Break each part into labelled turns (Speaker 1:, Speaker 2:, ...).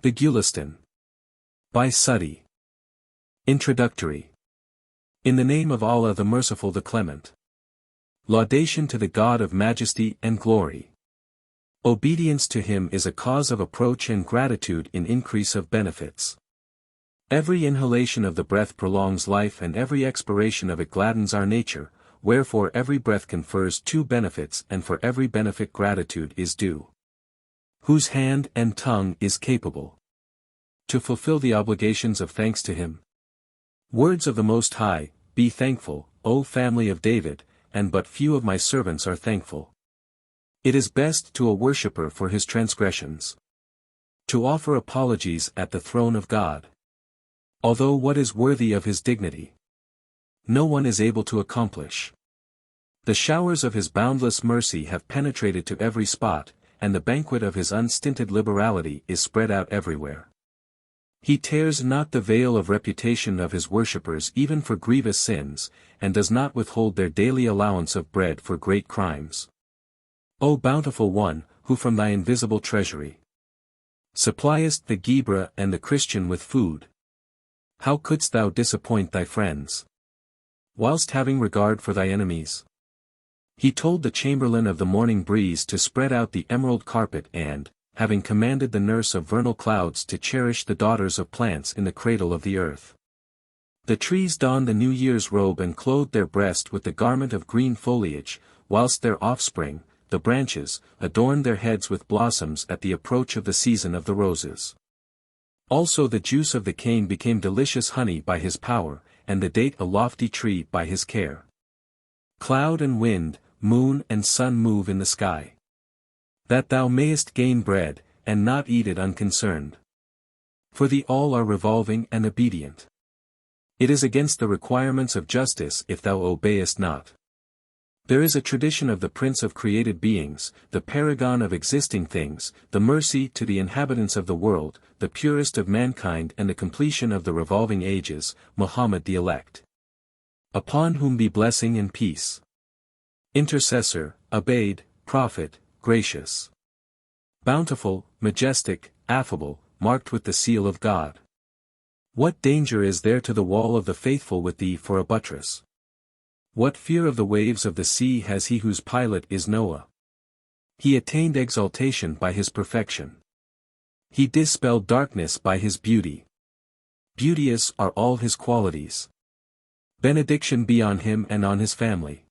Speaker 1: The Gulistan. By Sadi. Introductory. In the name of Allah the Merciful the Clement. Laudation to the God of Majesty and Glory. Obedience to Him is a cause of approach and gratitude in increase of benefits. Every inhalation of the breath prolongs life and every expiration of it gladdens our nature, wherefore every breath confers two benefits and for every benefit gratitude is due. Whose hand and tongue is capable to fulfill the obligations of thanks to Him. Words of the Most High, be thankful, O family of David, and but few of my servants are thankful. It is best to a worshipper for his transgressions to offer apologies at the throne of God. Although what is worthy of his dignity, no one is able to accomplish. The showers of his boundless mercy have penetrated to every spot, and the banquet of his unstinted liberality is spread out everywhere. He tears not the veil of reputation of his worshippers even for grievous sins, and does not withhold their daily allowance of bread for great crimes. O bountiful one, who from thy invisible treasury suppliest the Gebra and the Christian with food, how couldst thou disappoint thy friends, whilst having regard for thy enemies? He told the chamberlain of the morning breeze to spread out the emerald carpet and, having commanded the nurse of vernal clouds to cherish the daughters of plants in the cradle of the earth. The trees donned the New Year's robe and clothed their breast with the garment of green foliage, whilst their offspring, the branches, adorned their heads with blossoms at the approach of the season of the roses. Also the juice of the cane became delicious honey by His power, and the date a lofty tree by His care. Cloud and wind, moon and sun move in the sky, that thou mayest gain bread, and not eat it unconcerned. For thee all are revolving and obedient. It is against the requirements of justice if thou obeyest not. There is a tradition of the Prince of created beings, the paragon of existing things, the mercy to the inhabitants of the world, the purest of mankind and the completion of the revolving ages, Muhammad the elect. Upon whom be blessing and peace. Intercessor, obeyed, prophet, gracious, bountiful, majestic, affable, marked with the seal of God. What danger is there to the wall of the faithful with thee for a buttress? What fear of the waves of the sea has he whose pilot is Noah? He attained exaltation by his perfection. He dispelled darkness by his beauty. Beauteous are all his qualities. Benediction be on him and on his family.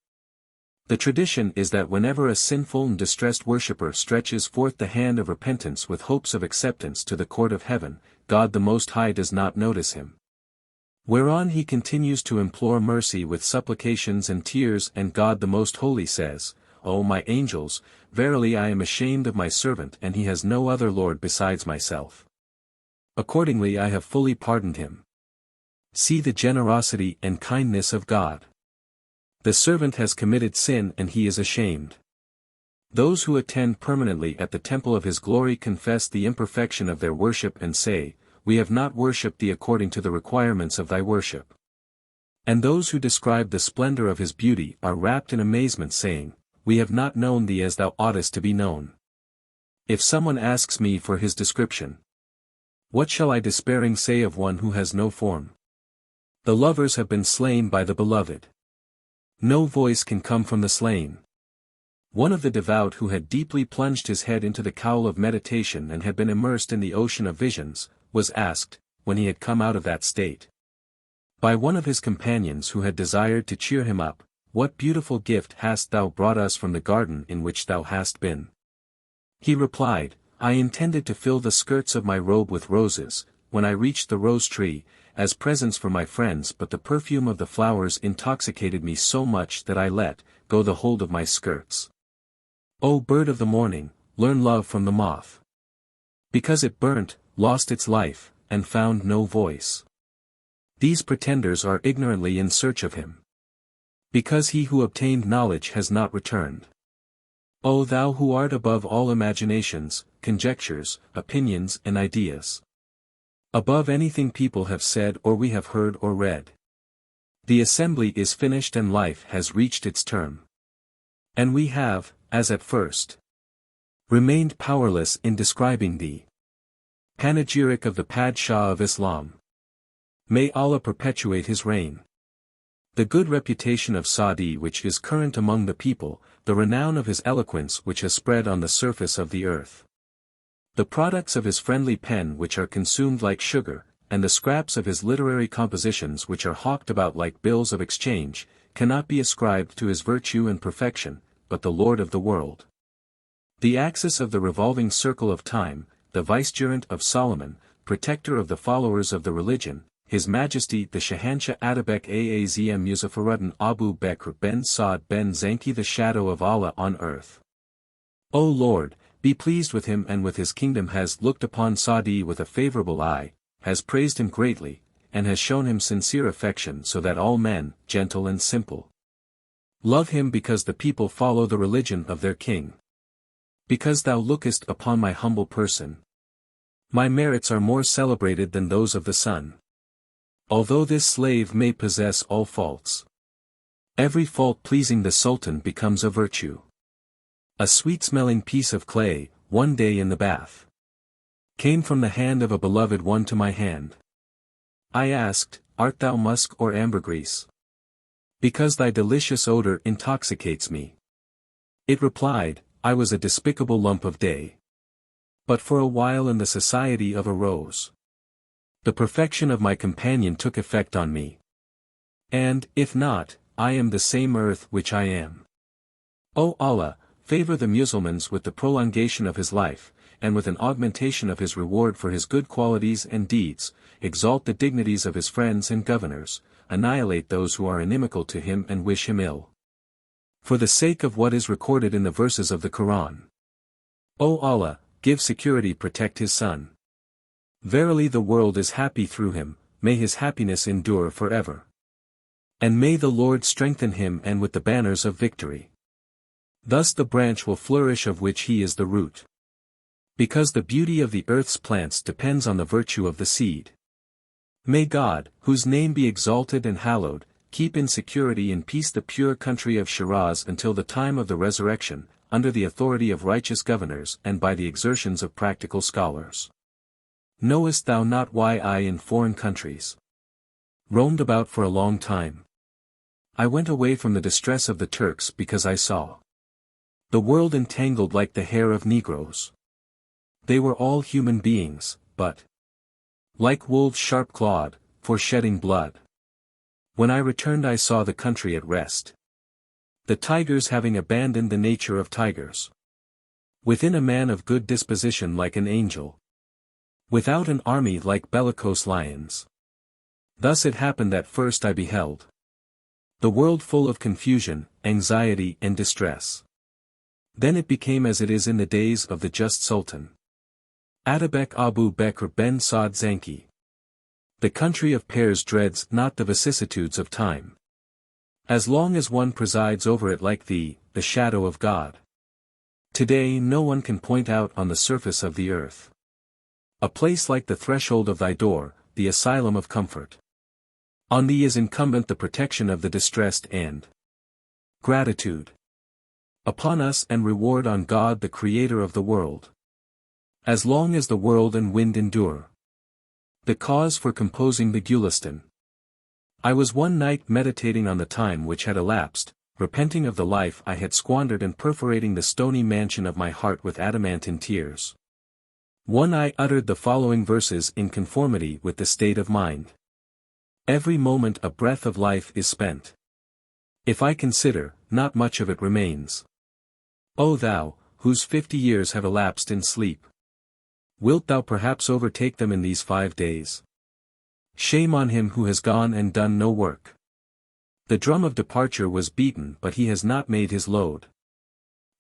Speaker 1: The tradition is that whenever a sinful and distressed worshipper stretches forth the hand of repentance with hopes of acceptance to the court of heaven, God the Most High does not notice him. Whereon he continues to implore mercy with supplications and tears, and God the Most Holy says, O my angels, verily I am ashamed of my servant and he has no other Lord besides myself. Accordingly I have fully pardoned him. See the generosity and kindness of God. The servant has committed sin and he is ashamed. Those who attend permanently at the temple of his glory confess the imperfection of their worship and say, We have not worshipped thee according to the requirements of thy worship. And those who describe the splendor of his beauty are wrapped in amazement saying, We have not known thee as thou oughtest to be known. If someone asks me for his description, what shall I despairing say of one who has no form? The lovers have been slain by the beloved. No voice can come from the slain. One of the devout who had deeply plunged his head into the cowl of meditation and had been immersed in the ocean of visions, was asked, when he had come out of that state, by one of his companions who had desired to cheer him up, What beautiful gift hast thou brought us from the garden in which thou hast been? He replied, I intended to fill the skirts of my robe with roses, when I reached the rose tree, as presents for my friends, but the perfume of the flowers intoxicated me so much that I let go the hold of my skirts. O bird of the morning, learn love from the moth. Because it burnt, lost its life, and found no voice. These pretenders are ignorantly in search of him. Because he who obtained knowledge has not returned. O thou who art above all imaginations, conjectures, opinions and ideas. Above anything people have said or we have heard or read. The assembly is finished and life has reached its term. And we have, as at first, remained powerless in describing thee. Panegyric of the Padshah of Islam. May Allah perpetuate his reign. The good reputation of Sadi which is current among the people, the renown of his eloquence which has spread on the surface of the earth. The products of his friendly pen which are consumed like sugar, and the scraps of his literary compositions which are hawked about like bills of exchange, cannot be ascribed to his virtue and perfection, but the Lord of the world. The axis of the revolving circle of time, the vicegerent of Solomon, protector of the followers of the religion, His Majesty the Shahanshah Atabek Aazm Muzaffaruddin Abu Bakr ben Saad ben Zanki, the shadow of Allah on earth. O Lord, be pleased with him and with his kingdom, has looked upon Sadi with a favorable eye, has praised him greatly, and has shown him sincere affection, so that all men, gentle and simple, love him because the people follow the religion of their king. Because thou lookest upon my humble person, my merits are more celebrated than those of the sun. Although this slave may possess all faults, every fault pleasing the Sultan becomes a virtue. A sweet-smelling piece of clay, one day in the bath, came from the hand of a beloved one to my hand. I asked, Art thou musk or ambergris? Because thy delicious odor intoxicates me. It replied, I was a despicable lump of day. But for a while in the society of a rose, the perfection of my companion took effect on me. And, if not, I am the same earth which I am. O Allah, favor the Mussulmans with the prolongation of his life, and with an augmentation of his reward for his good qualities and deeds, exalt the dignities of his friends and governors, annihilate those who are inimical to him and wish him ill. For the sake of what is recorded in the verses of the Quran. O Allah, give security, protect his son. Verily the world is happy through him, may his happiness endure forever. And may the Lord strengthen him and with the banners of victory. Thus the branch will flourish of which he is the root. Because the beauty of the earth's plants depends on the virtue of the seed. May God, whose name be exalted and hallowed, keep in security and peace the pure country of Shiraz until the time of the resurrection, under the authority of righteous governors and by the exertions of practical scholars. Knowest thou not why I in foreign countries roamed about for a long time? I went away from the distress of the Turks because I saw the world entangled like the hair of Negroes. They were all human beings, but like wolves sharp-clawed, for shedding blood. When I returned I saw the country at rest. The tigers having abandoned the nature of tigers. Within a man of good disposition like an angel. Without an army like bellicose lions. Thus it happened that first I beheld the world full of confusion, anxiety and distress. Then it became as it is in the days of the just Sultan Atabek Abu Bakr ben Saad Zanki. The country of pears dreads not the vicissitudes of time. As long as one presides over it like thee, the shadow of God. Today no one can point out on the surface of the earth a place like the threshold of thy door, the asylum of comfort. On thee is incumbent the protection of the distressed and gratitude upon us and reward on God the Creator of the world. As long as the world and wind endure. The cause for composing the Gulistan. I was one night meditating on the time which had elapsed, repenting of the life I had squandered and perforating the stony mansion of my heart with adamantine tears. One I uttered the following verses in conformity with the state of mind. Every moment a breath of life is spent. If I consider, not much of it remains. O thou, whose 50 years have elapsed in sleep. Wilt thou perhaps overtake them in these 5 days? Shame on him who has gone and done no work. The drum of departure was beaten but he has not made his load.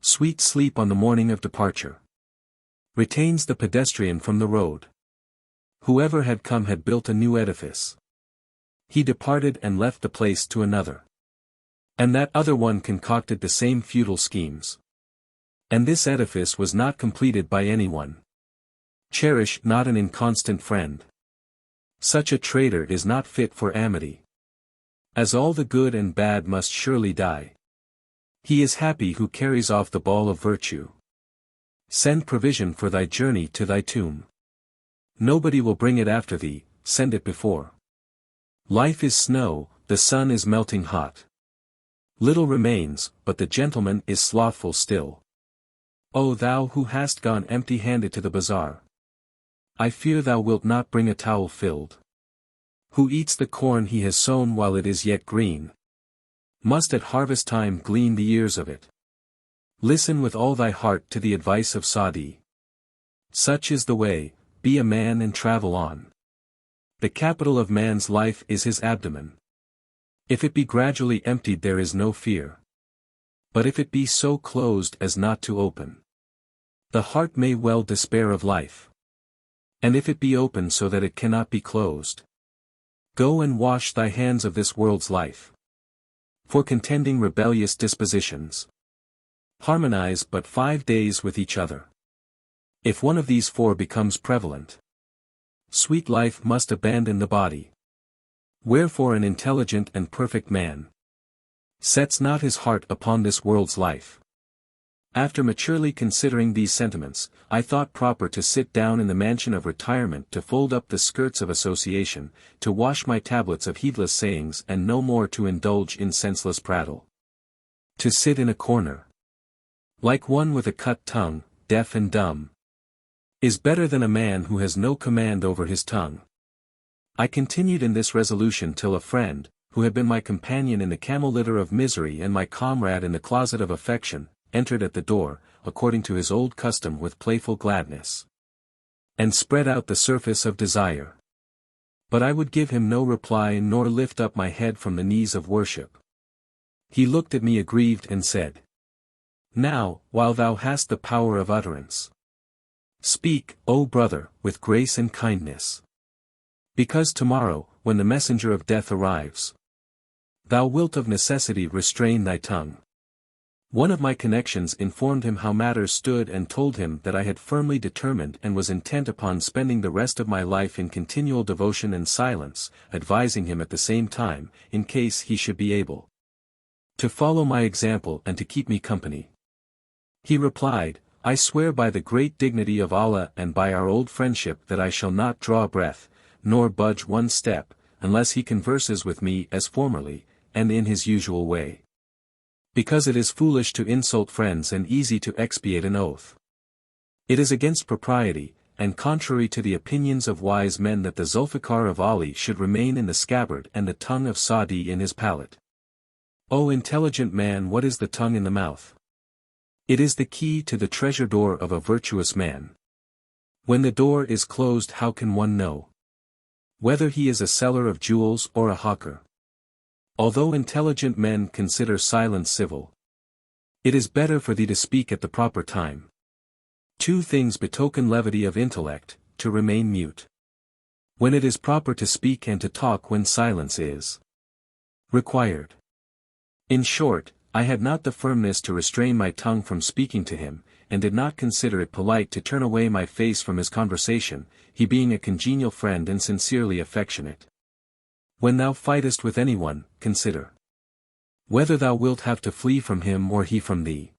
Speaker 1: Sweet sleep on the morning of departure retains the pedestrian from the road. Whoever had come had built a new edifice. He departed and left the place to another. And that other one concocted the same futile schemes. And this edifice was not completed by anyone. Cherish not an inconstant friend. Such a traitor is not fit for amity. As all the good and bad must surely die. He is happy who carries off the ball of virtue. Send provision for thy journey to thy tomb. Nobody will bring it after thee, send it before. Life is snow, the sun is melting hot. Little remains, but the gentleman is slothful still. O thou who hast gone empty-handed to the bazaar! I fear thou wilt not bring a towel filled. Who eats the corn he has sown while it is yet green, must at harvest time glean the ears of it. Listen with all thy heart to the advice of Sadi. Such is the way, be a man and travel on. The capital of man's life is his abdomen. If it be gradually emptied there is no fear. But if it be so closed as not to open, the heart may well despair of life. And if it be open so that it cannot be closed, go and wash thy hands of this world's life. For contending rebellious dispositions harmonize but 5 days with each other. If one of these 4 becomes prevalent, sweet life must abandon the body. Wherefore an intelligent and perfect man sets not his heart upon this world's life. After maturely considering these sentiments, I thought proper to sit down in the mansion of retirement to fold up the skirts of association, to wash my tablets of heedless sayings and no more to indulge in senseless prattle. To sit in a corner, like one with a cut tongue, deaf and dumb, is better than a man who has no command over his tongue. I continued in this resolution till a friend, who had been my companion in the camel litter of misery and my comrade in the closet of affection, entered at the door, according to his old custom with playful gladness, and spread out the surface of desire. But I would give him no reply nor lift up my head from the knees of worship. He looked at me aggrieved and said, Now, while thou hast the power of utterance, speak, O brother, with grace and kindness. Because tomorrow, when the messenger of death arrives, thou wilt of necessity restrain thy tongue. One of my connections informed him how matters stood and told him that I had firmly determined and was intent upon spending the rest of my life in continual devotion and silence, advising him at the same time, in case he should be able to follow my example and to keep me company. He replied, I swear by the great dignity of Allah and by our old friendship that I shall not draw a breath, nor budge one step, unless he converses with me as formerly, and in his usual way. Because it is foolish to insult friends and easy to expiate an oath. It is against propriety, and contrary to the opinions of wise men that the Zulfiqar of Ali should remain in the scabbard and the tongue of Sadi in his palate. O intelligent man, what is the tongue in the mouth? It is the key to the treasure door of a virtuous man. When the door is closed, how can one know whether he is a seller of jewels or a hawker? Although intelligent men consider silence civil, it is better for thee to speak at the proper time. 2 things betoken levity of intellect, to remain mute when it is proper to speak and to talk when silence is required. In short, I had not the firmness to restrain my tongue from speaking to him, and did not consider it polite to turn away my face from his conversation, he being a congenial friend and sincerely affectionate. When thou fightest with anyone, consider whether thou wilt have to flee from him or he from thee.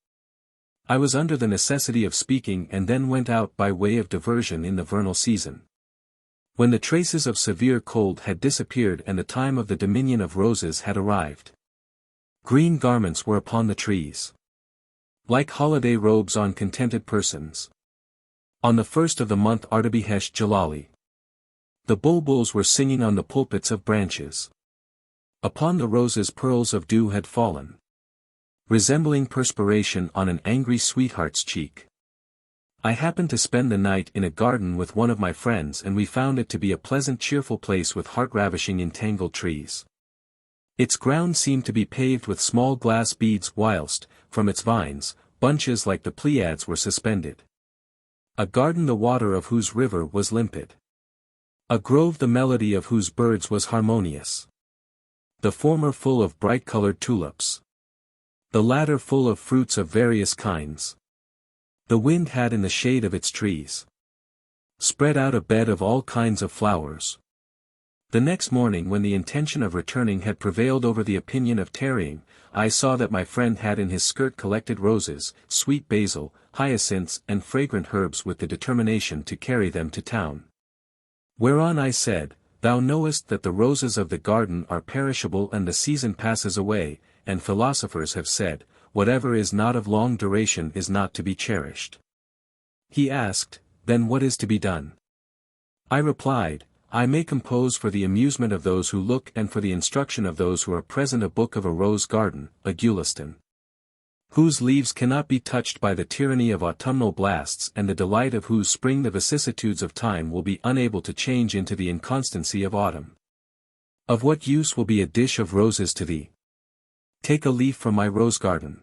Speaker 1: I was under the necessity of speaking and then went out by way of diversion in the vernal season, when the traces of severe cold had disappeared and the time of the dominion of roses had arrived. Green garments were upon the trees, like holiday robes on contented persons. On the 1st of the month Artabihesh Jalali, the bulbuls were singing on the pulpits of branches. Upon the roses pearls of dew had fallen, resembling perspiration on an angry sweetheart's cheek. I happened to spend the night in a garden with one of my friends and we found it to be a pleasant cheerful place with heart-ravishing entangled trees. Its ground seemed to be paved with small glass beads whilst, from its vines, bunches like the Pleiades were suspended. A garden the water of whose river was limpid. A grove the melody of whose birds was harmonious. The former full of bright-colored tulips, the latter full of fruits of various kinds. The wind had in the shade of its trees spread out a bed of all kinds of flowers. The next morning, when the intention of returning had prevailed over the opinion of tarrying, I saw that my friend had in his skirt collected roses, sweet basil, hyacinths and fragrant herbs with the determination to carry them to town. Whereon I said, Thou knowest that the roses of the garden are perishable and the season passes away, and philosophers have said, whatever is not of long duration is not to be cherished. He asked, Then what is to be done? I replied, I may compose for the amusement of those who look and for the instruction of those who are present a book of a rose garden, a Gulistan, whose leaves cannot be touched by the tyranny of autumnal blasts and the delight of whose spring the vicissitudes of time will be unable to change into the inconstancy of autumn. Of what use will be a dish of roses to thee? Take a leaf from my rose garden.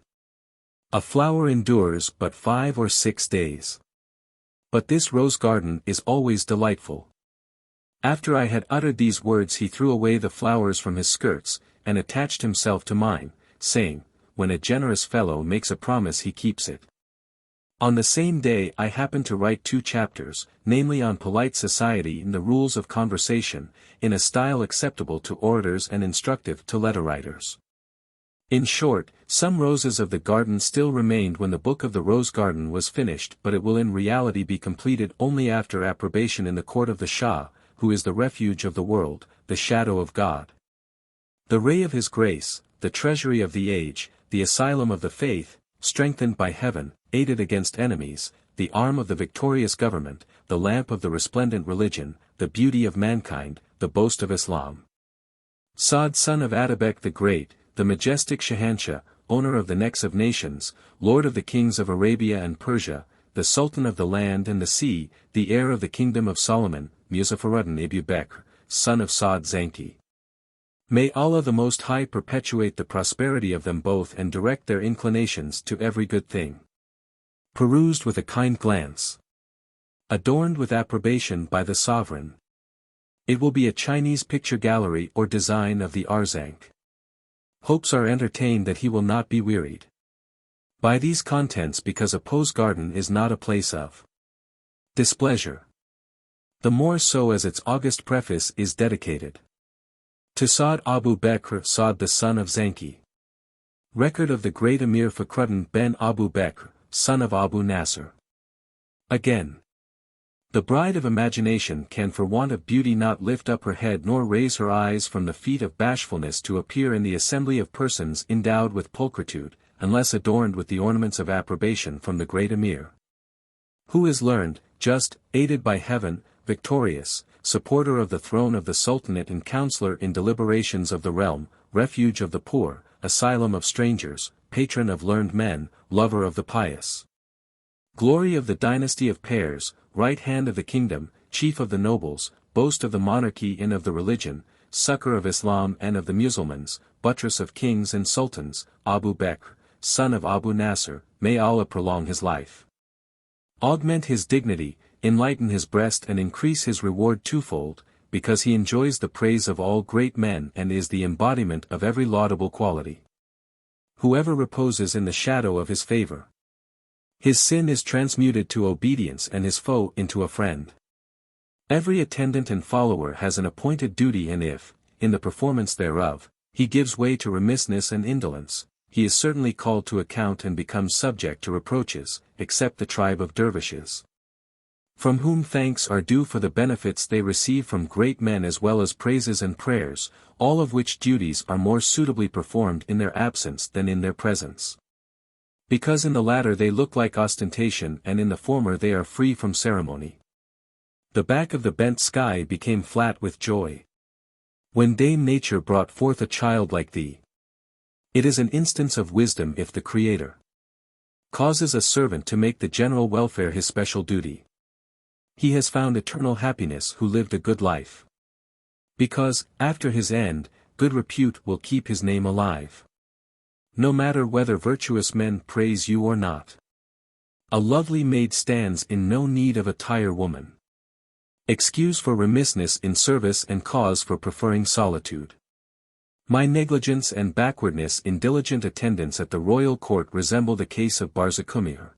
Speaker 1: A flower endures but 5 or 6 days. But this rose garden is always delightful. After I had uttered these words he threw away the flowers from his skirts, and attached himself to mine, saying, When a generous fellow makes a promise he keeps it. On the same day I happened to write 2 chapters, namely on polite society and the rules of conversation, in a style acceptable to orators and instructive to letter writers. In short, some roses of the garden still remained when the book of the rose garden was finished, but it will in reality be completed only after approbation in the court of the Shah, who is the refuge of the world, the shadow of God, the ray of his grace, the treasury of the age, the asylum of the faith, strengthened by heaven, aided against enemies, the arm of the victorious government, the lamp of the resplendent religion, the beauty of mankind, the boast of Islam. Sa'd son of Atabek the Great, the majestic Shahanshah, owner of the necks of nations, lord of the kings of Arabia and Persia, the sultan of the land and the sea, the heir of the kingdom of Solomon, Muzaffaruddin Abu Bakr, son of Sa'd Zanki. May Allah the Most High perpetuate the prosperity of them both and direct their inclinations to every good thing. Perused with a kind glance. Adorned with approbation by the sovereign. It will be a Chinese picture gallery or design of the Arzank. Hopes are entertained that he will not be wearied by these contents because a pose garden is not a place of displeasure. The more so as its august preface is dedicated to Sa'd Abu Bakr Sa'd the son of Zanki. Record of the great Emir Fakhruddin ben Abu Bakr, son of Abu Nasr. Again. The bride of imagination can for want of beauty not lift up her head nor raise her eyes from the feet of bashfulness to appear in the assembly of persons endowed with pulchritude, unless adorned with the ornaments of approbation from the great Emir, who is learned, just, aided by heaven, victorious, supporter of the throne of the Sultanate and counselor in deliberations of the realm, refuge of the poor, asylum of strangers, patron of learned men, lover of the pious. Glory of the dynasty of Pairs, right hand of the kingdom, chief of the nobles, boast of the monarchy and of the religion, succor of Islam and of the Mussulmans, buttress of kings and sultans, Abu Bakr, son of Abu Nasr, may Allah prolong his life. Augment his dignity, enlighten his breast and increase his reward twofold, because he enjoys the praise of all great men and is the embodiment of every laudable quality. Whoever reposes in the shadow of his favor, his sin is transmuted to obedience and his foe into a friend. Every attendant and follower has an appointed duty and if, in the performance thereof, he gives way to remissness and indolence, he is certainly called to account and becomes subject to reproaches, except the tribe of Dervishes, from whom thanks are due for the benefits they receive from great men as well as praises and prayers, all of which duties are more suitably performed in their absence than in their presence. Because in the latter they look like ostentation and in the former they are free from ceremony. The back of the bent sky became flat with joy, when Dame Nature brought forth a child like thee. It is an instance of wisdom if the Creator causes a servant to make the general welfare his special duty. He has found eternal happiness who lived a good life. Because, after his end, good repute will keep his name alive. No matter whether virtuous men praise you or not. A lovely maid stands in no need of a tire woman. Excuse for remissness in service and cause for preferring solitude. My negligence and backwardness in diligent attendance at the royal court resemble the case of Barzakумir,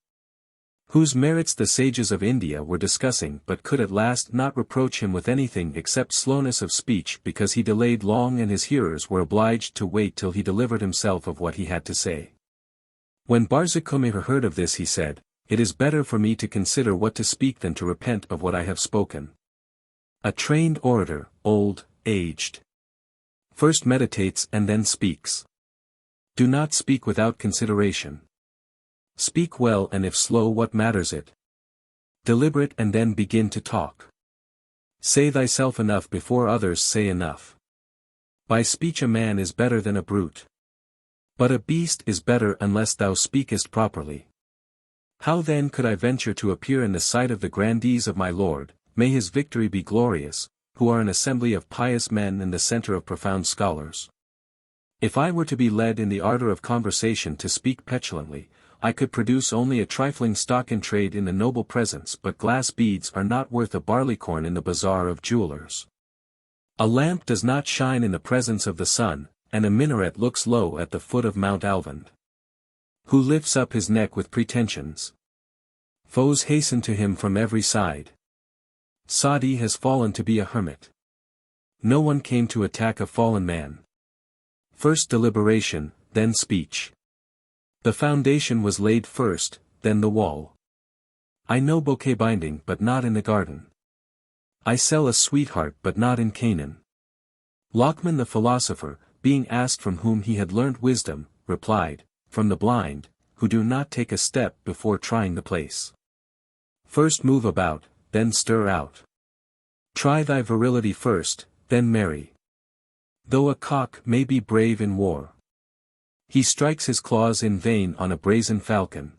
Speaker 1: whose merits the sages of India were discussing but could at last not reproach him with anything except slowness of speech because he delayed long and his hearers were obliged to wait till he delivered himself of what he had to say. When Barzakумir heard of this he said, "It is better for me to consider what to speak than to repent of what I have spoken." A trained orator, old, aged. First meditates and then speaks. Do not speak without consideration. Speak well, and if slow, what matters it? Deliberate and then begin to talk. Say thyself enough before others say enough. By speech a man is better than a brute. But a beast is better unless thou speakest properly. How then could I venture to appear in the sight of the grandees of my Lord, may his victory be glorious, who are an assembly of pious men and the center of profound scholars? If I were to be led in the ardor of conversation to speak petulantly, I could produce only a trifling stock in trade in the noble presence, but glass beads are not worth a barleycorn in the bazaar of jewelers. A lamp does not shine in the presence of the sun, and a minaret looks low at the foot of Mount Alvand. Who lifts up his neck with pretensions? Foes hasten to him from every side. Sadi has fallen to be a hermit. No one came to attack a fallen man. First deliberation, then speech. The foundation was laid first, then the wall. I know bouquet binding but not in the garden. I sell a sweetheart but not in Canaan. Lachman the philosopher, being asked from whom he had learnt wisdom, replied, from the blind, who do not take a step before trying the place. First move about, then stir out. Try thy virility first, then marry. Though a cock may be brave in war, he strikes his claws in vain on a brazen falcon.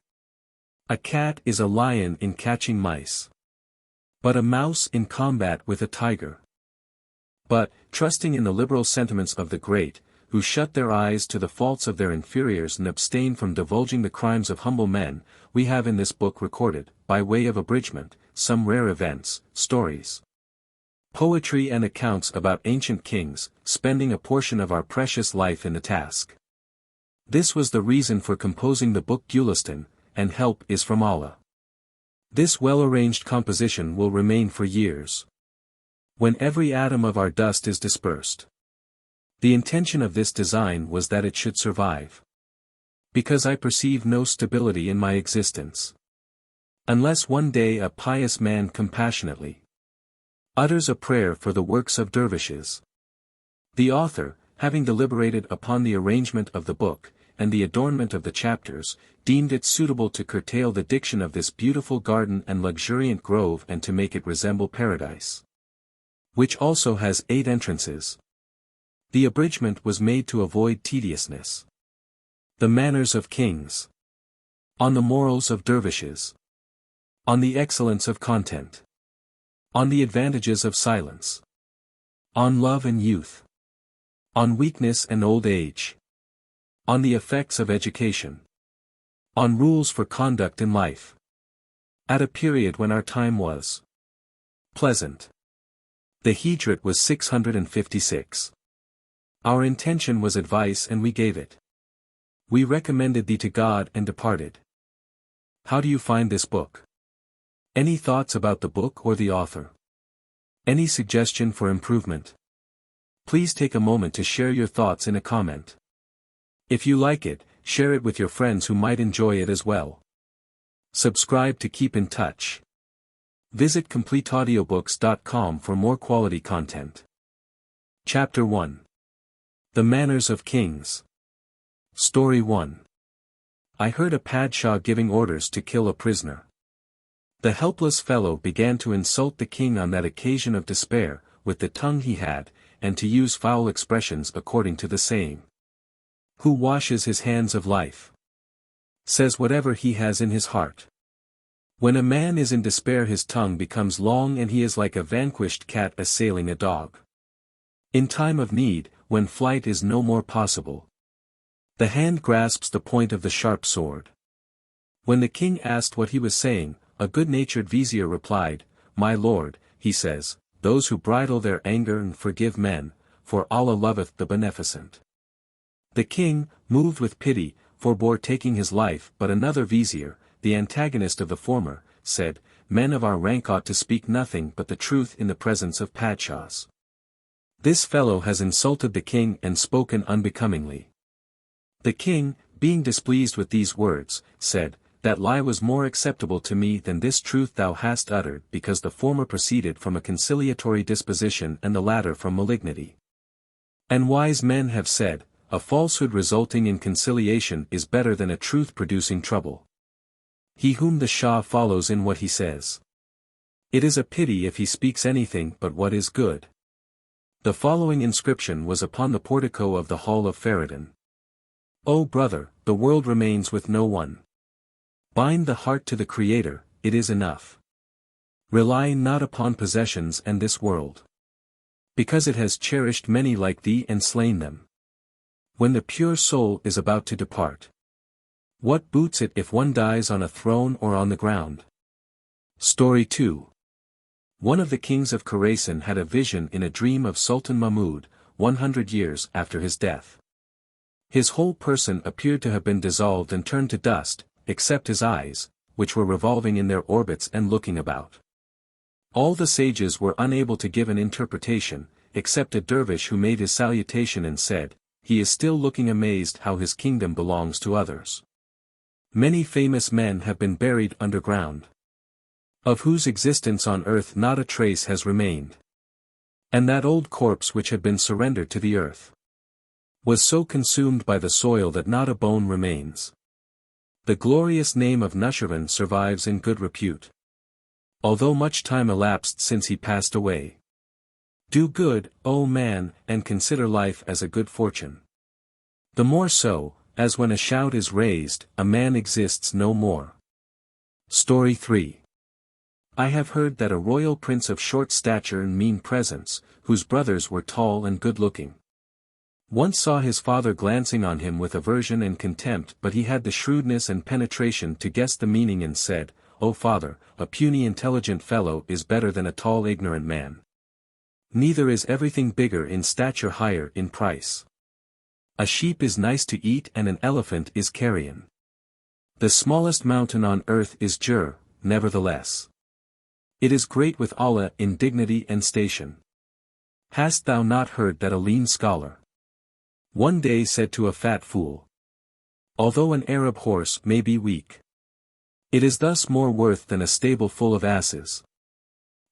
Speaker 1: A cat is a lion in catching mice, but a mouse in combat with a tiger. But, trusting in the liberal sentiments of the great, who shut their eyes to the faults of their inferiors and abstain from divulging the crimes of humble men, we have in this book recorded, by way of abridgment, some rare events, stories, poetry and accounts about ancient kings, spending a portion of our precious life in the task. This was the reason for composing the book Gulistan, and help is from Allah. This well-arranged composition will remain for years, when every atom of our dust is dispersed. The intention of this design was that it should survive, because I perceive no stability in my existence, unless one day a pious man compassionately utters a prayer for the works of dervishes. The author, having deliberated upon the arrangement of the book, and the adornment of the chapters, deemed it suitable to curtail the diction of this beautiful garden and luxuriant grove and to make it resemble paradise, which also has 8 entrances. The abridgment was made to avoid tediousness. The manners of kings. On the morals of dervishes. On the excellence of content. On the advantages of silence. On love and youth. On weakness and old age. On the effects of education. On rules for conduct in life. At a period when our time was pleasant. The Hijrat was 656. Our intention was advice and we gave it. We recommended thee to God and departed. How do you find this book? Any thoughts about the book or the author? Any suggestion for improvement? Please take a moment to share your thoughts in a comment. If you like it, share it with your friends who might enjoy it as well. Subscribe to keep in touch. Visit CompleteAudiobooks.com for more quality content. Chapter 1. The Manners of Kings. Story 1. I heard a Padshah giving orders to kill a prisoner. The helpless fellow began to insult the king on that occasion of despair, with the tongue he had, and to use foul expressions according to the saying. Who washes his hands of life? Says whatever he has in his heart. When a man is in despair his tongue becomes long and he is like a vanquished cat assailing a dog. In time of need, when flight is no more possible, the hand grasps the point of the sharp sword. When the king asked what he was saying, a good-natured vizier replied, My lord, he says, those who bridle their anger and forgive men, for Allah loveth the beneficent. The king, moved with pity, forbore taking his life, but another vizier, the antagonist of the former, said, Men of our rank ought to speak nothing but the truth in the presence of Padshahs. This fellow has insulted the king and spoken unbecomingly. The king, being displeased with these words, said, that lie was more acceptable to me than this truth thou hast uttered, because the former proceeded from a conciliatory disposition and the latter from malignity. And wise men have said, a falsehood resulting in conciliation is better than a truth producing trouble. He whom the Shah follows in what he says. It is a pity if he speaks anything but what is good. The following inscription was upon the portico of the hall of Feridun. O brother, the world remains with no one. Bind the heart to the Creator, it is enough. Rely not upon possessions and this world. Because it has cherished many like thee and slain them. When the pure soul is about to depart. What boots it if one dies on a throne or on the ground? Story 2. One of the kings of Khorasan had a vision in a dream of Sultan Mahmud, 100 years after his death. His whole person appeared to have been dissolved and turned to dust, except his eyes, which were revolving in their orbits and looking about. All the sages were unable to give an interpretation, except a dervish who made his salutation and said, he is still looking amazed how his kingdom belongs to others. Many famous men have been buried underground, of whose existence on earth not a trace has remained. And that old corpse which had been surrendered to the earth was so consumed by the soil that not a bone remains. The glorious name of Nushirvan survives in good repute, although much time elapsed since he passed away. Do good, O man, and consider life as a good fortune. The more so, as when a shout is raised, a man exists no more. Story 3. I have heard that a royal prince of short stature and mean presence, whose brothers were tall and good-looking, once saw his father glancing on him with aversion and contempt, but he had the shrewdness and penetration to guess the meaning and said, O father, a puny intelligent fellow is better than a tall ignorant man. Neither is everything bigger in stature higher in price. A sheep is nice to eat and an elephant is carrion. The smallest mountain on earth is Jur, nevertheless. It is great with Allah in dignity and station. Hast thou not heard that a lean scholar one day said to a fat fool, although an Arab horse may be weak, it is thus more worth than a stable full of asses.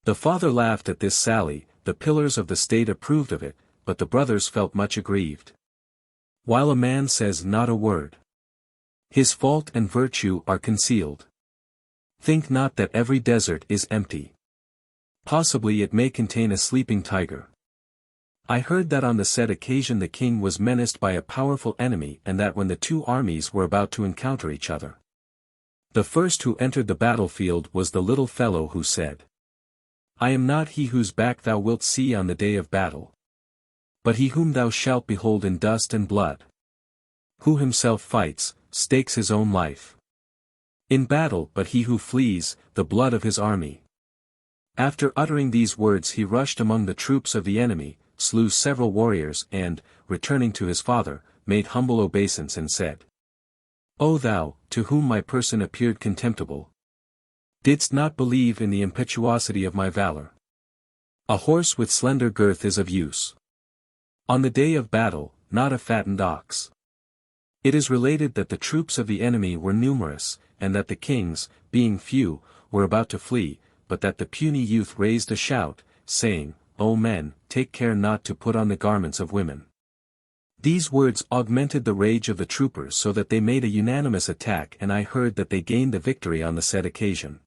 Speaker 1: The father laughed at this sally, the pillars of the state approved of it, but the brothers felt much aggrieved. While a man says not a word, his fault and virtue are concealed. Think not that every desert is empty. Possibly it may contain a sleeping tiger. I heard that on the said occasion the king was menaced by a powerful enemy and that when the two armies were about to encounter each other, the first who entered the battlefield was the little fellow who said, I am not he whose back thou wilt see on the day of battle, but he whom thou shalt behold in dust and blood. Who himself fights, stakes his own life in battle, but he who flees, the blood of his army. After uttering these words he rushed among the troops of the enemy, slew several warriors and, returning to his father, made humble obeisance and said, O thou, to whom my person appeared contemptible, didst not believe in the impetuosity of my valor. A horse with slender girth is of use on the day of battle, not a fattened ox. It is related that the troops of the enemy were numerous, and that the kings, being few, were about to flee, but that the puny youth raised a shout, saying, O men, take care not to put on the garments of women. These words augmented the rage of the troopers so that they made a unanimous attack, and I heard that they gained the victory on the said occasion.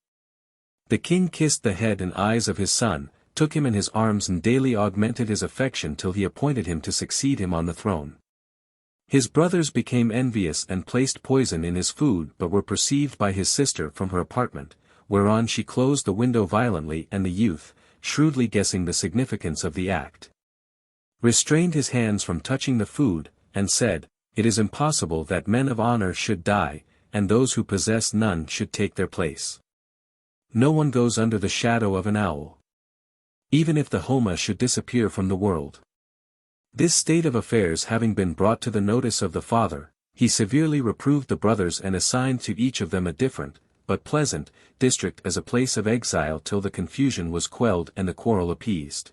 Speaker 1: The king kissed the head and eyes of his son, took him in his arms and daily augmented his affection till he appointed him to succeed him on the throne. His brothers became envious and placed poison in his food, but were perceived by his sister from her apartment, whereon she closed the window violently, and the youth, shrewdly guessing the significance of the act, restrained his hands from touching the food, and said, It is impossible that men of honor should die, and those who possess none should take their place. No one goes under the shadow of an owl, even if the Homa should disappear from the world. This state of affairs having been brought to the notice of the father, he severely reproved the brothers and assigned to each of them a different, but pleasant, district as a place of exile till the confusion was quelled and the quarrel appeased.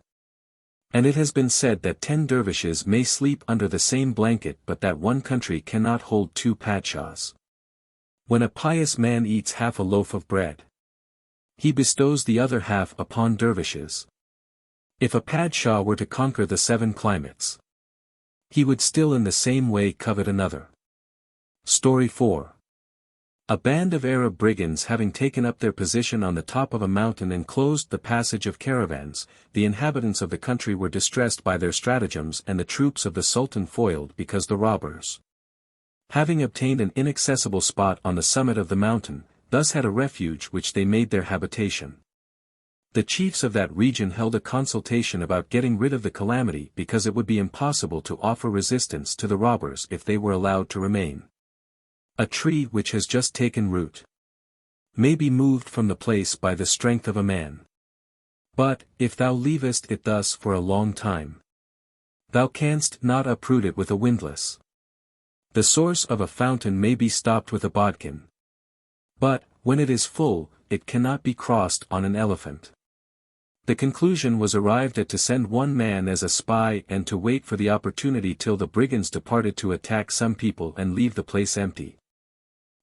Speaker 1: And it has been said that 10 dervishes may sleep under the same blanket, but that one country cannot hold 2 padshahs. When a pious man eats half a loaf of bread, he bestows the other half upon dervishes. If a padshah were to conquer the 7 climates, he would still in the same way covet another. Story 4. A band of Arab brigands having taken up their position on the top of a mountain and closed the passage of caravans, the inhabitants of the country were distressed by their stratagems and the troops of the Sultan foiled because the robbers, having obtained an inaccessible spot on the summit of the mountain, thus had a refuge which they made their habitation. The chiefs of that region held a consultation about getting rid of the calamity because it would be impossible to offer resistance to the robbers if they were allowed to remain. A tree which has just taken root may be moved from the place by the strength of a man. But, if thou leavest it thus for a long time, thou canst not uproot it with a windlass. The source of a fountain may be stopped with a bodkin, but, when it is full, it cannot be crossed on an elephant. The conclusion was arrived at to send one man as a spy and to wait for the opportunity till the brigands departed to attack some people and leave the place empty.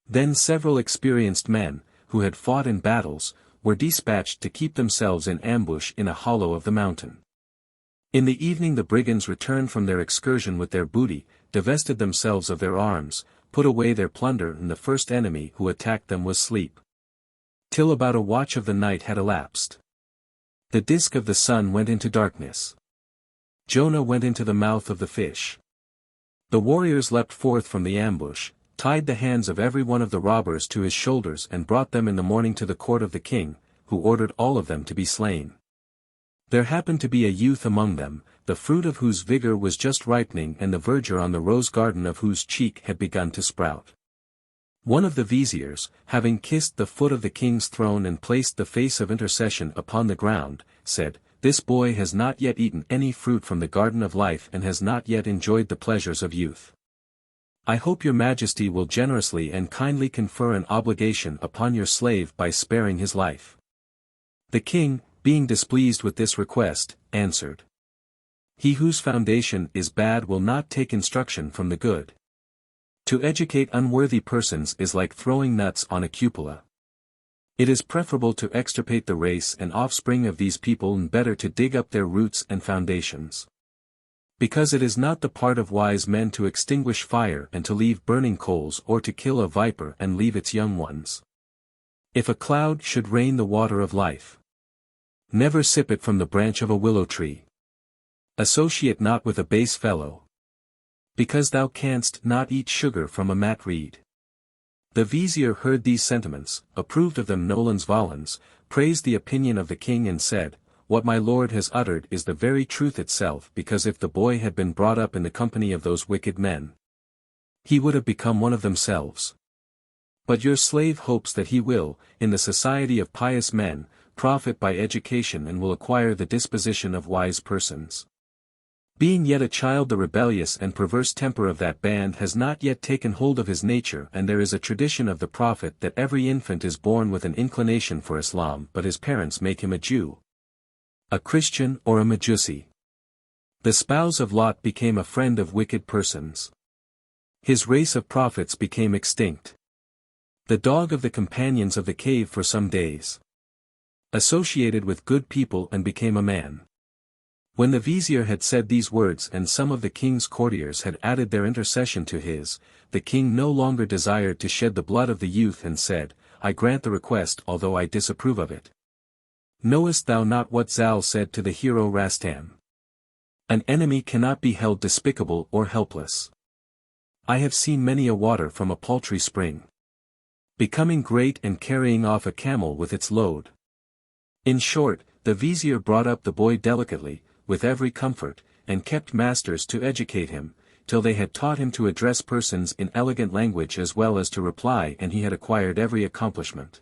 Speaker 1: Then several experienced men, who had fought in battles, were dispatched to keep themselves in ambush in a hollow of the mountain. In the evening the brigands returned from their excursion with their booty, divested themselves of their arms, put away their plunder, and the first enemy who attacked them was asleep. Till about a watch of the night had elapsed, the disk of the sun went into darkness. Jonah went into the mouth of the fish. The warriors leapt forth from the ambush, tied the hands of every one of the robbers to his shoulders and brought them in the morning to the court of the king, who ordered all of them to be slain. There happened to be a youth among them, the fruit of whose vigor was just ripening and the verdure on the rose garden of whose cheek had begun to sprout. One of the viziers, having kissed the foot of the king's throne and placed the face of intercession upon the ground, said, "This boy has not yet eaten any fruit from the garden of life and has not yet enjoyed the pleasures of youth. I hope your majesty will generously and kindly confer an obligation upon your slave by sparing his life." The king, being displeased with this request, answered, "He whose foundation is bad will not take instruction from the good. To educate unworthy persons is like throwing nuts on a cupola. It is preferable to extirpate the race and offspring of these people and better to dig up their roots and foundations. Because it is not the part of wise men to extinguish fire and to leave burning coals or to kill a viper and leave its young ones. If a cloud should rain the water of life, never sip it from the branch of a willow tree. Associate not with a base fellow, because thou canst not eat sugar from a mat reed." The vizier heard these sentiments, approved of them nolens volens, praised the opinion of the king and said, "What my lord has uttered is the very truth itself, because if the boy had been brought up in the company of those wicked men, he would have become one of themselves. But your slave hopes that he will, in the society of pious men, profit by education and will acquire the disposition of wise persons. Being yet a child, the rebellious and perverse temper of that band has not yet taken hold of his nature, and there is a tradition of the Prophet that every infant is born with an inclination for Islam but his parents make him a Jew, a Christian or a Majusi. The spouse of Lot became a friend of wicked persons. His race of prophets became extinct. The dog of the companions of the cave for some days associated with good people and became a man." When the vizier had said these words and some of the king's courtiers had added their intercession to his, the king no longer desired to shed the blood of the youth and said, "I grant the request although I disapprove of it. Knowest thou not what Zal said to the hero Rastam? An enemy cannot be held despicable or helpless. I have seen many a water from a paltry spring becoming great and carrying off a camel with its load." In short, the vizier brought up the boy delicately, with every comfort, and kept masters to educate him, till they had taught him to address persons in elegant language as well as to reply, and he had acquired every accomplishment.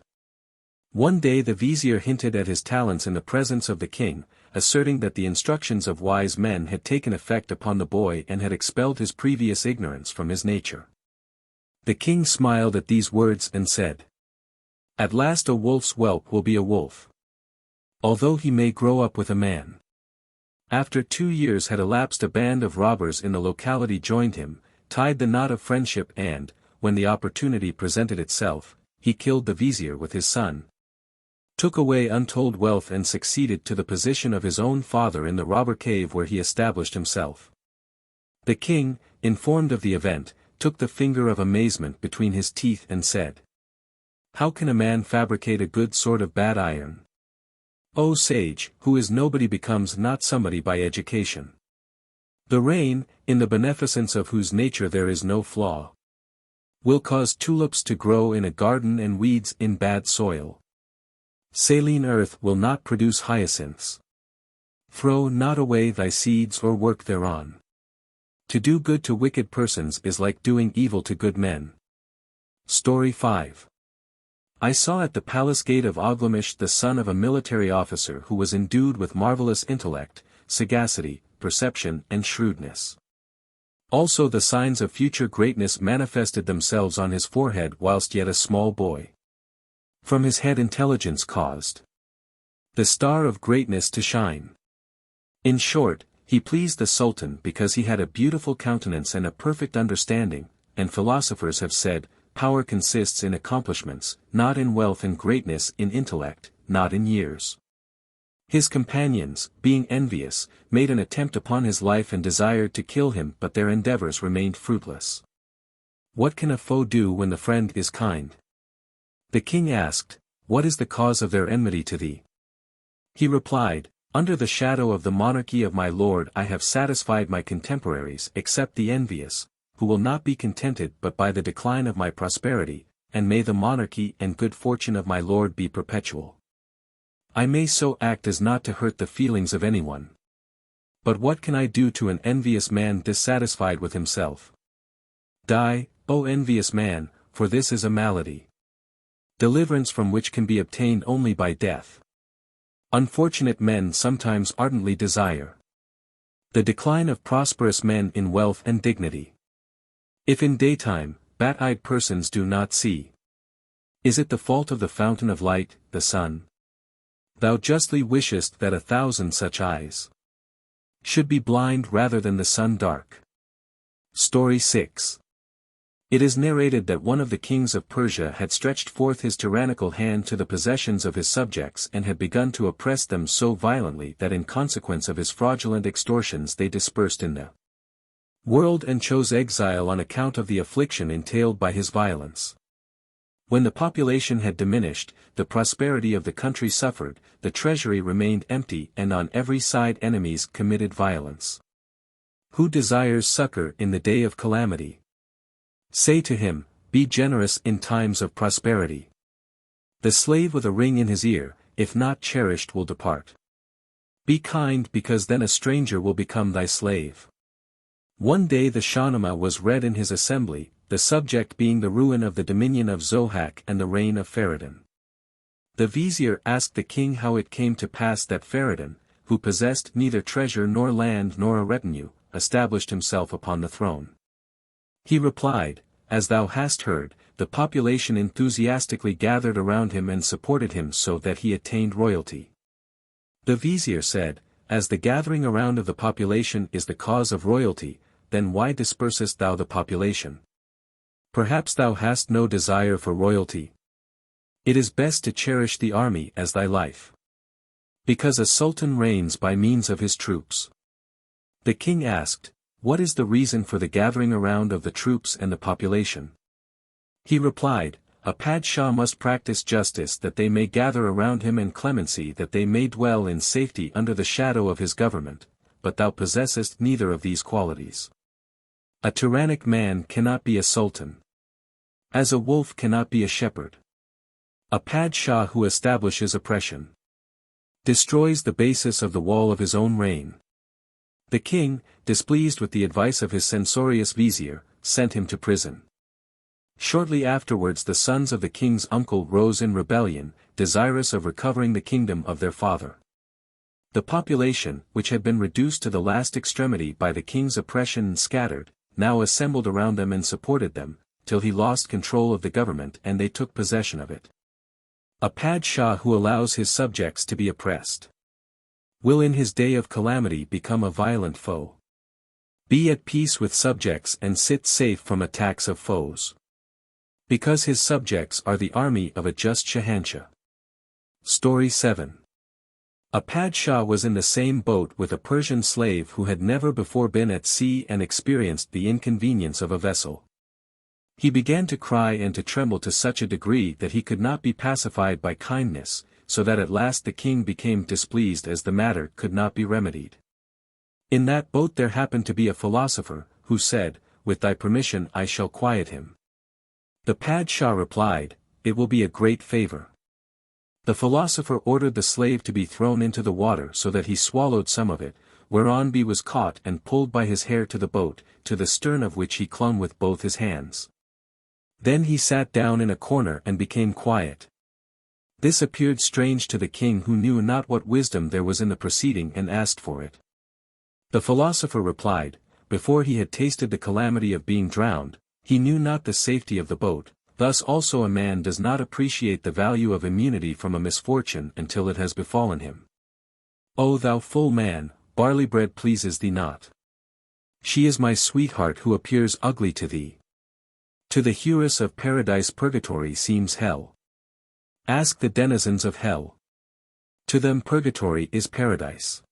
Speaker 1: One day the vizier hinted at his talents in the presence of the king, asserting that the instructions of wise men had taken effect upon the boy and had expelled his previous ignorance from his nature. The king smiled at these words and said, "At last a wolf's whelp will be a wolf, although he may grow up with a man." After 2 years had elapsed, a band of robbers in the locality joined him, tied the knot of friendship and, when the opportunity presented itself, he killed the vizier with his son, took away untold wealth and succeeded to the position of his own father in the robber cave where he established himself. The king, informed of the event, took the finger of amazement between his teeth and said, "How can a man fabricate a good sort of bad iron? O sage, who is nobody becomes not somebody by education. The rain, in the beneficence of whose nature there is no flaw, will cause tulips to grow in a garden and weeds in bad soil. Saline earth will not produce hyacinths. Throw not away thy seeds or work thereon. To do good to wicked persons is like doing evil to good men." Story 5. I saw at the palace gate of Oglamish the son of a military officer who was endued with marvelous intellect, sagacity, perception and shrewdness. Also the signs of future greatness manifested themselves on his forehead whilst yet a small boy. From his head intelligence caused the star of greatness to shine. In short, he pleased the Sultan because he had a beautiful countenance and a perfect understanding, and philosophers have said, power consists in accomplishments, not in wealth, and greatness in intellect, not in years. His companions, being envious, made an attempt upon his life and desired to kill him, but their endeavors remained fruitless. What can a foe do when the friend is kind? The king asked, "What is the cause of their enmity to thee?" He replied, "Under the shadow of the monarchy of my lord I have satisfied my contemporaries except the envious, who will not be contented but by the decline of my prosperity, and may the monarchy and good fortune of my lord be perpetual. I may so act as not to hurt the feelings of anyone. But what can I do to an envious man dissatisfied with himself? Die, O envious man, for this is a malady, deliverance from which can be obtained only by death. Unfortunate men sometimes ardently desire the decline of prosperous men in wealth and dignity. If in daytime, bat-eyed persons do not see, is it the fault of the fountain of light, the sun? Thou justly wishest that 1,000 such eyes should be blind rather than the sun dark." Story 6. It is narrated that one of the kings of Persia had stretched forth his tyrannical hand to the possessions of his subjects and had begun to oppress them so violently that in consequence of his fraudulent extortions they dispersed in the world and chose exile on account of the affliction entailed by his violence. When the population had diminished, the prosperity of the country suffered, the treasury remained empty, and on every side enemies committed violence. Who desires succor in the day of calamity? Say to him, be generous in times of prosperity. The slave with a ring in his ear, if not cherished, will depart. Be kind, because then a stranger will become thy slave. One day the Shahnameh was read in his assembly, the subject being the ruin of the dominion of Zohak and the reign of Feridun. The vizier asked the king how it came to pass that Feridun, who possessed neither treasure nor land nor a retinue, established himself upon the throne. He replied, "As thou hast heard, the population enthusiastically gathered around him and supported him so that he attained royalty." The vizier said, "As the gathering around of the population is the cause of royalty, then why dispersest thou the population? Perhaps thou hast no desire for royalty. It is best to cherish the army as thy life. Because a sultan reigns by means of his troops." The king asked, "What is the reason for the gathering around of the troops and the population?" He replied, "A Padshah must practice justice that they may gather around him, and clemency that they may dwell in safety under the shadow of his government, but thou possessest neither of these qualities. A tyrannic man cannot be a sultan, as a wolf cannot be a shepherd. A Padshah who establishes oppression destroys the basis of the wall of his own reign." The king, displeased with the advice of his censorious vizier, sent him to prison. Shortly afterwards the sons of the king's uncle rose in rebellion, desirous of recovering the kingdom of their father. The population, which had been reduced to the last extremity by the king's oppression and scattered, now assembled around them and supported them, till he lost control of the government and they took possession of it. A Padshah who allows his subjects to be oppressed will in his day of calamity become a violent foe. Be at peace with subjects and sit safe from attacks of foes. Because his subjects are the army of a just Shahanshah. Story 7. A Padshah was in the same boat with a Persian slave who had never before been at sea and experienced the inconvenience of a vessel. He began to cry and to tremble to such a degree that he could not be pacified by kindness, so that at last the king became displeased as the matter could not be remedied. In that boat there happened to be a philosopher, who said, "With thy permission I shall quiet him." The Padshah replied, "It will be a great favor." The philosopher ordered the slave to be thrown into the water so that he swallowed some of it, whereon he was caught and pulled by his hair to the boat, to the stern of which he clung with both his hands. Then he sat down in a corner and became quiet. This appeared strange to the king, who knew not what wisdom there was in the proceeding, and asked for it. The philosopher replied, before he had tasted the calamity of being drowned, he knew not the safety of the boat. Thus also a man does not appreciate the value of immunity from a misfortune until it has befallen him. O thou full man, barley bread pleases thee not. She is my sweetheart who appears ugly to thee. To the hewers of paradise purgatory seems hell. Ask the denizens of hell. To them purgatory is paradise.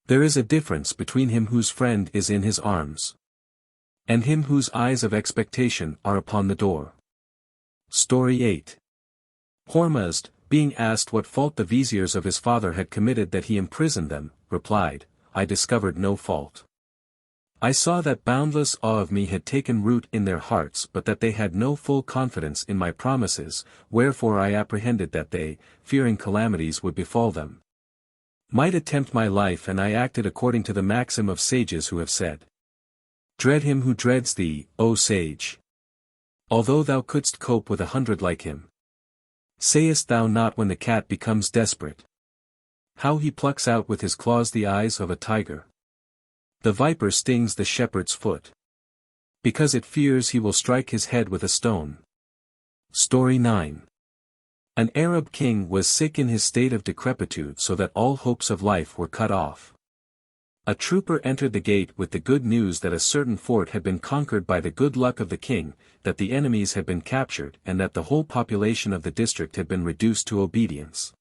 Speaker 1: There is a difference between him whose friend is in his arms, and him whose eyes of expectation are upon the door. Story 8. Hormuzd, being asked what fault the viziers of his father had committed that he imprisoned them, replied, "I discovered no fault. I saw that boundless awe of me had taken root in their hearts, but that they had no full confidence in my promises, wherefore I apprehended that they, fearing calamities would befall them, might attempt my life, and I acted according to the maxim of sages who have said, 'Dread him who dreads thee, O sage. Although thou couldst cope with 100 like him. Sayest thou not when the cat becomes desperate, how he plucks out with his claws the eyes of a tiger? The viper stings the shepherd's foot, because it fears he will strike his head with a stone." Story 9. An Arab king was sick in his state of decrepitude, so that all hopes of life were cut off. A trooper entered the gate with the good news that a certain fort had been conquered by the good luck of the king, that the enemies had been captured, and that the whole population of the district had been reduced to obedience.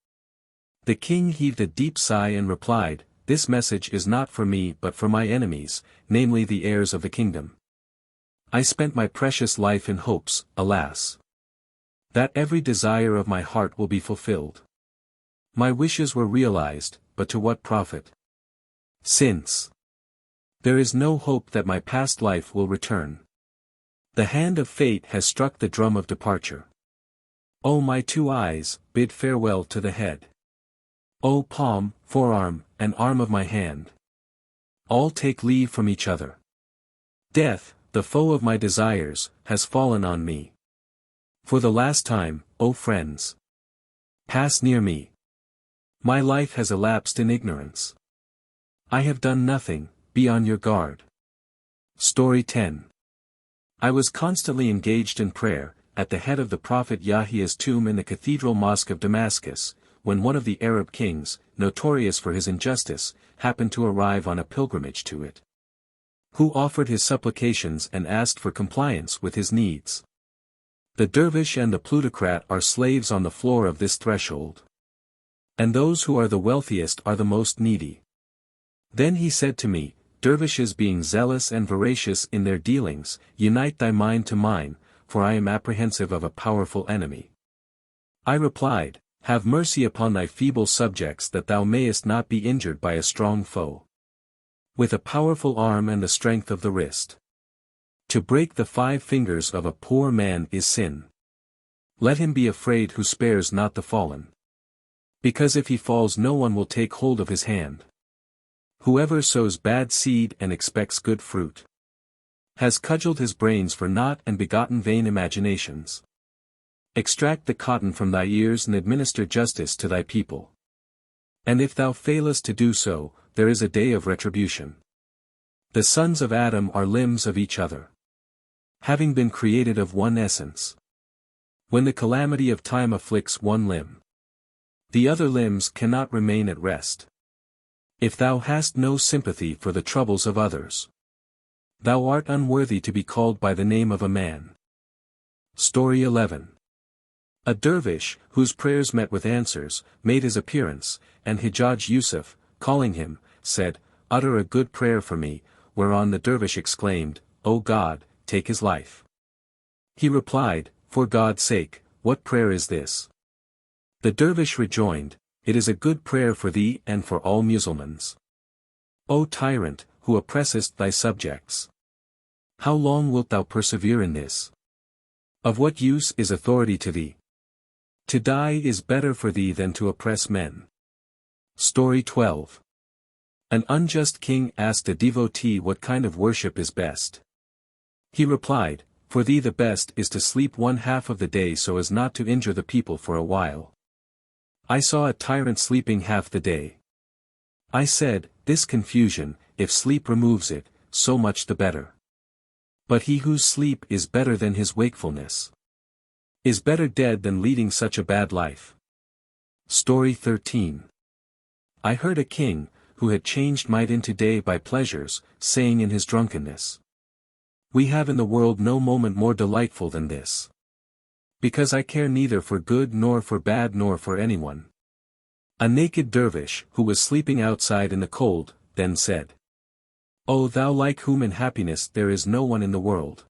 Speaker 1: The king heaved a deep sigh and replied, "This message is not for me but for my enemies, namely the heirs of the kingdom. I spent my precious life in hopes, alas, that every desire of my heart will be fulfilled. My wishes were realized, but to what profit? Since there is no hope that my past life will return. The hand of fate has struck the drum of departure. O my two eyes, bid farewell to the head. O palm, forearm, and arm of my hand. All take leave from each other. Death, the foe of my desires, has fallen on me. For the last time, O friends, pass near me. My life has elapsed in ignorance. I have done nothing, be on your guard." Story 10. I was constantly engaged in prayer, at the head of the Prophet Yahya's tomb in the Cathedral Mosque of Damascus, when one of the Arab kings, notorious for his injustice, happened to arrive on a pilgrimage to it, who offered his supplications and asked for compliance with his needs. The dervish and the plutocrat are slaves on the floor of this threshold, and those who are the wealthiest are the most needy. Then he said to me, "Dervishes being zealous and voracious in their dealings, unite thy mind to mine, for I am apprehensive of a powerful enemy." I replied, "Have mercy upon thy feeble subjects that thou mayest not be injured by a strong foe. With a powerful arm and the strength of the wrist. To break the 5 fingers of a poor man is sin. Let him be afraid who spares not the fallen. Because if he falls no one will take hold of his hand. Whoever sows bad seed and expects good fruit, has cudgelled his brains for naught and begotten vain imaginations. Extract the cotton from thy ears and administer justice to thy people. And if thou failest to do so, there is a day of retribution. The sons of Adam are limbs of each other, having been created of one essence. When the calamity of time afflicts one limb, the other limbs cannot remain at rest. If thou hast no sympathy for the troubles of others, thou art unworthy to be called by the name of a man." Story 11. A dervish, whose prayers met with answers, made his appearance, and Hajjaj Yusuf, calling him, said, "Utter a good prayer for me," whereon the dervish exclaimed, "O God, take his life." He replied, "For God's sake, what prayer is this?" The dervish rejoined, "It is a good prayer for thee and for all Mussulmans. O tyrant, who oppressest thy subjects! How long wilt thou persevere in this? Of what use is authority to thee? To die is better for thee than to oppress men." Story 12. An unjust king asked a devotee what kind of worship is best. He replied, "For thee the best is to sleep 1/2 of the day so as not to injure the people for a while. I saw a tyrant sleeping half the day. I said, this confusion, if sleep removes it, so much the better. But he whose sleep is better than his wakefulness is better dead than leading such a bad life." Story 13. I heard a king, who had changed night into day by pleasures, saying in his drunkenness, "We have in the world no moment more delightful than this. Because I care neither for good nor for bad nor for anyone." A naked dervish, who was sleeping outside in the cold, then said, "O thou like whom in happiness there is no one in the world.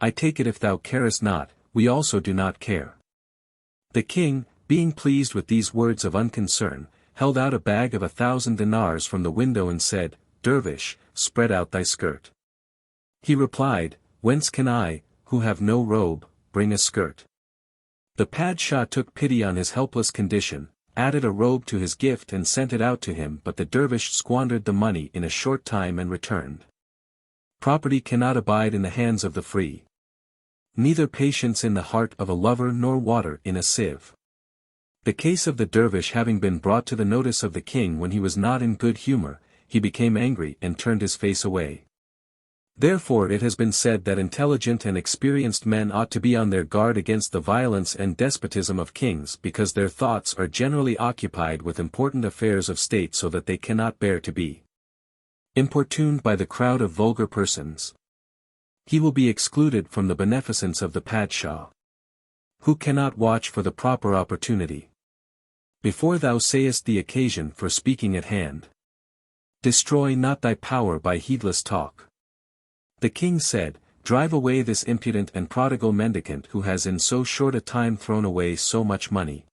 Speaker 1: I take it if thou carest not, we also do not care." The king, being pleased with these words of unconcern, held out a bag of 1,000 dinars from the window and said, "Dervish, spread out thy skirt." He replied, "Whence can I, who have no robe, bring a skirt?" The Padshah took pity on his helpless condition, added a robe to his gift and sent it out to him, but the dervish squandered the money in a short time and returned. Property cannot abide in the hands of the free. Neither patience in the heart of a lover nor water in a sieve. The case of the dervish having been brought to the notice of the king when he was not in good humor, he became angry and turned his face away. Therefore it has been said that intelligent and experienced men ought to be on their guard against the violence and despotism of kings because their thoughts are generally occupied with important affairs of state so that they cannot bear to be importuned by the crowd of vulgar persons. He will be excluded from the beneficence of the Padshah, who cannot watch for the proper opportunity. Before thou sayest the occasion for speaking at hand, destroy not thy power by heedless talk. The king said, "Drive away this impudent and prodigal mendicant who has in so short a time thrown away so much money.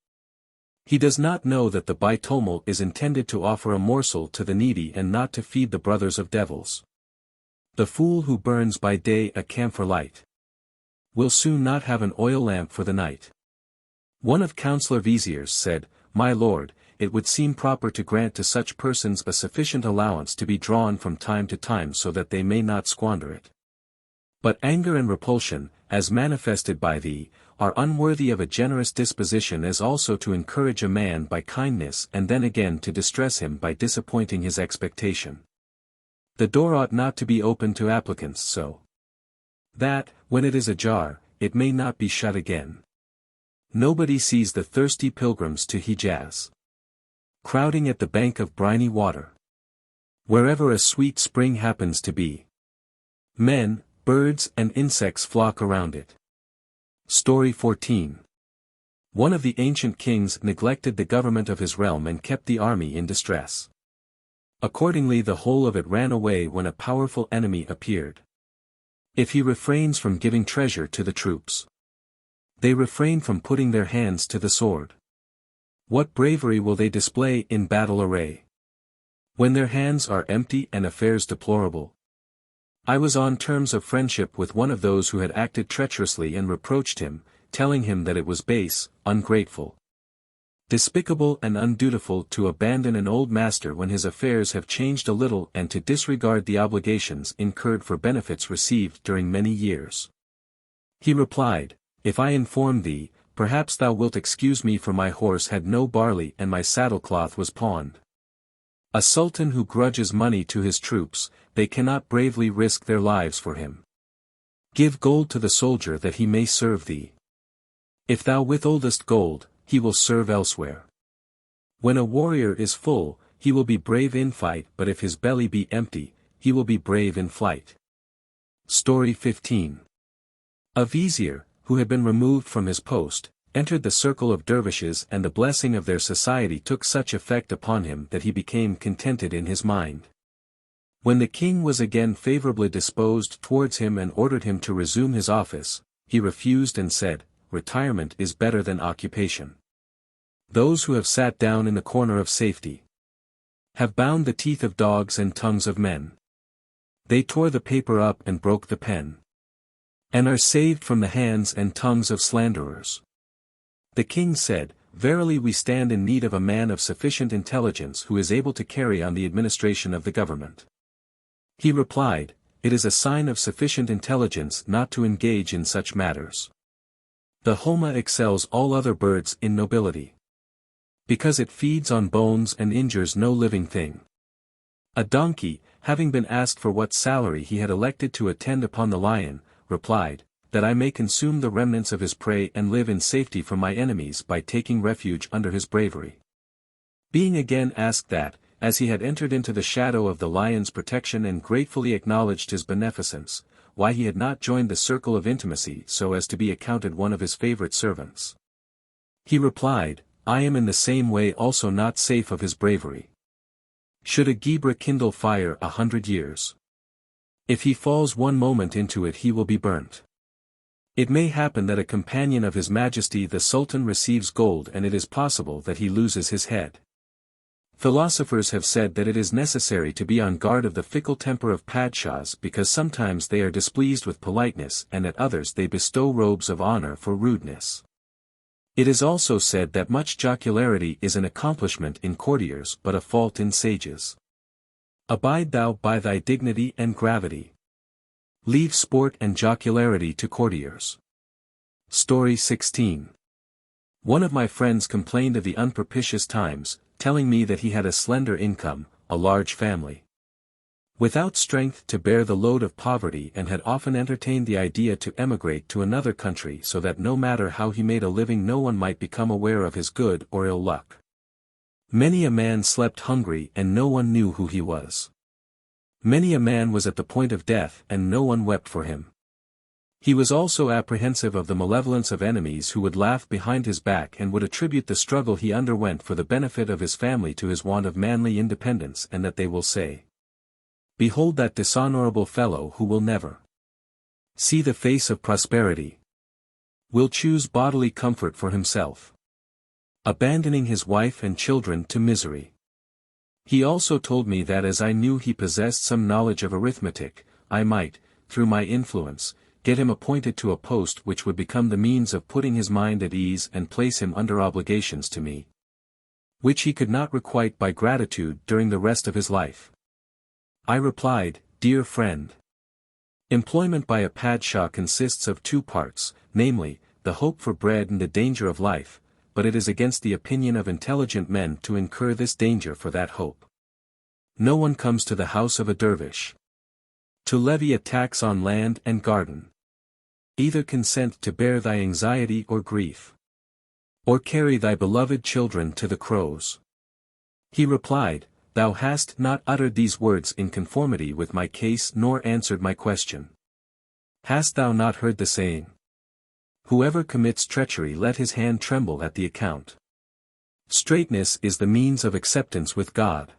Speaker 1: He does not know that the Baitulmal is intended to offer a morsel to the needy and not to feed the brothers of devils. The fool who burns by day a camphor light will soon not have an oil lamp for the night." One of Councillor Viziers said, "My lord, it would seem proper to grant to such persons a sufficient allowance to be drawn from time to time so that they may not squander it. But anger and repulsion, as manifested by thee, are unworthy of a generous disposition, as also to encourage a man by kindness and then again to distress him by disappointing his expectation. The door ought not to be open to applicants so that, when it is ajar, it may not be shut again. Nobody sees the thirsty pilgrims to Hijaz crowding at the bank of briny water. Wherever a sweet spring happens to be, men, birds and insects flock around it." Story 14. One of the ancient kings neglected the government of his realm and kept the army in distress. Accordingly the whole of it ran away when a powerful enemy appeared. If he refrains from giving treasure to the troops, they refrain from putting their hands to the sword. What bravery will they display in battle array, when their hands are empty and affairs deplorable? I was on terms of friendship with one of those who had acted treacherously and reproached him, telling him that it was base, ungrateful, despicable and undutiful to abandon an old master when his affairs have changed a little and to disregard the obligations incurred for benefits received during many years. He replied, "If I inform thee, perhaps thou wilt excuse me, for my horse had no barley and my saddlecloth was pawned." A sultan who grudges money to his troops, they cannot bravely risk their lives for him. Give gold to the soldier that he may serve thee. If thou withholdest gold, he will serve elsewhere. When a warrior is full, he will be brave in fight, but if his belly be empty, he will be brave in flight. Story 15. A vizier, who had been removed from his post, entered the circle of dervishes, and the blessing of their society took such effect upon him that he became contented in his mind. When the king was again favorably disposed towards him and ordered him to resume his office, he refused and said, "Retirement is better than occupation. Those who have sat down in the corner of safety have bound the teeth of dogs and tongues of men. They tore the paper up and broke the pen, and are saved from the hands and tongues of slanderers." The king said, "Verily we stand in need of a man of sufficient intelligence who is able to carry on the administration of the government." He replied, "It is a sign of sufficient intelligence not to engage in such matters. The homa excels all other birds in nobility, because it feeds on bones and injures no living thing." A donkey, having been asked for what salary he had elected to attend upon the lion, replied, "That I may consume the remnants of his prey and live in safety from my enemies by taking refuge under his bravery." Being again asked that, as he had entered into the shadow of the lion's protection and gratefully acknowledged his beneficence, why he had not joined the circle of intimacy so as to be accounted one of his favorite servants. He replied, "I am in the same way also not safe of his bravery. Should a Ghibra kindle fire 100 years? If he falls one moment into it he will be burnt. It may happen that a companion of His Majesty the Sultan receives gold and it is possible that he loses his head." Philosophers have said that it is necessary to be on guard of the fickle temper of padshahs because sometimes they are displeased with politeness and at others they bestow robes of honor for rudeness. It is also said that much jocularity is an accomplishment in courtiers but a fault in sages. Abide thou by thy dignity and gravity. Leave sport and jocularity to courtiers. Story 16. One of my friends complained of the unpropitious times, telling me that he had a slender income, a large family, without strength to bear the load of poverty, and had often entertained the idea to emigrate to another country so that no matter how he made a living no one might become aware of his good or ill luck. Many a man slept hungry and no one knew who he was. Many a man was at the point of death and no one wept for him. He was also apprehensive of the malevolence of enemies who would laugh behind his back and would attribute the struggle he underwent for the benefit of his family to his want of manly independence, and that they will say, "Behold that dishonorable fellow who will never see the face of prosperity, will choose bodily comfort for himself, abandoning his wife and children to misery." He also told me that as I knew he possessed some knowledge of arithmetic, I might, through my influence, get him appointed to a post which would become the means of putting his mind at ease and place him under obligations to me, which he could not requite by gratitude during the rest of his life. I replied, "Dear friend, employment by a padshah consists of two parts, namely, the hope for bread and the danger of life, but it is against the opinion of intelligent men to incur this danger for that hope. No one comes to the house of a dervish to levy a tax on land and garden. Either consent to bear thy anxiety or grief, or carry thy beloved children to the crows." He replied, "Thou hast not uttered these words in conformity with my case nor answered my question. Hast thou not heard the saying, 'Whoever commits treachery let his hand tremble at the account'? Straightness is the means of acceptance with God.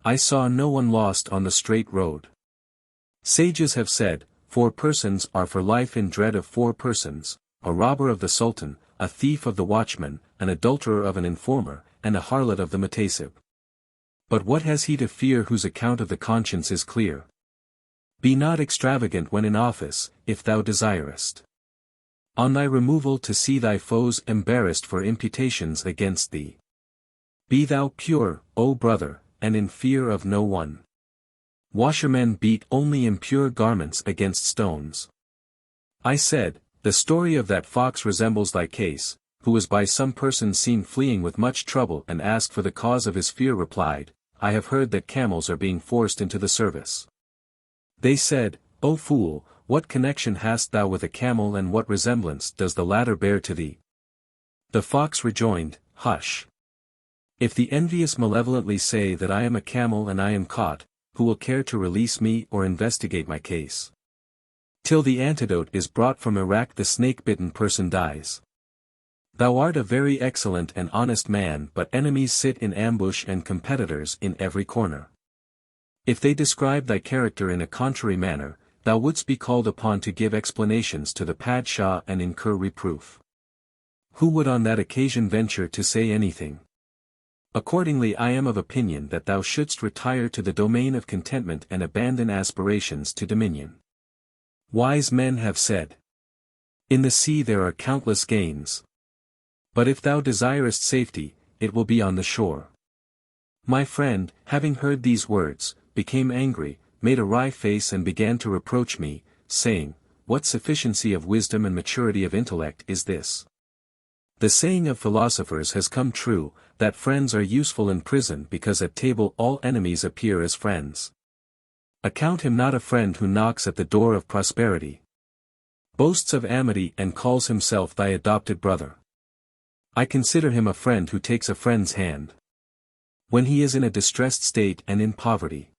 Speaker 1: I saw no one lost on the straight road. Sages have said, 4 persons are for life in dread of 4 persons, a robber of the Sultan, a thief of the watchman, an adulterer of an informer, and a harlot of the mutasib. But what has he to fear whose account of the conscience is clear? Be not extravagant when in office, if thou desirest on thy removal to see thy foes embarrassed for imputations against thee. Be thou pure, O brother, and in fear of no one. Washermen beat only impure garments against stones." I said, "The story of that fox resembles thy case," who was by some person seen fleeing with much trouble and asked for the cause of his fear replied, "I have heard that camels are being forced into the service." They said, "O fool, what connection hast thou with a camel and what resemblance does the latter bear to thee?" The fox rejoined, "Hush! If the envious malevolently say that I am a camel and I am caught, who will care to release me or investigate my case? Till the antidote is brought from Iraq the snake-bitten person dies. Thou art a very excellent and honest man, but enemies sit in ambush and competitors in every corner. If they describe thy character in a contrary manner, thou wouldst be called upon to give explanations to the Padshah and incur reproof. Who would on that occasion venture to say anything? Accordingly I am of opinion that thou shouldst retire to the domain of contentment and abandon aspirations to dominion. Wise men have said, in the sea there are countless gains. But if thou desirest safety, it will be on the shore. My friend, having heard these words, became angry, made a wry face and began to reproach me, saying, what sufficiency of wisdom and maturity of intellect is this? The saying of philosophers has come true, that friends are useful in prison because at table all enemies appear as friends. Account him not a friend who knocks at the door of prosperity, boasts of amity and calls himself thy adopted brother. I consider him a friend who takes a friend's hand when he is in a distressed state and in poverty.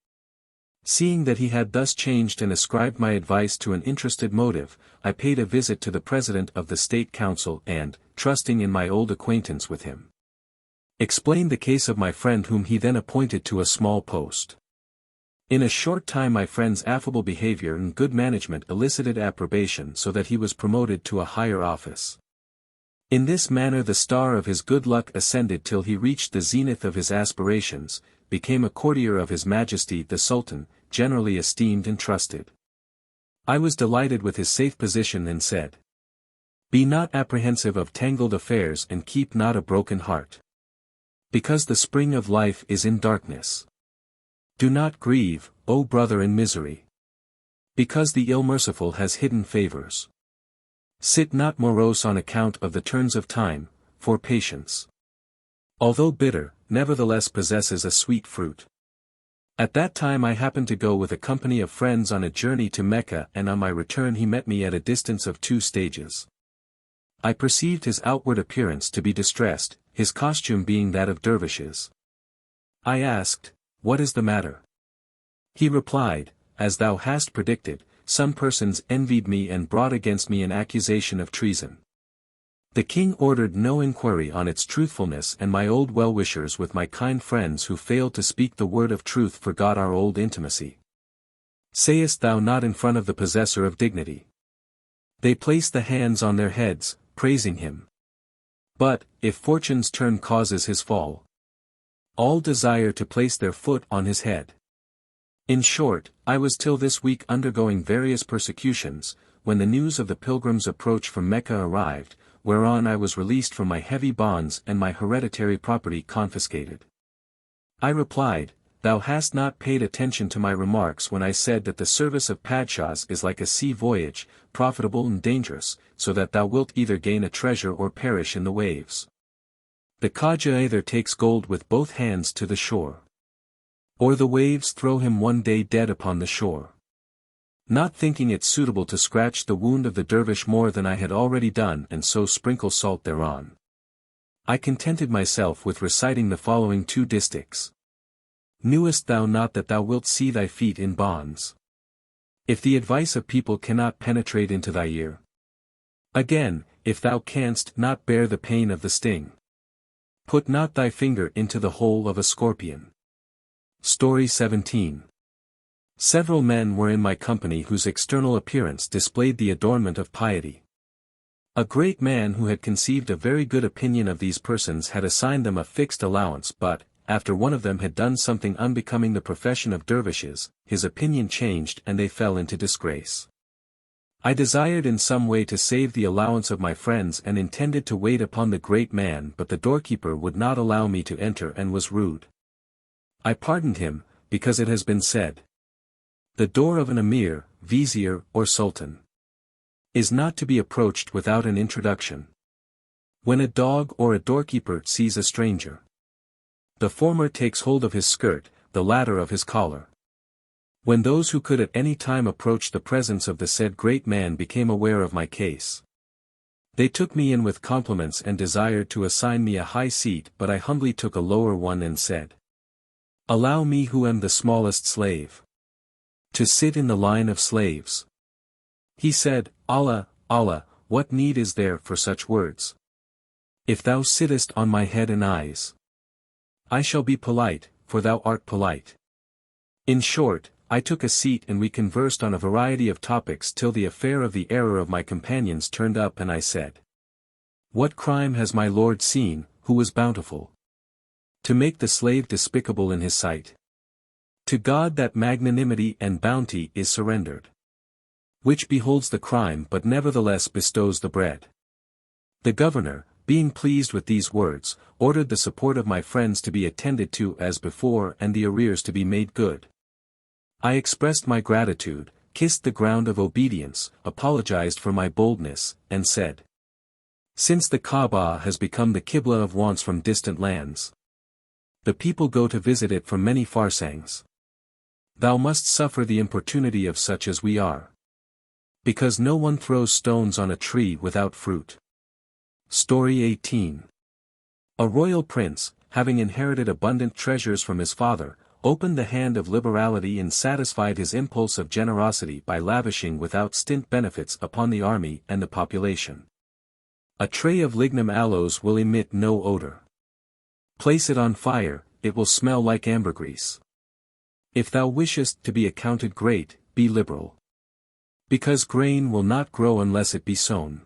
Speaker 1: Seeing that he had thus changed and ascribed my advice to an interested motive, I paid a visit to the President of the State Council and, trusting in my old acquaintance with him, explained the case of my friend whom he then appointed to a small post. In a short time my friend's affable behavior and good management elicited approbation so that he was promoted to a higher office. In this manner the star of his good luck ascended till he reached the zenith of his aspirations, became a courtier of His Majesty the Sultan, generally esteemed and trusted. I was delighted with his safe position and said, be not apprehensive of tangled affairs and keep not a broken heart. Because the spring of life is in darkness. Do not grieve, O brother in misery. Because the ill-merciful has hidden favors. Sit not morose on account of the turns of time, for patience, although bitter, nevertheless possesses a sweet fruit. At that time I happened to go with a company of friends on a journey to Mecca, and on my return he met me at a distance of 2 stages. I perceived his outward appearance to be distressed, his costume being that of dervishes. I asked, what is the matter? He replied, as thou hast predicted, some persons envied me and brought against me an accusation of treason. The king ordered no inquiry on its truthfulness, and my old well-wishers with my kind friends who failed to speak the word of truth forgot our old intimacy. Sayest thou not in front of the possessor of dignity? They place the hands on their heads, praising him. But, if fortune's turn causes his fall, all desire to place their foot on his head. In short, I was till this week undergoing various persecutions, when the news of the pilgrim's approach from Mecca arrived, whereon I was released from my heavy bonds and my hereditary property confiscated. I replied, thou hast not paid attention to my remarks when I said that the service of Padshahs is like a sea voyage, profitable and dangerous, so that thou wilt either gain a treasure or perish in the waves. The Khaja either takes gold with both hands to the shore, or the waves throw him one day dead upon the shore. Not thinking it suitable to scratch the wound of the dervish more than I had already done and so sprinkle salt thereon, I contented myself with reciting the following 2 distichs. Knewest thou not that thou wilt see thy feet in bonds, if the advice of people cannot penetrate into thy ear? Again, if thou canst not bear the pain of the sting, put not thy finger into the hole of a scorpion. Story 17. Several men were in my company whose external appearance displayed the adornment of piety. A great man who had conceived a very good opinion of these persons had assigned them a fixed allowance, but, after one of them had done something unbecoming the profession of dervishes, his opinion changed and they fell into disgrace. I desired in some way to save the allowance of my friends and intended to wait upon the great man, but the doorkeeper would not allow me to enter and was rude. I pardoned him, because it has been said, the door of an emir, vizier, or sultan is not to be approached without an introduction. When a dog or a doorkeeper sees a stranger, the former takes hold of his skirt, the latter of his collar. When those who could at any time approach the presence of the said great man became aware of my case, they took me in with compliments and desired to assign me a high seat, but I humbly took a lower one and said, allow me who am the smallest slave to sit in the line of slaves. He said, Allah, Allah, what need is there for such words? If thou sittest on my head and eyes, I shall be polite, for thou art polite. In short, I took a seat and we conversed on a variety of topics till the affair of the error of my companions turned up and I said, what crime has my Lord seen, who was bountiful, to make the slave despicable in his sight? To God that magnanimity and bounty is surrendered, which beholds the crime but nevertheless bestows the bread. The governor, being pleased with these words, ordered the support of my friends to be attended to as before and the arrears to be made good. I expressed my gratitude, kissed the ground of obedience, apologized for my boldness, and said, since the Kaaba has become the Qibla of wants from distant lands, the people go to visit it from many farsangs. Thou must suffer the importunity of such as we are, because no one throws stones on a tree without fruit. Story 18. A royal prince, having inherited abundant treasures from his father, opened the hand of liberality and satisfied his impulse of generosity by lavishing without stint benefits upon the army and the population. A tray of lignum aloes will emit no odor. Place it on fire, it will smell like ambergris. If thou wishest to be accounted great, be liberal, because grain will not grow unless it be sown.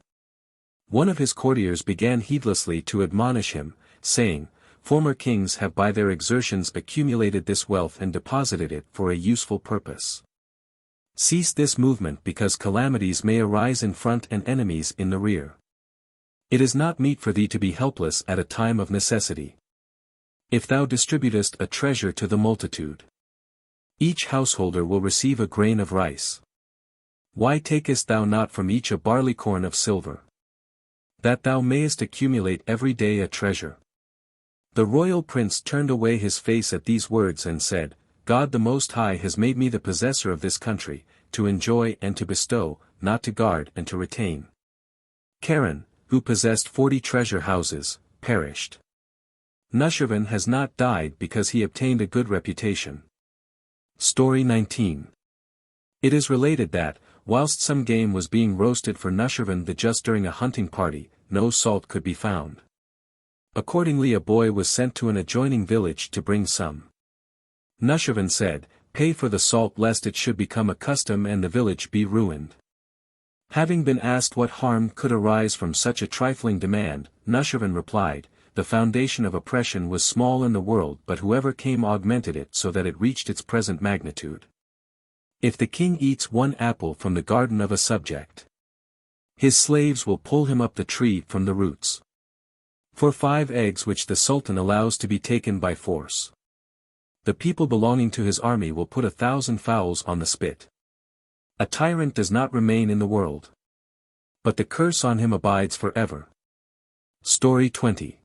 Speaker 1: One of his courtiers began heedlessly to admonish him, saying, former kings have by their exertions accumulated this wealth and deposited it for a useful purpose. Cease this movement because calamities may arise in front and enemies in the rear. It is not meet for thee to be helpless at a time of necessity. If thou distributest a treasure to the multitude, each householder will receive a grain of rice. Why takest thou not from each a barleycorn of silver, that thou mayest accumulate every day a treasure? The royal prince turned away his face at these words and said, God the Most High has made me the possessor of this country, to enjoy and to bestow, not to guard and to retain. Karen, who possessed 40 treasure houses, perished. Nushirvan has not died because he obtained a good reputation. Story 19. It is related that, whilst some game was being roasted for Nushirvan the Just during a hunting party, no salt could be found. Accordingly a boy was sent to an adjoining village to bring some. Nushirvan said, pay for the salt lest it should become a custom and the village be ruined. Having been asked what harm could arise from such a trifling demand, Nushirvan replied, the foundation of oppression was small in the world but whoever came augmented it so that it reached its present magnitude. If the king eats one apple from the garden of a subject, his slaves will pull him up the tree from the roots. For 5 eggs which the sultan allows to be taken by force, the people belonging to his army will put 1,000 fowls on the spit. A tyrant does not remain in the world, but the curse on him abides forever. Story 20.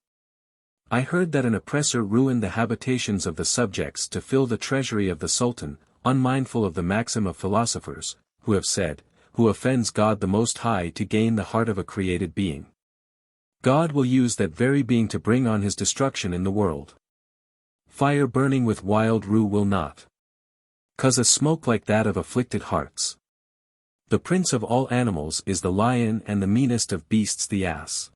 Speaker 1: I heard that an oppressor ruined the habitations of the subjects to fill the treasury of the sultan, unmindful of the maxim of philosophers, who have said, who offends God the Most High to gain the heart of a created being, God will use that very being to bring on his destruction in the world. Fire burning with wild rue will not cause a smoke like that of afflicted hearts. The prince of all animals is the lion and the meanest of beasts the ass.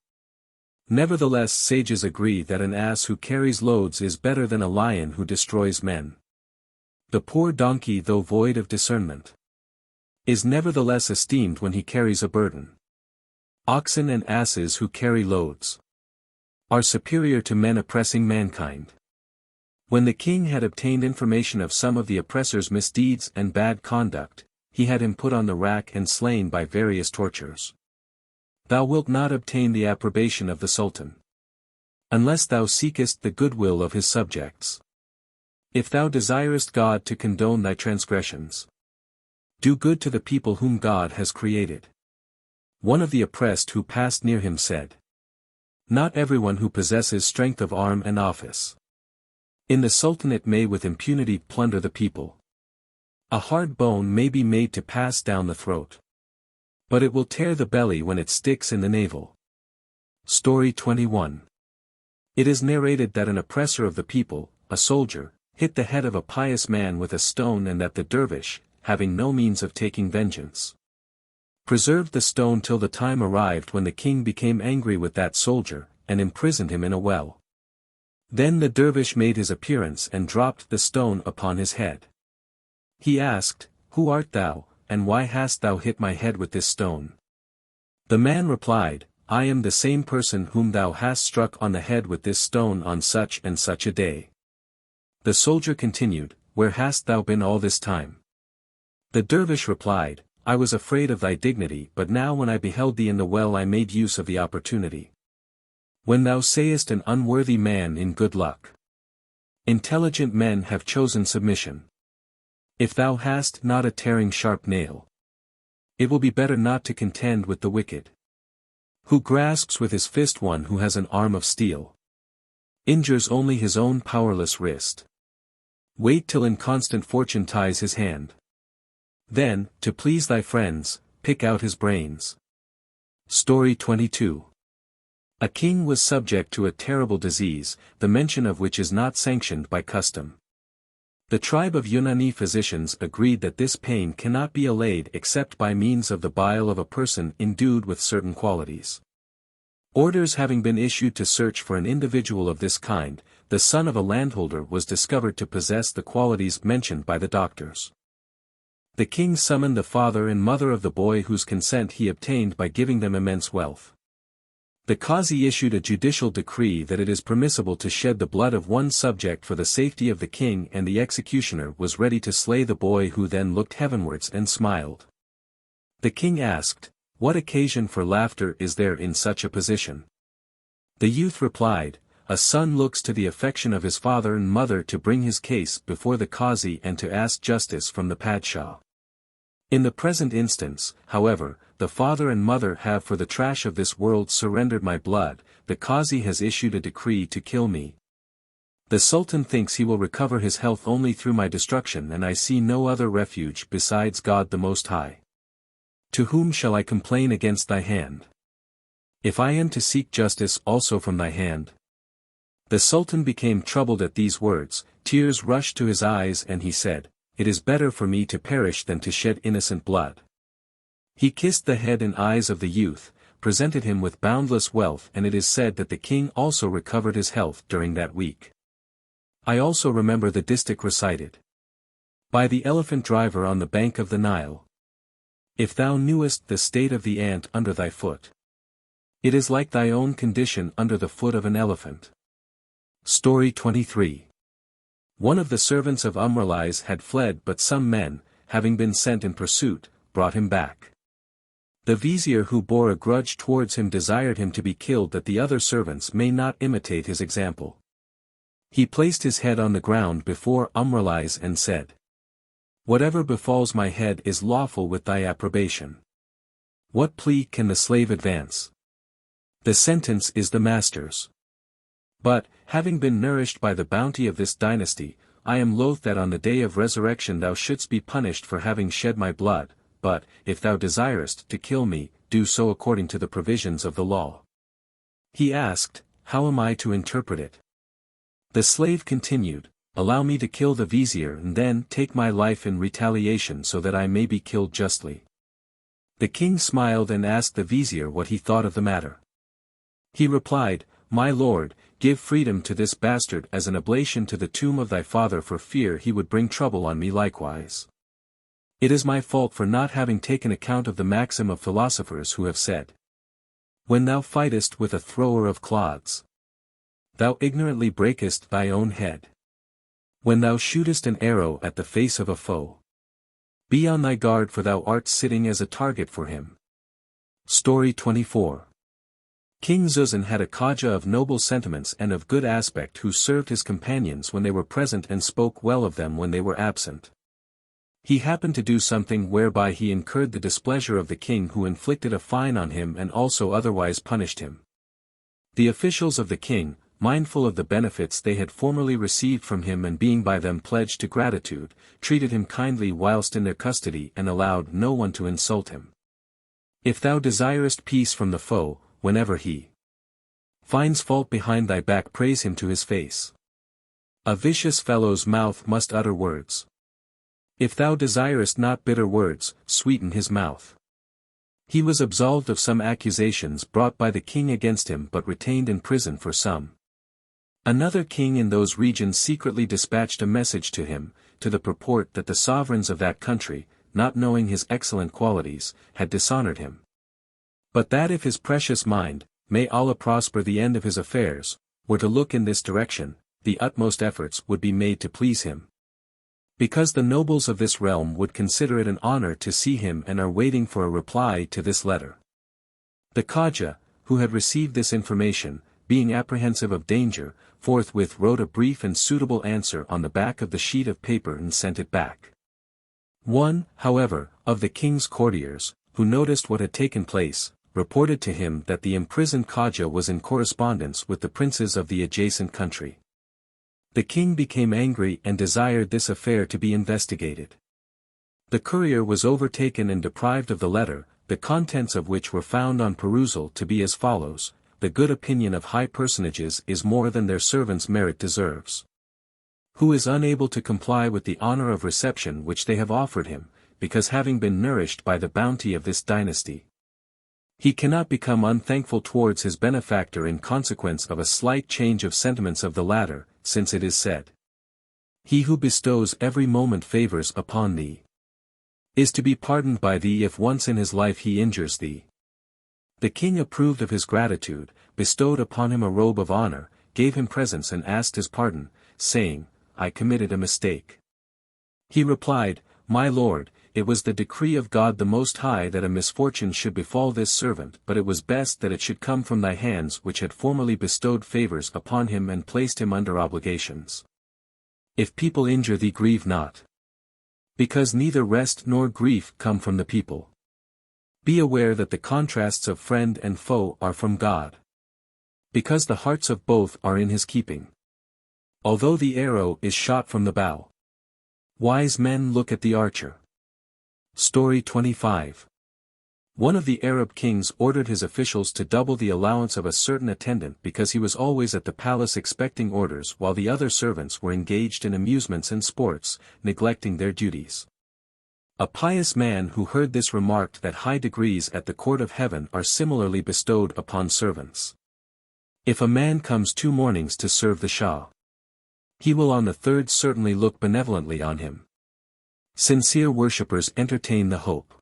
Speaker 1: Nevertheless sages agree that an ass who carries loads is better than a lion who destroys men. The poor donkey though void of discernment, is nevertheless esteemed when he carries a burden. Oxen and asses who carry loads are superior to men oppressing mankind. When the king had obtained information of some of the oppressor's misdeeds and bad conduct, he had him put on the rack and slain by various tortures. Thou wilt not obtain the approbation of the sultan, unless thou seekest the goodwill of his subjects. If thou desirest God to condone thy transgressions, do good to the people whom God has created. One of the oppressed who passed near him said, not everyone who possesses strength of arm and office in the sultanate may with impunity plunder the people. A hard bone may be made to pass down the throat, but it will tear the belly when it sticks in the navel. Story 21. It is narrated that an oppressor of the people, a soldier, hit the head of a pious man with a stone and that the dervish, having no means of taking vengeance, preserved the stone till the time arrived when the king became angry with that soldier, and imprisoned him in a well. Then the dervish made his appearance and dropped the stone upon his head. He asked, "Who art thou, and why hast thou hit my head with this stone?" The man replied, "I am the same person whom thou hast struck on the head with this stone on such and such a day." The soldier continued, "Where hast thou been all this time?" The dervish replied, "I was afraid of thy dignity, but now when I beheld thee in the well I made use of the opportunity. When thou sayest an unworthy man in good luck. Intelligent men have chosen submission. If thou hast not a tearing sharp nail, it will be better not to contend with the wicked. Who grasps with his fist one who has an arm of steel, injures only his own powerless wrist. Wait till inconstant fortune ties his hand. Then, to please thy friends, pick out his brains." Story 22. A king was subject to a terrible disease, the mention of which is not sanctioned by custom. The tribe of Yunani physicians agreed that this pain cannot be allayed except by means of the bile of a person endued with certain qualities. Orders having been issued to search for an individual of this kind, the son of a landholder was discovered to possess the qualities mentioned by the doctors. The king summoned the father and mother of the boy whose consent he obtained by giving them immense wealth. The Qazi issued a judicial decree that it is permissible to shed the blood of one subject for the safety of the king, and the executioner was ready to slay the boy, who then looked heavenwards and smiled. The king asked, "What occasion for laughter is there in such a position?" The youth replied, "A son looks to the affection of his father and mother to bring his case before the Qazi and to ask justice from the Padshah. In the present instance, however, the father and mother have for the trash of this world surrendered my blood, the Qazi has issued a decree to kill me. The Sultan thinks he will recover his health only through my destruction, and I see no other refuge besides God the Most High. To whom shall I complain against thy hand? If I am to seek justice also from thy hand?" The Sultan became troubled at these words, tears rushed to his eyes, and he said, "It is better for me to perish than to shed innocent blood." He kissed the head and eyes of the youth, presented him with boundless wealth, and it is said that the king also recovered his health during that week. I also remember the distich recited by the elephant driver on the bank of the Nile. If thou knewest the state of the ant under thy foot, it is like thy own condition under the foot of an elephant. Story 23. One of the servants of Umrali's had fled, but some men, having been sent in pursuit, brought him back. The vizier who bore a grudge towards him desired him to be killed that the other servants may not imitate his example. He placed his head on the ground before Umrali's and said, "Whatever befalls my head is lawful with thy approbation. What plea can the slave advance? The sentence is the master's. But, having been nourished by the bounty of this dynasty, I am loath that on the day of resurrection thou shouldst be punished for having shed my blood, but, if thou desirest to kill me, do so according to the provisions of the law." He asked, "How am I to interpret it?" The slave continued, "Allow me to kill the vizier and then take my life in retaliation so that I may be killed justly." The king smiled and asked the vizier what he thought of the matter. He replied, "My lord, give freedom to this bastard as an oblation to the tomb of thy father, for fear he would bring trouble on me likewise. It is my fault for not having taken account of the maxim of philosophers who have said, when thou fightest with a thrower of clods, thou ignorantly breakest thy own head. When thou shootest an arrow at the face of a foe, be on thy guard, for thou art sitting as a target for him." Story 24. King Zuzan had a Khaja of noble sentiments and of good aspect, who served his companions when they were present and spoke well of them when they were absent. He happened to do something whereby he incurred the displeasure of the king, who inflicted a fine on him and also otherwise punished him. The officials of the king, mindful of the benefits they had formerly received from him and being by them pledged to gratitude, treated him kindly whilst in their custody and allowed no one to insult him. If thou desirest peace from the foe, whenever he finds fault behind thy back, praise him to his face. A vicious fellow's mouth must utter words. If thou desirest not bitter words, sweeten his mouth. He was absolved of some accusations brought by the king against him but retained in prison for some. Another king in those regions secretly dispatched a message to him, to the purport that the sovereigns of that country, not knowing his excellent qualities, had dishonored him. But that if his precious mind, may Allah prosper the end of his affairs, were to look in this direction, the utmost efforts would be made to please him. Because the nobles of this realm would consider it an honor to see him and are waiting for a reply to this letter. The Khaja, who had received this information, being apprehensive of danger, forthwith wrote a brief and suitable answer on the back of the sheet of paper and sent it back. One, however, of the king's courtiers, who noticed what had taken place, reported to him that the imprisoned Khaja was in correspondence with the princes of the adjacent country. The king became angry and desired this affair to be investigated. The courier was overtaken and deprived of the letter, the contents of which were found on perusal to be as follows: the good opinion of high personages is more than their servants' merit deserves. Who is unable to comply with the honor of reception which they have offered him, because having been nourished by the bounty of this dynasty, he cannot become unthankful towards his benefactor in consequence of a slight change of sentiments of the latter, since it is said, "He who bestows every moment favors upon thee is to be pardoned by thee if once in his life he injures thee." The king approved of his gratitude, bestowed upon him a robe of honor, gave him presents and asked his pardon, saying, "I committed a mistake." He replied, "My lord, it was the decree of God the Most High that a misfortune should befall this servant, but it was best that it should come from thy hands which had formerly bestowed favors upon him and placed him under obligations. If people injure thee, grieve not, because neither rest nor grief come from the people. Be aware that the contrasts of friend and foe are from God, because the hearts of both are in his keeping. Although the arrow is shot from the bow, wise men look at the archer." Story 25. One of the Arab kings ordered his officials to double the allowance of a certain attendant because he was always at the palace expecting orders while the other servants were engaged in amusements and sports, neglecting their duties. A pious man who heard this remarked that high degrees at the court of heaven are similarly bestowed upon servants. If a man comes 2 mornings to serve the Shah, he will on the 3rd certainly look benevolently on him. Sincere worshippers entertain the hope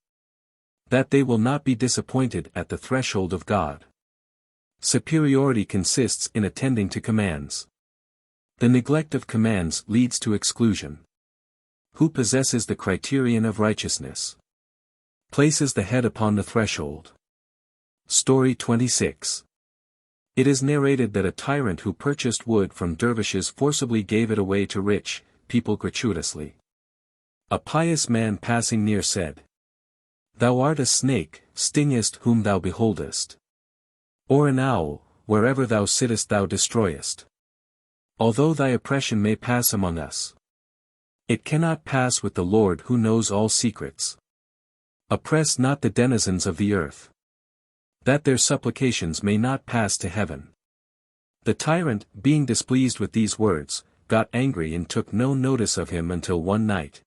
Speaker 1: that they will not be disappointed at the threshold of God. Superiority consists in attending to commands. The neglect of commands leads to exclusion. Who possesses the criterion of righteousness places the head upon the threshold. Story 26. It is narrated that a tyrant who purchased wood from dervishes forcibly gave it away to rich people gratuitously. A pious man passing near said, "Thou art a snake, stingest whom thou beholdest. Or an owl, wherever thou sittest thou destroyest. Although thy oppression may pass among us, it cannot pass with the Lord who knows all secrets. Oppress not the denizens of the earth, that their supplications may not pass to heaven." The tyrant, being displeased with these words, got angry and took no notice of him until one night,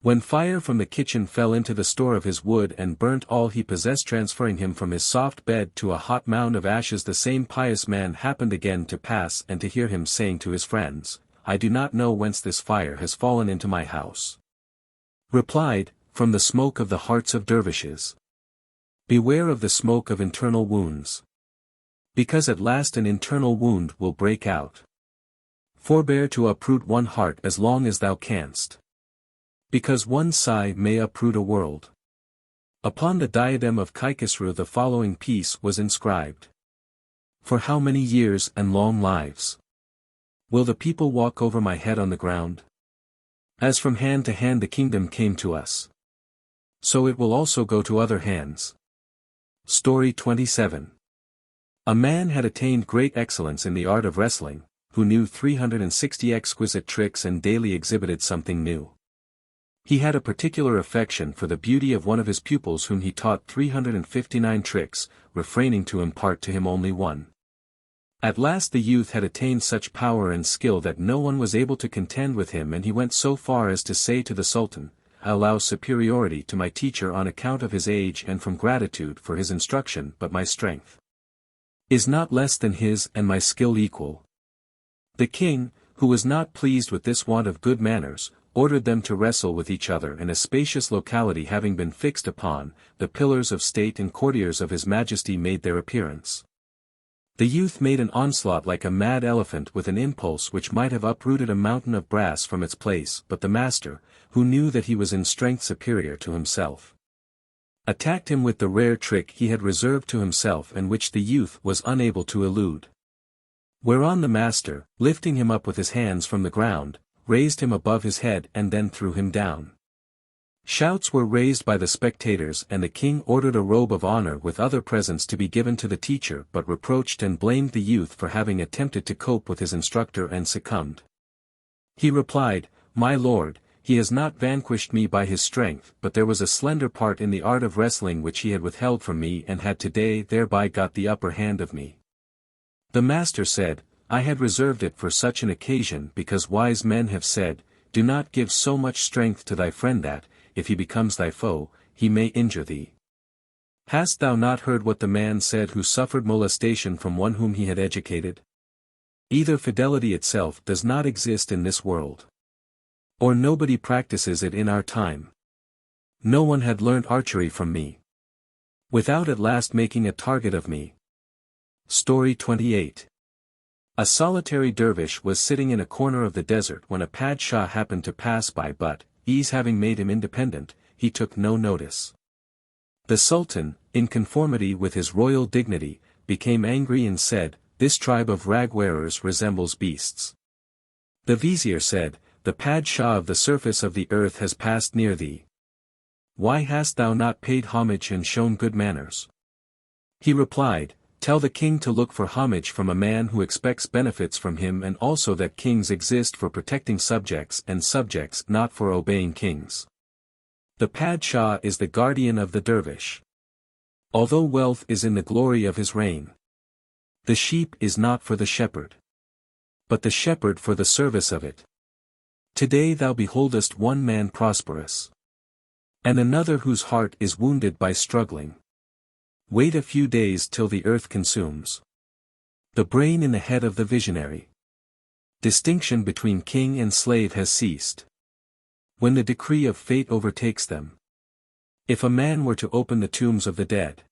Speaker 1: when fire from the kitchen fell into the store of his wood and burnt all he possessed, transferring him from his soft bed to a hot mound of ashes. The same pious man happened again to pass and to hear him saying to his friends, "I do not know whence this fire has fallen into my house." Replied, "From the smoke of the hearts of dervishes. Beware of the smoke of internal wounds, because at last an internal wound will break out. Forbear to uproot one heart as long as thou canst, because one sigh may uproot a world." Upon the diadem of Kaikhosru the following piece was inscribed: "For how many years and long lives will the people walk over my head on the ground? As from hand to hand the kingdom came to us, so it will also go to other hands." Story 27. A man had attained great excellence in the art of wrestling, who knew 360 exquisite tricks and daily exhibited something new. He had a particular affection for the beauty of one of his pupils whom he taught 359 tricks, refraining to impart to him only one. At last the youth had attained such power and skill that no one was able to contend with him, and he went so far as to say to the Sultan, I allow superiority to my teacher on account of his age and from gratitude for his instruction, but my strength is not less than his and my skill equal. The king, who was not pleased with this want of good manners, ordered them to wrestle with each other, and a spacious locality having been fixed upon, the pillars of state and courtiers of his majesty made their appearance. The youth made an onslaught like a mad elephant with an impulse which might have uprooted a mountain of brass from its place, but the master, who knew that he was in strength superior to himself, attacked him with the rare trick he had reserved to himself and which the youth was unable to elude. Whereon the master, lifting him up with his hands from the ground, raised him above his head and then threw him down. Shouts were raised by the spectators, and the king ordered a robe of honor with other presents to be given to the teacher, but reproached and blamed the youth for having attempted to cope with his instructor and succumbed. He replied, "My lord, he has not vanquished me by his strength, but there was a slender part in the art of wrestling which he had withheld from me and had today thereby got the upper hand of me." The master said, "I had reserved it for such an occasion because wise men have said, do not give so much strength to thy friend that, if he becomes thy foe, he may injure thee. Hast thou not heard what the man said who suffered molestation from one whom he had educated? Either fidelity itself does not exist in this world, or nobody practices it in our time. No one had learnt archery from me, without at last making a target of me." Story 28. A solitary dervish was sitting in a corner of the desert when a padshah happened to pass by, but, ease having made him independent, he took no notice. The sultan, in conformity with his royal dignity, became angry and said, "This tribe of rag-wearers resembles beasts." The vizier said, "The padshah of the surface of the earth has passed near thee. Why hast thou not paid homage and shown good manners?" He replied, "Tell the king to look for homage from a man who expects benefits from him, and also that kings exist for protecting subjects and subjects not for obeying kings. The padshah is the guardian of the dervish. Although wealth is in the glory of his reign, the sheep is not for the shepherd, but the shepherd for the service of it. Today thou beholdest one man prosperous, and another whose heart is wounded by struggling. Wait a few days till the earth consumes the brain in the head of the visionary. Distinction between king and slave has ceased, when the decree of fate overtakes them. If a man were to open the tombs of the dead,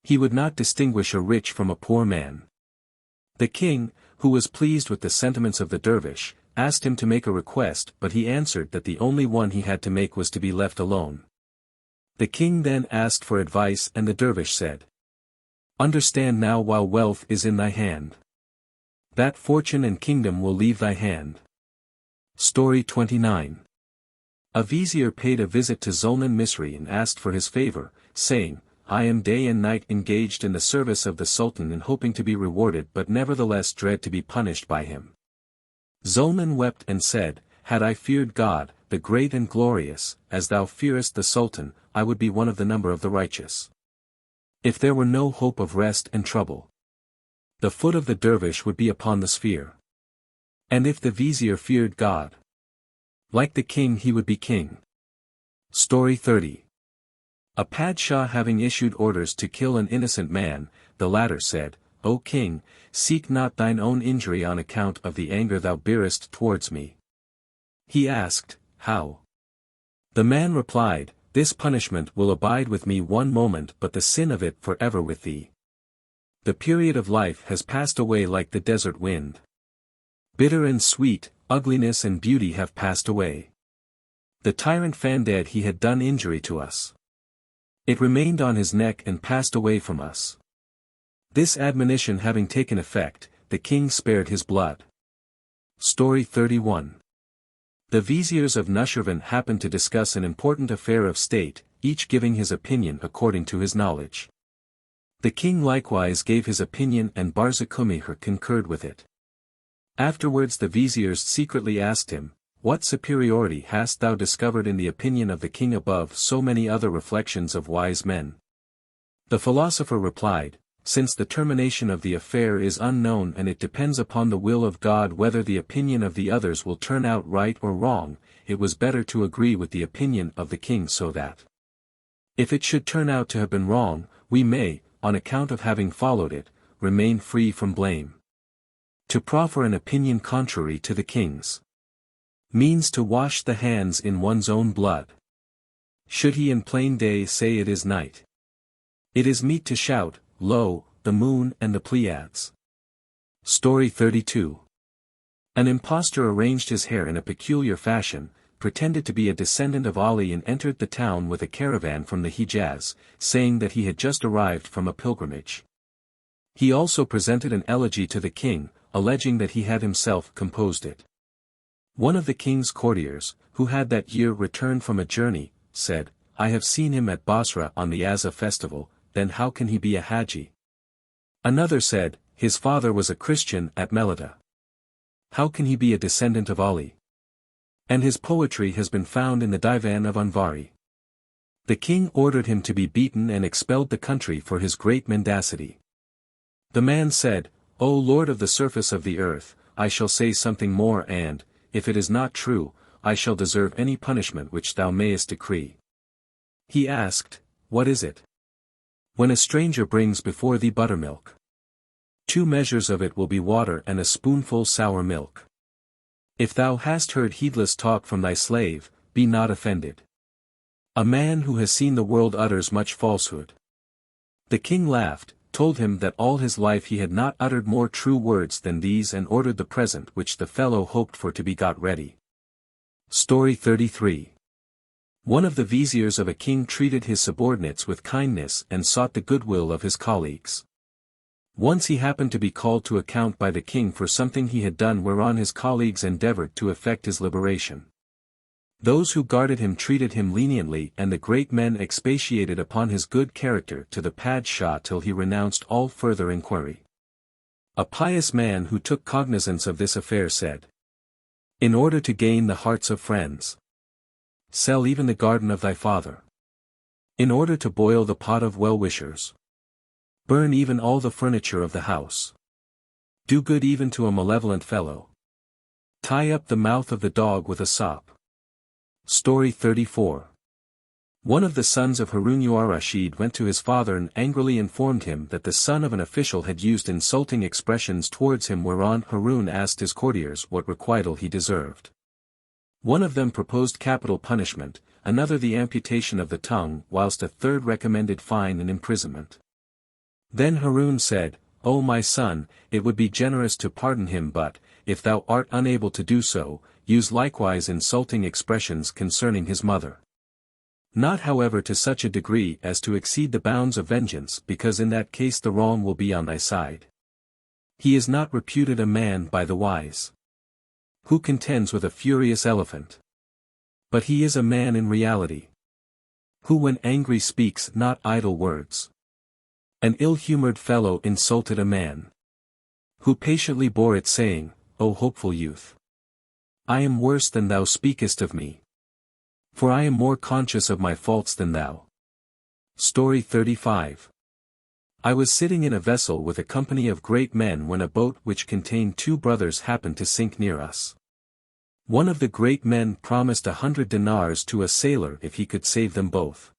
Speaker 1: he would not distinguish a rich from a poor man." The king, who was pleased with the sentiments of the dervish, asked him to make a request, but he answered that the only one he had to make was to be left alone. The king then asked for advice, and the dervish said, "Understand now, while wealth is in thy hand, that fortune and kingdom will leave thy hand." Story 29. A vizier paid a visit to Zulnan Misri and asked for his favor, saying, "I am day and night engaged in the service of the sultan and hoping to be rewarded, but nevertheless dread to be punished by him." Zulnan wept and said, "Had I feared God, the great and glorious, as thou fearest the sultan, I would be one of the number of the righteous. If there were no hope of rest and trouble, the foot of the dervish would be upon the sphere. And if the vizier feared God, like the king he would be king." Story 30. A padshah having issued orders to kill an innocent man, the latter said, "O king, seek not thine own injury on account of the anger thou bearest towards me." He asked, "How?" The man replied, "This punishment will abide with me one moment, but the sin of it forever with thee. The period of life has passed away like the desert wind. Bitter and sweet, ugliness and beauty have passed away. The tyrant Fandad, he had done injury to us. It remained on his neck and passed away from us." This admonition having taken effect, the king spared his blood. Story 31. The viziers of Nushirvan happened to discuss an important affair of state, each giving his opinion according to his knowledge. The king likewise gave his opinion, and Barzakhumihr concurred with it. Afterwards the viziers secretly asked him, "What superiority hast thou discovered in the opinion of the king above so many other reflections of wise men?" The philosopher replied, "Since the termination of the affair is unknown and it depends upon the will of God whether the opinion of the others will turn out right or wrong, it was better to agree with the opinion of the king so that, if it should turn out to have been wrong, we may, on account of having followed it, remain free from blame. To proffer an opinion contrary to the king's means to wash the hands in one's own blood. Should he in plain day say it is night? It is meet to shout, lo, the moon and the Pleiades. Story 32. An impostor arranged his hair in a peculiar fashion, pretended to be a descendant of Ali and entered the town with a caravan from the Hijaz, saying that he had just arrived from a pilgrimage. He also presented an elegy to the king, alleging that he had himself composed it. One of the king's courtiers, who had that year returned from a journey, said, I have seen him at Basra on the Azza festival, then how can he be a Haji? Another said, his father was a Christian at Melita. How can he be a descendant of Ali? And his poetry has been found in the Divan of Anvari. The king ordered him to be beaten and expelled the country for his great mendacity. The man said, O Lord of the surface of the earth, I shall say something more and, if it is not true, I shall deserve any punishment which thou mayest decree. He asked, What is it? When a stranger brings before thee buttermilk, 2 measures of it will be water and a spoonful sour milk. If thou hast heard heedless talk from thy slave, be not offended. A man who has seen the world utters much falsehood. The king laughed, told him that all his life he had not uttered more true words than these and ordered the present which the fellow hoped for to be got ready. Story 33. One of the viziers of a king treated his subordinates with kindness and sought the goodwill of his colleagues. Once he happened to be called to account by the king for something he had done whereon his colleagues endeavored to effect his liberation. Those who guarded him treated him leniently and the great men expatiated upon his good character to the Padshah till he renounced all further inquiry. A pious man who took cognizance of this affair said, In order to gain the hearts of friends, sell even the garden of thy father. In order to boil the pot of well-wishers, burn even all the furniture of the house. Do good even to a malevolent fellow. Tie up the mouth of the dog with a sop. Story 34. One of the sons of Harun-Ar-Rashid went to his father and angrily informed him that the son of an official had used insulting expressions towards him, whereon Harun asked his courtiers what requital he deserved. One of them proposed capital punishment, another the amputation of the tongue, whilst a third recommended fine and imprisonment. Then Harun said, O my son, it would be generous to pardon him, but, if thou art unable to do so, use likewise insulting expressions concerning his mother. Not however to such a degree as to exceed the bounds of vengeance, because in that case the wrong will be on thy side. He is not reputed a man by the wise, who contends with a furious elephant. But he is a man in reality, who when angry speaks not idle words. An ill-humored fellow insulted a man, who patiently bore it, saying, O hopeful youth, I am worse than thou speakest of me, for I am more conscious of my faults than thou. Story 35. I was sitting in a vessel with a company of great men when a boat which contained 2 brothers happened to sink near us. One of the great men promised 100 dinars to a sailor if he could save them both.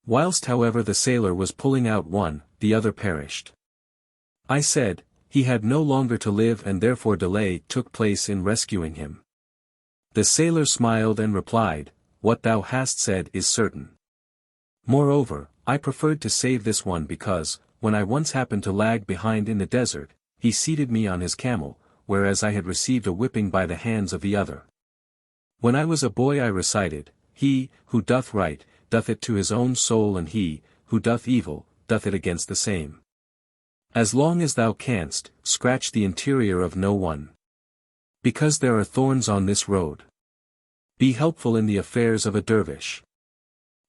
Speaker 1: Whilst however the sailor was pulling out one, the other perished. I said, he had no longer to live and therefore delay took place in rescuing him. The sailor smiled and replied, What thou hast said is certain. Moreover, I preferred to save this one because, when I once happened to lag behind in the desert, he seated me on his camel, whereas I had received a whipping by the hands of the other. When I was a boy I recited, He, who doth right, doth it to his own soul, and he, who doth evil, doth it against the same. As long as thou canst, scratch the interior of no one. Because there are thorns on this road. Be helpful in the affairs of a dervish.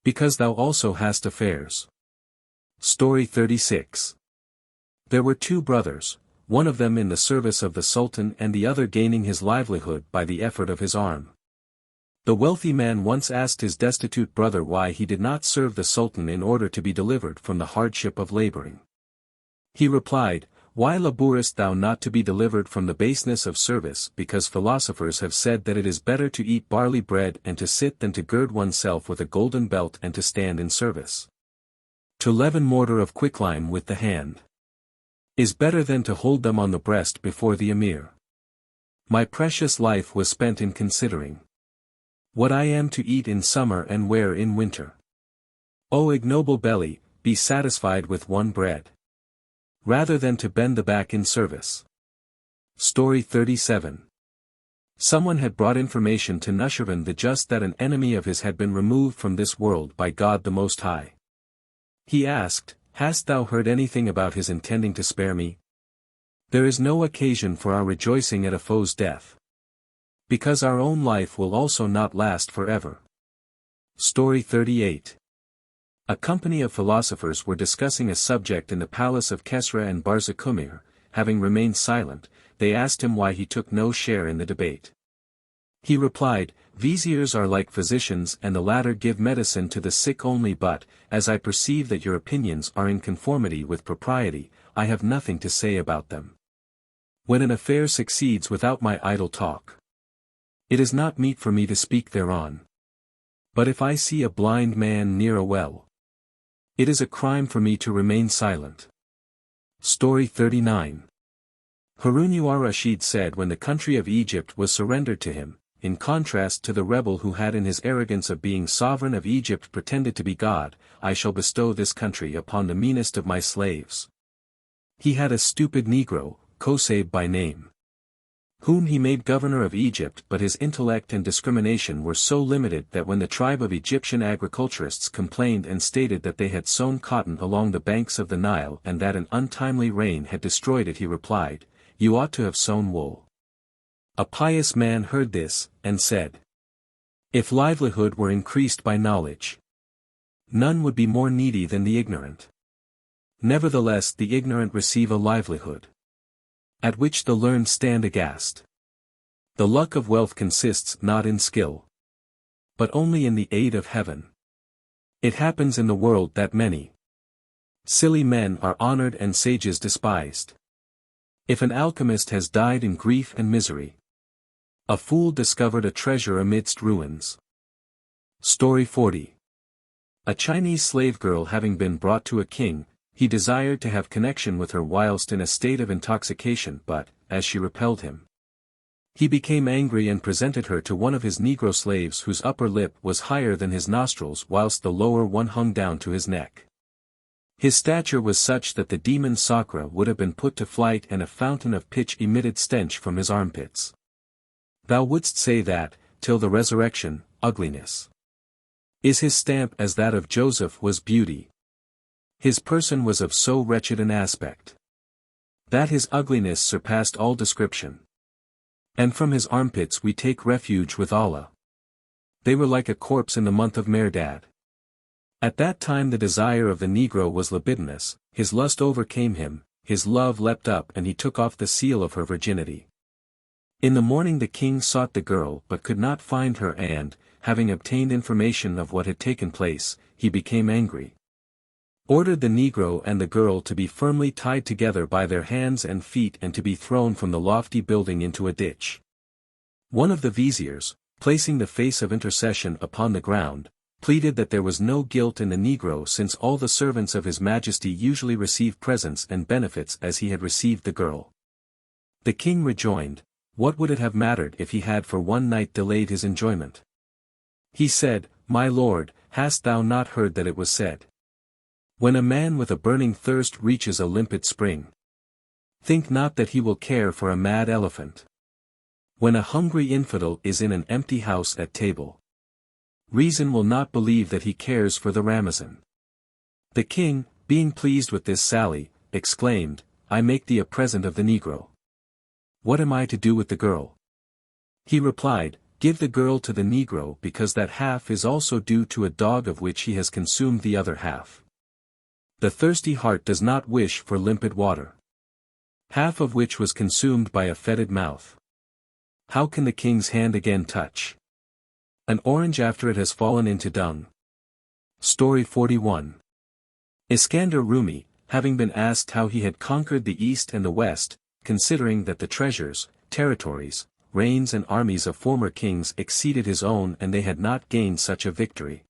Speaker 1: Because thou also hast affairs. Story 36. There were 2 brothers, one of them in the service of the Sultan and the other gaining his livelihood by the effort of his arm. The wealthy man once asked his destitute brother why he did not serve the Sultan in order to be delivered from the hardship of laboring. He replied, why labourest thou not to be delivered from the baseness of service? Because philosophers have said that it is better to eat barley bread and to sit than to gird oneself with a golden belt and to stand in service. To leaven mortar of quicklime with the hand is better than to hold them on the breast before the emir. My precious life was spent in considering what I am to eat in summer and wear in winter. O ignoble belly, be satisfied with one bread, rather than to bend the back in service. Story 37. Someone had brought information to Nushirvan the Just that an enemy of his had been removed from this world by God the Most High. He asked, Hast thou heard anything about his intending to spare me? There is no occasion for our rejoicing at a foe's death, because our own life will also not last forever. Story 38. A company of philosophers were discussing a subject in the palace of Kesra and Barzakumir. Having remained silent, they asked him why he took no share in the debate. He replied, Viziers are like physicians and the latter give medicine to the sick only, but, as I perceive that your opinions are in conformity with propriety, I have nothing to say about them. When an affair succeeds without my idle talk, it is not meet for me to speak thereon. But if I see a blind man near a well, it is a crime for me to remain silent. Story 39. Harun-ar-Rashid said when the country of Egypt was surrendered to him, in contrast to the rebel who had in his arrogance of being sovereign of Egypt pretended to be God, I shall bestow this country upon the meanest of my slaves. He had a stupid Negro, Koseb by name, whom he made governor of Egypt, but his intellect and discrimination were so limited that when the tribe of Egyptian agriculturists complained and stated that they had sown cotton along the banks of the Nile and that an untimely rain had destroyed it, he replied, You ought to have sown wool. A pious man heard this, and said, If livelihood were increased by knowledge, none would be more needy than the ignorant. Nevertheless the ignorant receive a livelihood, at which the learned stand aghast. The luck of wealth consists not in skill, but only in the aid of heaven. It happens in the world that many silly men are honored and sages despised. If an alchemist has died in grief and misery, a fool discovered a treasure amidst ruins. Story 40. A Chinese slave girl having been brought to a king, he desired to have connection with her whilst in a state of intoxication, but, as she repelled him, he became angry and presented her to one of his Negro slaves whose upper lip was higher than his nostrils whilst the lower one hung down to his neck. His stature was such that the demon Sakra would have been put to flight and a fountain of pitch emitted stench from his armpits. Thou wouldst say that, till the resurrection, ugliness is his stamp as that of Joseph was beauty. His person was of so wretched an aspect that his ugliness surpassed all description. And from his armpits we take refuge with Allah. They were like a corpse in the month of Merdad. At that time the desire of the Negro was libidinous, his lust overcame him, his love leapt up and he took off the seal of her virginity. In the morning the king sought the girl but could not find her and, having obtained information of what had taken place, he became angry. Ordered the Negro and the girl to be firmly tied together by their hands and feet and to be thrown from the lofty building into a ditch. One of the viziers, placing the face of intercession upon the ground, pleaded that there was no guilt in the Negro since all the servants of His Majesty usually receive presents and benefits as he had received the girl. The king rejoined, What would it have mattered if he had for one night delayed his enjoyment? He said, My lord, hast thou not heard that it was said, When a man with a burning thirst reaches a limpid spring, think not that he will care for a mad elephant. When a hungry infidel is in an empty house at table, reason will not believe that he cares for the Ramazan. The king, being pleased with this sally, exclaimed, I make thee a present of the Negro. What am I to do with the girl? He replied, Give the girl to the Negro because that half is also due to a dog of which he has consumed the other half. The thirsty heart does not wish for limpid water, half of which was consumed by a fetid mouth. How can the king's hand again touch an orange after it has fallen into dung? Story 41. Iskander Rumi, having been asked how he had conquered the East and the West, considering that the treasures, territories, reigns and armies of former kings exceeded his own and they had not gained such a victory,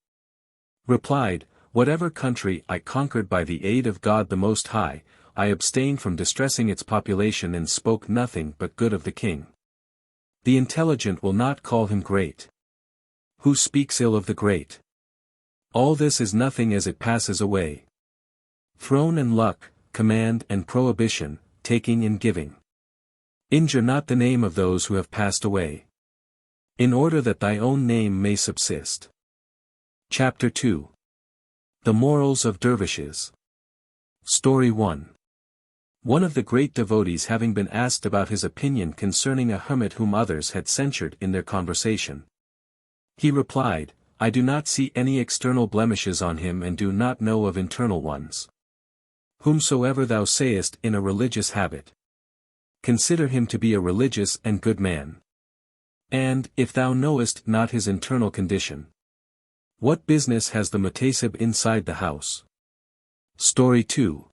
Speaker 1: replied, "Whatever country I conquered by the aid of God the Most High, I abstained from distressing its population and spoke nothing but good of the king. The intelligent will not call him great. Who speaks ill of the great? All this is nothing as it passes away. Throne and luck, command and prohibition, taking and giving. Injure not the name of those who have passed away, in order that thy own name may subsist." Chapter 2. The Morals of Dervishes. Story 1. One of the great devotees having been asked about his opinion concerning a hermit whom others had censured in their conversation, he replied, "I do not see any external blemishes on him and do not know of internal ones. Whomsoever thou sayest in a religious habit, consider him to be a religious and good man. And, if thou knowest not his internal condition, what business has the mutasib inside the house?" Story 2.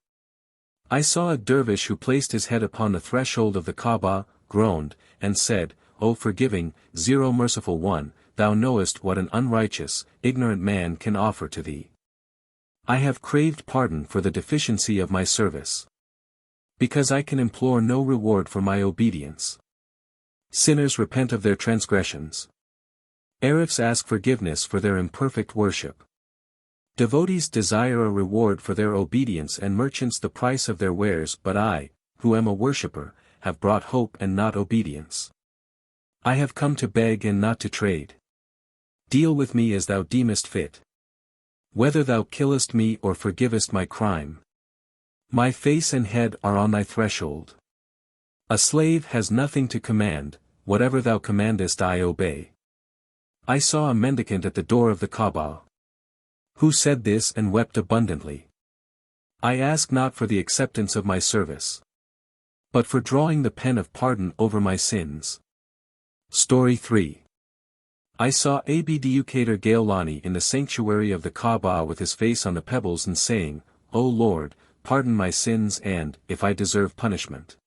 Speaker 1: I saw a dervish who placed his head upon the threshold of the Kaaba, groaned, and said, "O forgiving, merciful one, thou knowest what an unrighteous, ignorant man can offer to thee. I have craved pardon for the deficiency of my service, because I can implore no reward for my obedience. Sinners repent of their transgressions. Arifs ask forgiveness for their imperfect worship. Devotees desire a reward for their obedience and merchants the price of their wares, but I, who am a worshipper, have brought hope and not obedience. I have come to beg and not to trade. Deal with me as thou deemest fit. Whether thou killest me or forgivest my crime, my face and head are on thy threshold. A slave has nothing to command, whatever thou commandest I obey." I saw a mendicant at the door of the Kaaba, who said this and wept abundantly. I ask not for the acceptance of my service, but for drawing the pen of pardon over my sins. Story 3. I saw Abducator Gailani in the sanctuary of the Kaaba with his face on the pebbles and saying, "O Lord, pardon my sins and, if I deserve punishment,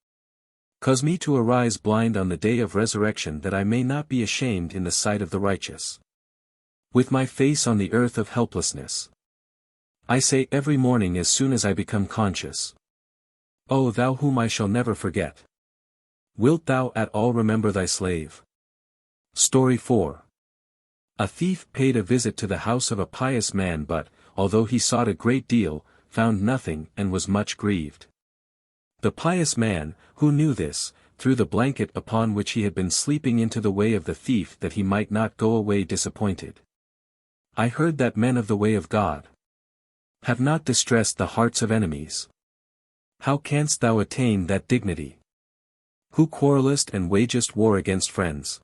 Speaker 1: cause me to arise blind on the day of resurrection that I may not be ashamed in the sight of the righteous. With my face on the earth of helplessness, I say every morning as soon as I become conscious, O thou whom I shall never forget, wilt thou at all remember thy slave?" Story 4. A thief paid a visit to the house of a pious man but, although he sought a great deal, found nothing and was much grieved. The pious man, who knew this, threw the blanket upon which he had been sleeping into the way of the thief that he might not go away disappointed. I heard that men of the way of God have not distressed the hearts of enemies. How canst thou attain that dignity, who quarrelest and wagest war against friends?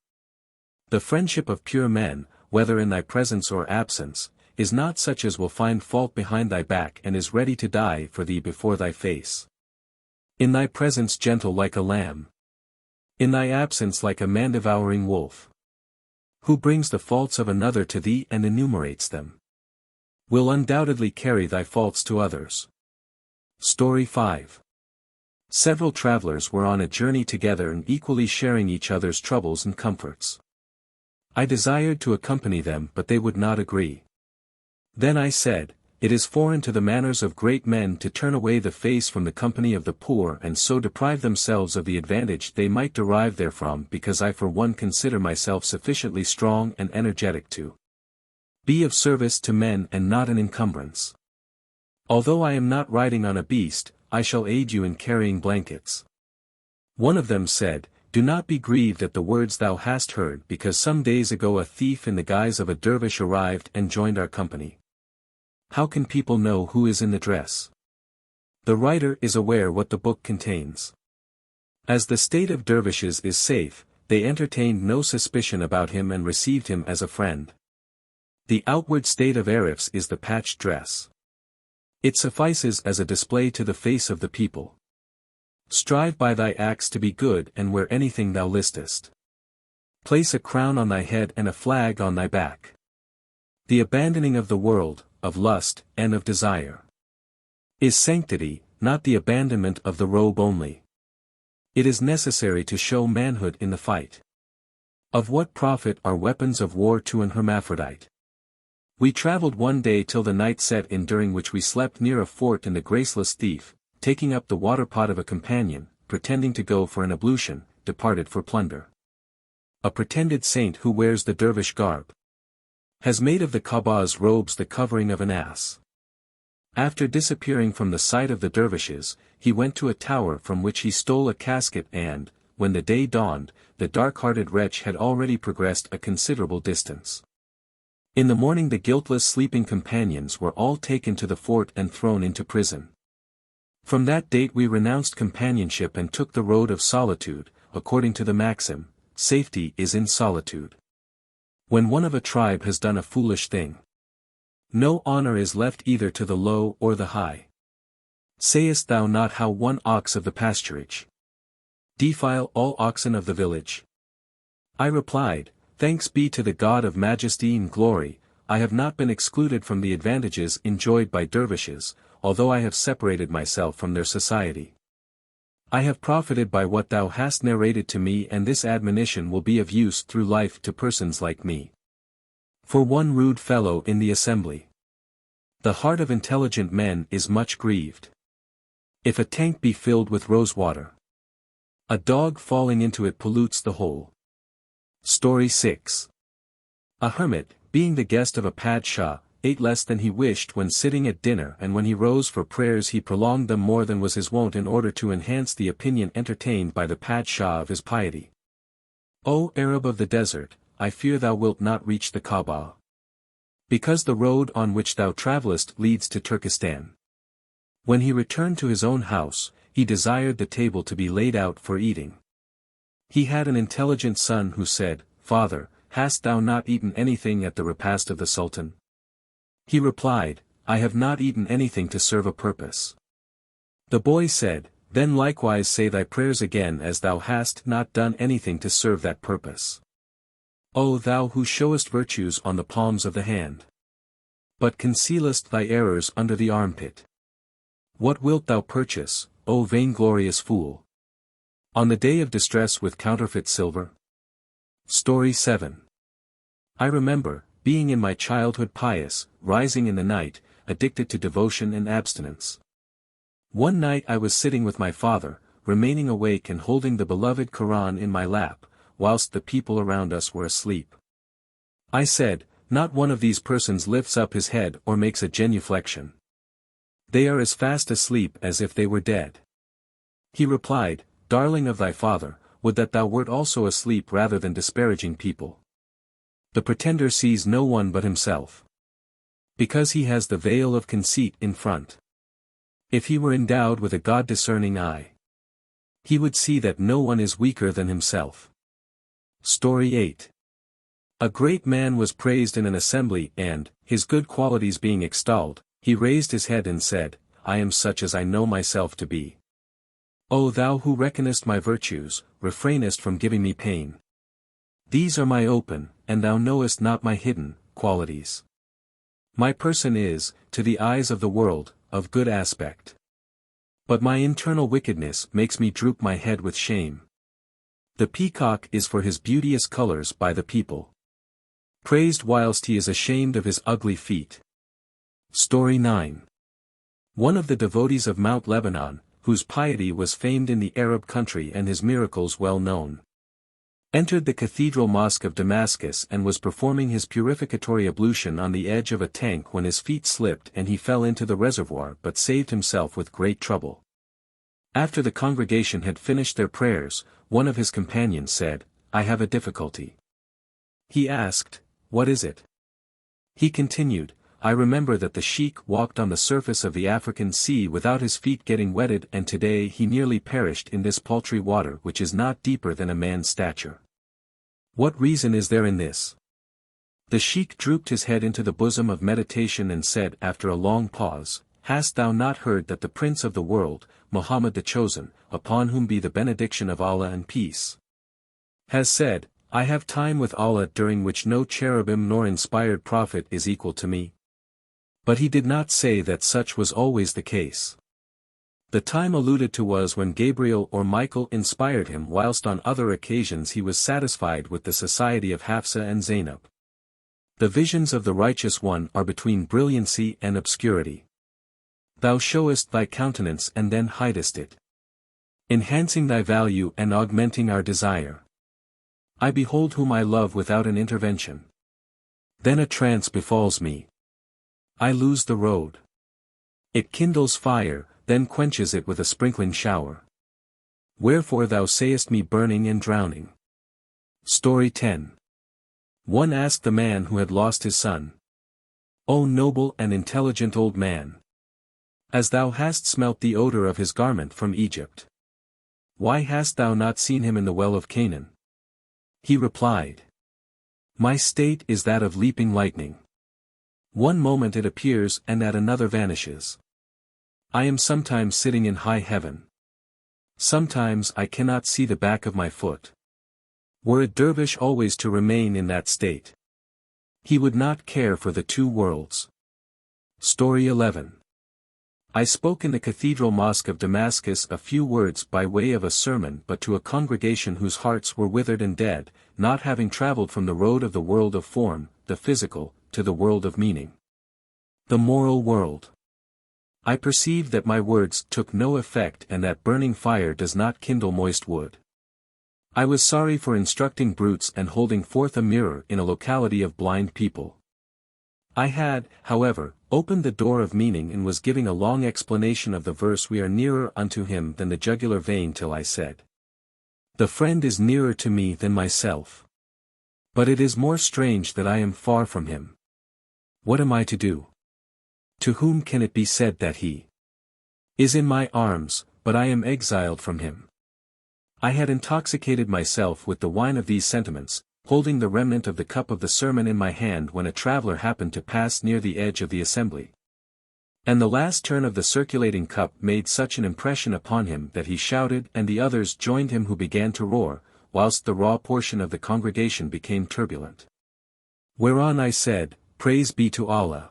Speaker 1: The friendship of pure men, whether in thy presence or absence, is not such as will find fault behind thy back and is ready to die for thee before thy face. In thy presence gentle like a lamb, in thy absence like a man-devouring wolf. Who brings the faults of another to thee and enumerates them, will undoubtedly carry thy faults to others. Story 5. Several travelers were on a journey together and equally sharing each other's troubles and comforts. I desired to accompany them but they would not agree. Then I said, "It is foreign to the manners of great men to turn away the face from the company of the poor and so deprive themselves of the advantage they might derive therefrom, because I for one consider myself sufficiently strong and energetic to be of service to men and not an encumbrance. Although I am not riding on a beast, I shall aid you in carrying blankets." One of them said, "Do not be grieved at the words thou hast heard, because some days ago a thief in the guise of a dervish arrived and joined our company. How can people know who is in the dress? The writer is aware what the book contains. As the state of dervishes is safe, they entertained no suspicion about him and received him as a friend. The outward state of Arifs is the patched dress. It suffices as a display to the face of the people. Strive by thy acts to be good and wear anything thou listest. Place a crown on thy head and a flag on thy back. The abandoning of the world, of lust, and of desire, is sanctity, not the abandonment of the robe only. It is necessary to show manhood in the fight. Of what profit are weapons of war to an hermaphrodite? We traveled one day till the night set in, during which we slept near a fort, and the graceless thief, taking up the water-pot of a companion, pretending to go for an ablution, departed for plunder. A pretended saint who wears the dervish garb has made of the Kaaba's robes the covering of an ass. After disappearing from the sight of the dervishes, he went to a tower from which he stole a casket, and, when the day dawned, the dark-hearted wretch had already progressed a considerable distance. In the morning the guiltless sleeping companions were all taken to the fort and thrown into prison. From that date we renounced companionship and took the road of solitude, according to the maxim, safety is in solitude. When one of a tribe has done a foolish thing, no honor is left either to the low or the high. Sayest thou not how one ox of the pasturage defile all oxen of the village? I replied, thanks be to the God of majesty and glory, I have not been excluded from the advantages enjoyed by dervishes, although I have separated myself from their society. I have profited by what thou hast narrated to me, and this admonition will be of use through life to persons like me. For one rude fellow in the assembly, the heart of intelligent men is much grieved. If a tank be filled with rose water, a dog falling into it pollutes the whole. Story 6. A hermit, being the guest of a padshah, ate less than he wished when sitting at dinner, and when he rose for prayers he prolonged them more than was his wont, in order to enhance the opinion entertained by the padshah of his piety. O Arab of the desert, I fear thou wilt not reach the Kaaba, because the road on which thou travellest leads to Turkestan. When he returned to his own house, he desired the table to be laid out for eating. He had an intelligent son who said, Father, hast thou not eaten anything at the repast of the Sultan? He replied, I have not eaten anything to serve a purpose. The boy said, Then likewise say thy prayers again, as thou hast not done anything to serve that purpose. O thou who showest virtues on the palms of the hand, but concealest thy errors under the armpit, what wilt thou purchase, O vainglorious fool, on the day of distress with counterfeit silver? Story 7. I remember, being in my childhood pious, rising in the night, addicted to devotion and abstinence. One night I was sitting with my father, remaining awake and holding the beloved Quran in my lap, whilst the people around us were asleep. I said, Not one of these persons lifts up his head or makes a genuflection. They are as fast asleep as if they were dead. He replied, Darling of thy father, would that thou wert also asleep rather than disparaging people. The pretender sees no one but himself, because he has the veil of conceit in front. If he were endowed with a God-discerning eye, he would see that no one is weaker than himself. Story 8. A great man was praised in an assembly, and, his good qualities being extolled, he raised his head and said, I am such as I know myself to be. O thou who reckonest my virtues, refrainest from giving me pain. These are my open, and thou knowest not my hidden, qualities. My person is, to the eyes of the world, of good aspect. But my internal wickedness makes me droop my head with shame. The peacock is for his beauteous colors by the people praised whilst he is ashamed of his ugly feet. Story 9. One of the devotees of Mount Lebanon, whose piety was famed in the Arab country and his miracles well known, entered the cathedral mosque of Damascus and was performing his purificatory ablution on the edge of a tank when his feet slipped and he fell into the reservoir, but saved himself with great trouble. After the congregation had finished their prayers, one of his companions said, I have a difficulty. He asked, What is it? He continued, I remember that the sheikh walked on the surface of the African Sea without his feet getting wetted, and today he nearly perished in this paltry water which is not deeper than a man's stature. What reason is there in this? The sheikh drooped his head into the bosom of meditation and said after a long pause, Hast thou not heard that the Prince of the world, Muhammad the Chosen, upon whom be the benediction of Allah and peace, has said, I have time with Allah during which no cherubim nor inspired prophet is equal to me? But he did not say that such was always the case. The time alluded to was when Gabriel or Michael inspired him, whilst on other occasions he was satisfied with the society of Hafsa and Zainab. The visions of the righteous one are between brilliancy and obscurity. Thou showest thy countenance and then hidest it, enhancing thy value and augmenting our desire. I behold whom I love without an intervention. Then a trance befalls me. I lose the road. It kindles fire, then quenches it with a sprinkling shower. Wherefore thou sayest me burning and drowning. Story 10. One asked the man who had lost his son. O noble and intelligent old man! As thou hast smelt the odor of his garment from Egypt, why hast thou not seen him in the well of Canaan? He replied, my state is that of leaping lightning. One moment it appears and at another vanishes. I am sometimes sitting in high heaven. Sometimes I cannot see the back of my foot. Were a dervish always to remain in that state, he would not care for the two worlds. Story 11. I spoke in the cathedral mosque of Damascus a few words by way of a sermon, but to a congregation whose hearts were withered and dead, not having travelled from the road of the world of form, the physical, to the world of meaning, the moral world. I perceived that my words took no effect and that burning fire does not kindle moist wood. I was sorry for instructing brutes and holding forth a mirror in a locality of blind people. I had, however, opened the door of meaning and was giving a long explanation of the verse, we are nearer unto him than the jugular vein, till I said, the friend is nearer to me than myself. But it is more strange that I am far from him. What am I to do? To whom can it be said that he is in my arms, but I am exiled from him? I had intoxicated myself with the wine of these sentiments, holding the remnant of the cup of the sermon in my hand, when a traveller happened to pass near the edge of the assembly. And the last turn of the circulating cup made such an impression upon him that he shouted, and the others joined him, who began to roar, whilst the raw portion of the congregation became turbulent. Whereon I said, praise be to Allah.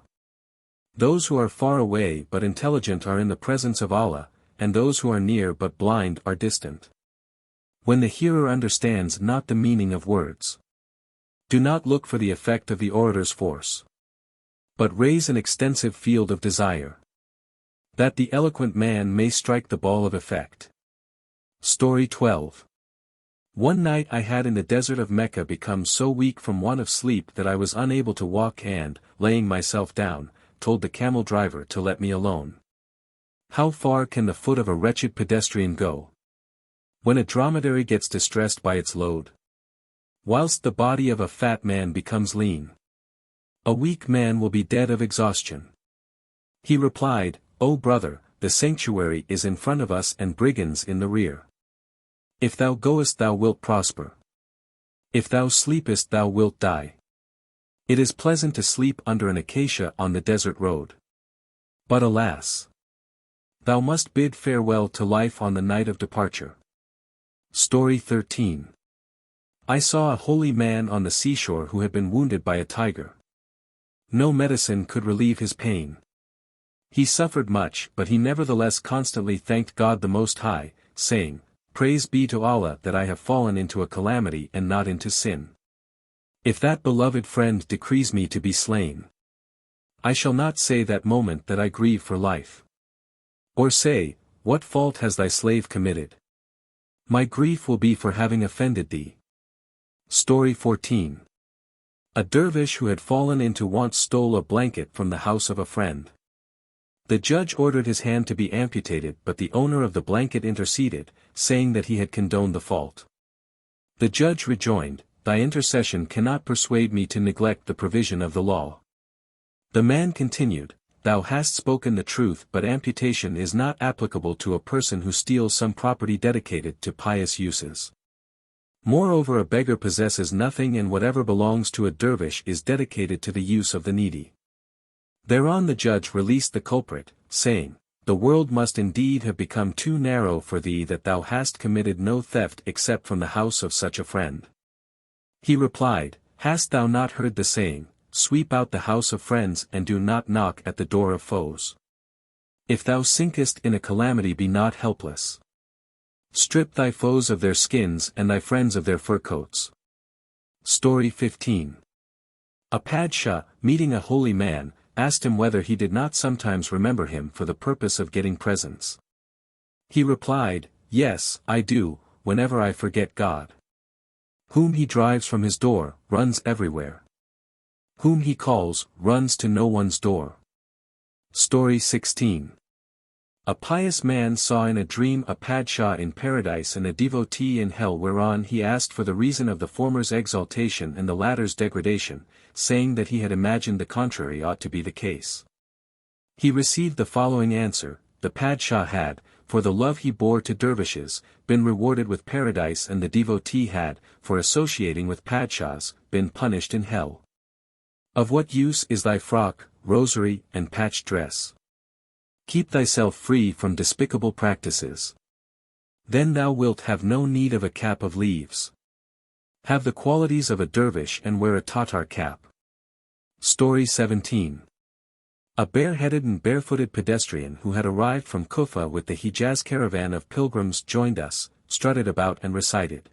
Speaker 1: Those who are far away but intelligent are in the presence of Allah, and those who are near but blind are distant. When the hearer understands not the meaning of words, do not look for the effect of the orator's force, but raise an extensive field of desire, that the eloquent man may strike the ball of effect. Story 12. One night I had in the desert of Mecca become so weak from want of sleep that I was unable to walk and, laying myself down, told the camel driver to let me alone. How far can the foot of a wretched pedestrian go when a dromedary gets distressed by its load? Whilst the body of a fat man becomes lean, a weak man will be dead of exhaustion. He replied, O brother, the sanctuary is in front of us and brigands in the rear. If thou goest thou wilt prosper. If thou sleepest thou wilt die. It is pleasant to sleep under an acacia on the desert road. But alas! Thou must bid farewell to life on the night of departure. Story 13. I saw a holy man on the seashore who had been wounded by a tiger. No medicine could relieve his pain. He suffered much, but he nevertheless constantly thanked God the Most High, saying, praise be to Allah that I have fallen into a calamity and not into sin. If that beloved friend decrees me to be slain, I shall not say that moment that I grieve for life. Or say, what fault has thy slave committed? My grief will be for having offended thee. Story 14. A dervish who had fallen into want stole a blanket from the house of a friend. The judge ordered his hand to be amputated, but the owner of the blanket interceded, saying that he had condoned the fault. The judge rejoined, thy intercession cannot persuade me to neglect the provision of the law. The man continued, thou hast spoken the truth, but amputation is not applicable to a person who steals some property dedicated to pious uses. Moreover, a beggar possesses nothing, and whatever belongs to a dervish is dedicated to the use of the needy. Thereon the judge released the culprit, saying, the world must indeed have become too narrow for thee that thou hast committed no theft except from the house of such a friend. He replied, hast thou not heard the saying, sweep out the house of friends and do not knock at the door of foes? If thou sinkest in a calamity, be not helpless. Strip thy foes of their skins and thy friends of their fur coats. Story 15. A Padshah, meeting a holy man, asked him whether he did not sometimes remember him for the purpose of getting presents. He replied, "Yes, I do, whenever I forget God. Whom he drives from his door, runs everywhere. Whom he calls, runs to no one's door." Story 16. A pious man saw in a dream a Padshah in paradise and a devotee in hell, whereon he asked for the reason of the former's exaltation and the latter's degradation, saying that he had imagined the contrary ought to be the case. He received the following answer: the Padshah had, for the love he bore to Dervishes, been rewarded with paradise, and the devotee had, for associating with Padshahs, been punished in hell. Of what use is thy frock, rosary, and patched dress? Keep thyself free from despicable practices. Then thou wilt have no need of a cap of leaves. Have the qualities of a dervish and wear a Tatar cap. Story 17. A bare-headed and barefooted pedestrian who had arrived from Kufa with the Hijaz caravan of pilgrims joined us, strutted about and recited,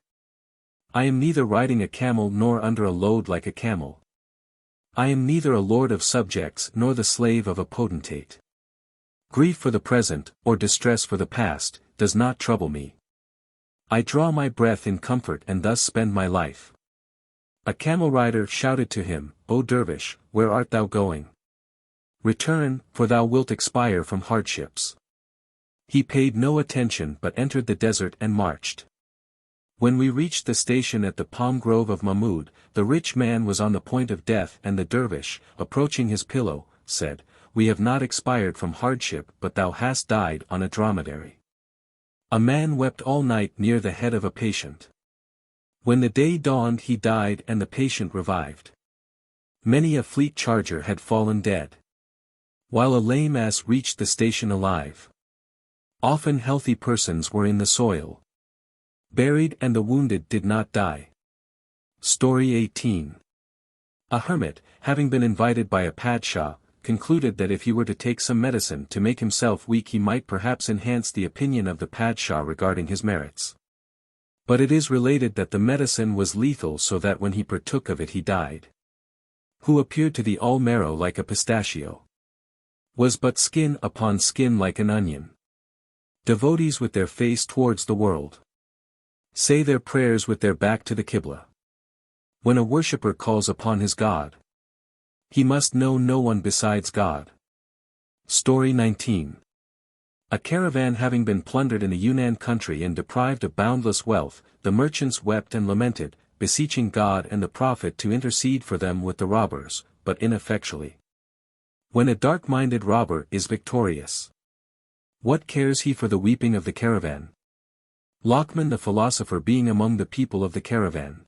Speaker 1: "I am neither riding a camel nor under a load like a camel. I am neither a lord of subjects nor the slave of a potentate. Grief for the present, or distress for the past, does not trouble me. I draw my breath in comfort and thus spend my life." A camel rider shouted to him, "O dervish, where art thou going? Return, for thou wilt expire from hardships." He paid no attention but entered the desert and marched. When we reached the station at the palm grove of Mahmud, the rich man was on the point of death, and the dervish, approaching his pillow, said, "We have not expired from hardship, but thou hast died on a dromedary." A man wept all night near the head of a patient. When the day dawned he died and the patient revived. Many a fleet charger had fallen dead, while a lame ass reached the station alive. Often healthy persons were in the soil, buried, and the wounded did not die. Story 18. A hermit, having been invited by a Padshah, concluded that if he were to take some medicine to make himself weak he might perhaps enhance the opinion of the Padshah regarding his merits. But it is related that the medicine was lethal, so that when he partook of it he died. Who appeared to the all-marrow like a pistachio, was but skin upon skin like an onion. Devotees with their face towards the world say their prayers with their back to the Qibla. When a worshipper calls upon his God, he must know no one besides God. Story 19. A caravan having been plundered in the Yunnan country and deprived of boundless wealth, the merchants wept and lamented, beseeching God and the Prophet to intercede for them with the robbers, but ineffectually. When a dark-minded robber is victorious, what cares he for the weeping of the caravan? Lockman the philosopher being among the people of the caravan,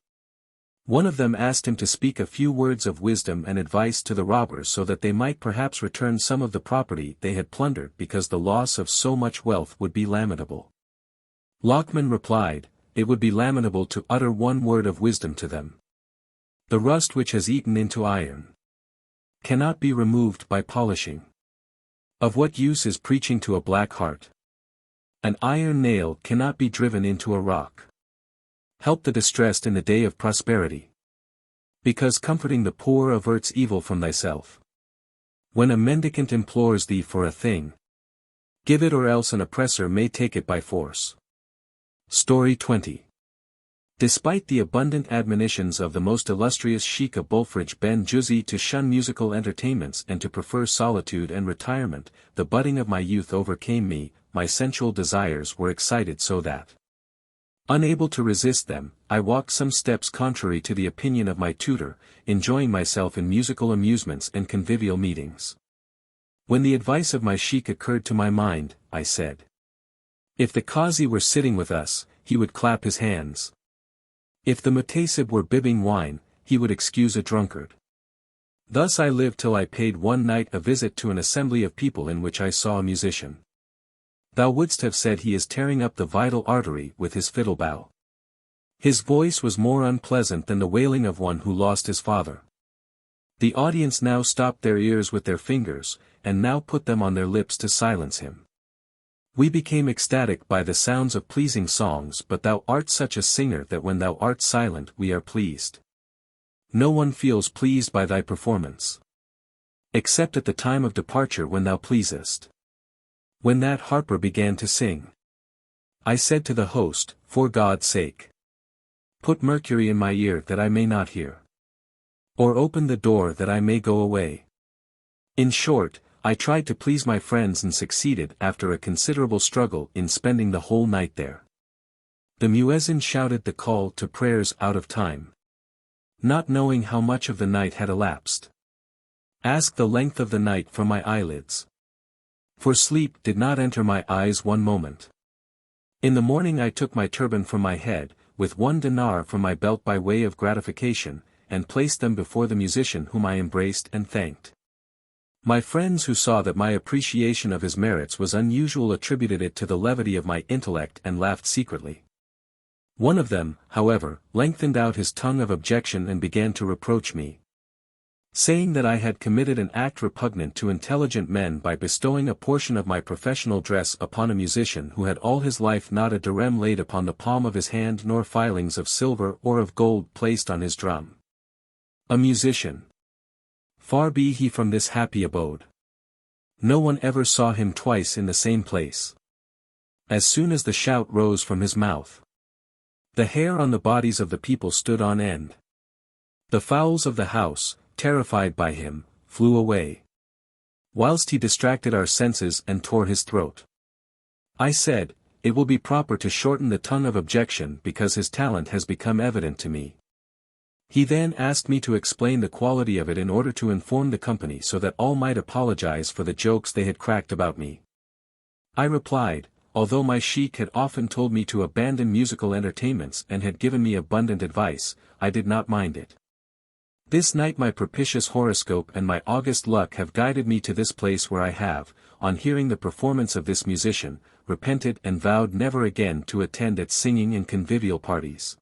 Speaker 1: one of them asked him to speak a few words of wisdom and advice to the robbers so that they might perhaps return some of the property they had plundered, because the loss of so much wealth would be lamentable. Lockman replied, "It would be lamentable to utter one word of wisdom to them. The rust which has eaten into iron cannot be removed by polishing. Of what use is preaching to a black heart? An iron nail cannot be driven into a rock. Help the distressed in the day of prosperity, because comforting the poor averts evil from thyself. When a mendicant implores thee for a thing, give it, or else an oppressor may take it by force." Story 20. Despite the abundant admonitions of the most illustrious Sheikh Abulfrij ben Juzi to shun musical entertainments and to prefer solitude and retirement, the budding of my youth overcame me, my sensual desires were excited so that, unable to resist them, I walked some steps contrary to the opinion of my tutor, enjoying myself in musical amusements and convivial meetings. When the advice of my sheikh occurred to my mind, I said, "If the qazi were sitting with us, he would clap his hands. If the mutasib were bibbing wine, he would excuse a drunkard." Thus I lived till I paid one night a visit to an assembly of people in which I saw a musician. Thou wouldst have said he is tearing up the vital artery with his fiddle bow. His voice was more unpleasant than the wailing of one who lost his father. The audience now stopped their ears with their fingers, and now put them on their lips to silence him. We became ecstatic by the sounds of pleasing songs, but thou art such a singer that when thou art silent we are pleased. No one feels pleased by thy performance. Except at the time of departure when thou pleasest. When that harper began to sing, I said to the host, for God's sake, put mercury in my ear that I may not hear. Or open the door that I may go away. In short, I tried to please my friends and succeeded after a considerable struggle in spending the whole night there. The muezzin shouted the call to prayers out of time. Not knowing how much of the night had elapsed. Asked the length of the night from my eyelids. For sleep did not enter my eyes one moment. In the morning I took my turban from my head, with 1 dinar from my belt by way of gratification, and placed them before the musician whom I embraced and thanked. My friends who saw that my appreciation of his merits was unusual attributed it to the levity of my intellect and laughed secretly. One of them, however, lengthened out his tongue of objection and began to reproach me, saying that I had committed an act repugnant to intelligent men by bestowing a portion of my professional dress upon a musician who had all his life not a dirham laid upon the palm of his hand nor filings of silver or of gold placed on his drum. A musician. Far be he from this happy abode. No one ever saw him twice in the same place. As soon as the shout rose from his mouth, the hair on the bodies of the people stood on end. The fowls of the house, terrified by him, flew away. Whilst he distracted our senses and tore his throat. I said, it will be proper to shorten the tongue of objection because his talent has become evident to me. He then asked me to explain the quality of it in order to inform the company so that all might apologize for the jokes they had cracked about me. I replied, although my sheikh had often told me to abandon musical entertainments and had given me abundant advice, I did not mind it. This night my propitious horoscope and my august luck have guided me to this place where I have, on hearing the performance of this musician, repented and vowed never again to attend at singing and convivial parties.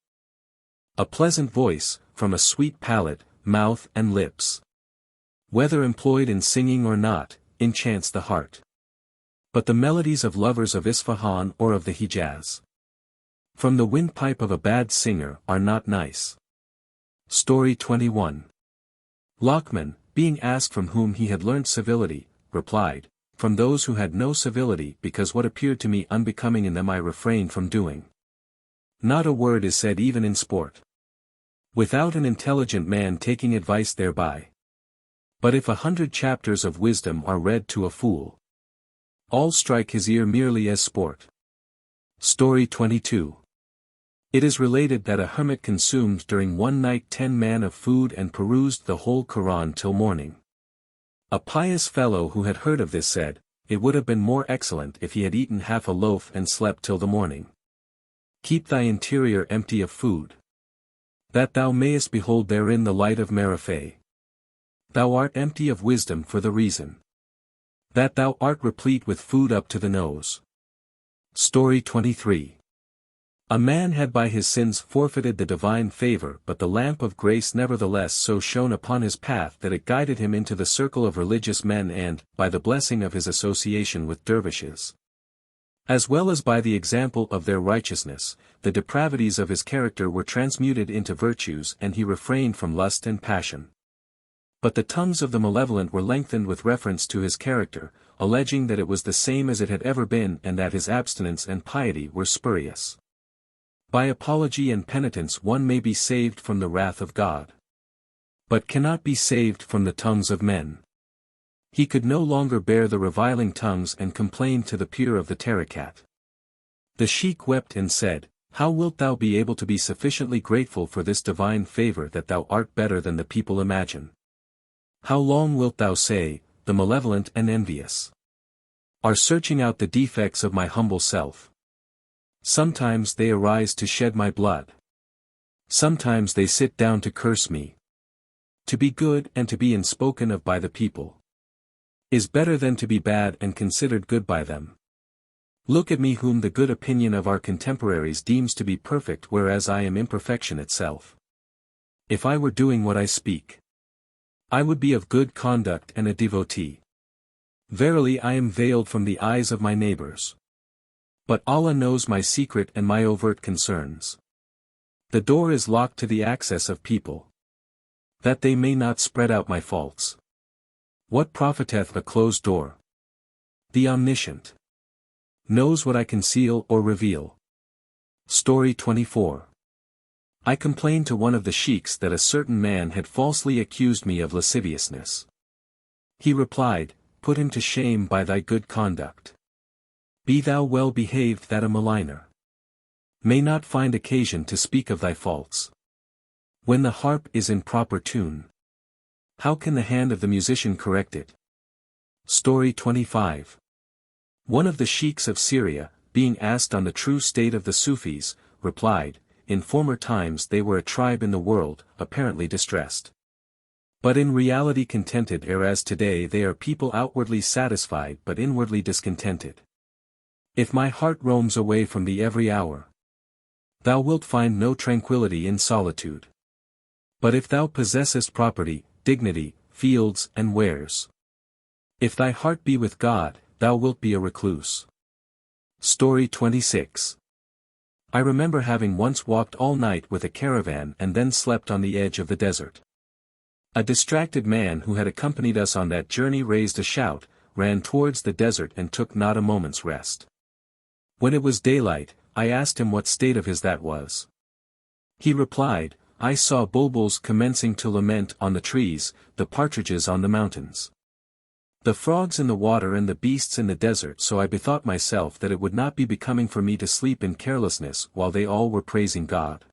Speaker 1: A pleasant voice, from a sweet palate, mouth and lips, whether employed in singing or not, enchants the heart. But the melodies of lovers of Isfahan or of the Hijaz, from the windpipe of a bad singer, are not nice. Story 21. Lockman, being asked from whom he had learnt civility, replied, from those who had no civility because what appeared to me unbecoming in them I refrained from doing. Not a word is said even in sport, without an intelligent man taking advice thereby. But if 100 chapters of wisdom are read to a fool, all strike his ear merely as sport. Story 22. It is related that a hermit consumed during one night 10 man of food and perused the whole Quran till morning. A pious fellow who had heard of this said, it would have been more excellent if he had eaten half a loaf and slept till the morning. Keep thy interior empty of food, that thou mayest behold therein the light of Marifé. Thou art empty of wisdom for the reason that thou art replete with food up to the nose. Story 23. A man had by his sins forfeited the divine favor, but the lamp of grace nevertheless so shone upon his path that it guided him into the circle of religious men and, by the blessing of his association with dervishes, as well as by the example of their righteousness, the depravities of his character were transmuted into virtues and he refrained from lust and passion. But the tongues of the malevolent were lengthened with reference to his character, alleging that it was the same as it had ever been and that his abstinence and piety were spurious. By apology and penitence one may be saved from the wrath of God, but cannot be saved from the tongues of men. He could no longer bear the reviling tongues and complained to the pir of the tariqat. The sheikh wept and said, how wilt thou be able to be sufficiently grateful for this divine favor that thou art better than the people imagine? How long wilt thou say, the malevolent and envious are searching out the defects of my humble self? Sometimes they arise to shed my blood. Sometimes they sit down to curse me. To be good and to be unspoken of by the people is better than to be bad and considered good by them. Look at me whom the good opinion of our contemporaries deems to be perfect whereas I am imperfection itself. If I were doing what I speak, I would be of good conduct and a devotee. Verily I am veiled from the eyes of my neighbors. But Allah knows my secret and my overt concerns. The door is locked to the access of people, that they may not spread out my faults. What profiteth a closed door? The Omniscient knows what I conceal or reveal. Story 24. I complained to one of the sheikhs that a certain man had falsely accused me of lasciviousness. He replied, "Put him to shame by thy good conduct. Be thou well behaved that a maligner may not find occasion to speak of thy faults. When the harp is in proper tune, how can the hand of the musician correct it?" Story 25. One of the sheikhs of Syria, being asked on the true state of the Sufis, replied, "In former times they were a tribe in the world, apparently distressed, but in reality contented, whereas today they are people outwardly satisfied but inwardly discontented. If my heart roams away from thee every hour, thou wilt find no tranquility in solitude. But if thou possessest property, dignity, fields and wares, if thy heart be with God, thou wilt be a recluse." Story 26. I remember having once walked all night with a caravan and then slept on the edge of the desert. A distracted man who had accompanied us on that journey raised a shout, ran towards the desert and took not a moment's rest. When it was daylight, I asked him what state of his that was. He replied, "I saw bulbuls commencing to lament on the trees, the partridges on the mountains, the frogs in the water and the beasts in the desert, so I bethought myself that it would not be becoming for me to sleep in carelessness while they all were praising God.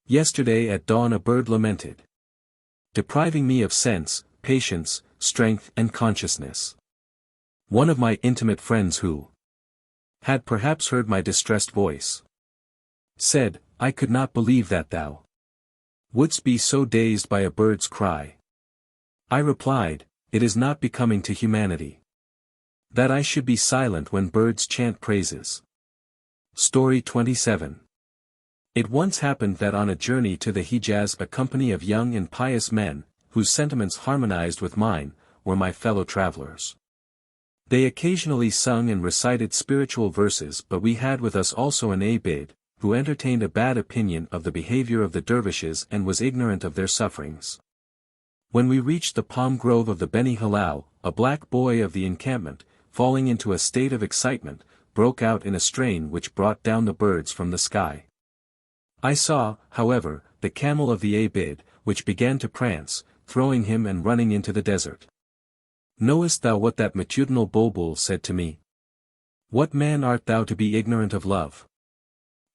Speaker 1: Yesterday at dawn a bird lamented, depriving me of sense, patience, strength and consciousness. One of my intimate friends who had perhaps heard my distressed voice said, 'I could not believe that thou wouldst be so dazed by a bird's cry.' I replied, 'It is not becoming to humanity that I should be silent when birds chant praises.' Story 27. It once happened that on a journey to the Hijaz a company of young and pious men, whose sentiments harmonized with mine, were my fellow travelers. They occasionally sung and recited spiritual verses, but we had with us also an Abid, who entertained a bad opinion of the behavior of the Dervishes and was ignorant of their sufferings. When we reached the palm grove of the Beni Halal, a black boy of the encampment, falling into a state of excitement, broke out in a strain which brought down the birds from the sky. I saw, however, the camel of the Abid, which began to prance, throwing him and running into the desert. Knowest thou what that matutinal bulbul said to me? What man art thou to be ignorant of love?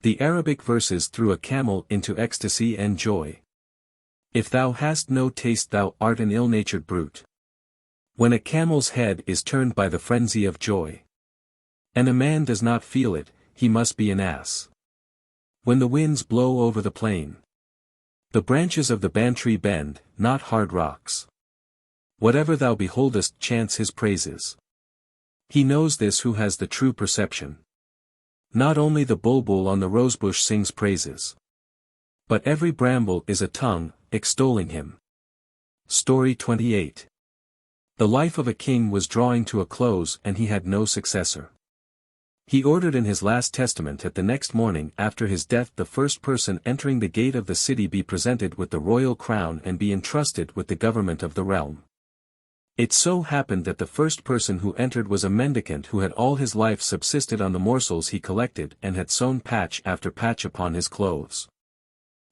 Speaker 1: The Arabic verses threw a camel into ecstasy and joy. If thou hast no taste thou art an ill-natured brute. When a camel's head is turned by the frenzy of joy, and a man does not feel it, he must be an ass. When the winds blow over the plain, the branches of the ban-tree bend, not hard rocks. Whatever thou beholdest chants his praises. He knows this who has the true perception. Not only the bulbul on the rosebush sings praises, but every bramble is a tongue, extolling him. Story 28. The life of a king was drawing to a close and he had no successor. He ordered in his last testament that the next morning after his death the first person entering the gate of the city be presented with the royal crown and be entrusted with the government of the realm. It so happened that the first person who entered was a mendicant who had all his life subsisted on the morsels he collected and had sewn patch after patch upon his clothes.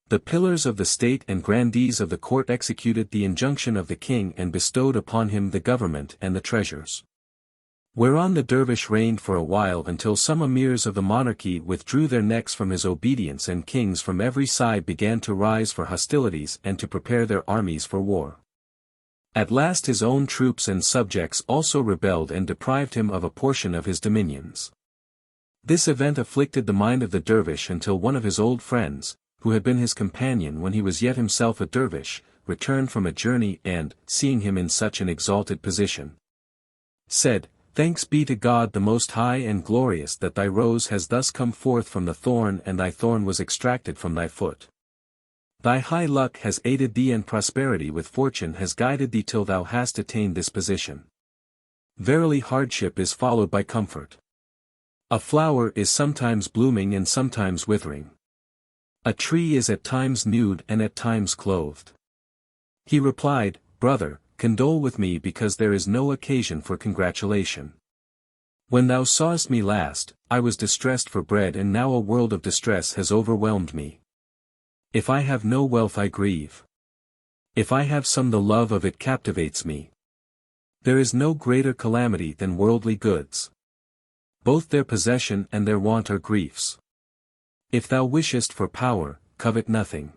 Speaker 1: The pillars of the state and grandees of the court executed the injunction of the king and bestowed upon him the government and the treasures. Whereon the dervish reigned for a while until some emirs of the monarchy withdrew their necks from his obedience and kings from every side began to rise for hostilities and to prepare their armies for war. At last his own troops and subjects also rebelled and deprived him of a portion of his dominions. This event afflicted the mind of the dervish until one of his old friends, who had been his companion when he was yet himself a dervish, returned from a journey and, seeing him in such an exalted position, said, "Thanks be to God the Most High and Glorious that thy rose has thus come forth from the thorn and thy thorn was extracted from thy foot. Thy high luck has aided thee and prosperity with fortune has guided thee till thou hast attained this position. Verily hardship is followed by comfort. A flower is sometimes blooming and sometimes withering. A tree is at times nude and at times clothed. He replied, Brother, condole with me because there is no occasion for congratulation. When thou sawest me last, I was distressed for bread and now a world of distress has overwhelmed me. If I have no wealth I grieve. If I have some the love of it captivates me. There is no greater calamity than worldly goods. Both their possession and their want are griefs. If thou wishest for power, covet nothing.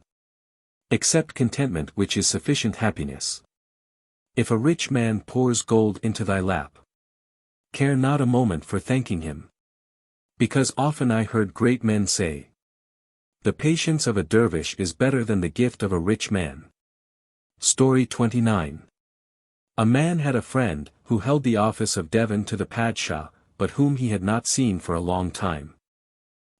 Speaker 1: Accept contentment which is sufficient happiness. If a rich man pours gold into thy lap, care not a moment for thanking him. Because often I heard great men say, the patience of a dervish is better than the gift of a rich man. Story 29. A man had a friend, who held the office of Devon to the Padshah, but whom he had not seen for a long time.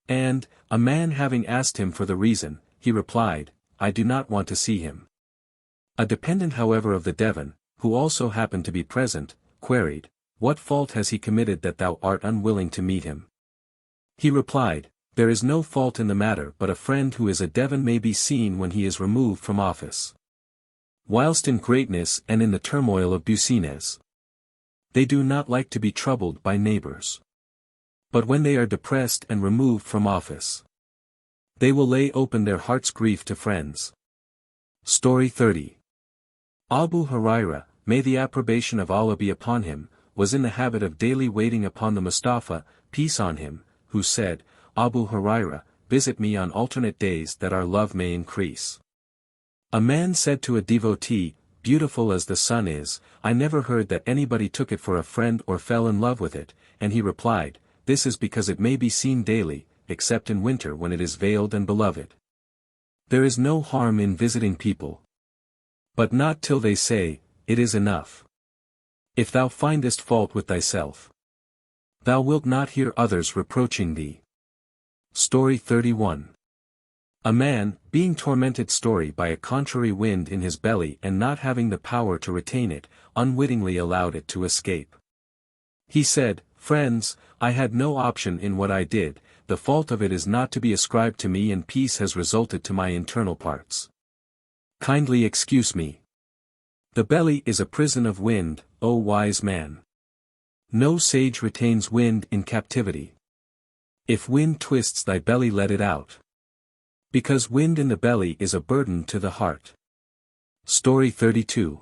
Speaker 1: And, a man having asked him for the reason, he replied, I do not want to see him. A dependent however of the Devon, who also happened to be present, queried, What fault has he committed that thou art unwilling to meet him? He replied, There is no fault in the matter but a friend who is a Devon may be seen when he is removed from office. Whilst in greatness and in the turmoil of Business, they do not like to be troubled by neighbors. But when they are depressed and removed from office, they will lay open their heart's grief to friends. Story 30. Abu Huraira, may the approbation of Allah be upon him, was in the habit of daily waiting upon the Mustafa, peace on him, who said, Abu Huraira, visit me on alternate days that our love may increase. A man said to a devotee, Beautiful as the sun is, I never heard that anybody took it for a friend or fell in love with it, and he replied, This is because it may be seen daily, except in winter when it is veiled and beloved. There is no harm in visiting people, but not till they say, It is enough. If thou findest fault with thyself, thou wilt not hear others reproaching thee. Story 31. A man, being tormented by a contrary wind in his belly and not having the power to retain it, unwittingly allowed it to escape. He said, Friends, I had no option in what I did, the fault of it is not to be ascribed to me and peace has resulted to my internal parts. Kindly excuse me. The belly is a prison of wind, O wise man. No sage retains wind in captivity. If wind twists thy belly let it out. Because wind in the belly is a burden to the heart. Story 32.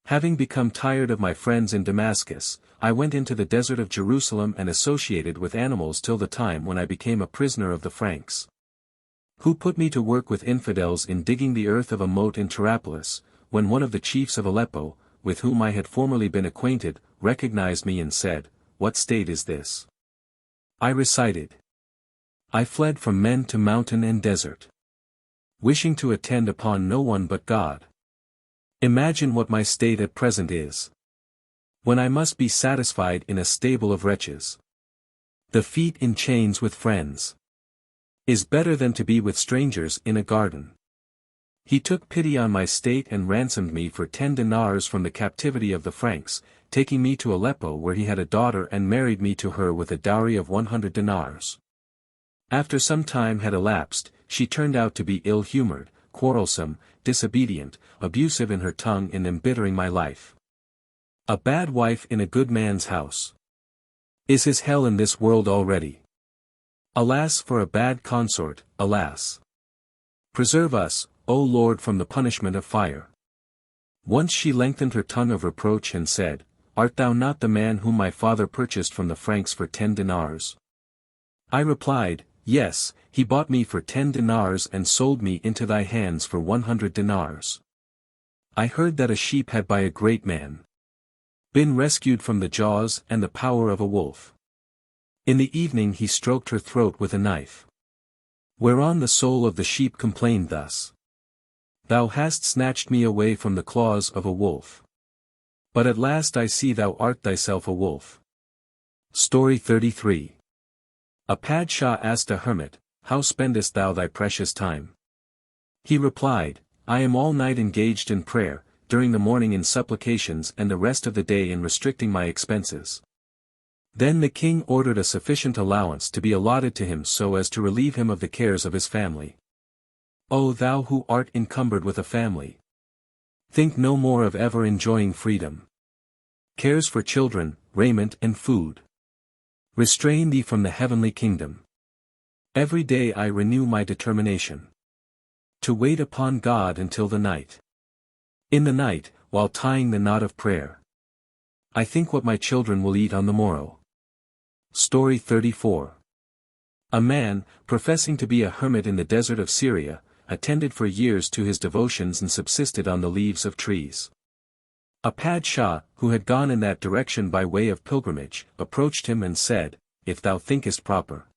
Speaker 1: Having become tired of my friends in Damascus, I went into the desert of Jerusalem and associated with animals till the time when I became a prisoner of the Franks, who put me to work with infidels in digging the earth of a moat in Tarapolis, when one of the chiefs of Aleppo, with whom I had formerly been acquainted, recognized me and said, What state is this? I recited, I fled from men to mountain and desert, wishing to attend upon no one but God. Imagine what my state at present is, when I must be satisfied in a stable of wretches. The feet in chains with friends is better than to be with strangers in a garden. He took pity on my state and ransomed me for 10 dinars from the captivity of the Franks, taking me to Aleppo where he had a daughter and married me to her with a dowry of 100 dinars. After some time had elapsed, she turned out to be ill-humored, quarrelsome, disobedient, abusive in her tongue and embittering my life. A bad wife in a good man's house is his hell in this world already. Alas for a bad consort, alas! Preserve us, O Lord, from the punishment of fire. Once she lengthened her tongue of reproach and said, Art thou not the man whom my father purchased from the Franks for 10 dinars? I replied, Yes, he bought me for 10 dinars and sold me into thy hands for 100 dinars. I heard that a sheep had by a great man been rescued from the jaws and the power of a wolf. In the evening he stroked her throat with a knife, whereon the soul of the sheep complained thus, Thou hast snatched me away from the claws of a wolf. But at last I see thou art thyself a wolf. Story 33. A Padshah asked a hermit, How spendest thou thy precious time? He replied, I am all night engaged in prayer, during the morning in supplications and the rest of the day in restricting my expenses. Then the king ordered a sufficient allowance to be allotted to him so as to relieve him of the cares of his family. O thou who art encumbered with a family! Think no more of ever enjoying freedom. Cares for children, raiment and food restrain thee from the heavenly kingdom. Every day I renew my determination to wait upon God until the night. In the night, while tying the knot of prayer, I think what my children will eat on the morrow. Story 34. A man, professing to be a hermit in the desert of Syria, attended for years to his devotions and subsisted on the leaves of trees. A Padshah, who had gone in that direction by way of pilgrimage, approached him and said, If thou thinkest proper,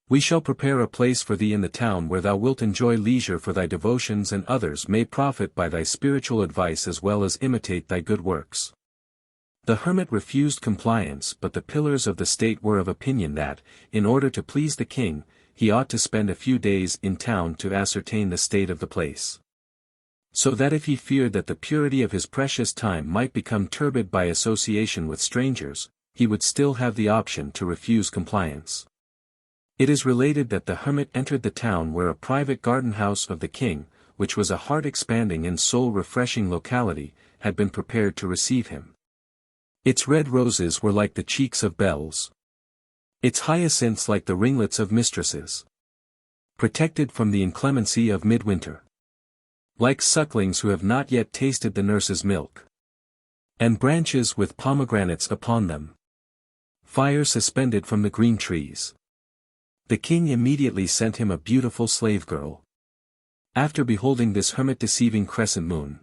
Speaker 1: we shall prepare a place for thee in the town where thou wilt enjoy leisure for thy devotions and others may profit by thy spiritual advice as well as imitate thy good works. The hermit refused compliance, but the pillars of the state were of opinion that, in order to please the king, he ought to spend a few days in town to ascertain the state of the place. So that if he feared that the purity of his precious time might become turbid by association with strangers, he would still have the option to refuse compliance. It is related that the hermit entered the town where a private garden house of the king, which was a heart-expanding and soul-refreshing locality, had been prepared to receive him. Its red roses were like the cheeks of belles. Its hyacinths like the ringlets of mistresses. Protected from the inclemency of midwinter. Like sucklings who have not yet tasted the nurse's milk. And branches with pomegranates upon them. Fire suspended from the green trees. The king immediately sent him a beautiful slave girl. After beholding this hermit-deceiving crescent moon,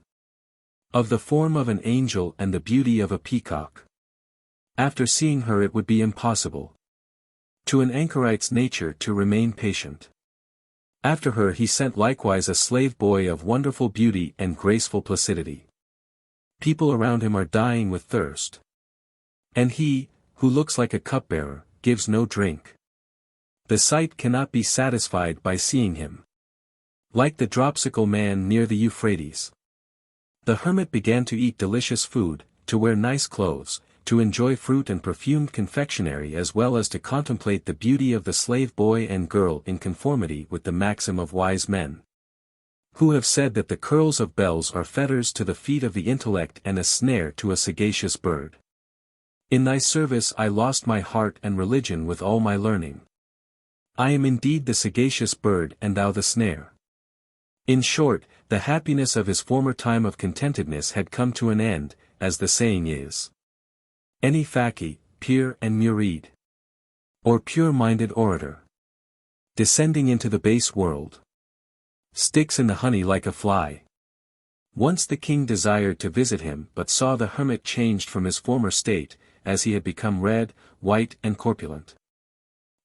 Speaker 1: of the form of an angel and the beauty of a peacock. After seeing her it would be impossible to an anchorite's nature to remain patient. After her he sent likewise a slave boy of wonderful beauty and graceful placidity. People around him are dying with thirst. And he, who looks like a cupbearer, gives no drink. The sight cannot be satisfied by seeing him. Like the dropsical man near the Euphrates. The hermit began to eat delicious food, to wear nice clothes, to enjoy fruit and perfumed confectionery as well as to contemplate the beauty of the slave boy and girl in conformity with the maxim of wise men, who have said that the curls of bells are fetters to the feet of the intellect and a snare to a sagacious bird. In thy service I lost my heart and religion with all my learning. I am indeed the sagacious bird and thou the snare. In short, the happiness of his former time of contentedness had come to an end, as the saying is. Any faqih, pir and murid, or pure-minded orator, descending into the base world, sticks in the honey like a fly. Once the king desired to visit him but saw the hermit changed from his former state, as he had become red, white and corpulent.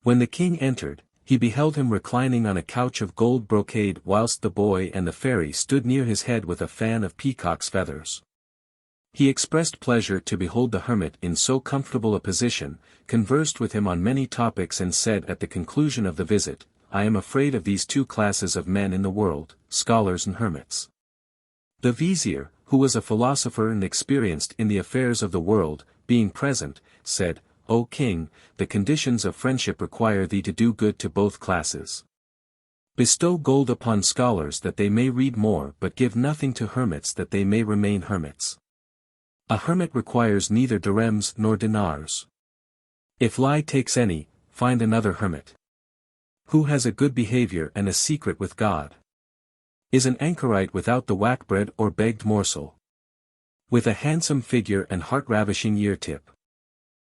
Speaker 1: When the king entered, he beheld him reclining on a couch of gold brocade whilst the boy and the fairy stood near his head with a fan of peacock's feathers. He expressed pleasure to behold the hermit in so comfortable a position, conversed with him on many topics and said at the conclusion of the visit, I am afraid of these two classes of men in the world, scholars and hermits. The vizier, who was a philosopher and experienced in the affairs of the world, being present, said, O king, the conditions of friendship require thee to do good to both classes. Bestow gold upon scholars that they may read more but give nothing to hermits that they may remain hermits. A hermit requires neither direms nor dinars. If lie takes any, find another hermit. Who has a good behavior and a secret with God? Is an anchorite without the whack bread or begged morsel. With a handsome figure and heart-ravishing ear-tip.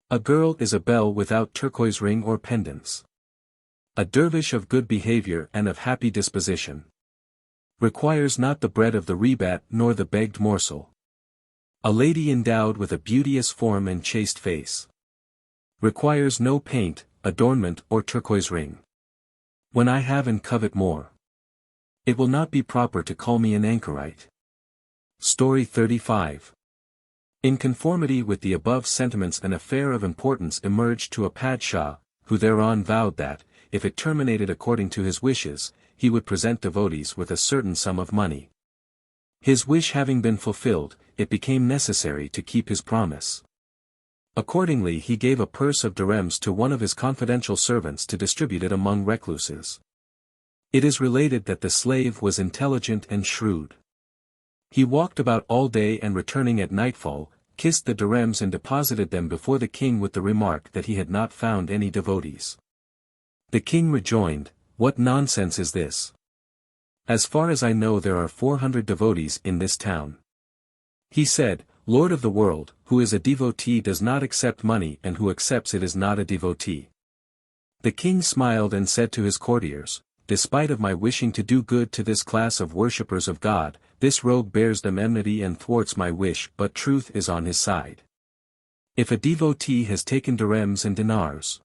Speaker 1: A girl is a belle without turquoise ring or pendants. A dervish of good behavior and of happy disposition requires not the bread of the rebat nor the begged morsel. A lady endowed with a beauteous form and chaste face requires no paint, adornment or turquoise ring. When I have and covet more, it will not be proper to call me an anchorite. Story 35. In conformity with the above sentiments an affair of importance emerged to a Padshah, who thereon vowed that, if it terminated according to his wishes, he would present devotees with a certain sum of money. His wish having been fulfilled, it became necessary to keep his promise. Accordingly he gave a purse of dirhams to one of his confidential servants to distribute it among recluses. It is related that the slave was intelligent and shrewd. He walked about all day and returning at nightfall, kissed the dirhams and deposited them before the king with the remark that he had not found any devotees. The king rejoined, "What nonsense is this? As far as I know there are 400 devotees in this town." He said, "Lord of the world, who is a devotee does not accept money and who accepts it is not a devotee." The king smiled and said to his courtiers, "Despite of my wishing to do good to this class of worshippers of God, this rogue bears them enmity and thwarts my wish, but truth is on his side. If a devotee has taken dirhams and dinars,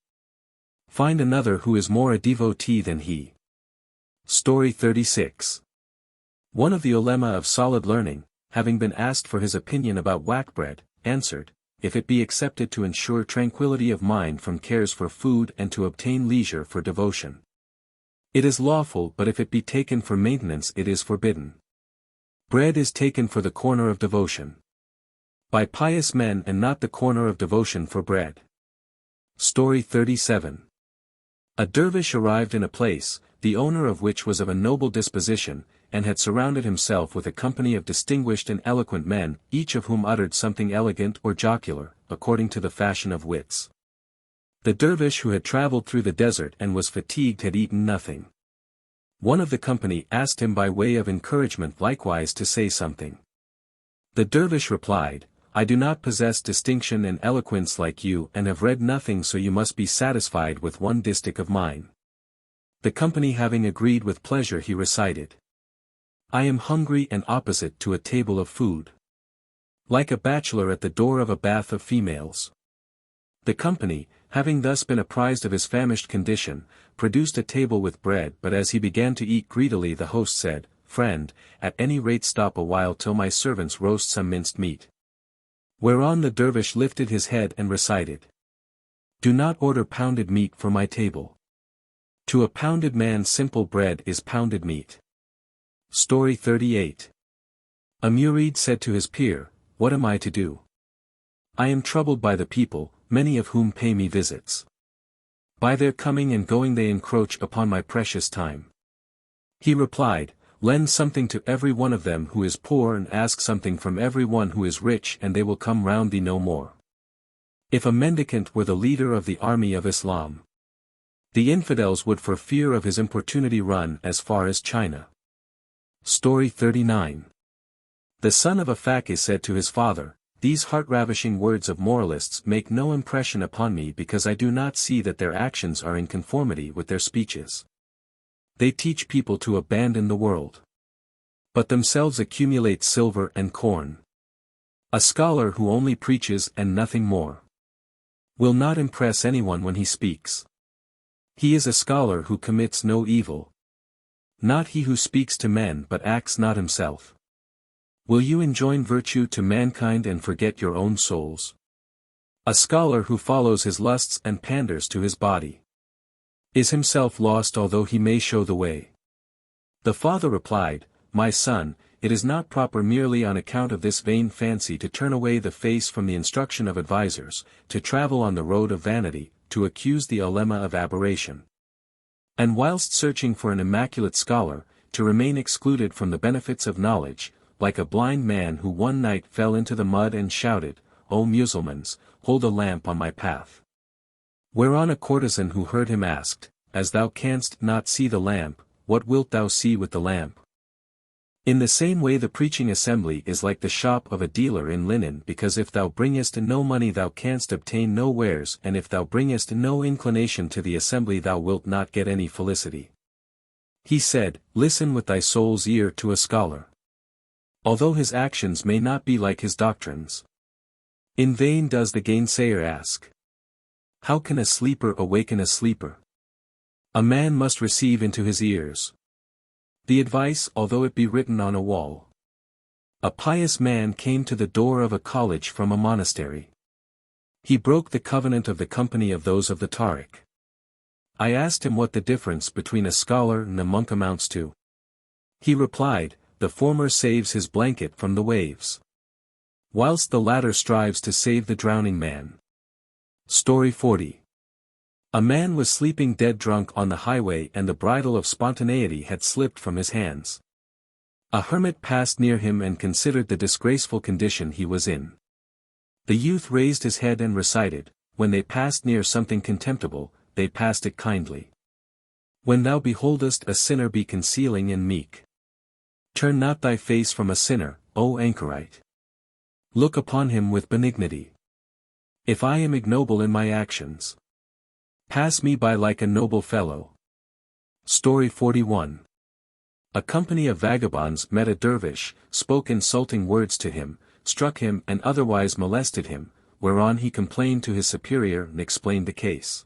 Speaker 1: find another who is more a devotee than he." Story 36. One of the ulema of solid learning, having been asked for his opinion about whack bread, answered, "If it be accepted to ensure tranquility of mind from cares for food and to obtain leisure for devotion, it is lawful, but if it be taken for maintenance it is forbidden. Bread is taken for the corner of devotion by pious men and not the corner of devotion for bread." Story 37. A dervish arrived in a place, the owner of which was of a noble disposition, and had surrounded himself with a company of distinguished and eloquent men, each of whom uttered something elegant or jocular, according to the fashion of wits. The dervish who had travelled through the desert and was fatigued had eaten nothing. One of the company asked him by way of encouragement likewise to say something. The dervish replied, "I do not possess distinction and eloquence like you and have read nothing, so you must be satisfied with one distich of mine." The company having agreed with pleasure he recited, "I am hungry and opposite to a table of food, like a bachelor at the door of a bath of females." The company, having thus been apprised of his famished condition, produced a table with bread, but as he began to eat greedily the host said, "Friend, at any rate stop a while till my servants roast some minced meat." Whereon the dervish lifted his head and recited, "Do not order pounded meat for my table. To a pounded man simple bread is pounded meat." Story 38. A murid said to his peer, "What am I to do? I am troubled by the people, many of whom pay me visits. By their coming and going they encroach upon my precious time." He replied, "Lend something to every one of them who is poor and ask something from every one who is rich and they will come round thee no more. If a mendicant were the leader of the army of Islam, the infidels would for fear of his importunity run as far as China." Story 39. The son of a faqih said to his father, "These heart-ravishing words of moralists make no impression upon me because I do not see that their actions are in conformity with their speeches. They teach people to abandon the world, but themselves accumulate silver and corn. A scholar who only preaches and nothing more will not impress anyone when he speaks. He is a scholar who commits no evil, not he who speaks to men but acts not himself. Will you enjoin virtue to mankind and forget your own souls? A scholar who follows his lusts and panders to his body is himself lost although he may show the way." The father replied, "My son, it is not proper merely on account of this vain fancy to turn away the face from the instruction of advisers, to travel on the road of vanity, to accuse the ulema of aberration, and whilst searching for an immaculate scholar, to remain excluded from the benefits of knowledge, like a blind man who one night fell into the mud and shouted, 'O Musulmans, hold a lamp on my path.' Whereon a courtesan who heard him asked, 'As thou canst not see the lamp, what wilt thou see with the lamp?' In the same way the preaching assembly is like the shop of a dealer in linen, because if thou bringest no money thou canst obtain no wares, and if thou bringest no inclination to the assembly thou wilt not get any felicity." He said, "Listen with thy soul's ear to a scholar, although his actions may not be like his doctrines. In vain does the gainsayer ask, 'How can a sleeper awaken a sleeper?' A man must receive into his ears the advice although it be written on a wall." A pious man came to the door of a college from a monastery. He broke the covenant of the company of those of the Tariq. I asked him what the difference between a scholar and a monk amounts to. He replied, the former saves his blanket from the waves, whilst the latter strives to save the drowning man. Story 40. A man was sleeping dead drunk on the highway and the bridle of spontaneity had slipped from his hands. A hermit passed near him and considered the disgraceful condition he was in. The youth raised his head and recited, when they passed near something contemptible, they passed it kindly. When thou beholdest a sinner be concealing and meek, turn not thy face from a sinner, O anchorite. Look upon him with benignity. If I am ignoble in my actions, pass me by like a noble fellow. Story 41. A company of vagabonds met a dervish, spoke insulting words to him, struck him and otherwise molested him, whereon he complained to his superior and explained the case.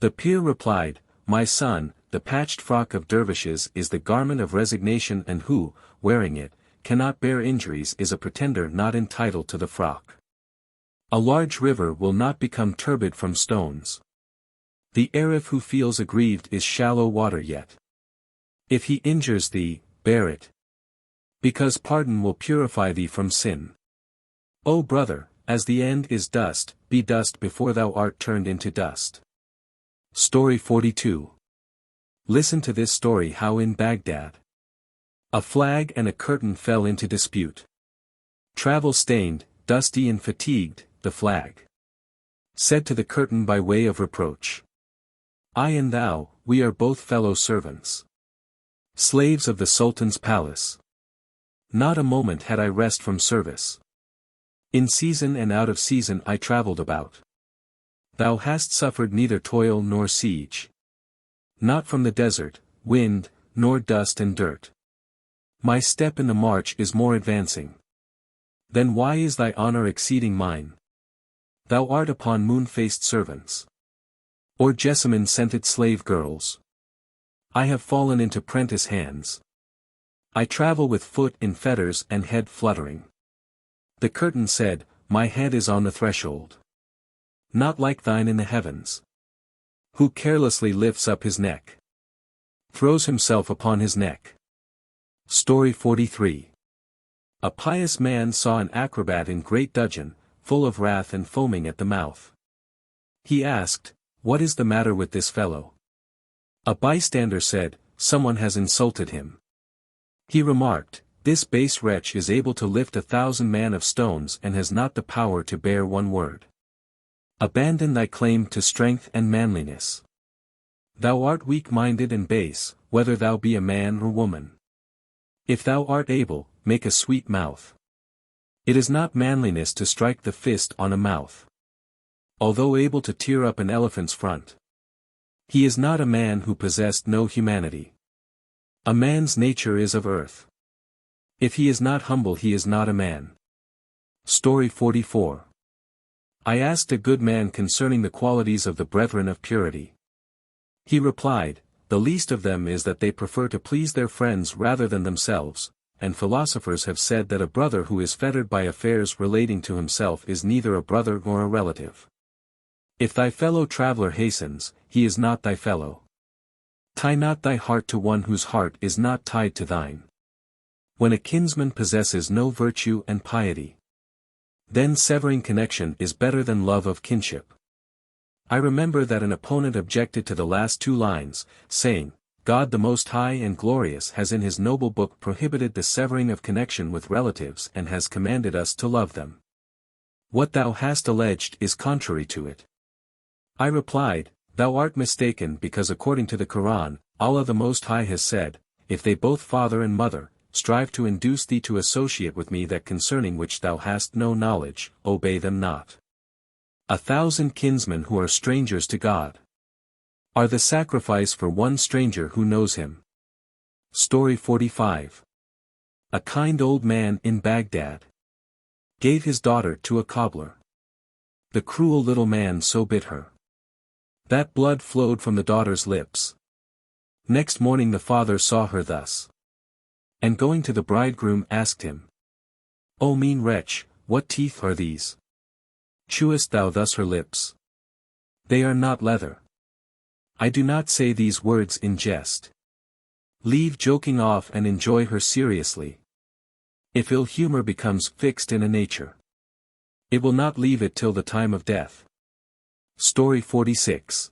Speaker 1: The peer replied, My son, the patched frock of dervishes is the garment of resignation and who, wearing it, cannot bear injuries is a pretender not entitled to the frock. A large river will not become turbid from stones. The Arif who feels aggrieved is shallow water yet. If he injures thee, bear it, because pardon will purify thee from sin. O brother, as the end is dust, be dust before thou art turned into dust. Story 42. Listen to this story how in Baghdad a flag and a curtain fell into dispute. Travel-stained, dusty and fatigued, the flag said to the curtain by way of reproach, I and thou, we are both fellow servants, slaves of the Sultan's palace. Not a moment had I rest from service. In season and out of season I travelled about. Thou hast suffered neither toil nor siege. Not from the desert, wind, nor dust and dirt. My step in the march is more advancing. Then why is thy honor exceeding mine? Thou art upon moon-faced servants, or jessamine-scented slave girls. I have fallen into prentice hands. I travel with foot in fetters and head fluttering. The curtain said, My head is on the threshold. Not like thine in the heavens. Who carelessly lifts up his neck, throws himself upon his neck. Story 43. A pious man saw an acrobat in great dudgeon, full of wrath and foaming at the mouth. He asked, What is the matter with this fellow? A bystander said, Someone has insulted him. He remarked, This base wretch is able to lift 1,000 man of stones and has not the power to bear one word. Abandon thy claim to strength and manliness. Thou art weak-minded and base, whether thou be a man or woman. If thou art able, make a sweet mouth. It is not manliness to strike the fist on a mouth, although able to tear up an elephant's front. He is not a man who possessed no humanity. A man's nature is of earth. If he is not humble he is not a man. Story 44. I asked a good man concerning the qualities of the brethren of purity. He replied, The least of them is that they prefer to please their friends rather than themselves, and philosophers have said that a brother who is fettered by affairs relating to himself is neither a brother nor a relative. If thy fellow traveler hastens, he is not thy fellow. Tie not thy heart to one whose heart is not tied to thine. When a kinsman possesses no virtue and piety, then severing connection is better than love of kinship. I remember that an opponent objected to the last two lines, saying, God the Most High and Glorious has in his noble book prohibited the severing of connection with relatives and has commanded us to love them. What thou hast alleged is contrary to it. I replied, Thou art mistaken because according to the Quran, Allah the Most High has said, If they both father and mother, strive to induce thee to associate with me that concerning which thou hast no knowledge, obey them not. 1,000 kinsmen who are strangers to God are the sacrifice for one stranger who knows him. Story 45. A kind old man in Baghdad gave his daughter to a cobbler. The cruel little man so bit her that blood flowed from the daughter's lips. Next morning the father saw her thus, and going to the bridegroom asked him, O mean wretch, what teeth are these? Chewest thou thus her lips? They are not leather. I do not say these words in jest. Leave joking off and enjoy her seriously. If ill humor becomes fixed in a nature, it will not leave it till the time of death. Story 46.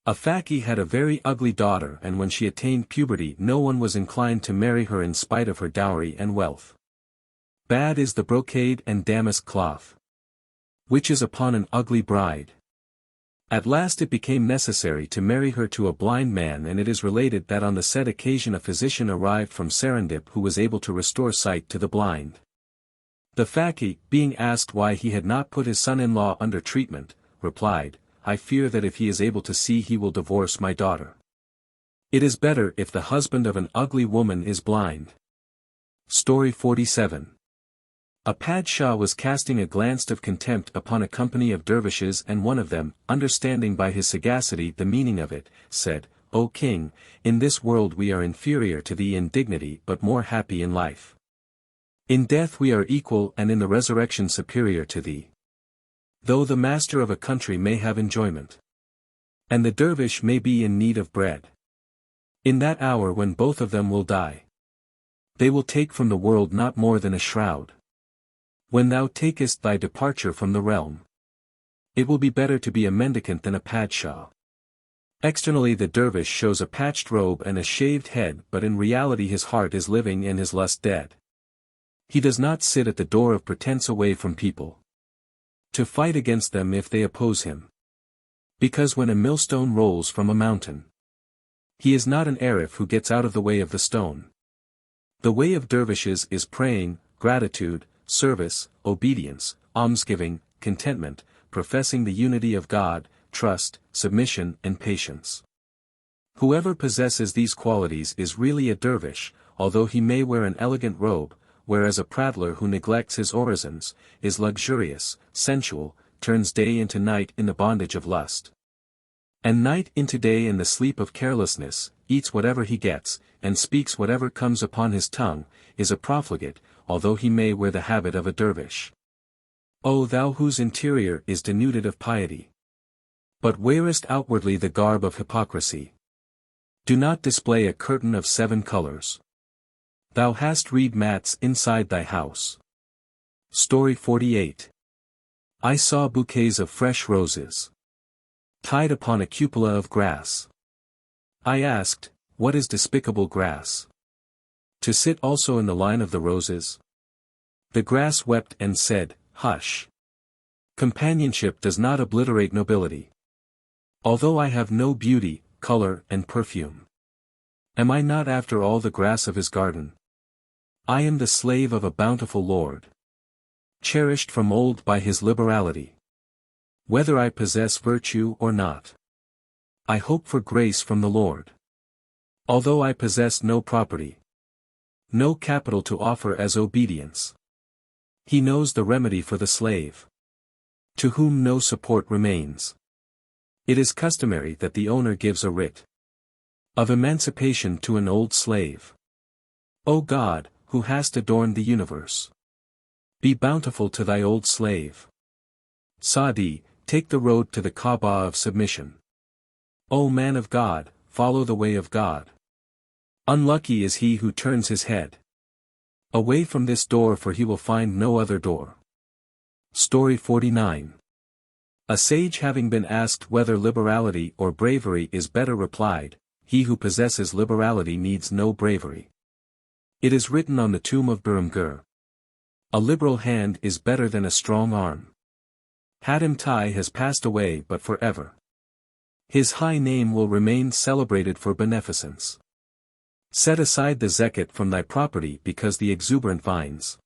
Speaker 1: A Faki had a very ugly daughter, and when she attained puberty no one was inclined to marry her in spite of her dowry and wealth. Bad is the brocade and damask cloth, which is upon an ugly bride. At last it became necessary to marry her to a blind man, and it is related that on the said occasion a physician arrived from Serendip who was able to restore sight to the blind. The Faki, being asked why he had not put his son-in-law under treatment, replied, I fear that if he is able to see he will divorce my daughter. It is better if the husband of an ugly woman is blind. Story 47. A Padshah was casting a glance of contempt upon a company of dervishes, and one of them, understanding by his sagacity the meaning of it, said, O king, in this world we are inferior to thee in dignity but more happy in life. In death we are equal, and in the resurrection superior to thee. Though the master of a country may have enjoyment, and the dervish may be in need of bread, in that hour when both of them will die, they will take from the world not more than a shroud. When thou takest thy departure from the realm, it will be better to be a mendicant than a padshah. Externally the dervish shows a patched robe and a shaved head, but in reality his heart is living and his lust dead. He does not sit at the door of pretense away from people, to fight against them if they oppose him. Because when a millstone rolls from a mountain, he is not an Arif who gets out of the way of the stone. The way of dervishes is praying, gratitude, service, obedience, almsgiving, contentment, professing the unity of God, trust, submission and patience. Whoever possesses these qualities is really a dervish, although he may wear an elegant robe, whereas a prattler who neglects his orisons, is luxurious, sensual, turns day into night in the bondage of lust, and night into day in the sleep of carelessness, eats whatever he gets, and speaks whatever comes upon his tongue, is a profligate, although he may wear the habit of a dervish. O thou whose interior is denuded of piety, but wearest outwardly the garb of hypocrisy, do not display a curtain of 7 colors. Thou hast reed mats inside thy house. Story 48. I saw bouquets of fresh roses, tied upon a cupola of grass. I asked, what is despicable grass? To sit also in the line of the roses? The grass wept and said, hush. Companionship does not obliterate nobility. Although I have no beauty, color and perfume, am I not after all the grass of his garden? I am the slave of a bountiful Lord, cherished from old by his liberality. Whether I possess virtue or not, I hope for grace from the Lord. Although I possess no property, no capital to offer as obedience, he knows the remedy for the slave, to whom no support remains. It is customary that the owner gives a writ of emancipation to an old slave. O God, who hast adorned the universe, be bountiful to thy old slave. Sadi, take the road to the Kaaba of submission. O man of God, follow the way of God. Unlucky is he who turns his head away from this door, for he will find no other door. Story 49. A sage having been asked whether liberality or bravery is better replied, he who possesses liberality needs no bravery. It is written on the tomb of Biramgur, a liberal hand is better than a strong arm. Hatim Tai has passed away but forever. His high name will remain celebrated for beneficence. Set aside the zekat from thy property, because the exuberant vines,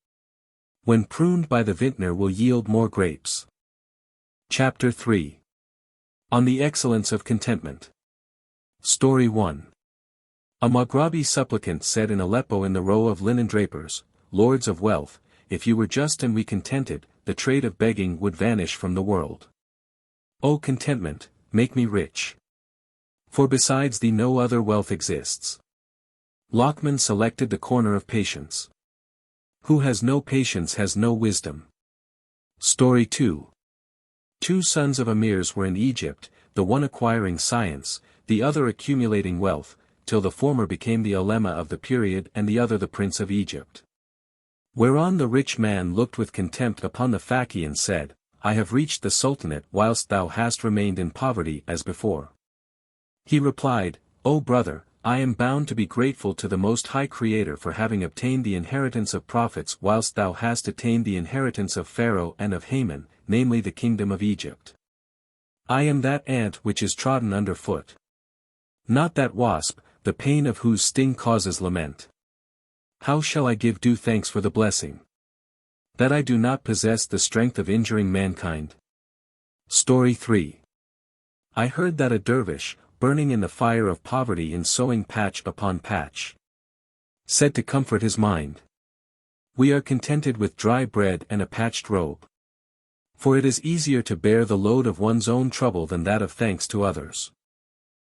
Speaker 1: when pruned by the vintner, will yield more grapes. Chapter 3. On the Excellence of Contentment. Story 1. A Maghrabi supplicant said in Aleppo in the row of linen drapers, Lords of wealth, if you were just and we contented, the trade of begging would vanish from the world. O contentment, make me rich, for besides thee no other wealth exists. Lockman selected the corner of patience. Who has no patience has no wisdom. Story 2. 2 sons of emirs were in Egypt, the one acquiring science, the other accumulating wealth, till the former became the ulema of the period and the other the prince of Egypt. Whereon the rich man looked with contempt upon the Faqih and said, I have reached the sultanate whilst thou hast remained in poverty as before. He replied, O brother, I am bound to be grateful to the Most High Creator for having obtained the inheritance of prophets whilst thou hast attained the inheritance of Pharaoh and of Haman, namely the kingdom of Egypt. I am that ant which is trodden under foot. Not that wasp, the pain of whose sting causes lament. How shall I give due thanks for the blessing? That I do not possess the strength of injuring mankind. Story 3. I heard that a dervish, burning in the fire of poverty and sewing patch upon patch, said to comfort his mind, we are contented with dry bread and a patched robe. For it is easier to bear the load of one's own trouble than that of thanks to others.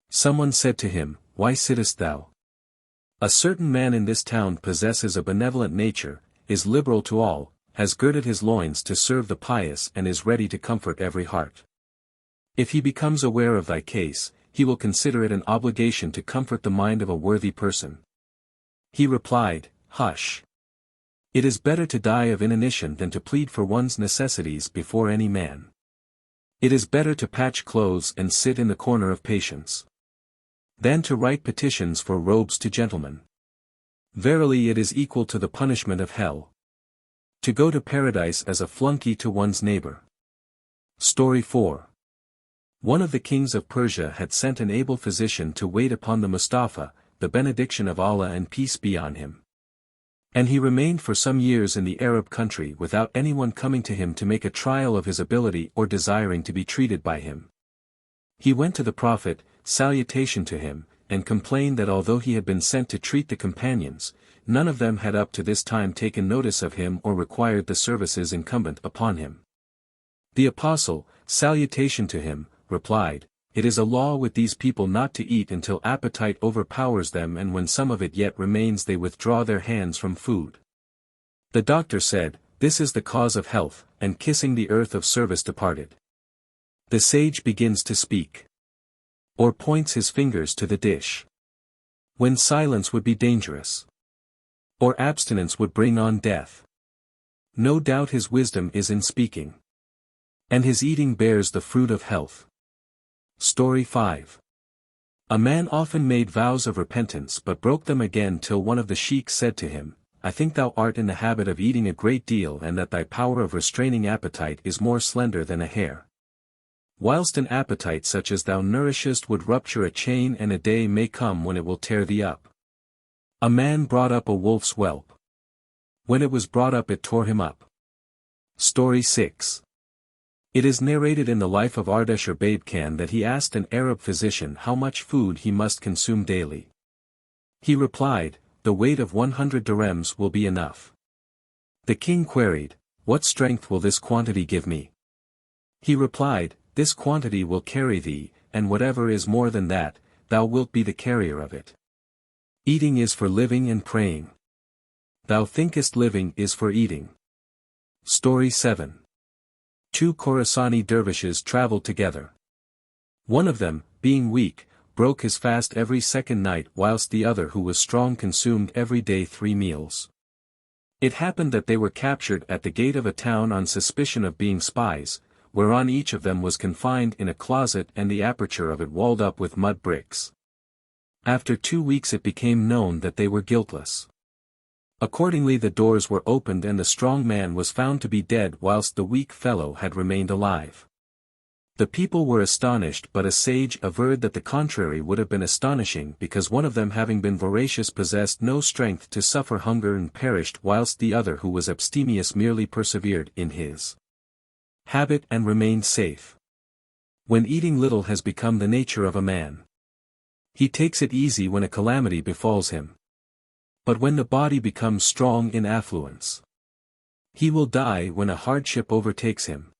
Speaker 1: Someone said to him, Why sittest thou? A certain man in this town possesses a benevolent nature, is liberal to all, has girded his loins to serve the pious and is ready to comfort every heart. If he becomes aware of thy case, he will consider it an obligation to comfort the mind of a worthy person. He replied, Hush. It is better to die of inanition than to plead for one's necessities before any man. It is better to patch clothes and sit in the corner of patience than to write petitions for robes to gentlemen. Verily it is equal to the punishment of hell to go to paradise as a flunky to one's neighbor. Story 4. One of the kings of Persia had sent an able physician to wait upon the Mustafa, the benediction of Allah and peace be on him. And he remained for some years in the Arab country without anyone coming to him to make a trial of his ability or desiring to be treated by him. He went to the Prophet, salutation to him, and complained that although he had been sent to treat the companions, none of them had up to this time taken notice of him or required the services incumbent upon him. The apostle, salutation to him, replied, It is a law with these people not to eat until appetite overpowers them, and when some of it yet remains they withdraw their hands from food. The doctor said, This is the cause of health, and kissing the earth of service departed. The sage begins to speak, or points his fingers to the dish, when silence would be dangerous, or abstinence would bring on death. No doubt his wisdom is in speaking, and his eating bears the fruit of health. Story 5. A man often made vows of repentance but broke them again till one of the sheiks said to him, I think thou art in the habit of eating a great deal and that thy power of restraining appetite is more slender than a hair. Whilst an appetite such as thou nourishest would rupture a chain, and a day may come when it will tear thee up. A man brought up a wolf's whelp. When it was brought up it tore him up. Story 6. It is narrated in the life of Ardeshir Babe Khan that he asked an Arab physician how much food he must consume daily. He replied, The weight of 100 dirhams will be enough. The king queried, What strength will this quantity give me? He replied, This quantity will carry thee, and whatever is more than that, thou wilt be the carrier of it. Eating is for living and praying. Thou thinkest living is for eating. Story 7. Two Khorasani dervishes travelled together. One of them, being weak, broke his fast every second night, whilst the other who was strong consumed every day 3 meals. It happened that they were captured at the gate of a town on suspicion of being spies, whereon each of them was confined in a closet and the aperture of it walled up with mud bricks. After 2 weeks it became known that they were guiltless. Accordingly the doors were opened and the strong man was found to be dead whilst the weak fellow had remained alive. The people were astonished, but a sage averred that the contrary would have been astonishing, because one of them having been voracious possessed no strength to suffer hunger and perished, whilst the other who was abstemious merely persevered in his habit and remained safe. When eating little has become the nature of a man, he takes it easy when a calamity befalls him. But when the body becomes strong in affluence, he will die when a hardship overtakes him.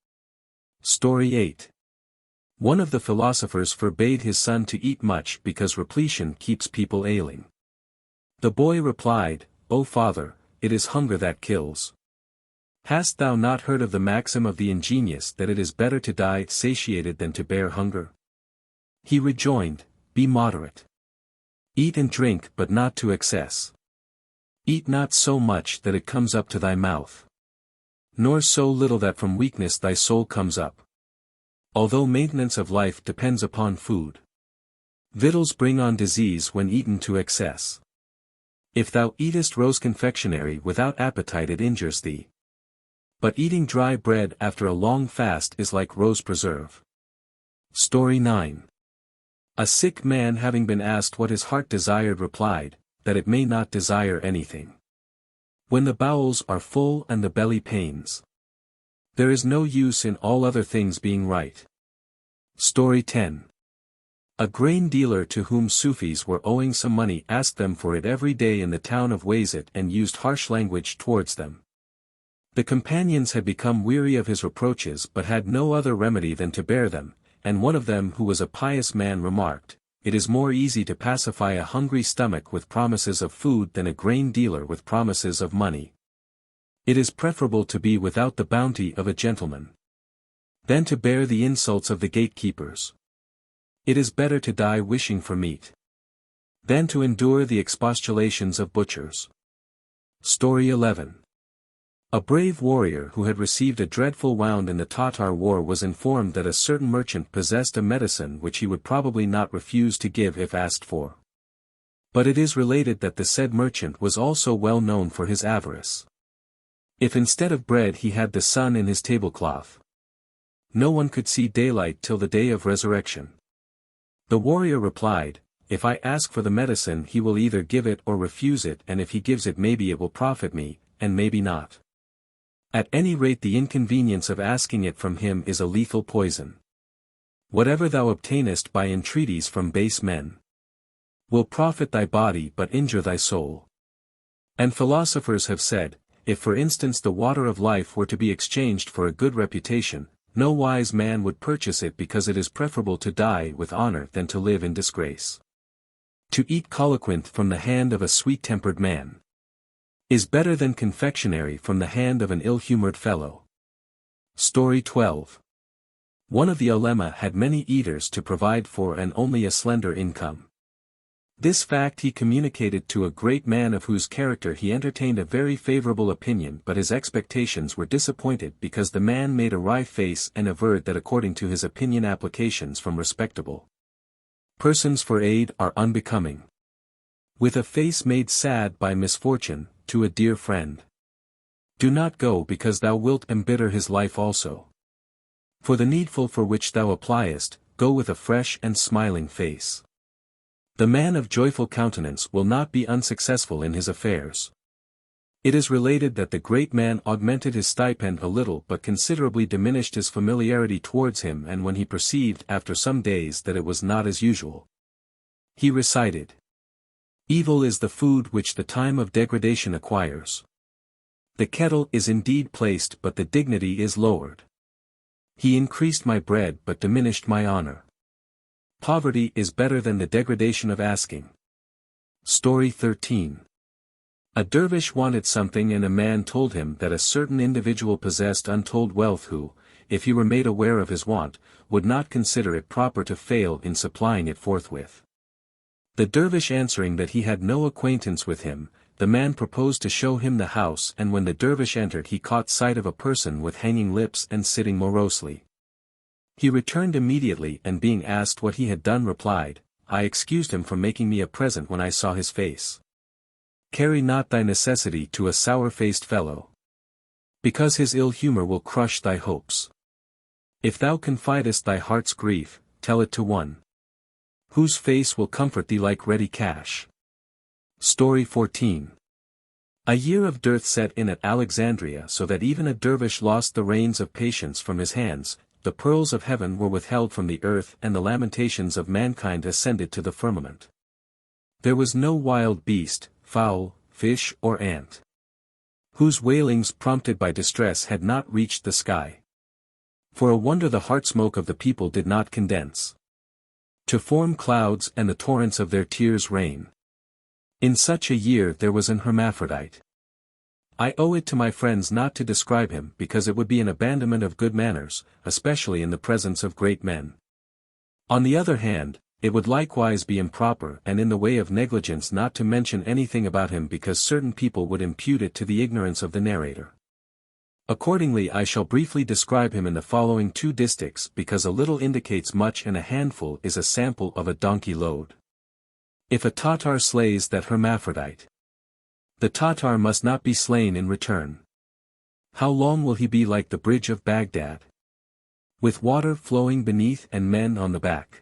Speaker 1: Story 8. One of the philosophers forbade his son to eat much because repletion keeps people ailing. The boy replied, O father, it is hunger that kills. Hast thou not heard of the maxim of the ingenious that it is better to die satiated than to bear hunger? He rejoined, Be moderate. Eat and drink but not to excess. Eat not so much that it comes up to thy mouth. Nor so little that from weakness thy soul comes up. Although maintenance of life depends upon food. Victuals bring on disease when eaten to excess. If thou eatest rose confectionery without appetite it injures thee. But eating dry bread after a long fast is like rose preserve. Story 9. A sick man having been asked what his heart desired replied, that it may not desire anything. When the bowels are full and the belly pains, there is no use in all other things being right. Story 10. A grain dealer to whom Sufis were owing some money asked them for it every day in the town of Wazit and used harsh language towards them. The companions had become weary of his reproaches but had no other remedy than to bear them, and one of them who was a pious man remarked, It is more easy to pacify a hungry stomach with promises of food than a grain dealer with promises of money. It is preferable to be without the bounty of a gentleman than to bear the insults of the gatekeepers. It is better to die wishing for meat than to endure the expostulations of butchers. Story 11. A brave warrior who had received a dreadful wound in the Tatar war was informed that a certain merchant possessed a medicine which he would probably not refuse to give if asked for. But it is related that the said merchant was also well known for his avarice. If instead of bread he had the sun in his tablecloth, no one could see daylight till the day of resurrection. The warrior replied, If I ask for the medicine he will either give it or refuse it, and if he gives it maybe it will profit me, and maybe not. At any rate the inconvenience of asking it from him is a lethal poison. Whatever thou obtainest by entreaties from base men will profit thy body but injure thy soul. And philosophers have said, if for instance the water of life were to be exchanged for a good reputation, no wise man would purchase it because it is preferable to die with honor than to live in disgrace. To eat colloquent from the hand of a sweet-tempered man is better than confectionery from the hand of an ill-humored fellow. Story 12. One of the ulema had many eaters to provide for and only a slender income. This fact he communicated to a great man of whose character he entertained a very favorable opinion, but his expectations were disappointed because the man made a wry face and averred that according to his opinion applications from respectable persons for aid are unbecoming. With a face made sad by misfortune, to a dear friend, do not go because thou wilt embitter his life also. For the needful for which thou appliest, go with a fresh and smiling face. The man of joyful countenance will not be unsuccessful in his affairs. It is related that the great man augmented his stipend a little but considerably diminished his familiarity towards him, and when he perceived after some days that it was not as usual, he recited, Evil is the food which the time of degradation acquires. The kettle is indeed placed but the dignity is lowered. He increased my bread but diminished my honor. Poverty is better than the degradation of asking. Story 13. A dervish wanted something and a man told him that a certain individual possessed untold wealth who, if he were made aware of his want, would not consider it proper to fail in supplying it forthwith. The dervish answering that he had no acquaintance with him, the man proposed to show him the house, and when the dervish entered he caught sight of a person with hanging lips and sitting morosely. He returned immediately and being asked what he had done replied, I excused him from making me a present when I saw his face. Carry not thy necessity to a sour-faced fellow, because his ill humor will crush thy hopes. If thou confidest thy heart's grief, tell it to one whose face will comfort thee like ready cash. Story 14. A year of dearth set in at Alexandria, so that even a dervish lost the reins of patience from his hands, the pearls of heaven were withheld from the earth and the lamentations of mankind ascended to the firmament. There was no wild beast, fowl, fish or ant whose wailings prompted by distress had not reached the sky. For a wonder the heart smoke of the people did not condense to form clouds and the torrents of their tears rain. In such a year there was an hermaphrodite. I owe it to my friends not to describe him because it would be an abandonment of good manners, especially in the presence of great men. On the other hand, it would likewise be improper and in the way of negligence not to mention anything about him because certain people would impute it to the ignorance of the narrator. Accordingly I shall briefly describe him in the following 2 distichs because a little indicates much and a handful is a sample of a donkey load. If a Tatar slays that hermaphrodite, the Tatar must not be slain in return. How long will he be like the bridge of Baghdad, with water flowing beneath and men on the back?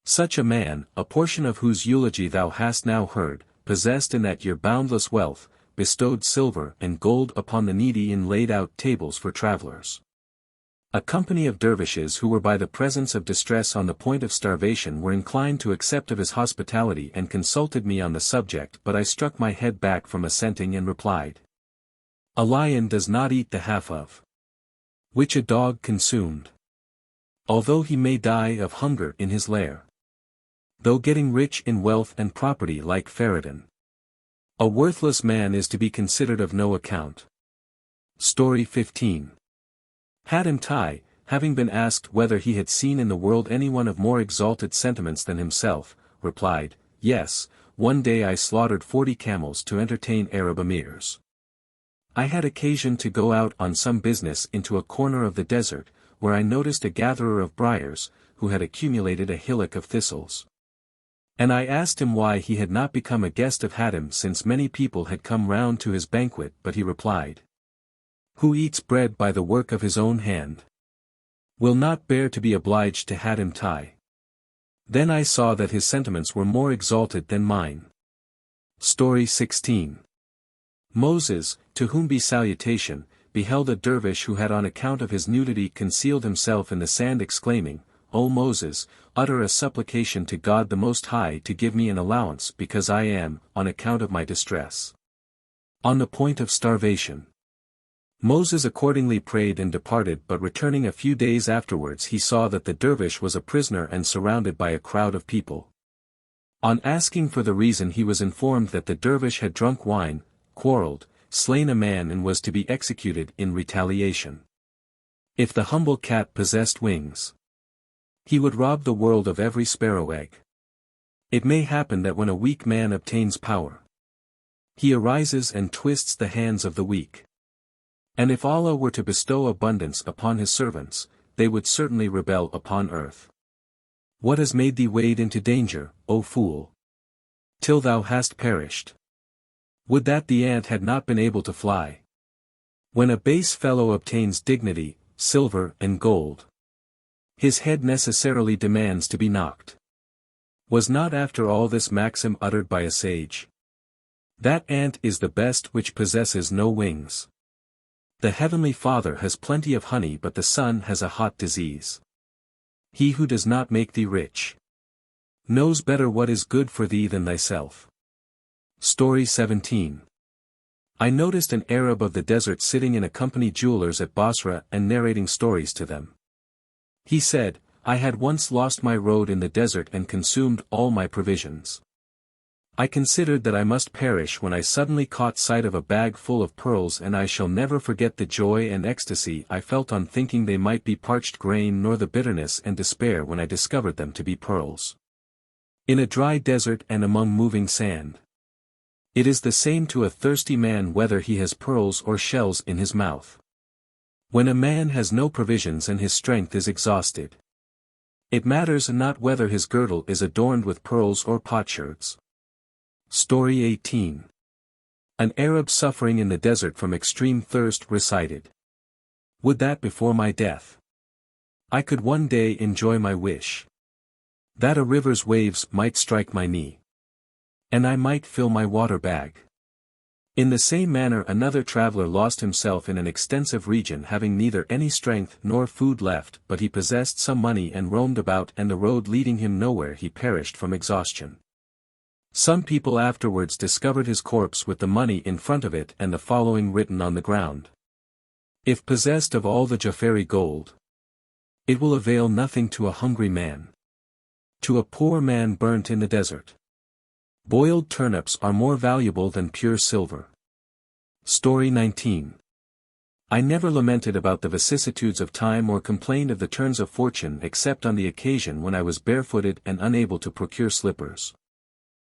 Speaker 1: Such a man, a portion of whose eulogy thou hast now heard, possessed in that year boundless wealth, bestowed silver and gold upon the needy and laid out tables for travelers. A company of dervishes who were by the presence of distress on the point of starvation were inclined to accept of his hospitality and consulted me on the subject, but I struck my head back from assenting and replied, "A lion does not eat the half of which a dog consumed, although he may die of hunger in his lair, though getting rich in wealth and property like Faridun. A worthless man is to be considered of no account." Story 15. Hatim Tai, having been asked whether he had seen in the world anyone of more exalted sentiments than himself, replied, "Yes, one day I slaughtered 40 camels to entertain Arab emirs. I had occasion to go out on some business into a corner of the desert, where I noticed a gatherer of briars, who had accumulated a hillock of thistles. And I asked him why he had not become a guest of Hatim since many people had come round to his banquet, but he replied, 'Who eats bread by the work of his own hand will not bear to be obliged to Hatim Tai.' Then I saw that his sentiments were more exalted than mine." Story 16. Moses, to whom be salutation, beheld a dervish who had on account of his nudity concealed himself in the sand, exclaiming, "O Moses, utter a supplication to God the Most High to give me an allowance because I am, on account of my distress, on the point of starvation." Moses accordingly prayed and departed, but returning a few days afterwards he saw that the dervish was a prisoner and surrounded by a crowd of people. On asking for the reason he was informed that the dervish had drunk wine, quarreled, slain a man and was to be executed in retaliation. If the humble cat possessed wings, he would rob the world of every sparrow egg. It may happen that when a weak man obtains power, he arises and twists the hands of the weak. And if Allah were to bestow abundance upon his servants, they would certainly rebel upon earth. What has made thee wade into danger, O fool, till thou hast perished? Would that the ant had not been able to fly. When a base fellow obtains dignity, silver and gold, his head necessarily demands to be knocked. Was not after all this maxim uttered by a sage? That ant is the best which possesses no wings. The Heavenly Father has plenty of honey, but the Son has a hot disease. He who does not make thee rich knows better what is good for thee than thyself. Story 17. I noticed an Arab of the desert sitting in a company jewelers at Basra and narrating stories to them. He said, "I had once lost my road in the desert and consumed all my provisions. I considered that I must perish when I suddenly caught sight of a bag full of pearls, and I shall never forget the joy and ecstasy I felt on thinking they might be parched grain, nor the bitterness and despair when I discovered them to be pearls. In a dry desert and among moving sand, it is the same to a thirsty man whether he has pearls or shells in his mouth. When a man has no provisions and his strength is exhausted, it matters not whether his girdle is adorned with pearls or potsherds." Story 18. An Arab suffering in the desert from extreme thirst recited, "Would that before my death I could one day enjoy my wish, that a river's waves might strike my knee, and I might fill my water bag." In the same manner another traveler lost himself in an extensive region, having neither any strength nor food left, but he possessed some money and roamed about, and the road leading him nowhere he perished from exhaustion. Some people afterwards discovered his corpse with the money in front of it and the following written on the ground: "If possessed of all the Jafari gold, it will avail nothing to a hungry man, to a poor man burnt in the desert. Boiled turnips are more valuable than pure silver." Story 19. I never lamented about the vicissitudes of time or complained of the turns of fortune except on the occasion when I was barefooted and unable to procure slippers.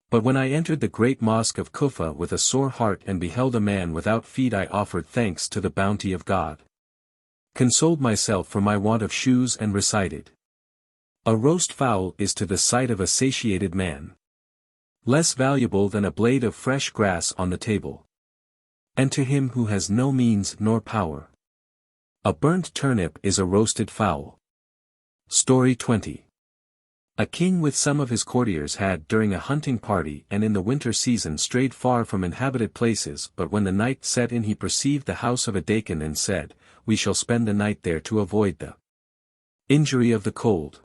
Speaker 1: But when I entered the great mosque of Kufa with a sore heart and beheld a man without feet, I offered thanks to the bounty of God, consoled myself for my want of shoes, and recited, "A roast fowl is to the sight of a satiated man less valuable than a blade of fresh grass on the table. And to him who has no means nor power, a burnt turnip is a roasted fowl." Story 20. A king with some of his courtiers had during a hunting party and in the winter season strayed far from inhabited places, but when the night set in he perceived the house of a dakin and said, "We shall spend the night there to avoid the injury of the cold."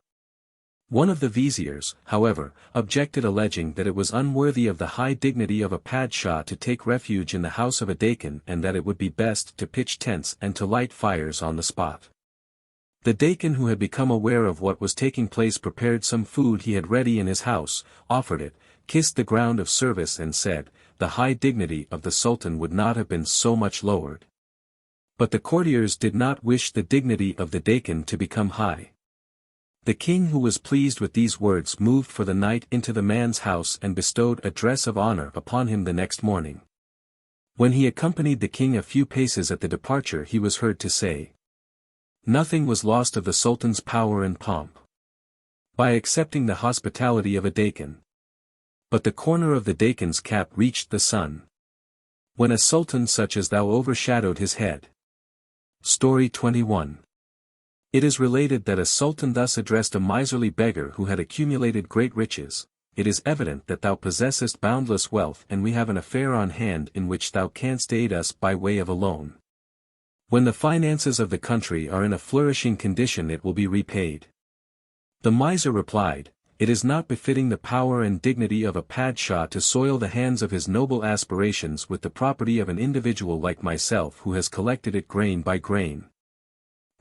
Speaker 1: One of the viziers, however, objected, alleging that it was unworthy of the high dignity of a padshah to take refuge in the house of a dakin, and that it would be best to pitch tents and to light fires on the spot. The dakin, who had become aware of what was taking place, prepared some food he had ready in his house, offered it, kissed the ground of service, and said, the high dignity of the sultan would not have been so much lowered. But the courtiers did not wish the dignity of the dakin to become high. The king, who was pleased with these words, moved for the night into the man's house and bestowed a dress of honor upon him the next morning. When he accompanied the king a few paces at the departure, he was heard to say, "Nothing was lost of the sultan's power and pomp by accepting the hospitality of a dakin. But the corner of the dakin's cap reached the sun, when a sultan such as thou overshadowed his head." Story 21. It is related that a sultan thus addressed a miserly beggar who had accumulated great riches, "It is evident that thou possessest boundless wealth, and we have an affair on hand in which thou canst aid us by way of a loan. When the finances of the country are in a flourishing condition it will be repaid." The miser replied, "It is not befitting the power and dignity of a padshah to soil the hands of his noble aspirations with the property of an individual like myself who has collected it grain by grain."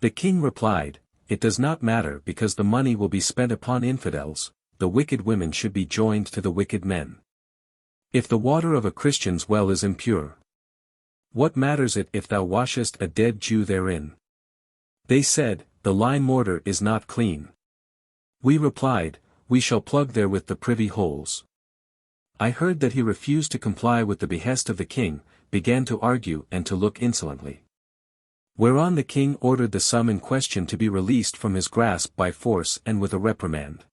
Speaker 1: The king replied, "It does not matter, because the money will be spent upon infidels. The wicked women should be joined to the wicked men. If the water of a Christian's well is impure, what matters it if thou washest a dead Jew therein?" They said, "The lime mortar is not clean." We replied, "We shall plug therewith the privy holes." I heard that he refused to comply with the behest of the king, began to argue and to look insolently. Whereon the king ordered the sum in question to be released from his grasp by force and with a reprimand.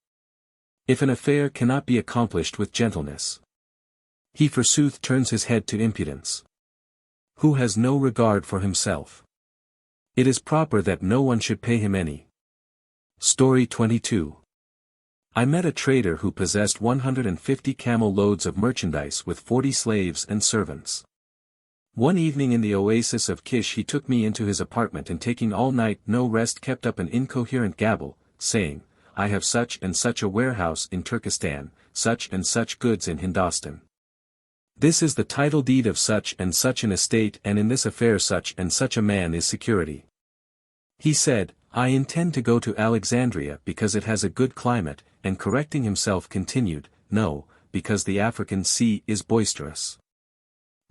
Speaker 1: If an affair cannot be accomplished with gentleness, he forsooth turns his head to impudence, who has no regard for himself. It is proper that no one should pay him any. Story 22. I met a trader who possessed 150 camel loads of merchandise with 40 slaves and servants. One evening in the oasis of Kish he took me into his apartment, and taking all night no rest kept up an incoherent gabble, saying, "I have such and such a warehouse in Turkestan, such and such goods in Hindostan. This is the title deed of such and such an estate, and in this affair such and such a man is security." He said, "I intend to go to Alexandria because it has a good climate," and correcting himself continued, "No, because the African sea is boisterous.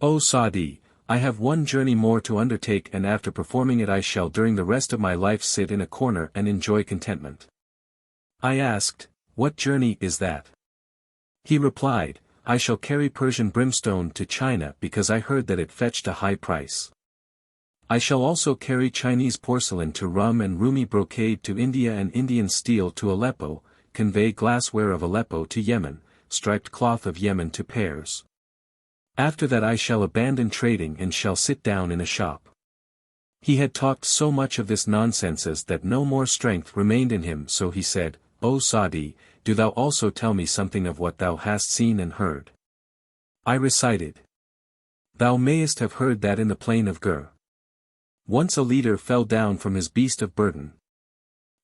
Speaker 1: O Sadi, I have one journey more to undertake, and after performing it I shall during the rest of my life sit in a corner and enjoy contentment." I asked, "What journey is that?" He replied, "I shall carry Persian brimstone to China because I heard that it fetched a high price. I shall also carry Chinese porcelain to Rum and Rumi brocade to India and Indian steel to Aleppo, convey glassware of Aleppo to Yemen, striped cloth of Yemen to Pairs. After that I shall abandon trading and shall sit down in a shop." He had talked so much of this nonsense that no more strength remained in him, so he said, "O Sadi, do thou also tell me something of what thou hast seen and heard." I recited, "Thou mayest have heard that in the plain of Gur, once a leader fell down from his beast of burden,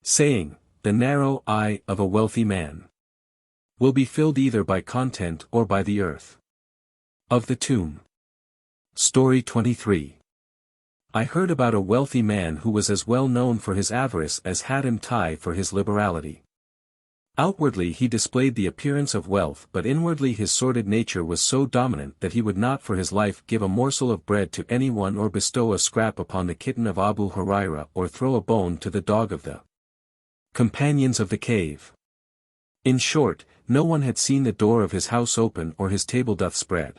Speaker 1: saying, the narrow eye of a wealthy man will be filled either by content or by the earth of the tomb." Story 23. I heard about a wealthy man who was as well known for his avarice as Hatem Tai for his liberality. Outwardly he displayed the appearance of wealth, but inwardly his sordid nature was so dominant that he would not for his life give a morsel of bread to anyone or bestow a scrap upon the kitten of Abu Huraira or throw a bone to the dog of the companions of the cave. In short, no one had seen the door of his house open or his table doth spread.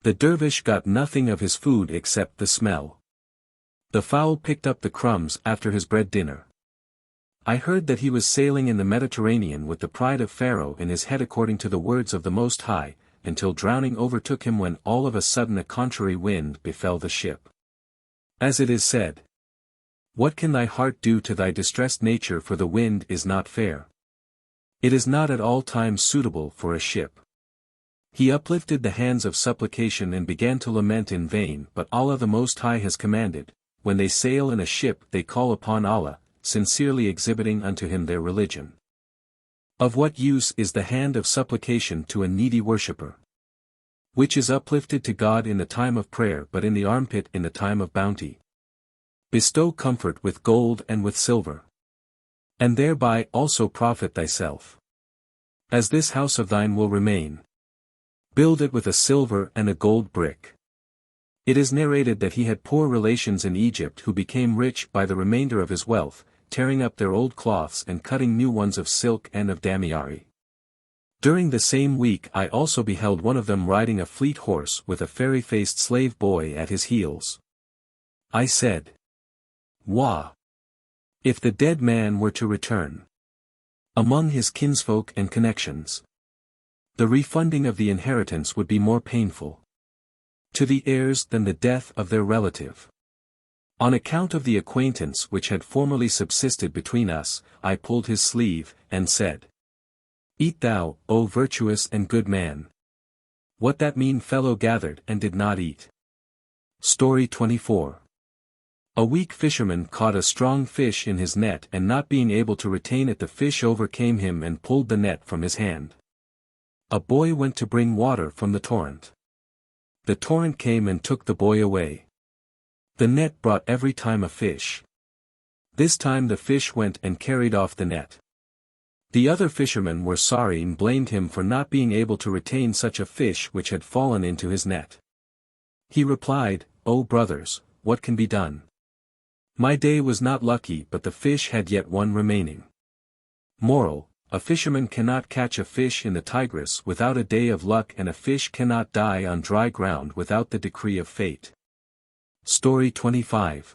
Speaker 1: The dervish got nothing of his food except the smell. The fowl picked up the crumbs after his bread dinner. I heard that he was sailing in the Mediterranean with the pride of Pharaoh in his head according to the words of the Most High, until drowning overtook him when all of a sudden a contrary wind befell the ship. As it is said, "What can thy heart do to thy distressed nature, for the wind is not fair? It is not at all times suitable for a ship." He uplifted the hands of supplication and began to lament in vain, but Allah the Most High has commanded, when they sail in a ship they call upon Allah, sincerely exhibiting unto him their religion. Of what use is the hand of supplication to a needy worshipper, which is uplifted to God in the time of prayer but in the armpit in the time of bounty? Bestow comfort with gold and with silver, and thereby also profit thyself. As this house of thine will remain, build it with a silver and a gold brick. It is narrated that he had poor relations in Egypt who became rich by the remainder of his wealth, tearing up their old cloths and cutting new ones of silk and of damiari. During the same week I also beheld one of them riding a fleet horse with a fairy-faced slave boy at his heels. I said, "Wah! If the dead man were to return among his kinsfolk and connections, the refunding of the inheritance would be more painful to the heirs than the death of their relative." On account of the acquaintance which had formerly subsisted between us, I pulled his sleeve, and said, "Eat thou, O virtuous and good man." What that mean fellow gathered and did not eat. Story 24. A weak fisherman caught a strong fish in his net, and not being able to retain it, the fish overcame him and pulled the net from his hand. A boy went to bring water from the torrent. The torrent came and took the boy away. The net brought every time a fish. This time the fish went and carried off the net. The other fishermen were sorry and blamed him for not being able to retain such a fish which had fallen into his net. He replied, "O brothers, what can be done? My day was not lucky, but the fish had yet one remaining." Moral: a fisherman cannot catch a fish in the Tigris without a day of luck, and a fish cannot die on dry ground without the decree of fate. Story 25.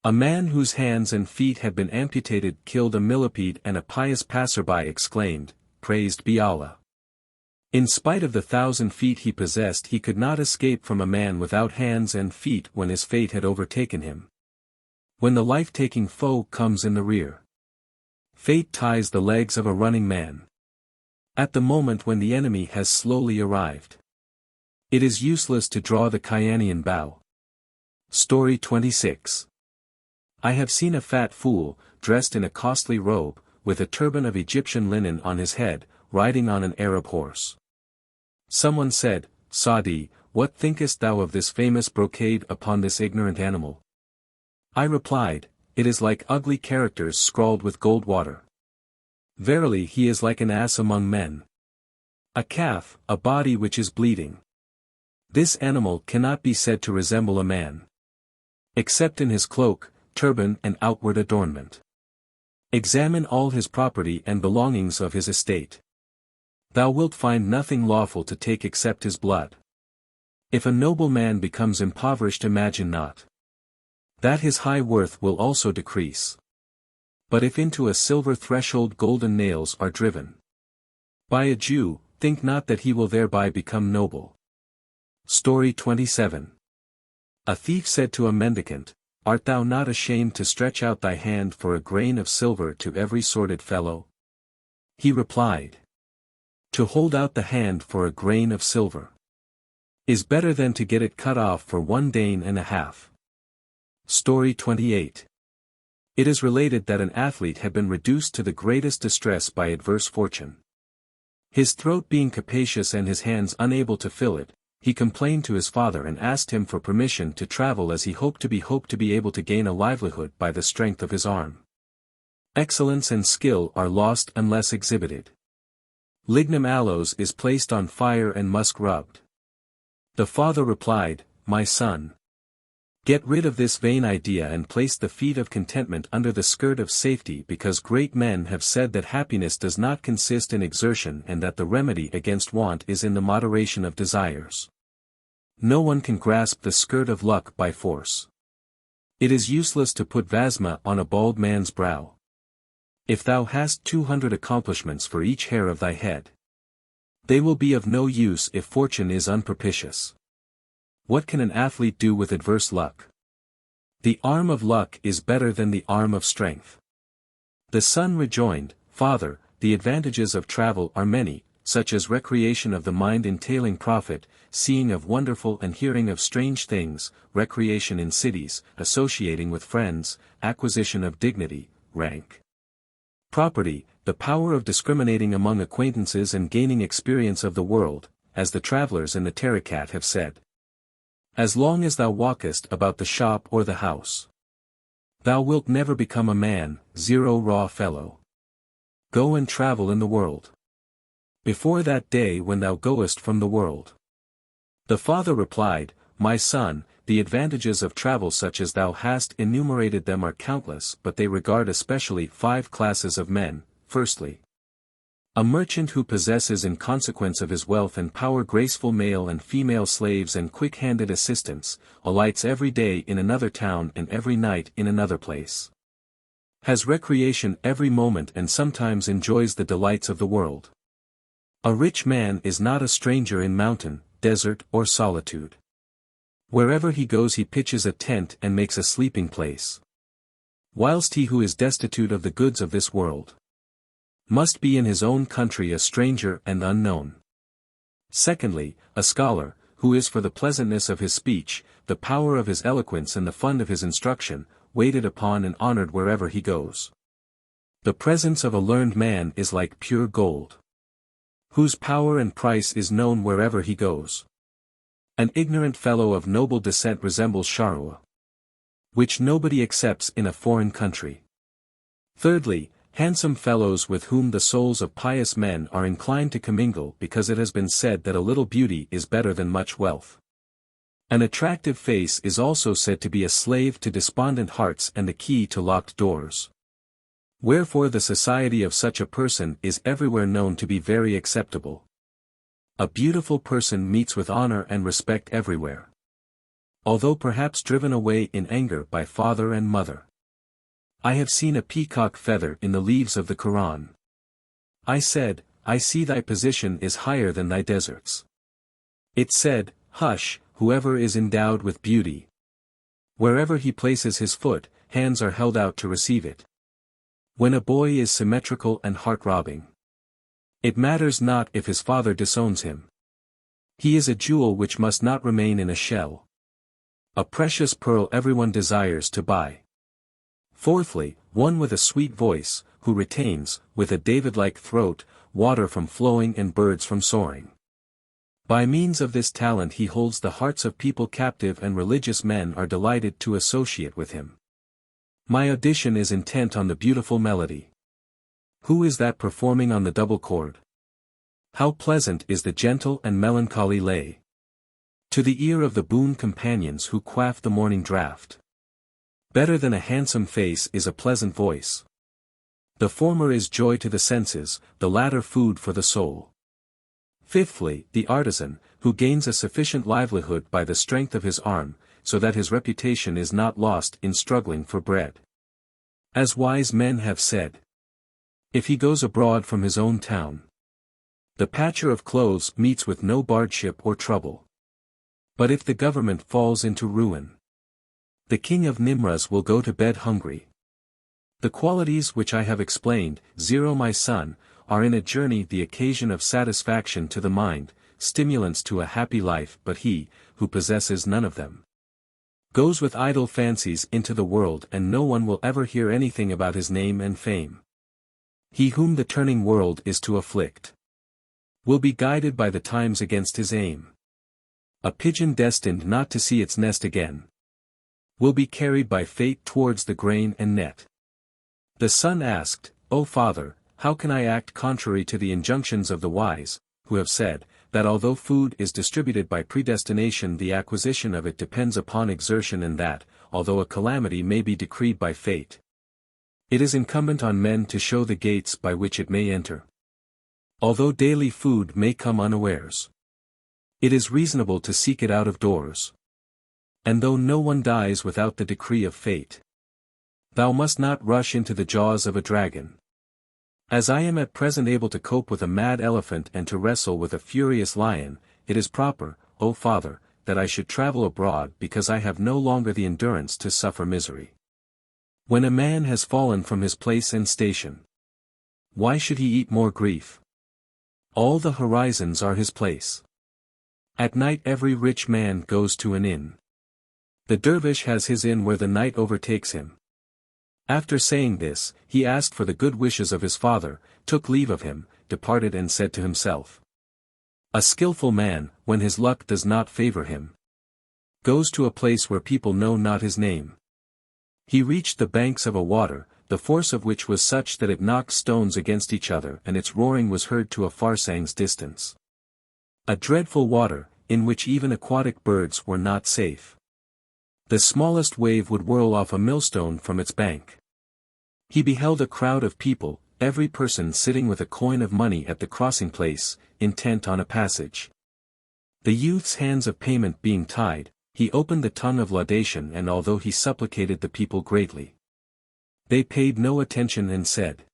Speaker 1: A man whose hands and feet had been amputated killed a millipede, and a pious passerby exclaimed, "Praised be Allah." In spite of the 1,000 feet he possessed, he could not escape from a man without hands and feet when his fate had overtaken him. When the life-taking foe comes in the rear, fate ties the legs of a running man. At the moment when the enemy has slowly arrived, it is useless to draw the Chianian bow. Story 26. I have seen a fat fool, dressed in a costly robe, with a turban of Egyptian linen on his head, riding on an Arab horse. Someone said, "Sadi, what thinkest thou of this famous brocade upon this ignorant animal?" I replied, "It is like ugly characters scrawled with gold water. Verily he is like an ass among men. A calf, a body which is bleeding. This animal cannot be said to resemble a man, except in his cloak, turban and outward adornment. Examine all his property and belongings of his estate. Thou wilt find nothing lawful to take except his blood. If a noble man becomes impoverished, imagine not that his high worth will also decrease. But if into a silver threshold golden nails are driven by a Jew, think not that he will thereby become noble." Story 27. A thief said to a mendicant, "Art thou not ashamed to stretch out thy hand for a grain of silver to every sordid fellow?" He replied, "To hold out the hand for a grain of silver is better than to get it cut off for 1.5 days. Story 28. It is related that an athlete had been reduced to the greatest distress by adverse fortune. His throat being capacious and his hands unable to fill it, he complained to his father and asked him for permission to travel, as he hoped to be able to gain a livelihood by the strength of his arm. Excellence and skill are lost unless exhibited. Lignum aloes is placed on fire and musk rubbed. The father replied, My son, get rid of this vain idea and place the feet of contentment under the skirt of safety, because great men have said that happiness does not consist in exertion and that the remedy against want is in the moderation of desires. No one can grasp the skirt of luck by force. It is useless to put vasma on a bald man's brow. If thou hast 200 accomplishments for each hair of thy head, they will be of no use if fortune is unpropitious. What can an athlete do with adverse luck? The arm of luck is better than the arm of strength. The son rejoined, Father, the advantages of travel are many, such as recreation of the mind entailing profit, seeing of wonderful and hearing of strange things, recreation in cities, associating with friends, acquisition of dignity, rank, property, the power of discriminating among acquaintances and gaining experience of the world, as the travelers in the Tariqat have said. As long as thou walkest about the shop or the house, thou wilt never become a man, zero raw fellow. Go and travel in the world. Before that day when thou goest from the world. The father replied, My son, the advantages of travel such as thou hast enumerated them are countless, but they regard especially 5 classes of men. Firstly, a merchant who possesses in consequence of his wealth and power graceful male and female slaves and quick-handed assistants, alights every day in another town and every night in another place. Has recreation every moment and sometimes enjoys the delights of the world. A rich man is not a stranger in mountain, desert or solitude. Wherever he goes he pitches a tent and makes a sleeping place. Whilst he who is destitute of the goods of this world must be in his own country a stranger and unknown. Secondly, a scholar, who is for the pleasantness of his speech, the power of his eloquence and the fund of his instruction, waited upon and honored wherever he goes. The presence of a learned man is like pure gold, whose power and price is known wherever he goes. An ignorant fellow of noble descent resembles Sharua, which nobody accepts in a foreign country. Thirdly, handsome fellows with whom the souls of pious men are inclined to commingle, because it has been said that a little beauty is better than much wealth. An attractive face is also said to be a slave to despondent hearts and the key to locked doors. Wherefore the society of such a person is everywhere known to be very acceptable. A beautiful person meets with honor and respect everywhere, although perhaps driven away in anger by father and mother. I have seen a peacock feather in the leaves of the Quran. I said, I see thy position is higher than thy deserts. It said, Hush, whoever is endowed with beauty. Wherever he places his foot, hands are held out to receive it. When a boy is symmetrical and heart-robbing, it matters not if his father disowns him. He is a jewel which must not remain in a shell. A precious pearl everyone desires to buy. Fourthly, one with a sweet voice, who retains, with a David-like throat, water from flowing and birds from soaring. By means of this talent he holds the hearts of people captive, and religious men are delighted to associate with him. My audition is intent on the beautiful melody. Who is that performing on the double chord? How pleasant is the gentle and melancholy lay to the ear of the boon companions who quaff the morning draught. Better than a handsome face is a pleasant voice. The former is joy to the senses, the latter food for the soul. Fifthly, the artisan, who gains a sufficient livelihood by the strength of his arm, so that his reputation is not lost in struggling for bread. As wise men have said, if he goes abroad from his own town, the patcher of clothes meets with no bardship or trouble. But if the government falls into ruin, the king of Nimruz will go to bed hungry. The qualities which I have explained, my son, are in a journey the occasion of satisfaction to the mind, stimulants to a happy life, but he, who possesses none of them, goes with idle fancies into the world, and no one will ever hear anything about his name and fame. He whom the turning world is to afflict will be guided by the times against his aim. A pigeon destined not to see its nest again will be carried by fate towards the grain and net. The son asked, "O father, how can I act contrary to the injunctions of the wise, who have said, that although food is distributed by predestination the acquisition of it depends upon exertion and that, although a calamity may be decreed by fate, it is incumbent on men to show the gates by which it may enter. Although daily food may come unawares, it is reasonable to seek it out of doors. And though no one dies without the decree of fate, thou must not rush into the jaws of a dragon. As I am at present able to cope with a mad elephant and to wrestle with a furious lion, it is proper, O father, that I should travel abroad because I have no longer the endurance to suffer misery. When a man has fallen from his place and station, why should he eat more grief? All the horizons are his place. At night every rich man goes to an inn. The dervish has his inn where the night overtakes him." After saying this, he asked for the good wishes of his father, took leave of him, departed and said to himself, "A skillful man, when his luck does not favor him, goes to a place where people know not his name." He reached the banks of a water, the force of which was such that it knocked stones against each other and its roaring was heard to a farsang's distance. A dreadful water, in which even aquatic birds were not safe. The smallest wave would whirl off a millstone from its bank. He beheld a crowd of people, every person sitting with a coin of money at the crossing place, intent on a passage. The youth's hands of payment being tied, he opened the tongue of laudation and although he supplicated the people greatly, they paid no attention and said,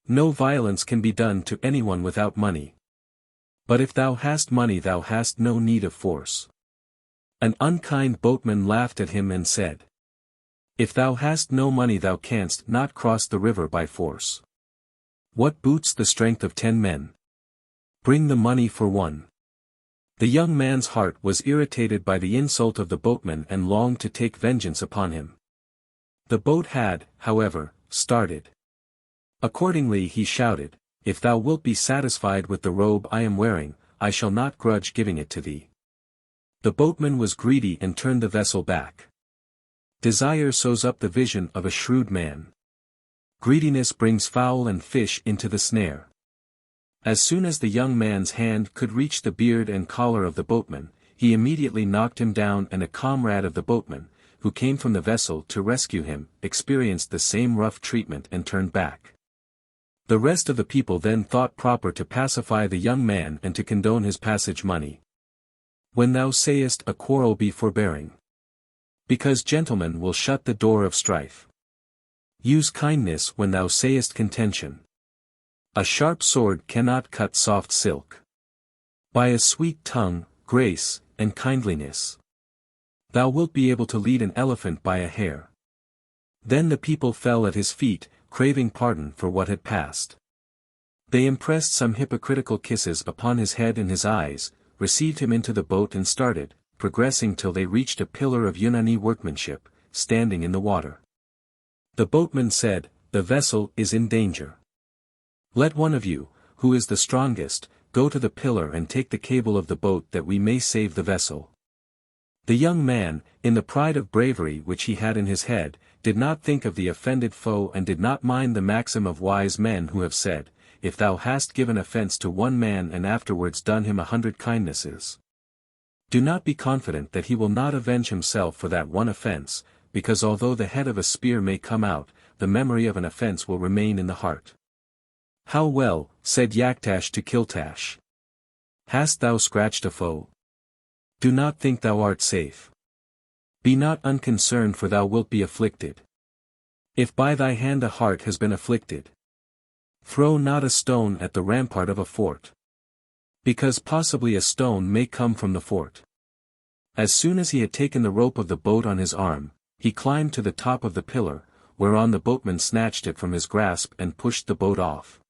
Speaker 1: "No violence can be done to anyone without money. But if thou hast money thou hast no need of force." An unkind boatman laughed at him and said, "If thou hast no money thou canst not cross the river by force. What boots the strength of 10 men? Bring the money for one." The young man's heart was irritated by the insult of the boatman and longed to take vengeance upon him. The boat had, however, started. Accordingly he shouted, "If thou wilt be satisfied with the robe I am wearing, I shall not grudge giving it to thee." The boatman was greedy and turned the vessel back. Desire sows up the vision of a shrewd man. Greediness brings fowl and fish into the snare. As soon as the young man's hand could reach the beard and collar of the boatman, he immediately knocked him down and a comrade of the boatman, who came from the vessel to rescue him, experienced the same rough treatment and turned back. The rest of the people then thought proper to pacify the young man and to condone his passage money. When thou sayest a quarrel be forbearing, because gentlemen will shut the door of strife. Use kindness when thou sayest contention. A sharp sword cannot cut soft silk. By a sweet tongue, grace, and kindliness, thou wilt be able to lead an elephant by a hair. Then the people fell at his feet, craving pardon for what had passed. They impressed some hypocritical kisses upon his head and his eyes, received him into the boat and started, progressing till they reached a pillar of Yunani workmanship, standing in the water. The boatman said, "The vessel is in danger. Let one of you, who is the strongest, go to the pillar and take the cable of the boat that we may save the vessel." The young man, in the pride of bravery which he had in his head, did not think of the offended foe and did not mind the maxim of wise men who have said, "If thou hast given offense to one man and afterwards done him 100 kindnesses, do not be confident that he will not avenge himself for that one offense, because although the head of a spear may come out, the memory of an offense will remain in the heart." "How well," said Yaktash to Kiltash. "Hast thou scratched a foe? Do not think thou art safe. Be not unconcerned for thou wilt be afflicted. If by thy hand a heart has been afflicted, throw not a stone at the rampart of a fort. Because possibly a stone may come from the fort." As soon as he had taken the rope of the boat on his arm, he climbed to the top of the pillar, whereon the boatman snatched it from his grasp and pushed the boat off.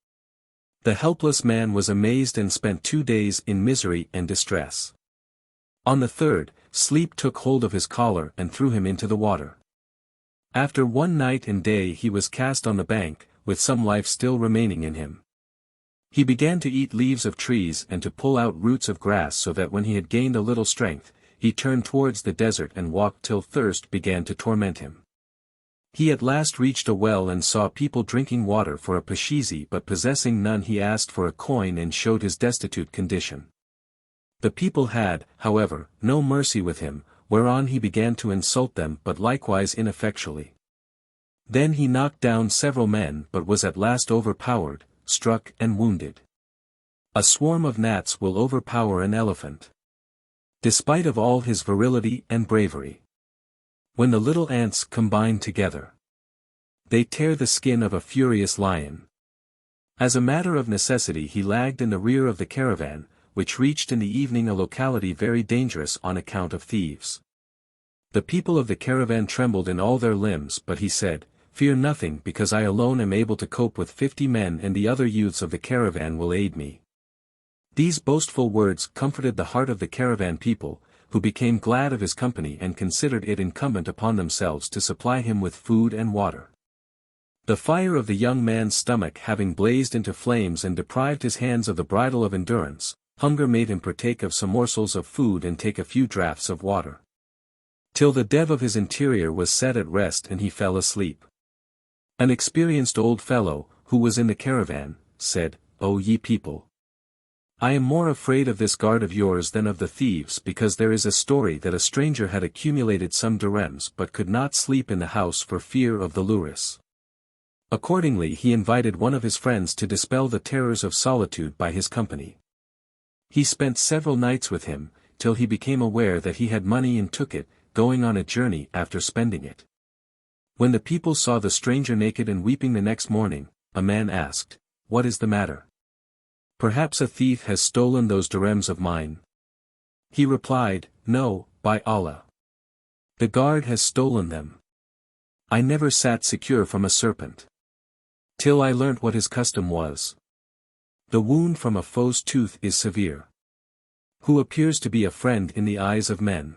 Speaker 1: The helpless man was amazed and spent 2 days in misery and distress. On the third, sleep took hold of his collar and threw him into the water. After 1 night and day he was cast on the bank, with some life still remaining in him. He began to eat leaves of trees and to pull out roots of grass so that when he had gained a little strength, he turned towards the desert and walked till thirst began to torment him. He at last reached a well and saw people drinking water for a pashisi, but possessing none. He asked for a coin and showed his destitute condition. The people had, however, no mercy with him, whereon he began to insult them, but likewise ineffectually. Then he knocked down several men, but was at last overpowered, struck and wounded. A swarm of gnats will overpower an elephant, despite of all his virility and bravery. When the little ants combine together, they tear the skin of a furious lion. As a matter of necessity he lagged in the rear of the caravan, which reached in the evening a locality very dangerous on account of thieves. The people of the caravan trembled in all their limbs, but he said, "Fear nothing, because I alone am able to cope with 50 men, and the other youths of the caravan will aid me." These boastful words comforted the heart of the caravan people, who became glad of his company and considered it incumbent upon themselves to supply him with food and water. The fire of the young man's stomach having blazed into flames and deprived his hands of the bridle of endurance, hunger made him partake of some morsels of food and take a few draughts of water, till the dev of his interior was set at rest and he fell asleep. An experienced old fellow, who was in the caravan, said, "O ye people! I am more afraid of this guard of yours than of the thieves, because there is a story that a stranger had accumulated some dirhams but could not sleep in the house for fear of the luris." Accordingly he invited one of his friends to dispel the terrors of solitude by his company. He spent several nights with him, till he became aware that he had money and took it, going on a journey after spending it. When the people saw the stranger naked and weeping the next morning, a man asked, "What is the matter? Perhaps a thief has stolen those dirhams of mine." He replied, "No, by Allah. The guard has stolen them. I never sat secure from a serpent, till I learnt what his custom was. The wound from a foe's tooth is severe. Who appears to be a friend in the eyes of men?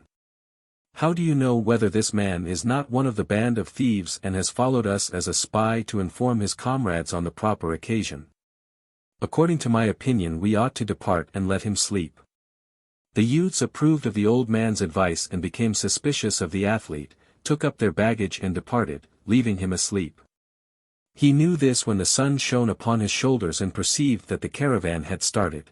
Speaker 1: How do you know whether this man is not one of the band of thieves and has followed us as a spy to inform his comrades on the proper occasion? According to my opinion we ought to depart and let him sleep." The youths approved of the old man's advice and became suspicious of the athlete, took up their baggage and departed, leaving him asleep. He knew this when the sun shone upon his shoulders and perceived that the caravan had started.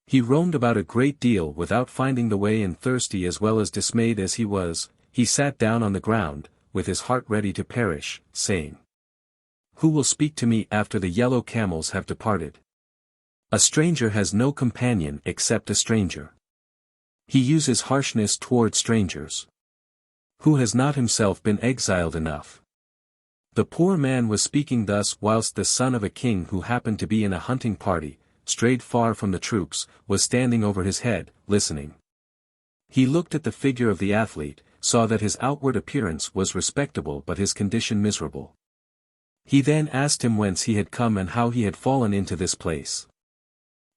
Speaker 1: He roamed about a great deal without finding the way, and thirsty as well as dismayed as he was, he sat down on the ground, with his heart ready to perish, saying, "Who will speak to me after the yellow camels have departed? A stranger has no companion except a stranger. He uses harshness toward strangers. Who has not himself been exiled enough?" The poor man was speaking thus whilst the son of a king, who happened to be in a hunting party, strayed far from the troops, was standing over his head, listening. He looked at the figure of the athlete, saw that his outward appearance was respectable but his condition miserable. He then asked him whence he had come and how he had fallen into this place.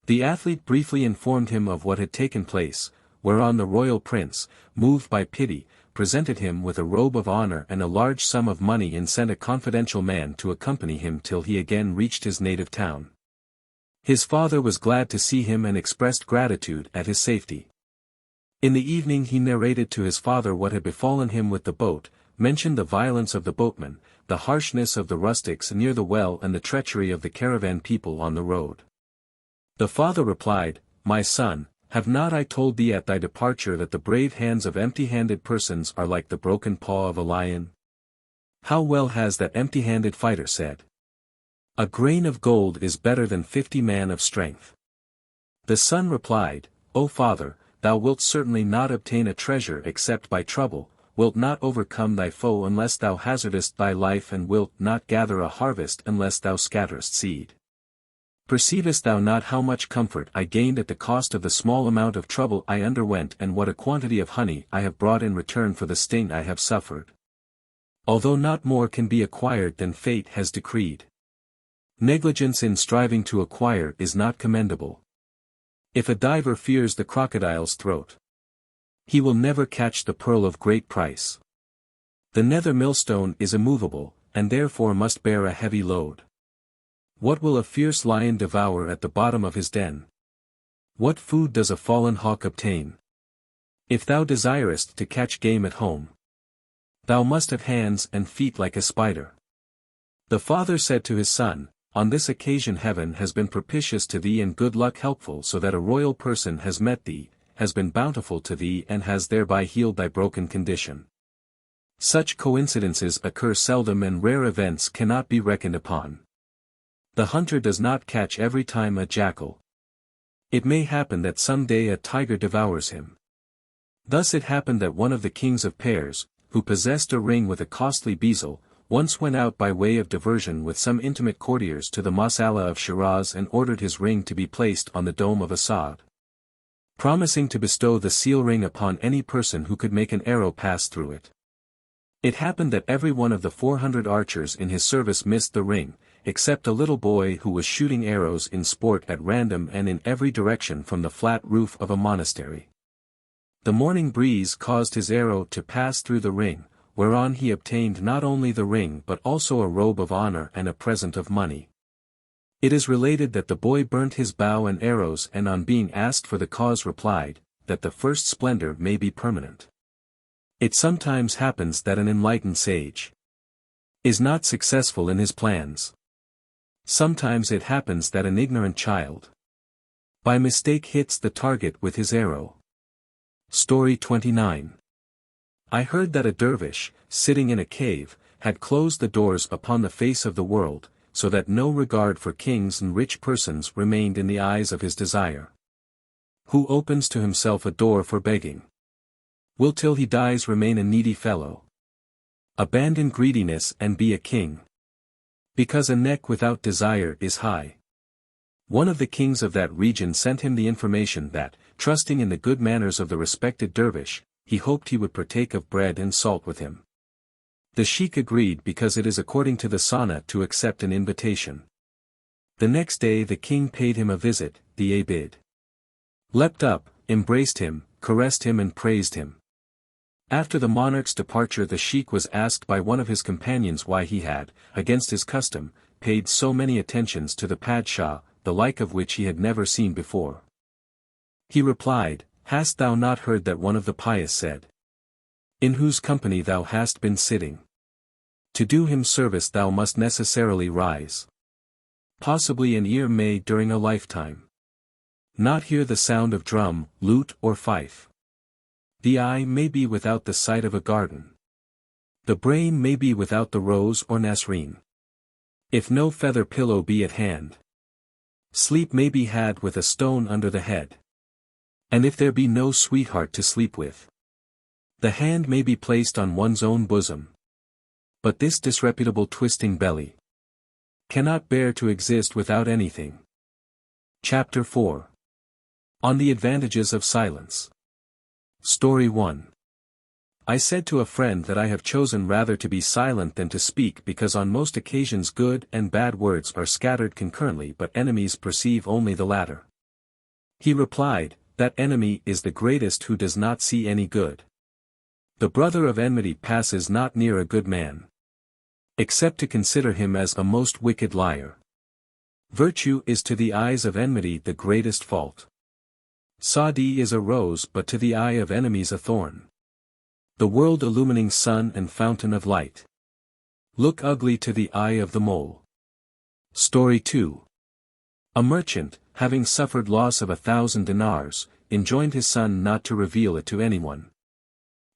Speaker 1: The athlete briefly informed him of what had taken place, whereon the royal prince, moved by pity, presented him with a robe of honor and a large sum of money and sent a confidential man to accompany him till he again reached his native town. His father was glad to see him and expressed gratitude at his safety. In the evening he narrated to his father what had befallen him with the boat, mentioned the violence of the boatmen, the harshness of the rustics near the well and the treachery of the caravan people on the road. The father replied, "My son, have not I told thee at thy departure that the brave hands of empty-handed persons are like the broken paw of a lion? How well has that empty-handed fighter said, 'A grain of gold is better than 50 men of strength.'" The son replied, "O father, thou wilt certainly not obtain a treasure except by trouble, wilt not overcome thy foe unless thou hazardest thy life, and wilt not gather a harvest unless thou scatterest seed. Perceivest thou not how much comfort I gained at the cost of the small amount of trouble I underwent, and what a quantity of honey I have brought in return for the sting I have suffered? Although not more can be acquired than fate has decreed. Negligence in striving to acquire is not commendable. If a diver fears the crocodile's throat, he will never catch the pearl of great price. The nether millstone is immovable, and therefore must bear a heavy load. What will a fierce lion devour at the bottom of his den? What food does a fallen hawk obtain? If thou desirest to catch game at home, Thou must have hands and feet like a spider. The father said to his son, On this occasion heaven has been propitious to thee and good luck helpful, so that a royal person has met thee, has been bountiful to thee and has thereby healed thy broken condition. Such coincidences occur seldom and rare events cannot be reckoned upon. The hunter does not catch every time a jackal. It may happen that some day a tiger devours him. Thus it happened that one of the kings of Pairs, who possessed a ring with a costly bezel, once went out by way of diversion with some intimate courtiers to the Masala of Shiraz and ordered his ring to be placed on the dome of Assad, promising to bestow the seal ring upon any person who could make an arrow pass through it. It happened that every one of the 400 archers in his service missed the ring, except a little boy who was shooting arrows in sport at random and in every direction from the flat roof of a monastery. The morning breeze caused his arrow to pass through the ring, whereon he obtained not only the ring but also a robe of honor and a present of money. It is related that the boy burnt his bow and arrows and on being asked for the cause replied, that the first splendor may be permanent. It sometimes happens that an enlightened sage is not successful in his plans. Sometimes it happens that an ignorant child by mistake hits the target with his arrow. Story 29. I heard that a dervish, sitting in a cave, had closed the doors upon the face of the world, so that no regard for kings and rich persons remained in the eyes of his desire. Who opens to himself a door for begging will till he dies remain a needy fellow. Abandon greediness and be a king. Because a neck without desire is high. One of the kings of that region sent him the information that, trusting in the good manners of the respected dervish, he hoped he would partake of bread and salt with him. The sheikh agreed because it is according to the sunnah to accept an invitation. The next day the king paid him a visit. The abid leapt up, embraced him, caressed him and praised him. After the monarch's departure the sheikh was asked by one of his companions why he had, against his custom, paid so many attentions to the Padshah, the like of which he had never seen before. He replied, Hast thou not heard that one of the pious said, In whose company thou hast been sitting? To do him service thou must necessarily rise. Possibly an ear may during a lifetime not hear the sound of drum, lute or fife. The eye may be without the sight of a garden. The brain may be without the rose or nasreen. If no feather pillow be at hand, sleep may be had with a stone under the head. And if there be no sweetheart to sleep with, the hand may be placed on one's own bosom. But this disreputable twisting belly cannot bear to exist without anything. Chapter 4. On the Advantages of Silence. Story 1. I said to a friend that I have chosen rather to be silent than to speak because on most occasions good and bad words are scattered concurrently but enemies perceive only the latter. He replied, That enemy is the greatest who does not see any good. The brother of enmity passes not near a good man, except to consider him as a most wicked liar. Virtue is to the eyes of enmity the greatest fault. Sadi is a rose but to the eye of enemies a thorn. The world illumining sun and fountain of light look ugly to the eye of the mole. Story 2. A merchant, having suffered loss of 1,000 dinars, enjoined his son not to reveal it to anyone.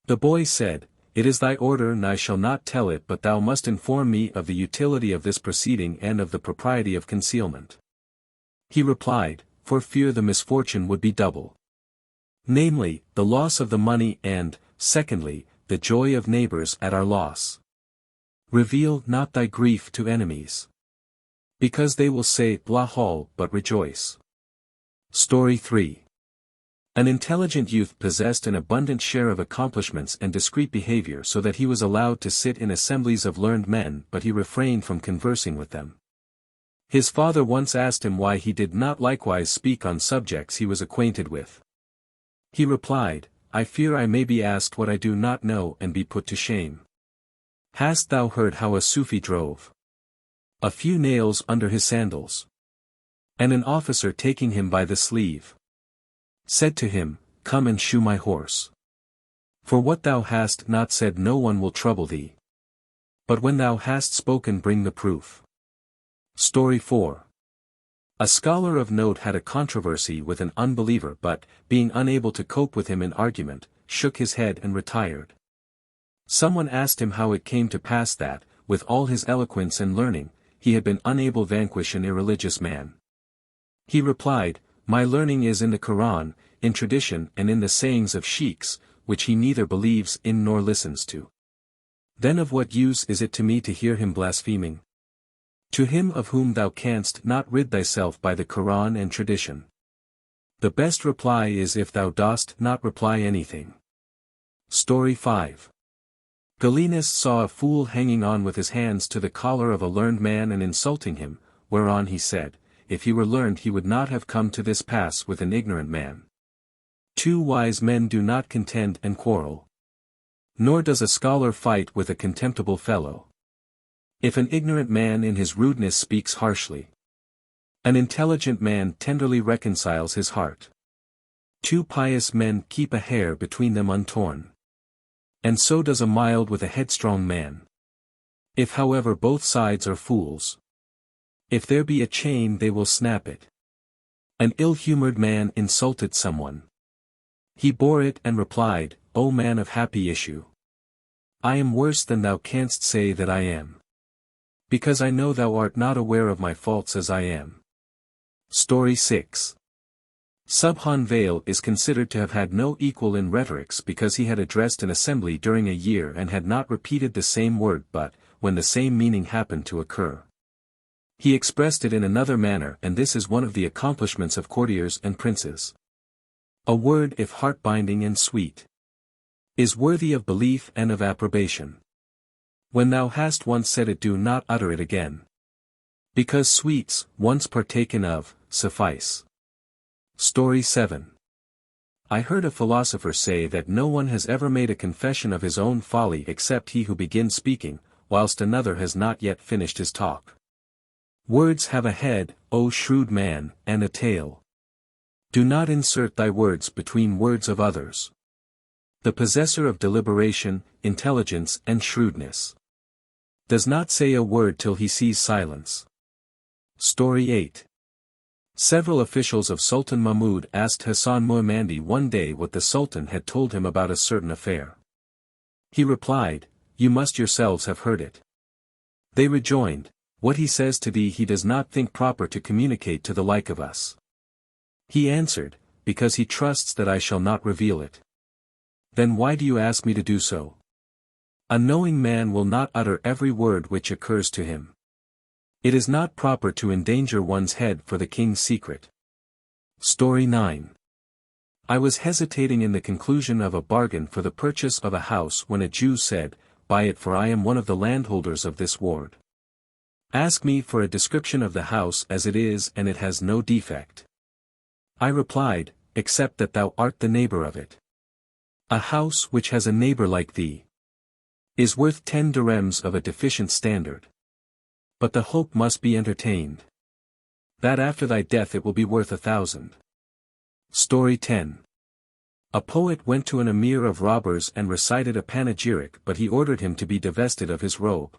Speaker 1: The boy said, It is thy order and I shall not tell it, but thou must inform me of the utility of this proceeding and of the propriety of concealment. He replied, For fear the misfortune would be double. Namely, the loss of the money and, secondly, the joy of neighbors at our loss. Reveal not thy grief to enemies, because they will say Lahal but rejoice. Story 3. An intelligent youth possessed an abundant share of accomplishments and discreet behavior so that he was allowed to sit in assemblies of learned men but he refrained from conversing with them. His father once asked him why he did not likewise speak on subjects he was acquainted with. He replied, I fear I may be asked what I do not know and be put to shame. Hast thou heard how a Sufi drove a few nails under his sandals? And an officer taking him by the sleeve said to him, Come and shoe my horse. For what thou hast not said no one will trouble thee. But when thou hast spoken bring the proof. Story 4. A scholar of note had a controversy with an unbeliever but, being unable to cope with him in argument, shook his head and retired. Someone asked him how it came to pass that, with all his eloquence and learning, he had been unable to vanquish an irreligious man. He replied, "My learning is in the Quran, in tradition and in the sayings of sheikhs, which he neither believes in nor listens to. Then of what use is it to me to hear him blaspheming? To him of whom thou canst not rid thyself by the Quran and tradition. The best reply is if thou dost not reply anything." Story 5. Gulistan saw a fool hanging on with his hands to the collar of a learned man and insulting him, whereon he said, if he were learned he would not have come to this pass with an ignorant man. Two wise men do not contend and quarrel. Nor does a scholar fight with a contemptible fellow. If an ignorant man in his rudeness speaks harshly, an intelligent man tenderly reconciles his heart. Two pious men keep a hair between them untorn. And so does a mild with a headstrong man. If however both sides are fools, if there be a chain they will snap it. An ill-humored man insulted someone. He bore it and replied, O man of happy issue! I am worse than thou canst say that I am. Because I know thou art not aware of my faults as I am. Story 6. Subhan Vale is considered to have had no equal in rhetorics because he had addressed an assembly during a year and had not repeated the same word but, when the same meaning happened to occur, he expressed it in another manner, and this is one of the accomplishments of courtiers and princes. A word if heart-binding and sweet, is worthy of belief and of approbation. When thou hast once said it, do not utter it again. Because sweets, once partaken of, suffice. Story 7. I heard a philosopher say that no one has ever made a confession of his own folly except he who begins speaking, whilst another has not yet finished his talk. Words have a head, O shrewd man, and a tail. Do not insert thy words between words of others. The possessor of deliberation, intelligence and shrewdness does not say a word till he sees silence. Story 8. Several officials of Sultan Mahmud asked Hassan Muhammadi one day what the Sultan had told him about a certain affair. He replied, You must yourselves have heard it. They rejoined, What he says to thee he does not think proper to communicate to the like of us. He answered, Because he trusts that I shall not reveal it. Then why do you ask me to do so? A knowing man will not utter every word which occurs to him. It is not proper to endanger one's head for the king's secret. Story 9. I was hesitating in the conclusion of a bargain for the purchase of a house when a Jew said, Buy it, for I am one of the landholders of this ward. Ask me for a description of the house as it is, and it has no defect. I replied, Except that thou art the neighbor of it. A house which has a neighbor like thee is worth 10 dirhams of a deficient standard. But the hope must be entertained that after thy death it will be worth 1,000. Story 10. A poet went to an emir of robbers and recited a panegyric, but he ordered him to be divested of his robe.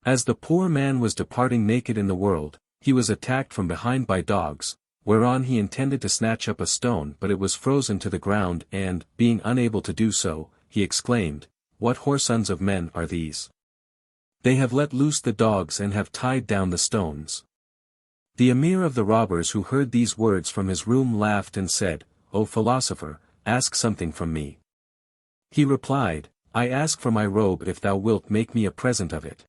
Speaker 1: As the poor man was departing naked in the world, he was attacked from behind by dogs, whereon he intended to snatch up a stone, but it was frozen to the ground and, being unable to do so, he exclaimed, What whoresons of men are these? They have let loose the dogs and have tied down the stones. The emir of the robbers who heard these words from his room laughed and said, O philosopher, ask something from me. He replied, I ask for my robe if thou wilt make me a present of it.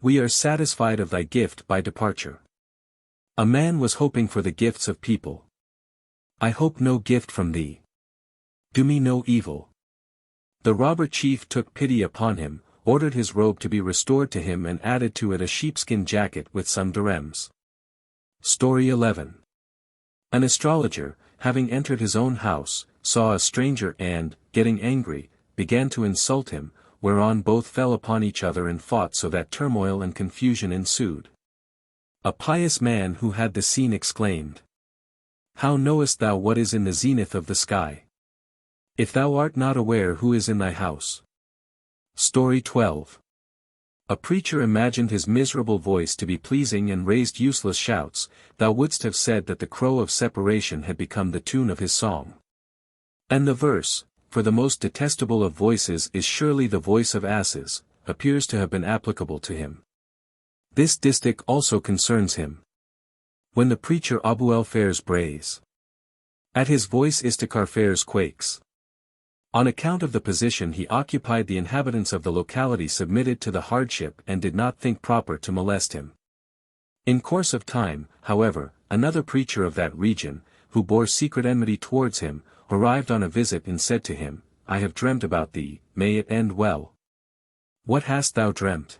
Speaker 1: We are satisfied of thy gift by departure. A man was hoping for the gifts of people. I hope no gift from thee. Do me no evil. The robber chief took pity upon him, ordered his robe to be restored to him and added to it a sheepskin jacket with some dirhams. Story 11. An astrologer, having entered his own house, saw a stranger and, getting angry, began to insult him, whereon both fell upon each other and fought so that turmoil and confusion ensued. A pious man who had the scene exclaimed, How knowest thou what is in the zenith of the sky? If thou art not aware who is in thy house. Story 12. A preacher imagined his miserable voice to be pleasing and raised useless shouts. Thou wouldst have said that the crow of separation had become the tune of his song. And the verse, for the most detestable of voices is surely the voice of asses, appears to have been applicable to him. This distich also concerns him. When the preacher Abu'l fares brays. At his voice Istakar fares quakes. On account of the position he occupied, the inhabitants of the locality submitted to the hardship and did not think proper to molest him. In course of time, however, another preacher of that region, who bore secret enmity towards him, arrived on a visit and said to him, I have dreamt about thee, may it end well. What hast thou dreamt?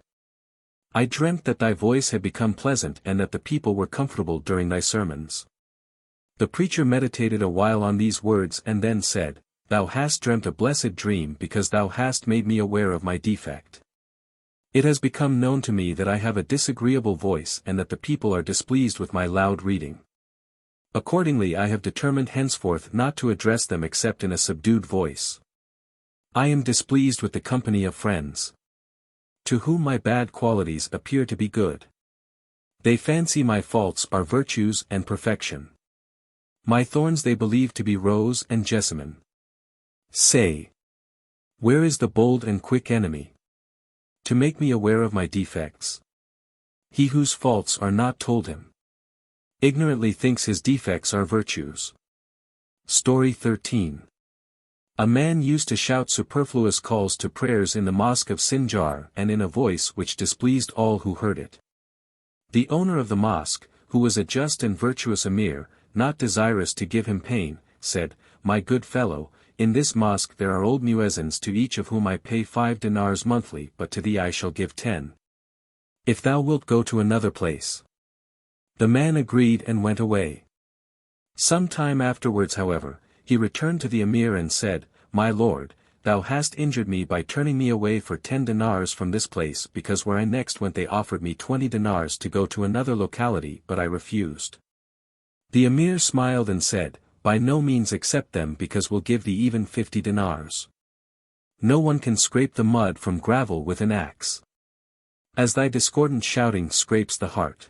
Speaker 1: I dreamt that thy voice had become pleasant and that the people were comfortable during thy sermons. The preacher meditated a while on these words and then said, Thou hast dreamt a blessed dream because thou hast made me aware of my defect. It has become known to me that I have a disagreeable voice and that the people are displeased with my loud reading. Accordingly I have determined henceforth not to address them except in a subdued voice. I am displeased with the company of friends, to whom my bad qualities appear to be good. They fancy my faults are virtues and perfection. My thorns they believe to be rose and jessamine. Say, where is the bold and quick enemy? To make me aware of my defects. He whose faults are not told him ignorantly thinks his defects are virtues. Story 13. A man used to shout superfluous calls to prayers in the mosque of Sinjar and in a voice which displeased all who heard it. The owner of the mosque, who was a just and virtuous emir, not desirous to give him pain, said, My good fellow, in this mosque there are old muezzins to each of whom I pay 5 dinars monthly, but to thee I shall give 10. If thou wilt go to another place. The man agreed and went away. Some time afterwards, however, he returned to the emir and said, My lord, thou hast injured me by turning me away for 10 dinars from this place, because where I next went they offered me 20 dinars to go to another locality, but I refused. The emir smiled and said, By no means accept them, because we'll give thee even 50 dinars. No one can scrape the mud from gravel with an axe, as thy discordant shouting scrapes the heart.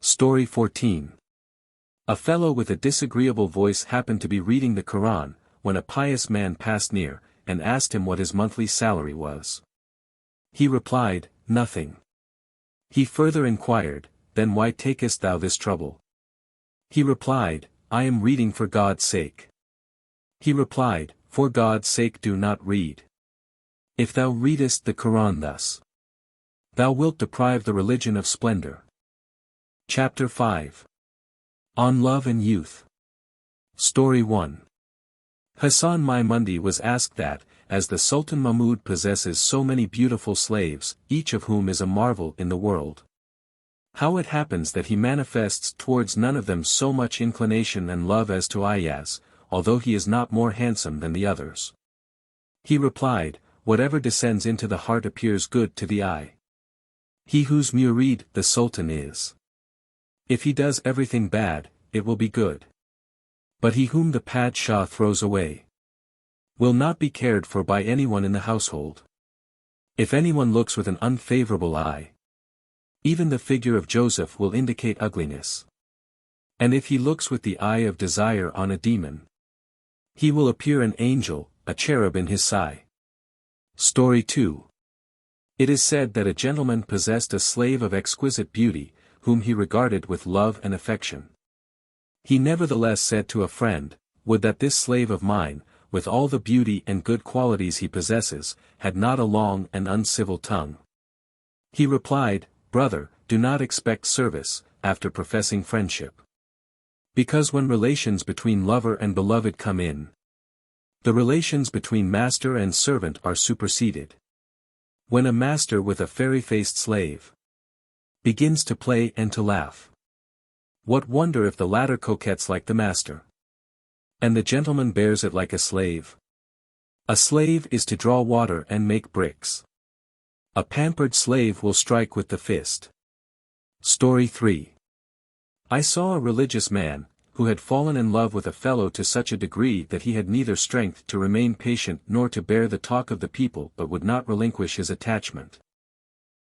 Speaker 1: Story 14. A fellow with a disagreeable voice happened to be reading the Quran, when a pious man passed near, and asked him what his monthly salary was. He replied, Nothing. He further inquired, Then why takest thou this trouble? He replied, I am reading for God's sake. He replied, For God's sake do not read. If thou readest the Quran thus, thou wilt deprive the religion of splendor. Chapter 5. On Love and Youth. Story 1. Hassan Maimandi was asked that, as the Sultan Mahmud possesses so many beautiful slaves, each of whom is a marvel in the world, how it happens that he manifests towards none of them so much inclination and love as to Ayaz, although he is not more handsome than the others. He replied, Whatever descends into the heart appears good to the eye. He whose murid the Sultan is, if he does everything bad, it will be good. But he whom the Padshah throws away will not be cared for by anyone in the household. If anyone looks with an unfavorable eye, even the figure of Joseph will indicate ugliness. And if he looks with the eye of desire on a demon, he will appear an angel, a cherub in his sigh. Story 2. It is said that a gentleman possessed a slave of exquisite beauty, whom he regarded with love and affection. He nevertheless said to a friend, Would that this slave of mine, with all the beauty and good qualities he possesses, had not a long and uncivil tongue. He replied, Brother, do not expect service, after professing friendship. Because when relations between lover and beloved come in, the relations between master and servant are superseded. When a master with a fairy-faced slave begins to play and to laugh, what wonder if the latter coquettes like the master, and the gentleman bears it like a slave? A slave is to draw water and make bricks. A pampered slave will strike with the fist. Story 3. I saw a religious man, who had fallen in love with a fellow to such a degree that he had neither strength to remain patient nor to bear the talk of the people but would not relinquish his attachment.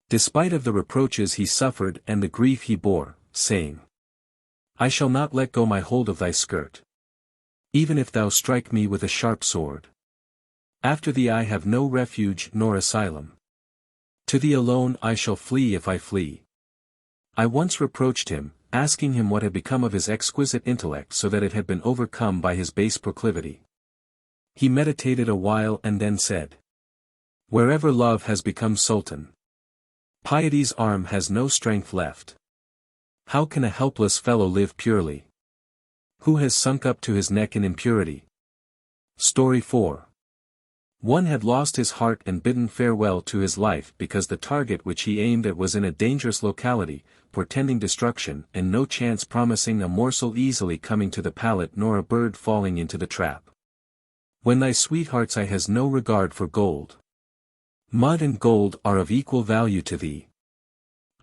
Speaker 1: Despite of the reproaches he suffered and the grief he bore, saying, I shall not let go my hold of thy skirt. Even if thou strike me with a sharp sword. After thee I have no refuge nor asylum. To thee alone I shall flee if I flee. I once reproached him, asking him what had become of his exquisite intellect so that it had been overcome by his base proclivity. He meditated a while and then said, Wherever love has become sultan, piety's arm has no strength left. How can a helpless fellow live purely? Who has sunk up to his neck in impurity? Story 4. One had lost his heart and bidden farewell to his life because the target which he aimed at was in a dangerous locality, portending destruction and no chance promising a morsel easily coming to the palate nor a bird falling into the trap. When thy sweetheart's eye has no regard for gold. Mud and gold are of equal value to thee.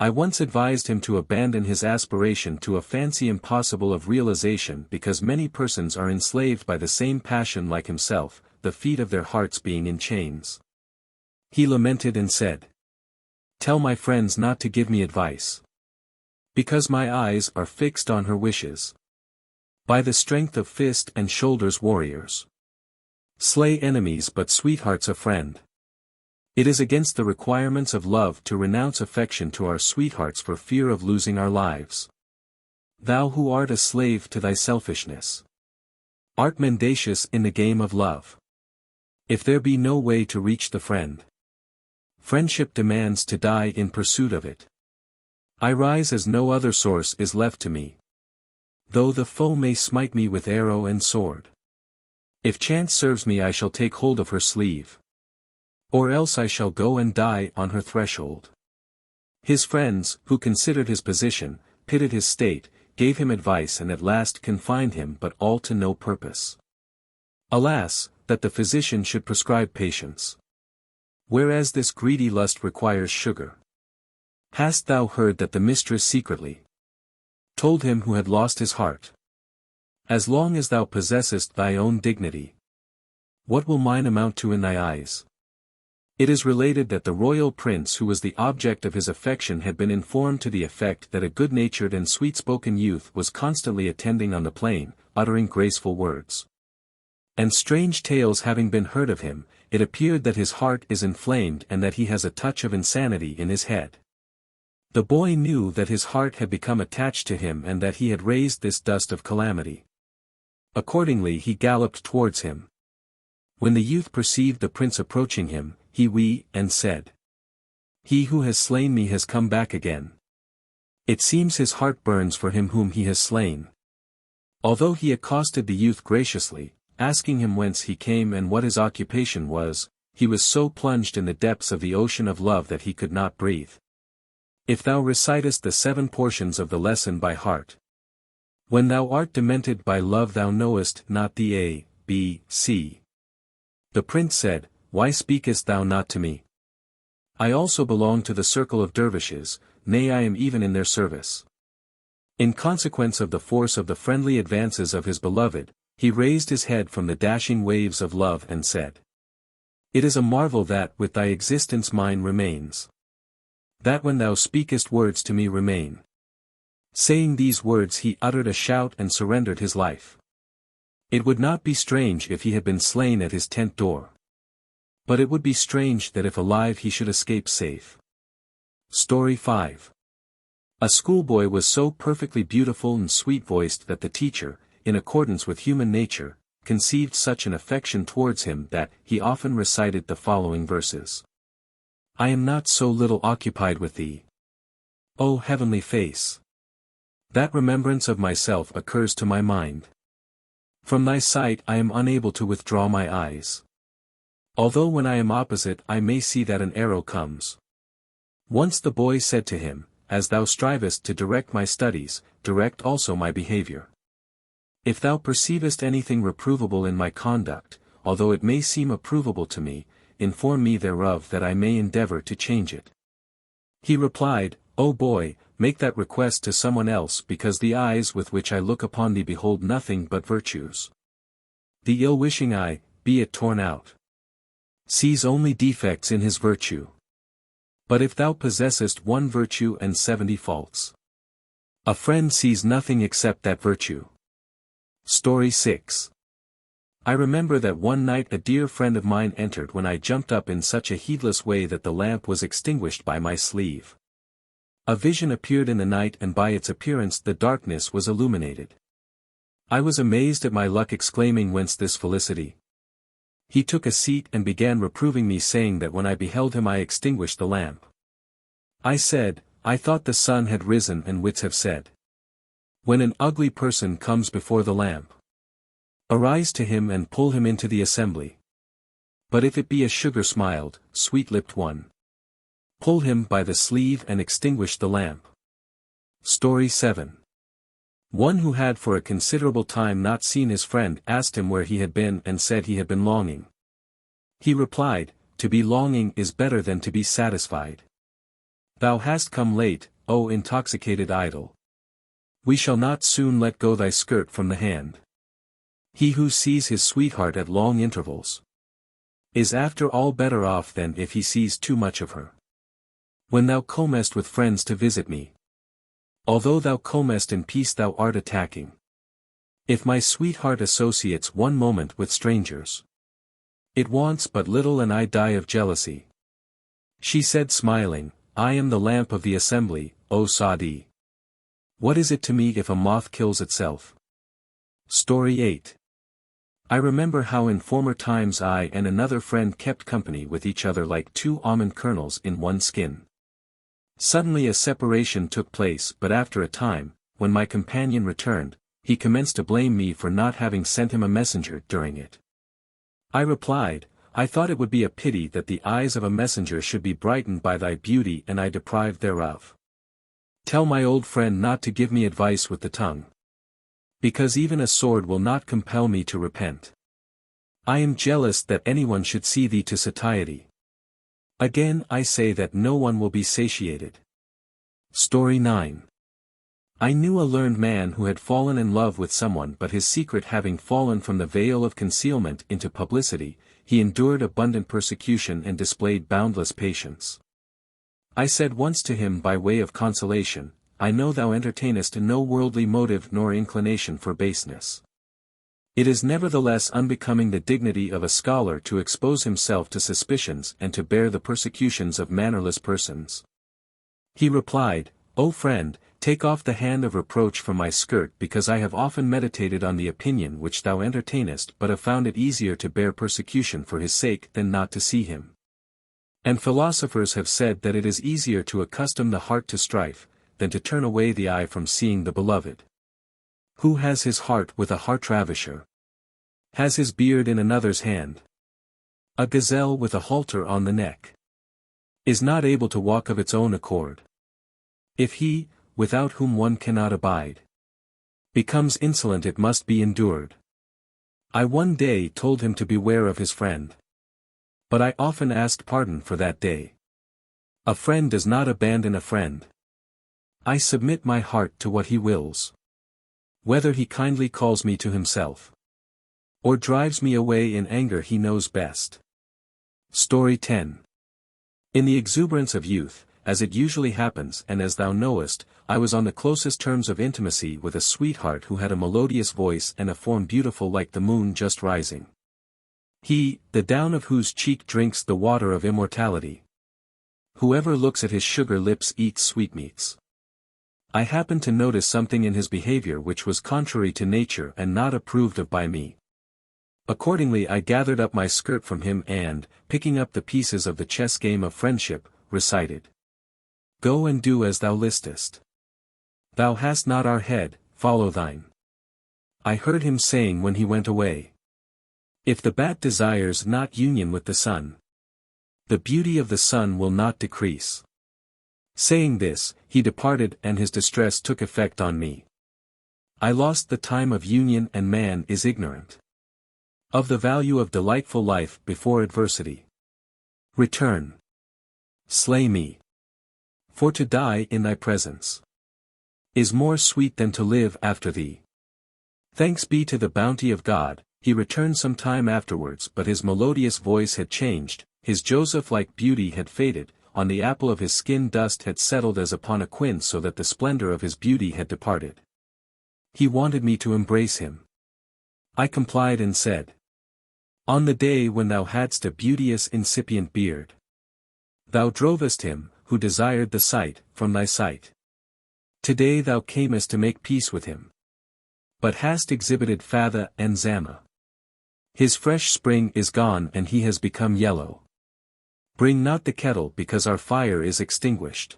Speaker 1: I once advised him to abandon his aspiration to a fancy impossible of realization because many persons are enslaved by the same passion like himself, the feet of their hearts being in chains. He lamented and said, Tell my friends not to give me advice. Because my eyes are fixed on her wishes. By the strength of fist and shoulders warriors slay enemies but sweetheart's a friend. It is against the requirements of love to renounce affection to our sweethearts for fear of losing our lives. Thou who art a slave to thy selfishness, art mendacious in the game of love. If there be no way to reach the friend, friendship demands to die in pursuit of it. I rise as no other source is left to me. Though the foe may smite me with arrow and sword. If chance serves me I shall take hold of her sleeve. Or else I shall go and die on her threshold. His friends, who considered his position, pitied his state, gave him advice and at last confined him but all to no purpose. Alas, that the physician should prescribe patience. Whereas this greedy lust requires sugar. Hast thou heard that the mistress secretly told him who had lost his heart? As long as thou possessest thy own dignity, what will mine amount to in thy eyes? It is related that the royal prince who was the object of his affection had been informed to the effect that a good-natured and sweet-spoken youth was constantly attending on the plain, uttering graceful words. And strange tales having been heard of him, it appeared that his heart is inflamed and that he has a touch of insanity in his head. The boy knew that his heart had become attached to him and that he had raised this dust of calamity. Accordingly he galloped towards him. When the youth perceived the prince approaching him, he wept and said, He who has slain me has come back again. It seems his heart burns for him whom he has slain. Although he accosted the youth graciously, asking him whence he came and what his occupation was, he was so plunged in the depths of the ocean of love that he could not breathe. If thou recitest the 7 portions of the lesson by heart, when thou art demented by love thou knowest not the A, B, C. The prince said, Why speakest thou not to me? I also belong to the circle of dervishes, nay I am even in their service. In consequence of the force of the friendly advances of his beloved, he raised his head from the dashing waves of love and said, It is a marvel that with thy existence mine remains. That when thou speakest words to me remain. Saying these words he uttered a shout and surrendered his life. It would not be strange if he had been slain at his tent door. But it would be strange that if alive he should escape safe. Story 5. A schoolboy was so perfectly beautiful and sweet-voiced that the teacher, in accordance with human nature, conceived such an affection towards him that he often recited the following verses. I am not so little occupied with thee, O heavenly face, that remembrance of myself occurs to my mind. From thy sight I am unable to withdraw my eyes. Although when I am opposite I may see that an arrow comes. Once the boy said to him, As thou strivest to direct my studies, direct also my behavior. If thou perceivest anything reprovable in my conduct, although it may seem approvable to me, inform me thereof that I may endeavor to change it. He replied, O boy, make that request to someone else because the eyes with which I look upon thee behold nothing but virtues. The ill-wishing eye, be it torn out, sees only defects in his virtue. But if thou possessest one virtue and 70 faults, a friend sees nothing except that virtue. Story 6. I remember that one night a dear friend of mine entered when I jumped up in such a heedless way that the lamp was extinguished by my sleeve. A vision appeared in the night, and by its appearance the darkness was illuminated. I was amazed at my luck, exclaiming, whence this felicity? He took a seat and began reproving me, saying that when I beheld him I extinguished the lamp. I said, I thought the sun had risen, and wits have said, when an ugly person comes before the lamp, arise to him and pull him into the assembly. But if it be a sugar-smiled, sweet-lipped one, pull him by the sleeve and extinguish the lamp. Story 7. One who had for a considerable time not seen his friend asked him where he had been and said he had been longing. He replied, to be longing is better than to be satisfied. Thou hast come late, O intoxicated idol. We shall not soon let go thy skirt from the hand. He who sees his sweetheart at long intervals is after all better off than if he sees too much of her. When thou comest with friends to visit me, although thou comest in peace thou art attacking. If my sweetheart associates one moment with strangers, it wants but little and I die of jealousy. She said smiling, I am the lamp of the assembly, O Sadi. What is it to me if a moth kills itself? Story 8. I remember how in former times I and another friend kept company with each other like two almond kernels in one skin. Suddenly a separation took place, but after a time, when my companion returned, he commenced to blame me for not having sent him a messenger during it. I replied, I thought it would be a pity that the eyes of a messenger should be brightened by thy beauty and I deprived thereof. Tell my old friend not to give me advice with the tongue, because even a sword will not compel me to repent. I am jealous that anyone should see thee to satiety. Again I say that no one will be satiated. Story 9. I knew a learned man who had fallen in love with someone, but his secret having fallen from the veil of concealment into publicity, he endured abundant persecution and displayed boundless patience. I said once to him by way of consolation, I know thou entertainest no worldly motive nor inclination for baseness. It is nevertheless unbecoming the dignity of a scholar to expose himself to suspicions and to bear the persecutions of mannerless persons. He replied, O friend, take off the hand of reproach from my skirt, because I have often meditated on the opinion which thou entertainest, but have found it easier to bear persecution for his sake than not to see him. And philosophers have said that it is easier to accustom the heart to strife, than to turn away the eye from seeing the beloved. Who has his heart with a heart-ravisher? Has his beard in another's hand? A gazelle with a halter on the neck is not able to walk of its own accord. If he, without whom one cannot abide, becomes insolent, it must be endured. I one day told him to beware of his friend, but I often asked pardon for that day. A friend does not abandon a friend. I submit my heart to what he wills. Whether he kindly calls me to himself, or drives me away in anger, he knows best. Story 10. In the exuberance of youth, as it usually happens and as thou knowest, I was on the closest terms of intimacy with a sweetheart who had a melodious voice and a form beautiful like the moon just rising. He, the down of whose cheek drinks the water of immortality. Whoever looks at his sugar lips eats sweetmeats. I happened to notice something in his behavior which was contrary to nature and not approved of by me. Accordingly I gathered up my skirt from him and, picking up the pieces of the chess game of friendship, recited, Go and do as thou listest. Thou hast not our head, follow thine. I heard him saying when he went away, If the bat desires not union with the sun, the beauty of the sun will not decrease. Saying this, he departed and his distress took effect on me. I lost the time of union, and man is ignorant of the value of delightful life before adversity. Return. Slay me. For to die in thy presence is more sweet than to live after thee. Thanks be to the bounty of God, he returned some time afterwards, but his melodious voice had changed, his Joseph-like beauty had faded, on the apple of his skin dust had settled as upon a quince, so that the splendor of his beauty had departed. He wanted me to embrace him. I complied and said, on the day when thou hadst a beauteous incipient beard, thou drovest him, who desired the sight, from thy sight. Today thou camest to make peace with him, but hast exhibited Fatha and Zama. His fresh spring is gone and he has become yellow. Bring not the kettle because our fire is extinguished.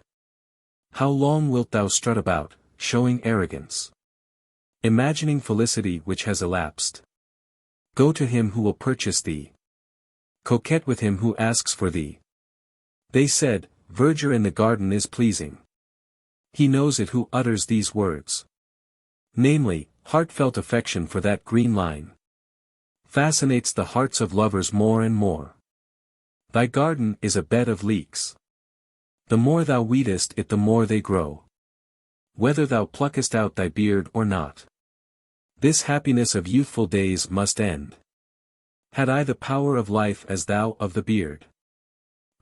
Speaker 1: How long wilt thou strut about, showing arrogance? Imagining felicity which has elapsed. Go to him who will purchase thee. Coquette with him who asks for thee. They said, verdure in the garden is pleasing. He knows it who utters these words. Namely, heartfelt affection for that green line. Fascinates the hearts of lovers more and more. Thy garden is a bed of leeks. The more thou weedest it the more they grow. Whether thou pluckest out thy beard or not. This happiness of youthful days must end. Had I the power of life as thou of the beard,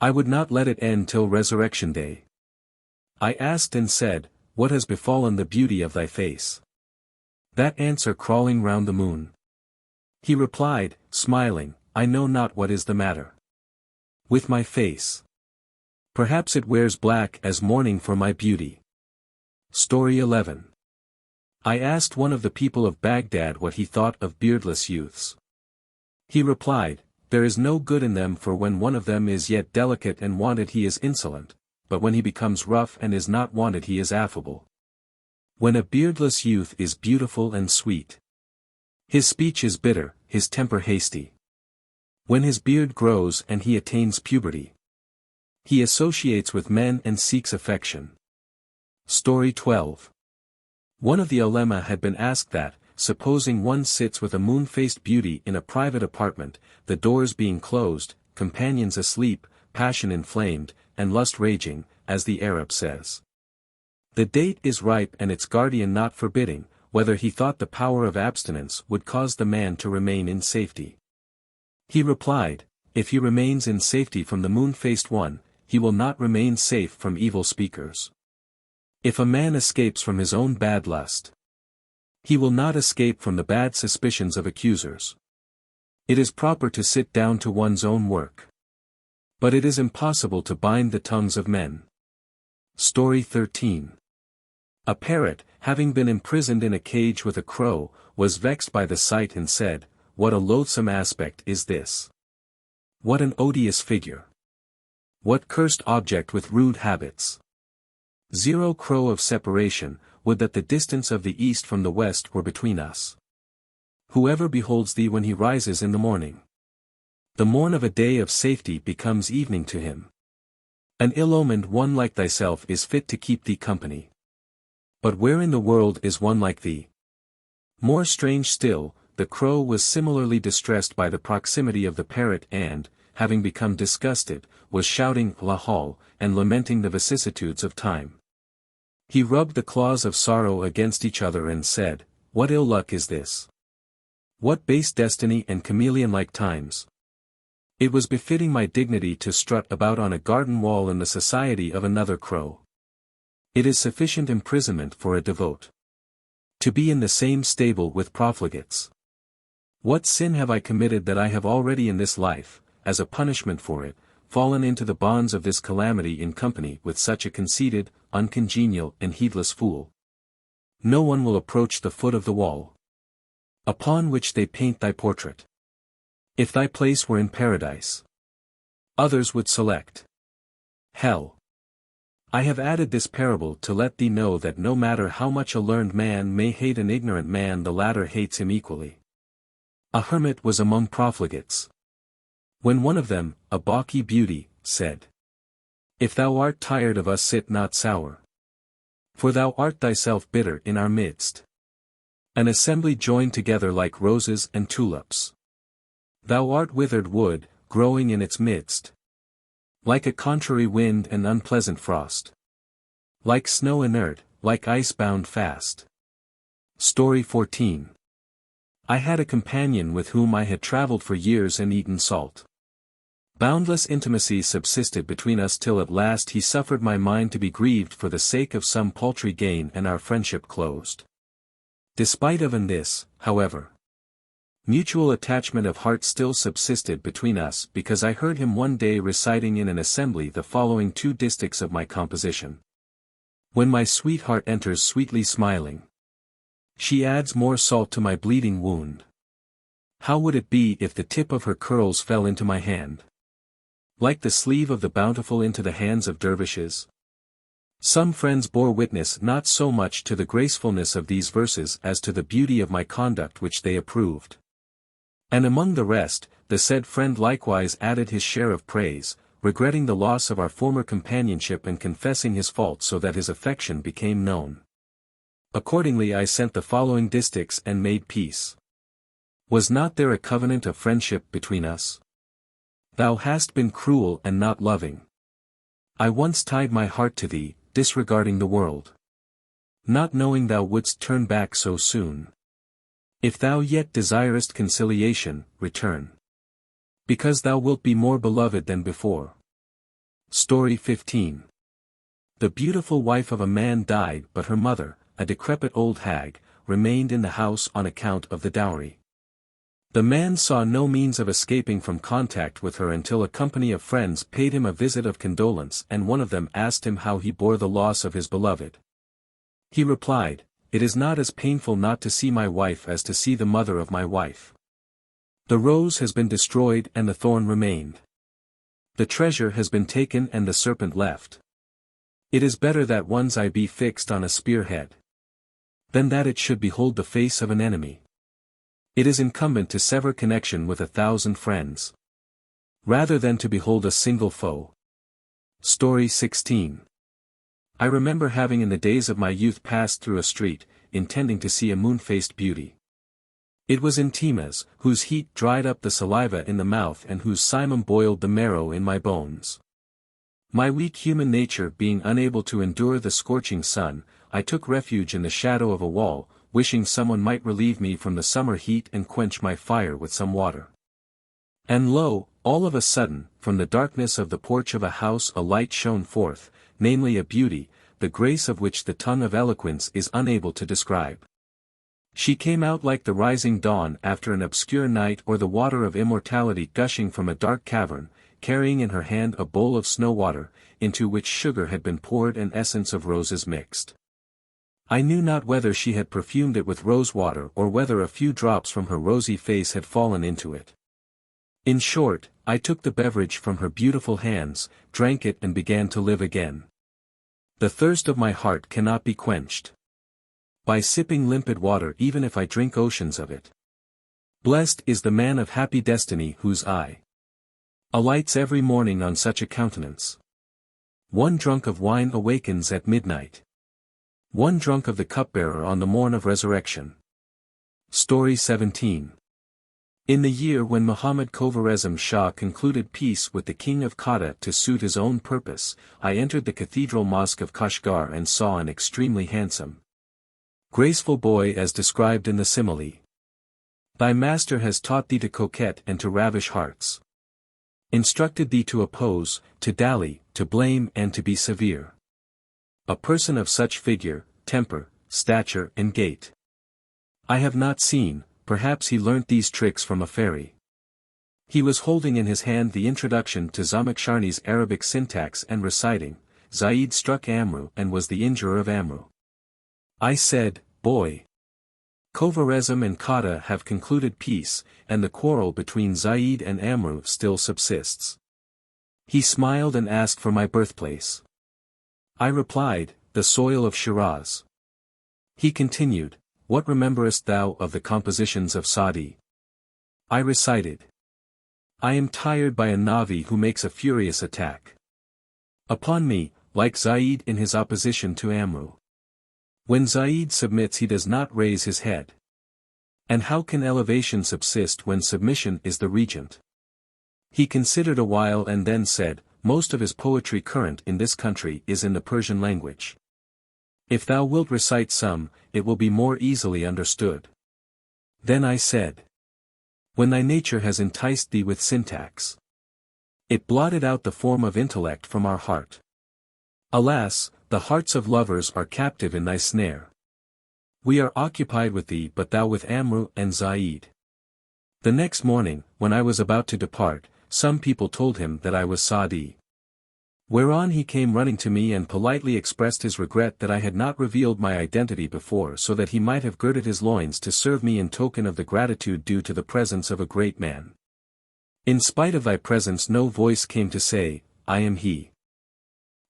Speaker 1: I would not let it end till resurrection day. I asked and said, what has befallen the beauty of thy face? That answer crawling round the moon. He replied, smiling, I know not what is the matter with my face. Perhaps it wears black as mourning for my beauty. Story 11. I asked one of the people of Baghdad what he thought of beardless youths. He replied, there is no good in them, for when one of them is yet delicate and wanted he is insolent, but when he becomes rough and is not wanted he is affable. When a beardless youth is beautiful and sweet, his speech is bitter, his temper hasty. When his beard grows and he attains puberty, he associates with men and seeks affection. Story 12. One of the ulema had been asked that, supposing one sits with a moon-faced beauty in a private apartment, the doors being closed, companions asleep, passion inflamed, and lust raging, as the Arab says. The date is ripe and its guardian not forbidding, whether he thought the power of abstinence would cause the man to remain in safety. He replied, if he remains in safety from the moon-faced one, he will not remain safe from evil speakers. If a man escapes from his own bad lust, he will not escape from the bad suspicions of accusers. It is proper to sit down to one's own work, but it is impossible to bind the tongues of men. Story 13. A parrot, having been imprisoned in a cage with a crow, was vexed by the sight and said, what a loathsome aspect is this! What an odious figure! What cursed object with rude habits! 0 crow of separation, would that the distance of the east from the west were between us. Whoever beholds thee when he rises in the morning, the morn of a day of safety becomes evening to him. An ill-omened one like thyself is fit to keep thee company. But where in the world is one like thee? More strange still, the crow was similarly distressed by the proximity of the parrot and, having become disgusted, was shouting lahal, and lamenting the vicissitudes of time. He rubbed the claws of sorrow against each other and said, what ill luck is this? What base destiny and chameleon-like times? It was befitting my dignity to strut about on a garden wall in the society of another crow. It is sufficient imprisonment for a devote to be in the same stable with profligates. What sin have I committed that I have already in this life, as a punishment for it, fallen into the bonds of this calamity in company with such a conceited, uncongenial and heedless fool? No one will approach the foot of the wall upon which they paint thy portrait. If thy place were in paradise, others would select hell. I have added this parable to let thee know that no matter how much a learned man may hate an ignorant man, the latter hates him equally. A hermit was among profligates, when one of them, a balky beauty, said, if thou art tired of us, sit not sour, for thou art thyself bitter in our midst. An assembly joined together like roses and tulips. Thou art withered wood, growing in its midst, like a contrary wind and unpleasant frost. Like snow inert, like ice bound fast. Story 14. I had a companion with whom I had traveled for years and eaten salt. Boundless intimacy subsisted between us till at last he suffered my mind to be grieved for the sake of some paltry gain and our friendship closed. Despite of this, however, mutual attachment of heart still subsisted between us because I heard him one day reciting in an assembly the following two distichs of my composition. When my sweetheart enters sweetly smiling, she adds more salt to my bleeding wound. How would it be if the tip of her curls fell into my hand, like the sleeve of the bountiful into the hands of dervishes? Some friends bore witness not so much to the gracefulness of these verses as to the beauty of my conduct which they approved. And among the rest, the said friend likewise added his share of praise, regretting the loss of our former companionship and confessing his fault so that his affection became known. Accordingly I sent the following distichs and made peace. Was not there a covenant of friendship between us? Thou hast been cruel and not loving. I once tied my heart to thee, disregarding the world, not knowing thou wouldst turn back so soon. If thou yet desirest conciliation, return, because thou wilt be more beloved than before. Story 15. The beautiful wife of a man died, but her mother, a decrepit old hag, remained in the house on account of the dowry. The man saw no means of escaping from contact with her until a company of friends paid him a visit of condolence and one of them asked him how he bore the loss of his beloved. He replied, "It is not as painful not to see my wife as to see the mother of my wife. The rose has been destroyed and the thorn remained. The treasure has been taken and the serpent left. It is better that one's eye be fixed on a spearhead than that it should behold the face of an enemy. It is incumbent to sever connection with 1,000 friends, rather than to behold a single foe." Story 16. I remember having in the days of my youth passed through a street, intending to see a moon-faced beauty. It was in Timas, whose heat dried up the saliva in the mouth and whose simum boiled the marrow in my bones. My weak human nature being unable to endure the scorching sun, I took refuge in the shadow of a wall, wishing someone might relieve me from the summer heat and quench my fire with some water. And lo, all of a sudden, from the darkness of the porch of a house a light shone forth, namely a beauty, the grace of which the tongue of eloquence is unable to describe. She came out like the rising dawn after an obscure night or the water of immortality gushing from a dark cavern, carrying in her hand a bowl of snow water, into which sugar had been poured and essence of roses mixed. I knew not whether she had perfumed it with rose water or whether a few drops from her rosy face had fallen into it. In short, I took the beverage from her beautiful hands, drank it and began to live again. The thirst of my heart cannot be quenched by sipping limpid water even if I drink oceans of it. Blessed is the man of happy destiny whose eye alights every morning on such a countenance. One drunk of wine awakens at midnight. One drunk of the cupbearer on the morn of resurrection. Story 17. In the year when Muhammad Khwarizm Shah concluded peace with the king of Qatta to suit his own purpose, I entered the cathedral mosque of Kashgar and saw an extremely handsome, graceful boy as described in the simile. Thy master has taught thee to coquet and to ravish hearts, instructed thee to oppose, to dally, to blame and to be severe. A person of such figure, temper, stature and gait I have not seen. Perhaps he learnt these tricks from a fairy. He was holding in his hand the introduction to Zamakhshari's Arabic syntax and reciting, Zaid struck Amru and was the injurer of Amru. I said, Boy, Khwarizm and Qatta have concluded peace, and the quarrel between Zaid and Amru still subsists. He smiled and asked for my birthplace. I replied, the soil of Shiraz. He continued, What rememberest thou of the compositions of Sadi? I recited. I am tired by a Navi who makes a furious attack upon me, like Zaid in his opposition to Amru. When Zaid submits he does not raise his head. And how can elevation subsist when submission is the regent? He considered a while and then said, Most of his poetry current in this country is in the Persian language. If thou wilt recite some, it will be more easily understood. Then I said, when thy nature has enticed thee with syntax, it blotted out the form of intellect from our heart. Alas, the hearts of lovers are captive in thy snare. We are occupied with thee but thou with Amru and Zaid. The next morning, when I was about to depart, some people told him that I was Sadi. Whereon he came running to me and politely expressed his regret that I had not revealed my identity before so that he might have girded his loins to serve me in token of the gratitude due to the presence of a great man. In spite of thy presence no voice came to say, I am he.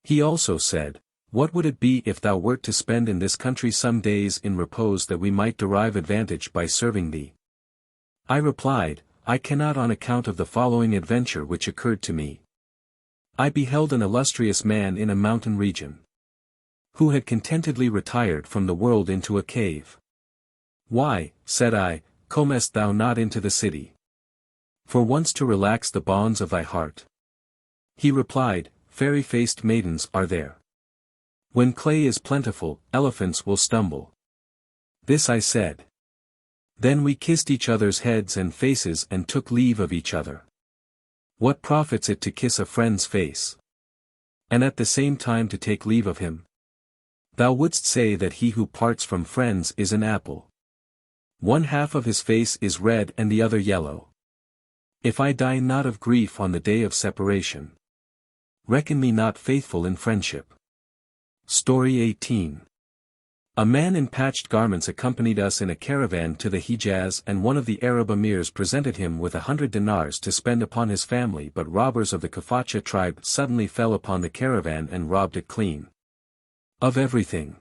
Speaker 1: He also said, what would it be if thou wert to spend in this country some days in repose that we might derive advantage by serving thee? I replied, I cannot on account of the following adventure which occurred to me. I beheld an illustrious man in a mountain region, who had contentedly retired from the world into a cave. Why, said I, comest thou not into the city, for once to relax the bonds of thy heart? He replied, fairy-faced maidens are there. When clay is plentiful, elephants will stumble. This I said. Then we kissed each other's heads and faces and took leave of each other. What profits it to kiss a friend's face, and at the same time to take leave of him? Thou wouldst say that he who parts from friends is an apple. One half of his face is red and the other yellow. If I die not of grief on the day of separation, reckon me not faithful in friendship. Story 18. A man in patched garments accompanied us in a caravan to the Hijaz, and one of the Arab emirs presented him with 100 dinars to spend upon his family, but robbers of the Kafacha tribe suddenly fell upon the caravan and robbed it clean of everything.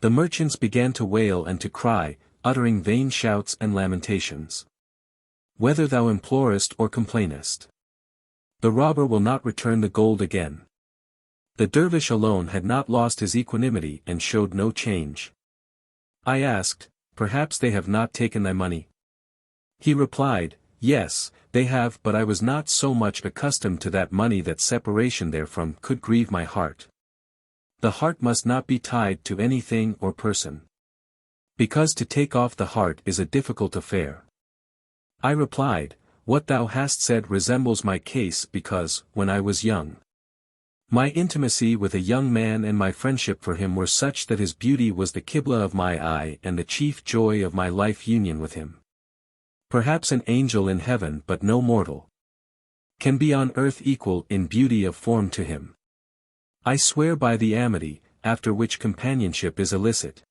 Speaker 1: The merchants began to wail and to cry, uttering vain shouts and lamentations. Whether thou implorest or complainest, the robber will not return the gold again. The dervish alone had not lost his equanimity and showed no change. I asked, perhaps they have not taken thy money? He replied, yes, they have, but I was not so much accustomed to that money that separation therefrom could grieve my heart. The heart must not be tied to anything or person, because to take off the heart is a difficult affair. I replied, what thou hast said resembles my case because, when I was young, my intimacy with a young man and my friendship for him were such that his beauty was the qibla of my eye and the chief joy of my life union with him. Perhaps an angel in heaven but no mortal can be on earth equal in beauty of form to him. I swear by the amity, after which companionship is illicit,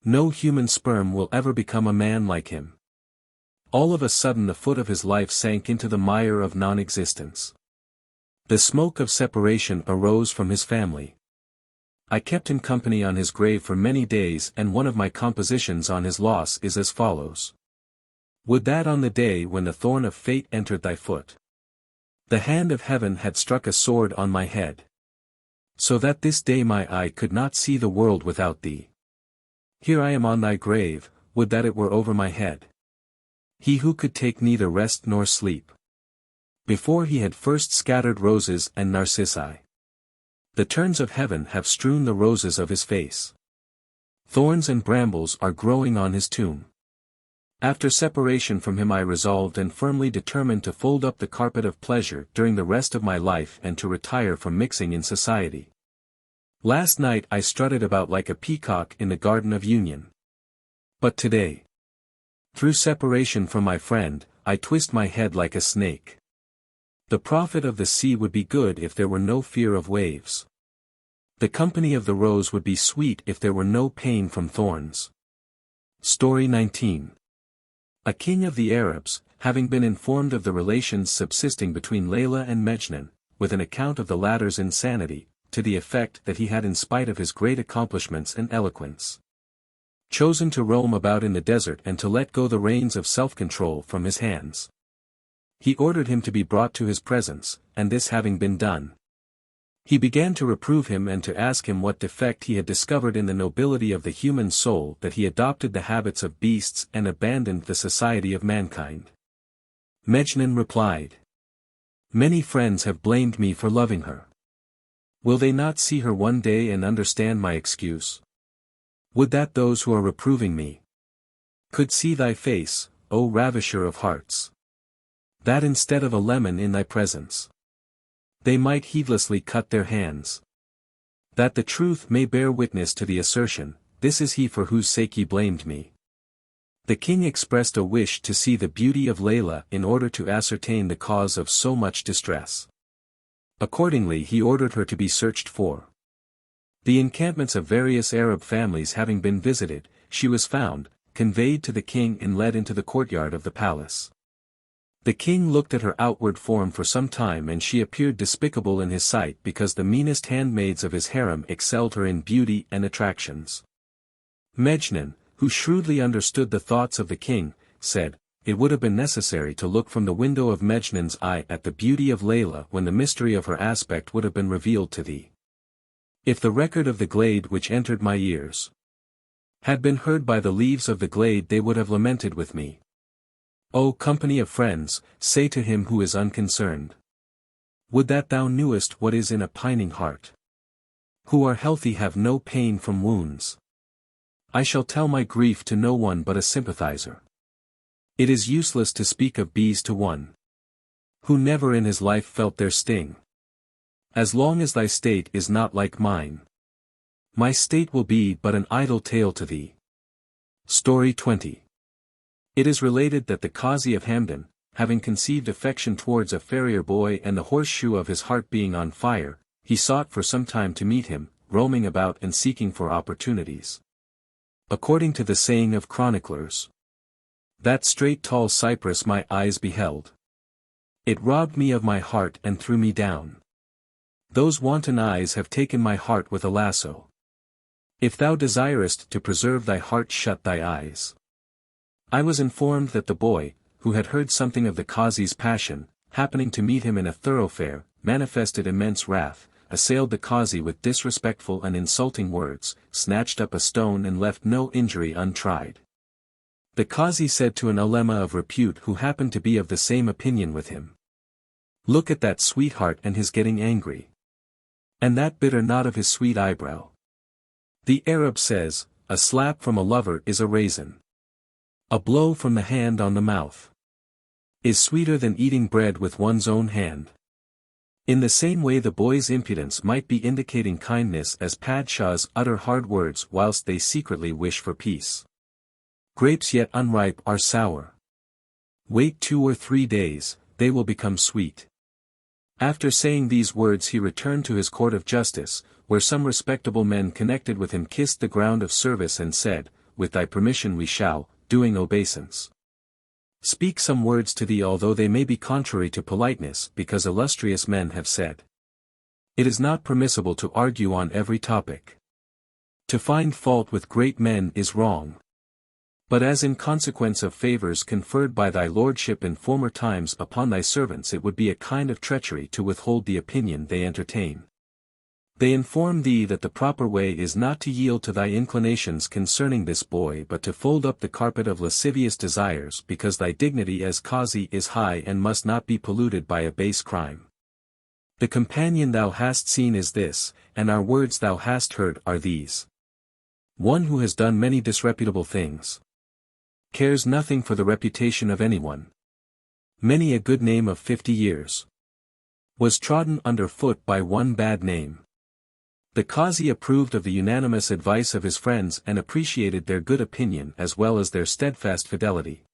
Speaker 1: no human sperm will ever become a man like him. All of a sudden the foot of his life sank into the mire of non-existence. The smoke of separation arose from his family. I kept him company on his grave for many days, and one of my compositions on his loss is as follows. Would that on the day when the thorn of fate entered thy foot, the hand of heaven had struck a sword on my head, so that this day my eye could not see the world without thee. Here I am on thy grave, would that it were over my head. He who could take neither rest nor sleep, before he had first scattered roses and narcissi. The turns of heaven have strewn the roses of his face. Thorns and brambles are growing on his tomb. After separation from him I resolved and firmly determined to fold up the carpet of pleasure during the rest of my life and to retire from mixing in society. Last night I strutted about like a peacock in the garden of union. But today, through separation from my friend, I twist my head like a snake. The profit of the sea would be good if there were no fear of waves. The company of the rose would be sweet if there were no pain from thorns. Story 19. A king of the Arabs, having been informed of the relations subsisting between Layla and Mejnun, with an account of the latter's insanity, to the effect that he had in spite of his great accomplishments and eloquence, chosen to roam about in the desert and to let go the reins of self-control from his hands, he ordered him to be brought to his presence, and this having been done, he began to reprove him and to ask him what defect he had discovered in the nobility of the human soul that he adopted the habits of beasts and abandoned the society of mankind. Mejnun replied, many friends have blamed me for loving her. Will they not see her one day and understand my excuse? Would that those who are reproving me could see thy face, O ravisher of hearts! That instead of a lemon in thy presence, they might heedlessly cut their hands. That the truth may bear witness to the assertion, this is he for whose sake ye blamed me. The king expressed a wish to see the beauty of Layla in order to ascertain the cause of so much distress. Accordingly he ordered her to be searched for. The encampments of various Arab families having been visited, she was found, conveyed to the king and led into the courtyard of the palace. The king looked at her outward form for some time and she appeared despicable in his sight because the meanest handmaids of his harem excelled her in beauty and attractions. Mejnun, who shrewdly understood the thoughts of the king, said, "It would have been necessary to look from the window of Mejnun's eye at the beauty of Layla when the mystery of her aspect would have been revealed to thee. If the record of the glade which entered my ears had been heard by the leaves of the glade they would have lamented with me. O company of friends, say to him who is unconcerned. Would that thou knewest what is in a pining heart. Who are healthy have no pain from wounds. I shall tell my grief to no one but a sympathizer. It is useless to speak of bees to one who never in his life felt their sting. As long as thy state is not like mine, my state will be but an idle tale to thee." Story 20. It is related that the Qazi of Hamdan, having conceived affection towards a farrier boy and the horseshoe of his heart being on fire, he sought for some time to meet him, roaming about and seeking for opportunities. According to the saying of chroniclers, that straight tall cypress my eyes beheld. It robbed me of my heart and threw me down. Those wanton eyes have taken my heart with a lasso. If thou desirest to preserve thy heart, shut thy eyes. I was informed that the boy, who had heard something of the Qazi's passion, happening to meet him in a thoroughfare, manifested immense wrath, assailed the Qazi with disrespectful and insulting words, snatched up a stone and left no injury untried. The Qazi said to an ulema of repute who happened to be of the same opinion with him, "Look at that sweetheart and his getting angry. And that bitter knot of his sweet eyebrow. The Arab says, a slap from a lover is a raisin. A blow from the hand on the mouth is sweeter than eating bread with one's own hand." In the same way the boy's impudence might be indicating kindness as padshahs utter hard words whilst they secretly wish for peace. Grapes yet unripe are sour. Wait 2 or 3 days, they will become sweet. After saying these words he returned to his court of justice, where some respectable men connected with him kissed the ground of service and said, "With thy permission we shall, doing obeisance, speak some words to thee although they may be contrary to politeness because illustrious men have said, it is not permissible to argue on every topic. To find fault with great men is wrong. But as in consequence of favors conferred by thy lordship in former times upon thy servants it would be a kind of treachery to withhold the opinion they entertain. They inform thee that the proper way is not to yield to thy inclinations concerning this boy but to fold up the carpet of lascivious desires because thy dignity as Qazi is high and must not be polluted by a base crime. The companion thou hast seen is this, and our words thou hast heard are these. One who has done many disreputable things cares nothing for the reputation of anyone. Many a good name of 50 years was trodden under foot by one bad name. The Qazi approved of the unanimous advice of his friends and appreciated their good opinion as well as their steadfast fidelity,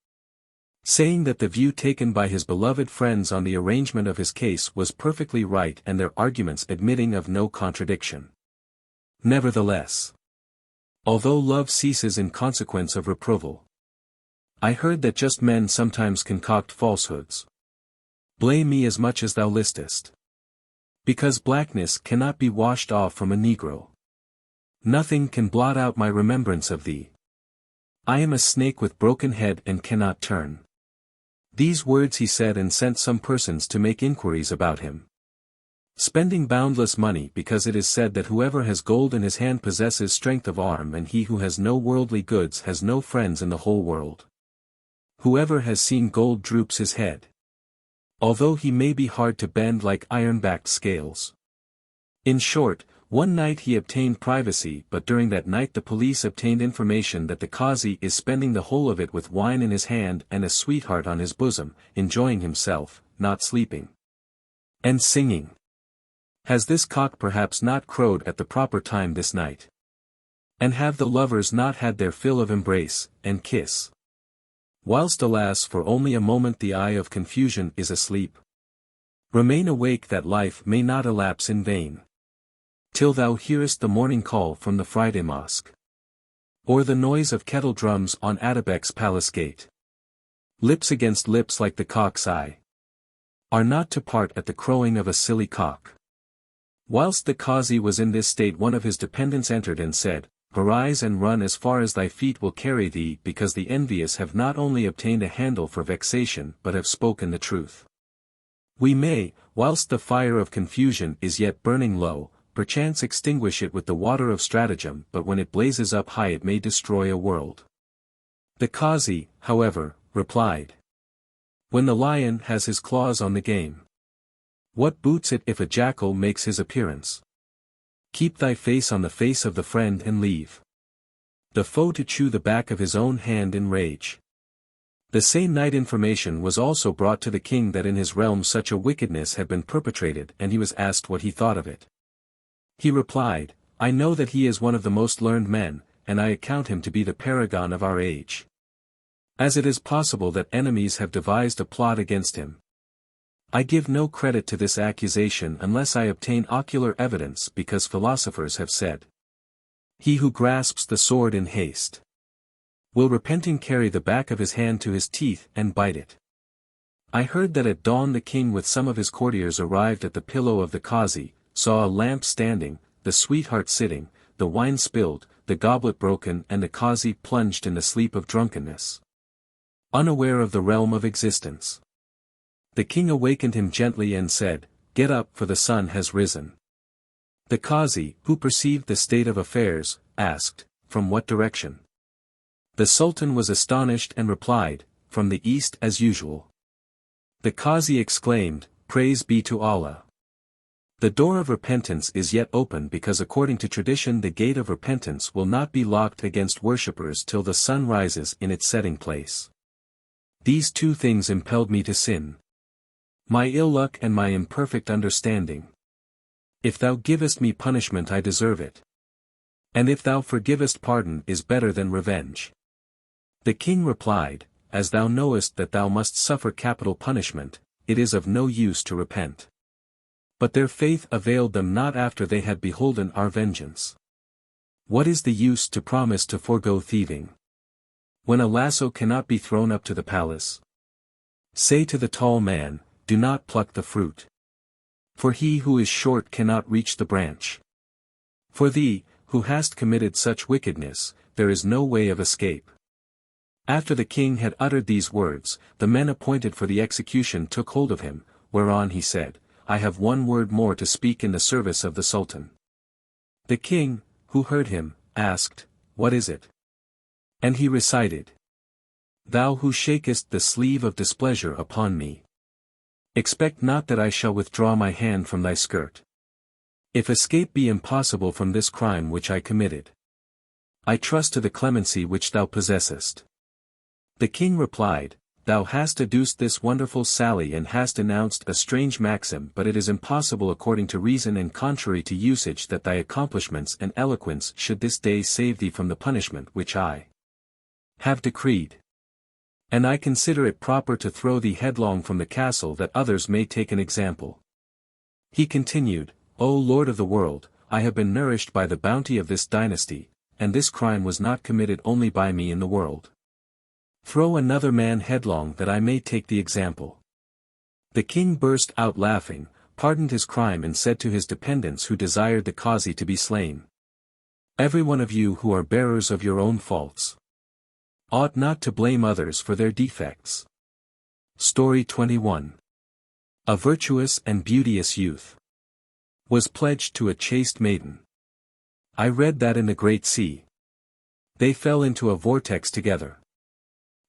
Speaker 1: saying that the view taken by his beloved friends on the arrangement of his case was perfectly right and their arguments admitting of no contradiction. Nevertheless, although love ceases in consequence of reproval, I heard that just men sometimes concoct falsehoods. Blame me as much as thou listest. Because blackness cannot be washed off from a negro. Nothing can blot out my remembrance of thee. I am a snake with broken head and cannot turn. These words he said and sent some persons to make inquiries about him, spending boundless money because it is said that whoever has gold in his hand possesses strength of arm and he who has no worldly goods has no friends in the whole world. Whoever has seen gold droops his head, although he may be hard to bend like iron-backed scales. In short, one night he obtained privacy, but during that night the police obtained information that the Qazi is spending the whole of it with wine in his hand and a sweetheart on his bosom, enjoying himself, not sleeping. And singing. Has this cock perhaps not crowed at the proper time this night? And have the lovers not had their fill of embrace, and kiss? Whilst alas for only a moment the eye of confusion is asleep. Remain awake that life may not elapse in vain. Till thou hearest the morning call from the Friday mosque. Or the noise of kettle drums on Atabek's palace gate. Lips against lips like the cock's eye. Are not to part at the crowing of a silly cock. Whilst the Qazi was in this state one of his dependents entered and said, Arise and run as far as thy feet will carry thee, because the envious have not only obtained a handle for vexation but have spoken the truth. We may, whilst the fire of confusion is yet burning low, perchance extinguish it with the water of stratagem, but when it blazes up high it may destroy a world. The Qazi, however, replied. When the lion has his claws on the game. What boots it if a jackal makes his appearance? Keep thy face on the face of the friend and leave the foe to chew the back of his own hand in rage. The same night information was also brought to the king that in his realm such a wickedness had been perpetrated, and he was asked what he thought of it. He replied, I know that he is one of the most learned men, and I account him to be the paragon of our age. As it is possible that enemies have devised a plot against him. I give no credit to this accusation unless I obtain ocular evidence, because philosophers have said, he who grasps the sword in haste will repenting carry the back of his hand to his teeth and bite it. I heard that at dawn the king with some of his courtiers arrived at the pillow of the Qazi, saw a lamp standing, the sweetheart sitting, the wine spilled, the goblet broken, and the Qazi plunged in the sleep of drunkenness, unaware of the realm of existence. The king awakened him gently and said, Get up, for the sun has risen. The Qazi, who perceived the state of affairs, asked, From what direction? The Sultan was astonished and replied, From the east as usual. The Qazi exclaimed, Praise be to Allah. The door of repentance is yet open, because according to tradition the gate of repentance will not be locked against worshippers till the sun rises in its setting place. These two things impelled me to sin. My ill luck and my imperfect understanding. If thou givest me punishment I deserve it. And if thou forgivest pardon is better than revenge. The king replied, As thou knowest that thou must suffer capital punishment, it is of no use to repent. But their faith availed them not after they had beholden our vengeance. What is the use to promise to forego thieving, when a lasso cannot be thrown up to the palace? Say to the tall man, Do not pluck the fruit. For he who is short cannot reach the branch. For thee, who hast committed such wickedness, there is no way of escape. After the king had uttered these words, the men appointed for the execution took hold of him, whereon he said, I have one word more to speak in the service of the Sultan. The king, who heard him, asked, What is it? And he recited, Thou who shakest the sleeve of displeasure upon me, expect not that I shall withdraw my hand from thy skirt. If escape be impossible from this crime which I committed, I trust to the clemency which thou possessest. The king replied, Thou hast adduced this wonderful sally and hast announced a strange maxim, but it is impossible according to reason and contrary to usage that thy accomplishments and eloquence should this day save thee from the punishment which I have decreed. And I consider it proper to throw thee headlong from the castle that others may take an example. He continued, O Lord of the world, I have been nourished by the bounty of this dynasty, and this crime was not committed only by me in the world. Throw another man headlong that I may take the example. The king burst out laughing, pardoned his crime and said to his dependents who desired the Qazi to be slain, Every one of you who are bearers of your own faults ought not to blame others for their defects. Story 21. A virtuous and beauteous youth was pledged to a chaste maiden. I read that in the great sea they fell into a vortex together.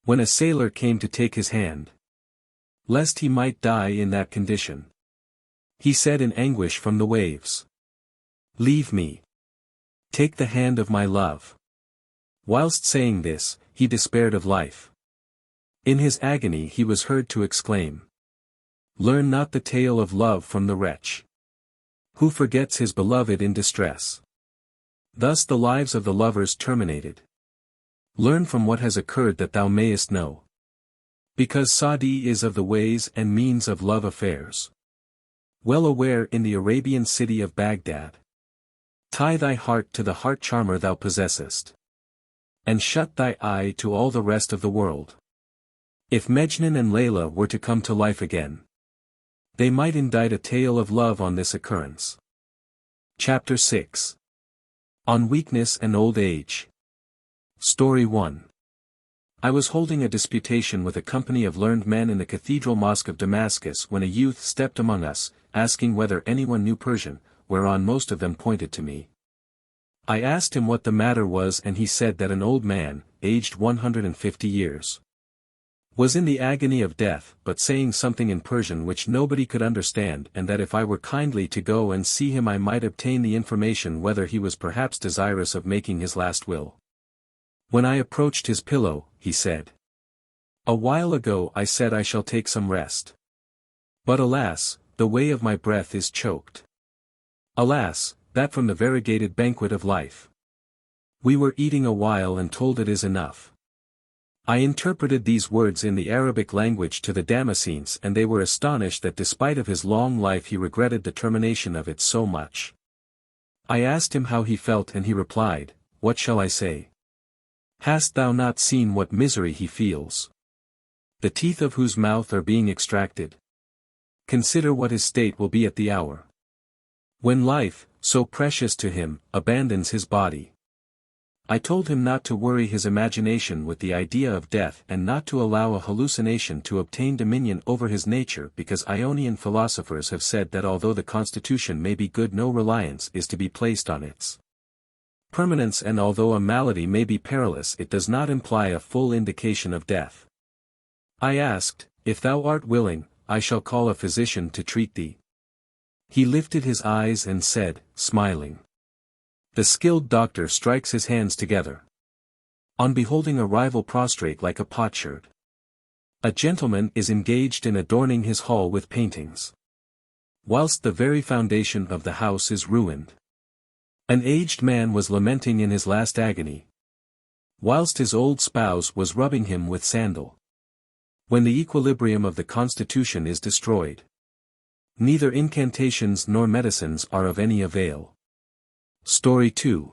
Speaker 1: When a sailor came to take his hand, lest he might die in that condition, he said in anguish from the waves, Leave me. Take the hand of my love. Whilst saying this, he despaired of life. In his agony he was heard to exclaim, "Learn not the tale of love from the wretch, who forgets his beloved in distress." Thus the lives of the lovers terminated. Learn from what has occurred that thou mayest know. Because Sadi is of the ways and means of love affairs well aware in the Arabian city of Baghdad. Tie thy heart to the heart-charmer thou possessest, and shut thy eye to all the rest of the world. If Mejnun and Layla were to come to life again, they might indite a tale of love on this occurrence. Chapter 6. On Weakness and Old Age. Story 1. I was holding a disputation with a company of learned men in the Cathedral Mosque of Damascus when a youth stepped among us, asking whether anyone knew Persian, whereon most of them pointed to me. I asked him what the matter was, and he said that an old man, aged 150 years, was in the agony of death, but saying something in Persian which nobody could understand, and that if I were kindly to go and see him I might obtain the information whether he was perhaps desirous of making his last will. When I approached his pillow, he said, "A while ago I said I shall take some rest. But alas, the way of my breath is choked. Alas, that from the variegated banquet of life we were eating a while and told it is enough." I interpreted these words in the Arabic language to the Damascenes, and they were astonished that despite of his long life he regretted the termination of it so much. I asked him how he felt, and he replied, "What shall I say? Hast thou not seen what misery he feels? The teeth of whose mouth are being extracted? Consider what his state will be at the hour when life, so precious to him, abandons his body." I told him not to worry his imagination with the idea of death and not to allow a hallucination to obtain dominion over his nature, because Ionian philosophers have said that although the constitution may be good, no reliance is to be placed on its permanence, and although a malady may be perilous it does not imply a full indication of death. I asked, "If thou art willing, I shall call a physician to treat thee." He lifted his eyes and said, smiling, "The skilled doctor strikes his hands together on beholding a rival prostrate like a potsherd. A gentleman is engaged in adorning his hall with paintings, whilst the very foundation of the house is ruined. An aged man was lamenting in his last agony, whilst his old spouse was rubbing him with sandal. When the equilibrium of the constitution is destroyed, neither incantations nor medicines are of any avail." Story 2.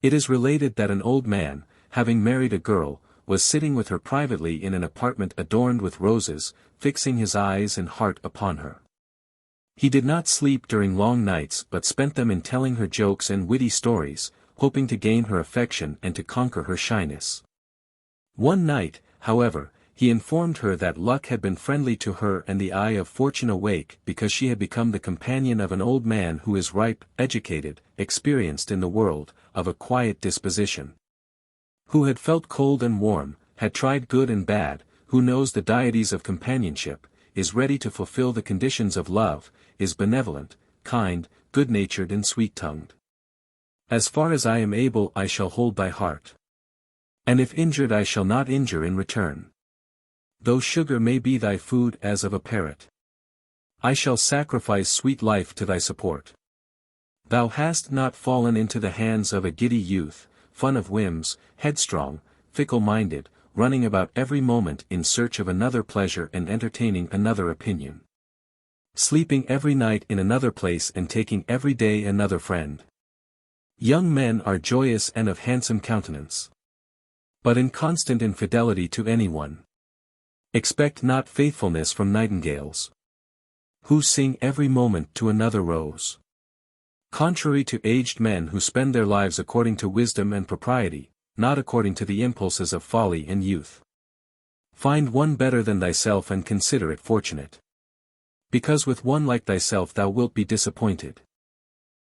Speaker 1: It is related that an old man, having married a girl, was sitting with her privately in an apartment adorned with roses, fixing his eyes and heart upon her. He did not sleep during long nights, but spent them in telling her jokes and witty stories, hoping to gain her affection and to conquer her shyness. One night, however, he informed her that luck had been friendly to her and the eye of fortune awake, because she had become the companion of an old man who is ripe, educated, experienced in the world, of a quiet disposition, who had felt cold and warm, had tried good and bad, who knows the deities of companionship, is ready to fulfill the conditions of love, is benevolent, kind, good-natured and sweet-tongued. As far as I am able I shall hold thy heart, and if injured I shall not injure in return. Though sugar may be thy food as of a parrot, I shall sacrifice sweet life to thy support. Thou hast not fallen into the hands of a giddy youth, fun of whims, headstrong, fickle-minded, running about every moment in search of another pleasure and entertaining another opinion, sleeping every night in another place and taking every day another friend. Young men are joyous and of handsome countenance, but inconstant in fidelity to anyone. Expect not faithfulness from nightingales, who sing every moment to another rose. Contrary to aged men who spend their lives according to wisdom and propriety, not according to the impulses of folly and youth. Find one better than thyself and consider it fortunate, because with one like thyself thou wilt be disappointed."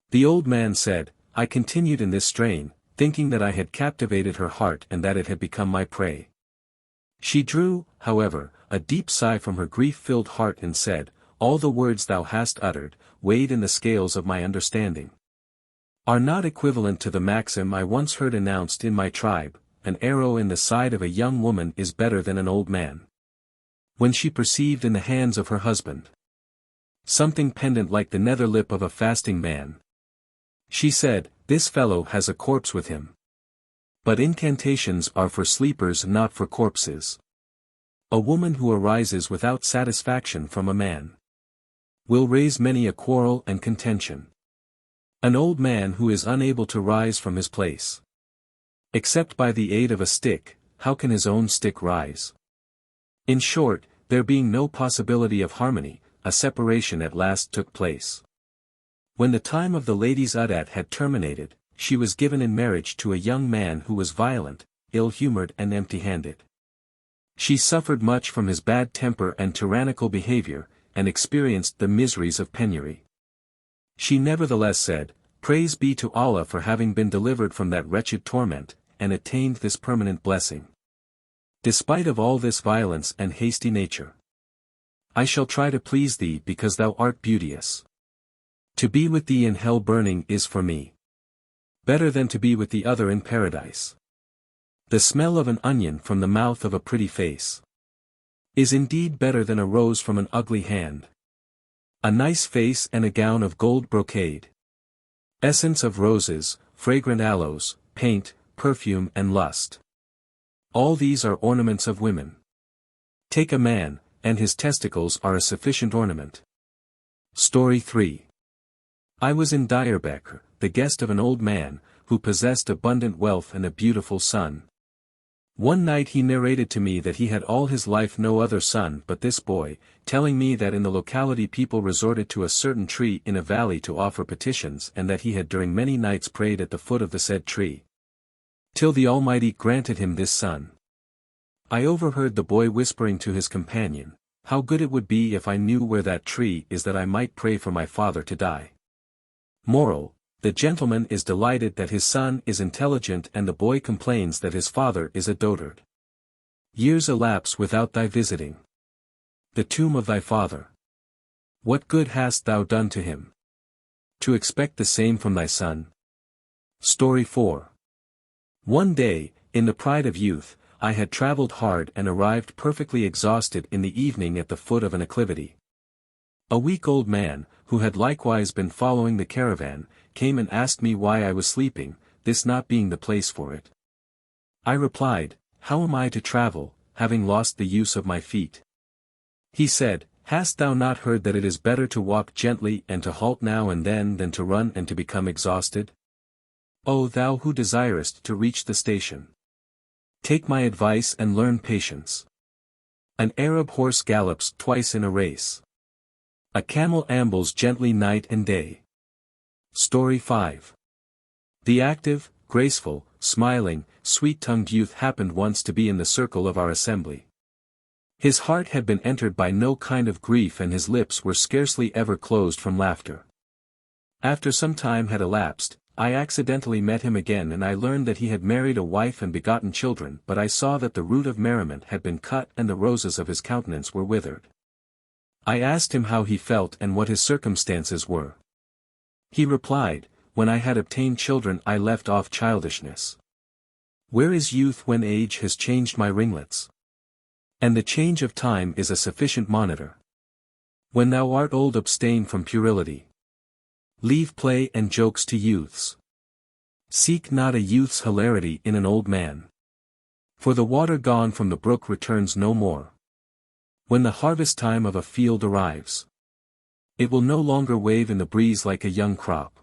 Speaker 1: The old man said, I continued in this strain, thinking that I had captivated her heart and that it had become my prey. She drew, however, a deep sigh from her grief-filled heart and said, "All the words thou hast uttered, weighed in the scales of my understanding. are not equivalent to the maxim I once heard announced in my tribe: an arrow in the side of a young woman is better than an old man. When she perceived in the hands of her husband something pendant like the nether lip of a fasting man, she said, "This fellow has a corpse with him." But incantations are for sleepers, not for corpses. A woman who arises without satisfaction from a man will raise many a quarrel and contention. An old man who is unable to rise from his place, except by the aid of a stick, how can his own stick rise? In short, there being no possibility of harmony, a separation at last took place. When the time of the lady's uddat had terminated, she was given in marriage to a young man who was violent, ill-humored and empty-handed. She suffered much from his bad temper and tyrannical behavior, and experienced the miseries of penury. She nevertheless said, "Praise be to Allah for having been delivered from that wretched torment, and attained this permanent blessing. Despite of all this violence and hasty nature, I shall try to please thee because thou art beauteous. To be with thee in hell burning is for me better than to be with the other in paradise. The smell of an onion from the mouth of a pretty face is indeed better than a rose from an ugly hand. A nice face and a gown of gold brocade, essence of roses, fragrant aloes, paint, perfume and lust. All these are ornaments of women. Take a man, and his testicles are a sufficient ornament." Story 3. I was in Diyarbakir, the guest of an old man, who possessed abundant wealth and a beautiful son. One night he narrated to me that he had all his life no other son but this boy, telling me that in the locality people resorted to a certain tree in a valley to offer petitions, and that he had during many nights prayed at the foot of the said tree, till the Almighty granted him this son. I overheard the boy whispering to his companion, "How good it would be if I knew where that tree is, that I might pray for my father to die." Moral: the gentleman is delighted that his son is intelligent, and the boy complains that his father is a dotard. Years elapse without thy visiting the tomb of thy father. What good hast thou done to him, to expect the same from thy son? Story 4. One day, in the pride of youth, I had travelled hard and arrived perfectly exhausted in the evening at the foot of an acclivity. A weak old man, who had likewise been following the caravan, came and asked me why I was sleeping, this not being the place for it. I replied, "How am I to travel, having lost the use of my feet?" He said, "Hast thou not heard that it is better to walk gently and to halt now and then than to run and to become exhausted? O thou who desirest to reach the station, take my advice and learn patience. An Arab horse gallops twice in a race. A camel ambles gently night and day." Story 5. The active, graceful, smiling, sweet-tongued youth happened once to be in the circle of our assembly. His heart had been entered by no kind of grief, and his lips were scarcely ever closed from laughter. After some time had elapsed, I accidentally met him again, and I learned that he had married a wife and begotten children, but I saw that the root of merriment had been cut and the roses of his countenance were withered. I asked him how he felt and what his circumstances were. He replied, "When I had obtained children I left off childishness. Where is youth when age has changed my ringlets? And the change of time is a sufficient monitor. When thou art old abstain from puerility. Leave play and jokes to youths. Seek not a youth's hilarity in an old man. For the water gone from the brook returns no more. When the harvest time of a field arrives, it will no longer wave in the breeze like a young crop.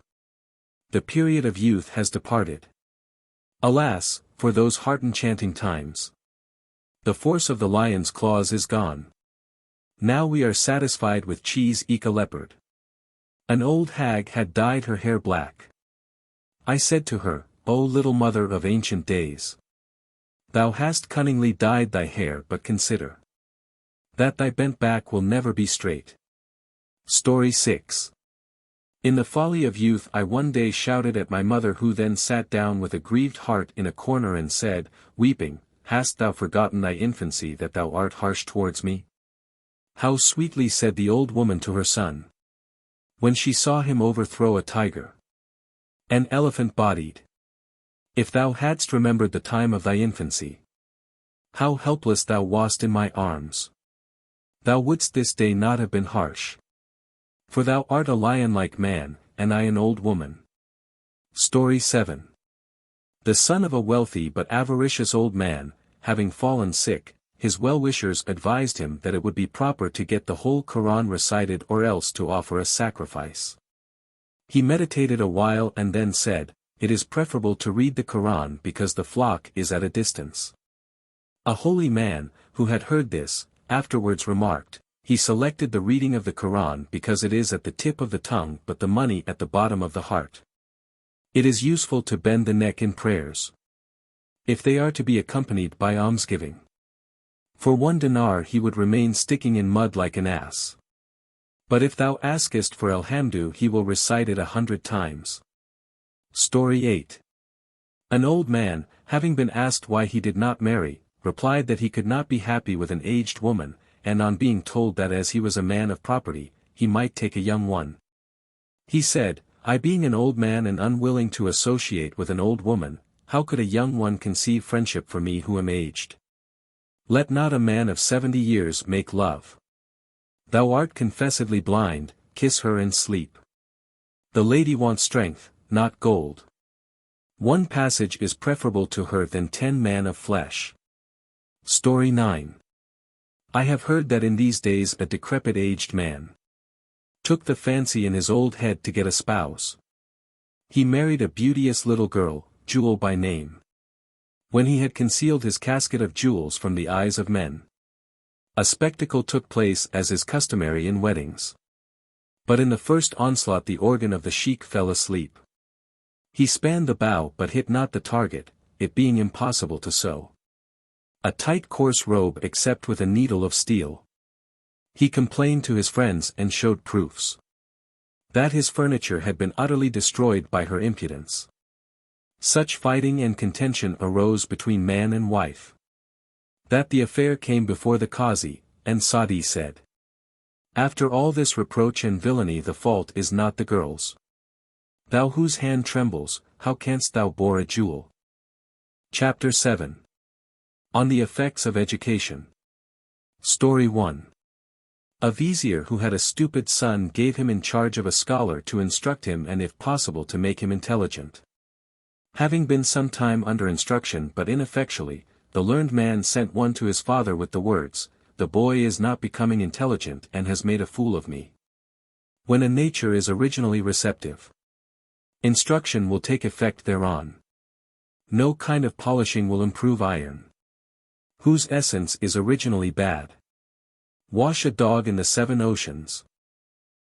Speaker 1: The period of youth has departed. Alas, for those heart-enchanting times. The force of the lion's claws is gone. Now we are satisfied with cheese eke a leopard." An old hag had dyed her hair black. I said to her, "O little mother of ancient days, thou hast cunningly dyed thy hair, but consider that thy bent back will never be straight." Story 6. In the folly of youth I one day shouted at my mother, who then sat down with a grieved heart in a corner and said, weeping, "Hast thou forgotten thy infancy, that thou art harsh towards me?" "How sweetly," said the old woman to her son, when she saw him overthrow a tiger. An elephant-bodied. If thou hadst remembered the time of thy infancy. How helpless thou wast in my arms. Thou wouldst this day not have been harsh. For thou art a lion-like man, and I an old woman. Story 7. The son of a wealthy but avaricious old man, having fallen sick, his well-wishers advised him that it would be proper to get the whole Quran recited or else to offer a sacrifice. He meditated a while and then said, "It is preferable to read the Quran because the flock is at a distance." A holy man, who had heard this, afterwards remarked, "He selected the reading of the Quran because it is at the tip of the tongue but the money at the bottom of the heart. It is useful to bend the neck in prayers, if they are to be accompanied by almsgiving. For 1 dinar he would remain sticking in mud like an ass. But if thou askest for Alhamdu he will recite it 100 times. Story 8. An old man, having been asked why he did not marry, replied that he could not be happy with an aged woman, and on being told that as he was a man of property, he might take a young one. He said, "I being an old man and unwilling to associate with an old woman, how could a young one conceive friendship for me who am aged? Let not a man of 70 years make love. Thou art confessedly blind, kiss her and sleep. The lady wants strength, not gold. 1 passage is preferable to her than 10 man of flesh." Story 9. I have heard that in these days a decrepit aged man took the fancy in his old head to get a spouse. He married a beauteous little girl, Jewel by name. When he had concealed his casket of jewels from the eyes of men, a spectacle took place as is customary in weddings. But in the first onslaught the organ of the sheik fell asleep. He spanned the bow but hit not the target, it being impossible to sew a tight coarse robe except with a needle of steel. He complained to his friends and showed proofs that his furniture had been utterly destroyed by her impudence. Such fighting and contention arose between man and wife, that the affair came before the Qazi, and Sadi said, "After all this reproach and villainy the fault is not the girl's. Thou whose hand trembles, how canst thou bore a jewel?" Chapter 7. On the effects of education. Story 1. A vizier who had a stupid son gave him in charge of a scholar to instruct him and if possible to make him intelligent. Having been some time under instruction but ineffectually, the learned man sent one to his father with the words, "The boy is not becoming intelligent and has made a fool of me." When a nature is originally receptive, instruction will take effect thereon. No kind of polishing will improve iron whose essence is originally bad. Wash a dog in the 7 oceans.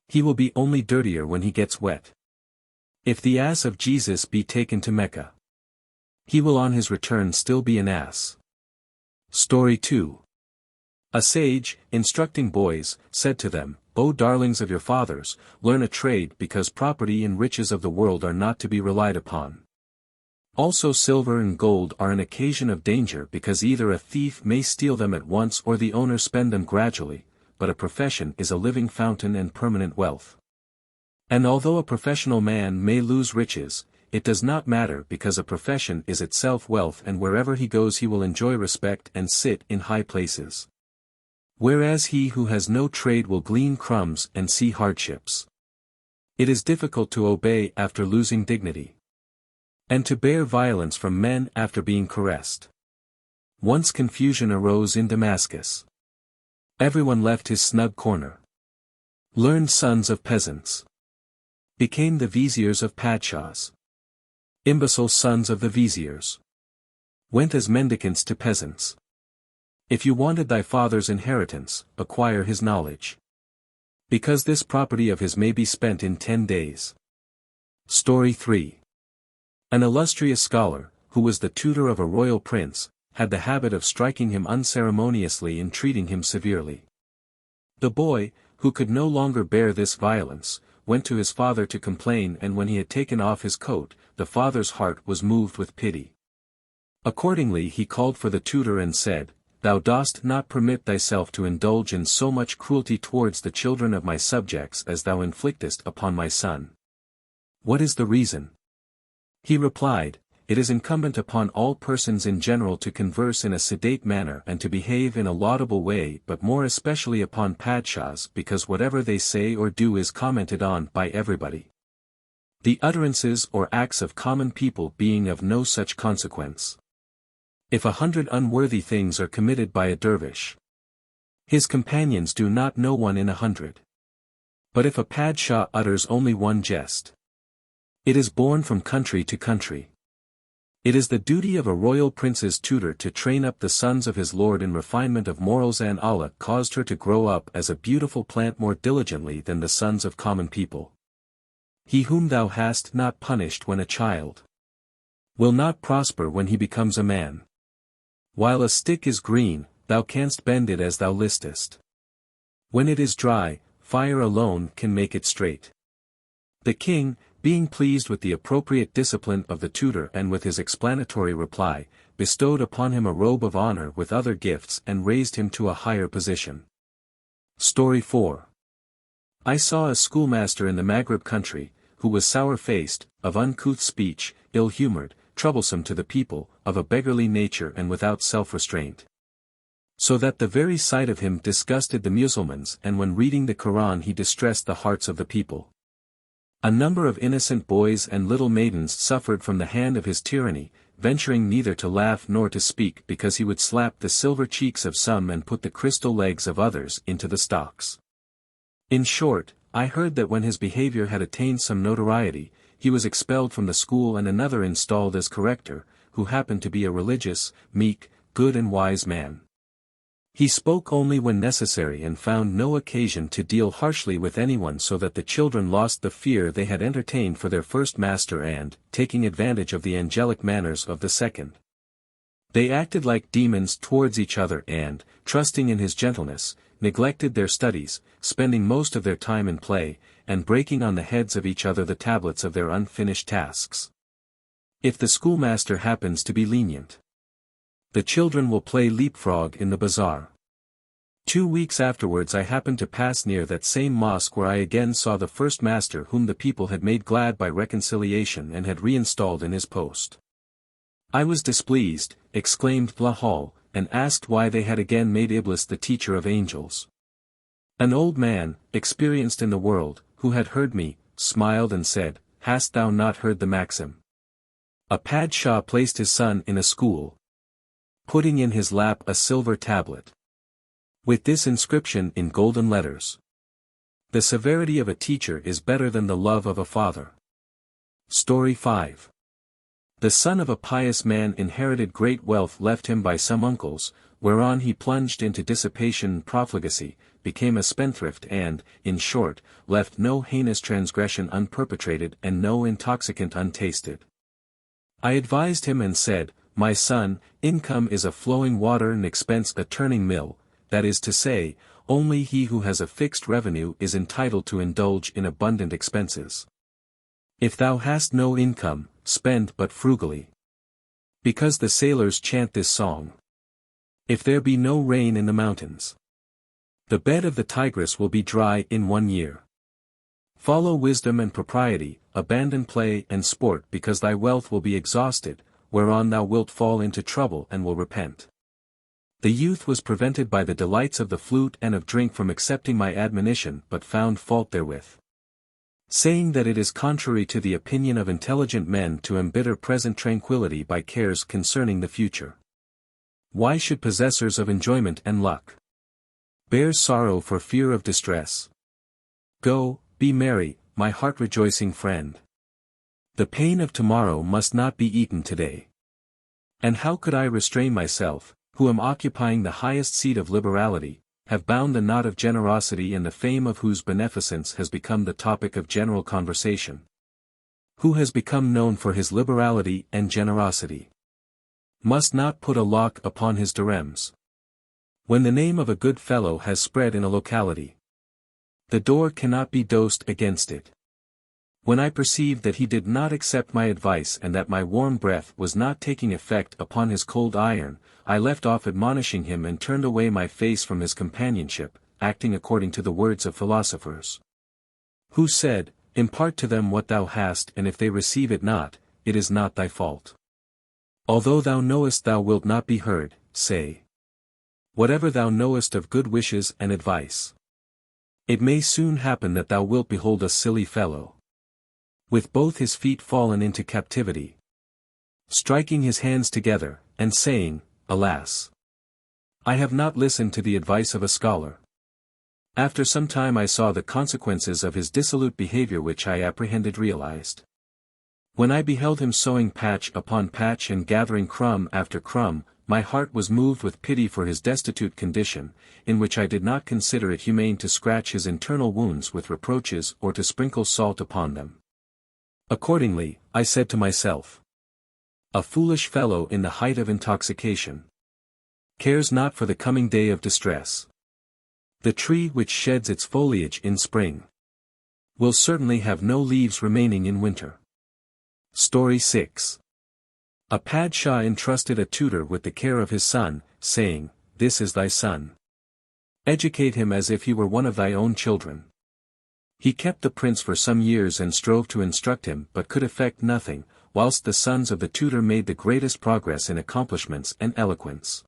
Speaker 1: He will be only dirtier when he gets wet. If the ass of Jesus be taken to Mecca, he will on his return still be an ass. Story 2. A sage, instructing boys, said to them, "O darlings of your fathers, learn a trade because property and riches of the world are not to be relied upon. Also silver and gold are an occasion of danger because either a thief may steal them at once or the owner spend them gradually, but a profession is a living fountain and permanent wealth. And although a professional man may lose riches, it does not matter because a profession is itself wealth and wherever he goes he will enjoy respect and sit in high places. Whereas he who has no trade will glean crumbs and see hardships. It is difficult to obey after losing dignity, and to bear violence from men after being caressed. Once confusion arose in Damascus. Everyone left his snug corner. Learned sons of peasants became the viziers of padshahs. Imbecile sons of the viziers went as mendicants to peasants. If you wanted thy father's inheritance, acquire his knowledge, because this property of his may be spent in 10 days. Story 3. An illustrious scholar, who was the tutor of a royal prince, had the habit of striking him unceremoniously and treating him severely. The boy, who could no longer bear this violence, went to his father to complain, and when he had taken off his coat, the father's heart was moved with pity. Accordingly he called for the tutor and said, "Thou dost not permit thyself to indulge in so much cruelty towards the children of my subjects as thou inflictest upon my son. What is the reason?" He replied, "It is incumbent upon all persons in general to converse in a sedate manner and to behave in a laudable way, but more especially upon padshahs, because whatever they say or do is commented on by everybody. The utterances or acts of common people being of no such consequence. If 100 unworthy things are committed by a dervish, his companions do not know one in 100. But if a padshah utters only one jest, it is borne from country to country. It is the duty of a royal prince's tutor to train up the sons of his lord in refinement of morals, and Allah caused her to grow up as a beautiful plant more diligently than the sons of common people. He whom thou hast not punished when a child will not prosper when he becomes a man. While a stick is green, thou canst bend it as thou listest. When it is dry, fire alone can make it straight." The king, being pleased with the appropriate discipline of the tutor and with his explanatory reply, bestowed upon him a robe of honor with other gifts and raised him to a higher position. Story 4. I saw a schoolmaster in the Maghreb country, who was sour-faced, of uncouth speech, ill-humored, troublesome to the people, of a beggarly nature and without self-restraint. So that the very sight of him disgusted the Mussulmans, and when reading the Quran he distressed the hearts of the people. A number of innocent boys and little maidens suffered from the hand of his tyranny, venturing neither to laugh nor to speak because he would slap the silver cheeks of some and put the crystal legs of others into the stocks. In short, I heard that when his behavior had attained some notoriety, he was expelled from the school and another installed as corrector, who happened to be a religious, meek, good and wise man. He spoke only when necessary and found no occasion to deal harshly with anyone, so that the children lost the fear they had entertained for their first master and, taking advantage of the angelic manners of the second, they acted like demons towards each other and, trusting in his gentleness, neglected their studies, spending most of their time in play, and breaking on the heads of each other the tablets of their unfinished tasks. If the schoolmaster happens to be lenient, the children will play leapfrog in the bazaar. 2 weeks afterwards I happened to pass near that same mosque, where I again saw the first master whom the people had made glad by reconciliation and had reinstalled in his post. I was displeased, exclaimed Lahal, and asked why they had again made Iblis the teacher of angels. An old man, experienced in the world, who had heard me, smiled and said, "Hast thou not heard the maxim? A padshah placed his son in a school, putting in his lap a silver tablet, with this inscription in golden letters: The severity of a teacher is better than the love of a father." Story 5. The son of a pious man inherited great wealth left him by some uncles, whereon he plunged into dissipation and profligacy, became a spendthrift and, in short, left no heinous transgression unperpetrated and no intoxicant untasted. I advised him and said, "My son, income is a flowing water and expense a turning mill, that is to say, only he who has a fixed revenue is entitled to indulge in abundant expenses. If thou hast no income, spend but frugally. Because the sailors chant this song. If there be no rain in the mountains, the bed of the Tigris will be dry in 1 year. Follow wisdom and propriety, abandon play and sport, because thy wealth will be exhausted, whereon thou wilt fall into trouble and will repent." The youth was prevented by the delights of the flute and of drink from accepting my admonition, but found fault therewith, saying that it is contrary to the opinion of intelligent men to embitter present tranquility by cares concerning the future. Why should possessors of enjoyment and luck bear sorrow for fear of distress? Go, be merry, my heart-rejoicing friend. The pain of tomorrow must not be eaten today. And how could I restrain myself, who am occupying the highest seat of liberality, have bound the knot of generosity, and the fame of whose beneficence has become the topic of general conversation? Who has become known for his liberality and generosity must not put a lock upon his direms. When the name of a good fellow has spread in a locality, the door cannot be dosed against it. When I perceived that he did not accept my advice and that my warm breath was not taking effect upon his cold iron, I left off admonishing him and turned away my face from his companionship, acting according to the words of philosophers, who said, "Impart to them what thou hast, and if they receive it not, it is not thy fault. Although thou knowest thou wilt not be heard, say whatever thou knowest of good wishes and advice. It may soon happen that thou wilt behold a silly fellow, with both his feet fallen into captivity, striking his hands together, and saying, Alas! I have not listened to the advice of a scholar. After some time I saw the consequences of his dissolute behavior which I apprehended realized. When I beheld him sowing patch upon patch and gathering crumb after crumb, my heart was moved with pity for his destitute condition, in which I did not consider it humane to scratch his internal wounds with reproaches or to sprinkle salt upon them. Accordingly, I said to myself, a foolish fellow in the height of intoxication cares not for the coming day of distress. The tree which sheds its foliage in spring will certainly have no leaves remaining in winter. Story 6. A Padshah entrusted a tutor with the care of his son, saying, This is thy son. Educate him as if he were one of thy own children. He kept the prince for some years and strove to instruct him but could effect nothing, whilst the sons of the tutor made the greatest progress in accomplishments and eloquence.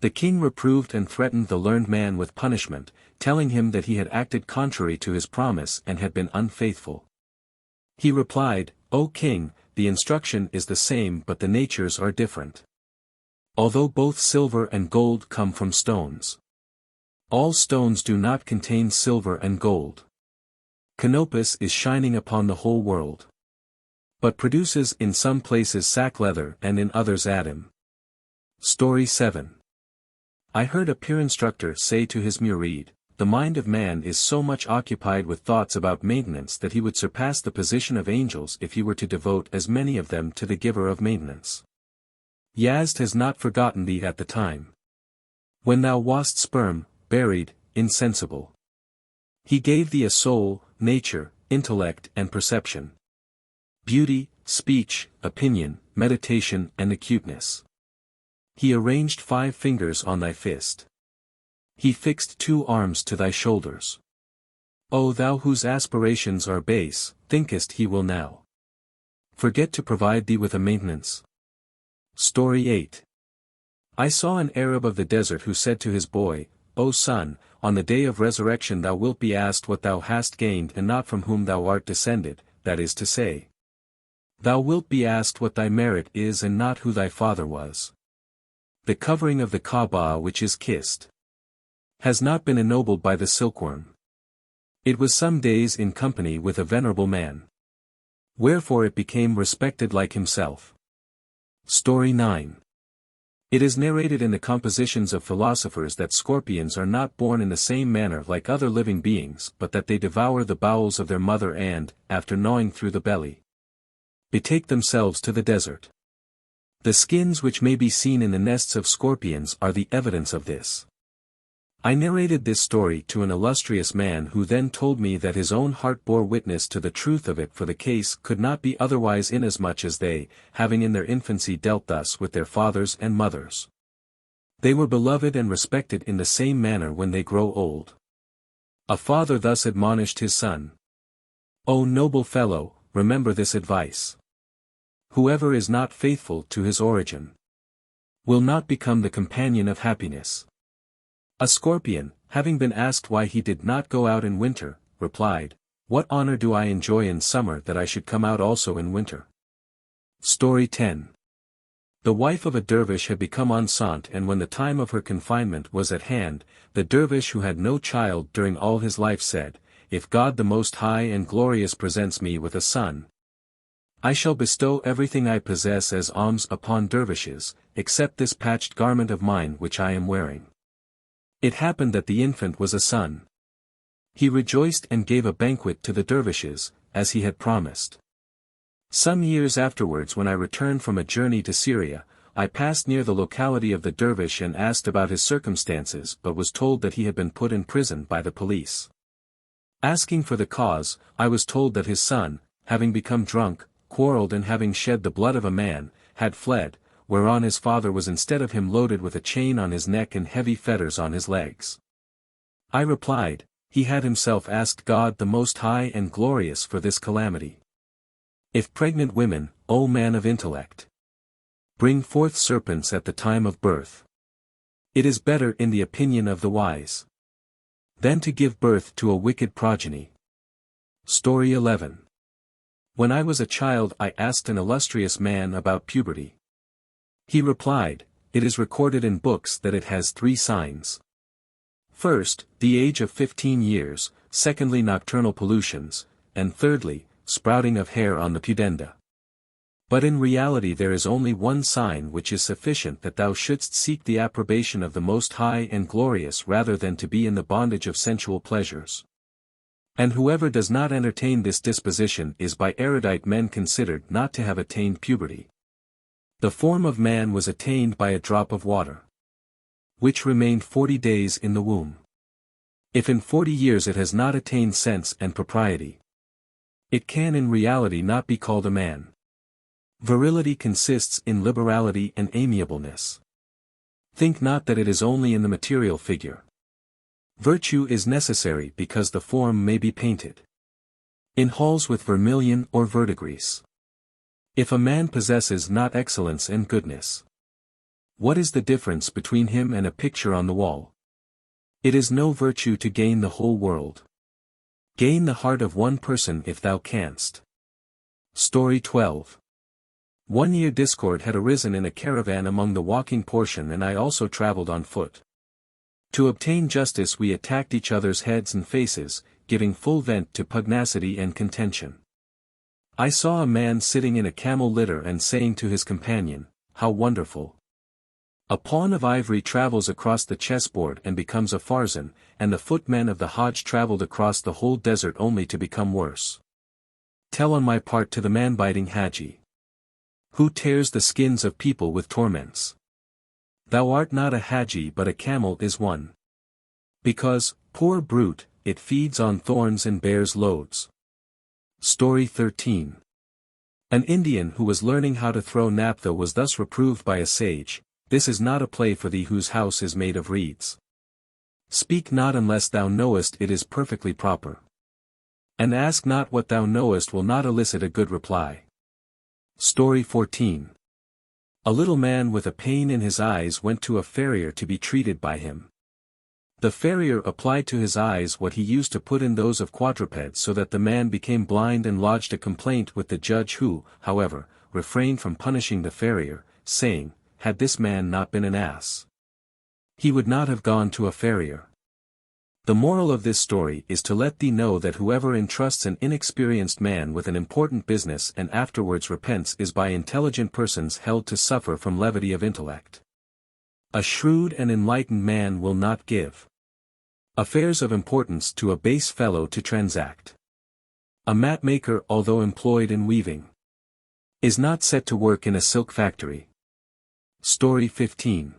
Speaker 1: The king reproved and threatened the learned man with punishment, telling him that he had acted contrary to his promise and had been unfaithful. He replied, O king, the instruction is the same but the natures are different. Although both silver and gold come from stones, all stones do not contain silver and gold. Canopus is shining upon the whole world, but produces in some places sackleather and in others Adam. Story 7. I heard a peer instructor say to his murid, the mind of man is so much occupied with thoughts about maintenance that he would surpass the position of angels if he were to devote as many of them to the giver of maintenance. Yazd has not forgotten thee at the time when thou wast sperm, buried, insensible. He gave thee a soul, nature, intellect and perception, beauty, speech, opinion, meditation and acuteness. He arranged 5 fingers on thy fist. He fixed 2 arms to thy shoulders. O thou whose aspirations are base, thinkest he will now forget to provide thee with a maintenance? Story 8. I saw an Arab of the desert who said to his boy, O son, on the day of resurrection thou wilt be asked what thou hast gained and not from whom thou art descended, that is to say, thou wilt be asked what thy merit is and not who thy father was. The covering of the Kaaba which is kissed has not been ennobled by the silkworm. It was some days in company with a venerable man, wherefore it became respected like himself. Story 9. It is narrated in the compositions of philosophers that scorpions are not born in the same manner like other living beings but that they devour the bowels of their mother and, after gnawing through the belly, betake themselves to the desert. The skins which may be seen in the nests of scorpions are the evidence of this. I narrated this story to an illustrious man who then told me that his own heart bore witness to the truth of it, for the case could not be otherwise inasmuch as they, having in their infancy dealt thus with their fathers and mothers, they were beloved and respected in the same manner when they grow old. A father thus admonished his son. O noble fellow, remember this advice. Whoever is not faithful to his origin will not become the companion of happiness. A scorpion, having been asked why he did not go out in winter, replied, What honor do I enjoy in summer that I should come out also in winter? Story 10. The wife of a dervish had become enceinte, and when the time of her confinement was at hand, the dervish who had no child during all his life said, If God the Most High and Glorious presents me with a son, I shall bestow everything I possess as alms upon dervishes, except this patched garment of mine which I am wearing. It happened that the infant was a son. He rejoiced and gave a banquet to the dervishes, as he had promised. Some years afterwards, when I returned from a journey to Syria, I passed near the locality of the dervish and asked about his circumstances but was told that he had been put in prison by the police. Asking for the cause, I was told that his son, having become drunk, quarreled and having shed the blood of a man, had fled, whereon his father was instead of him loaded with a chain on his neck and heavy fetters on his legs. I replied, he had himself asked God the Most High and Glorious for this calamity. If pregnant women, O man of intellect. Bring forth serpents at the time of birth. It is better in the opinion of the wise than to give birth to a wicked progeny. Story 11. When I was a child I asked an illustrious man about puberty. He replied, it is recorded in books that it has 3 signs. First, the age of 15 years, secondly nocturnal pollutions, and thirdly, sprouting of hair on the pudenda. But in reality there is only one sign which is sufficient, that thou shouldst seek the approbation of the Most High and Glorious rather than to be in the bondage of sensual pleasures. And whoever does not entertain this disposition is by erudite men considered not to have attained puberty. The form of man was attained by a drop of water, which remained 40 days in the womb. If in 40 years it has not attained sense and propriety, it can in reality not be called a man. Virility consists in liberality and amiableness. Think not that it is only in the material figure. Virtue is necessary because the form may be painted in halls with vermilion or verdigris. If a man possesses not excellence and goodness, what is the difference between him and a picture on the wall? It is no virtue to gain the whole world. Gain the heart of one person if thou canst. Story 12. One year discord had arisen in a caravan among the walking portion, and I also travelled on foot. To obtain justice we attacked each other's heads and faces, giving full vent to pugnacity and contention. I saw a man sitting in a camel litter and saying to his companion, how wonderful! A pawn of ivory travels across the chessboard and becomes a farzan, and the footmen of the Hajj travelled across the whole desert only to become worse. Tell on my part to the man-biting Haji, who tears the skins of people with torments. Thou art not a Haji but a camel is one. Because, poor brute, it feeds on thorns and bears loads. Story 13. An Indian who was learning how to throw naphtha was thus reproved by a sage, this is not a play for thee whose house is made of reeds. Speak not unless thou knowest it is perfectly proper. And ask not what thou knowest will not elicit a good reply. Story 14. A little man with a pain in his eyes went to a farrier to be treated by him. The farrier applied to his eyes what he used to put in those of quadrupeds, so that the man became blind and lodged a complaint with the judge, who, however, refrained from punishing the farrier, saying, had this man not been an ass, he would not have gone to a farrier. The moral of this story is to let thee know that whoever entrusts an inexperienced man with an important business and afterwards repents is by intelligent persons held to suffer from levity of intellect. A shrewd and enlightened man will not give affairs of importance to a base fellow to transact. A mat-maker, although employed in weaving, is not set to work in a silk factory. Story 15.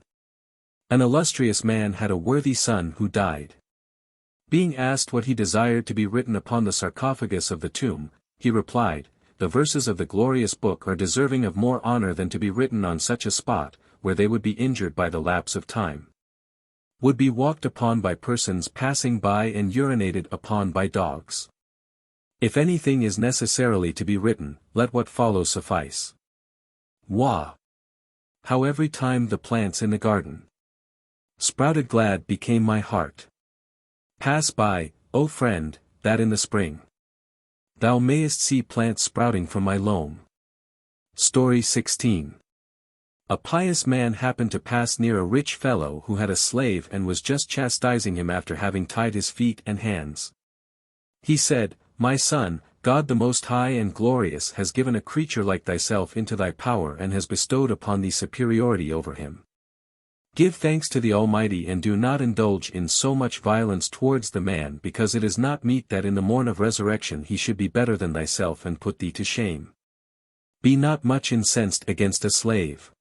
Speaker 1: An illustrious man had a worthy son who died. Being asked what he desired to be written upon the sarcophagus of the tomb, he replied, the verses of the glorious book are deserving of more honor than to be written on such a spot, where they would be injured by the lapse of time, would be walked upon by persons passing by and urinated upon by dogs. If anything is necessarily to be written, let what follows suffice. Wah! How every time the plants in the garden sprouted, glad became my heart. Pass by, O friend, that in the spring thou mayest see plants sprouting from my loam. Story 16. A pious man happened to pass near a rich fellow who had a slave and was just chastising him after having tied his feet and hands. He said, my son, God the Most High and Glorious has given a creature like thyself into thy power and has bestowed upon thee superiority over him. Give thanks to the Almighty and do not indulge in so much violence towards the man, because it is not meet that in the morn of resurrection he should be better than thyself and put thee to shame. Be not much incensed against a slave.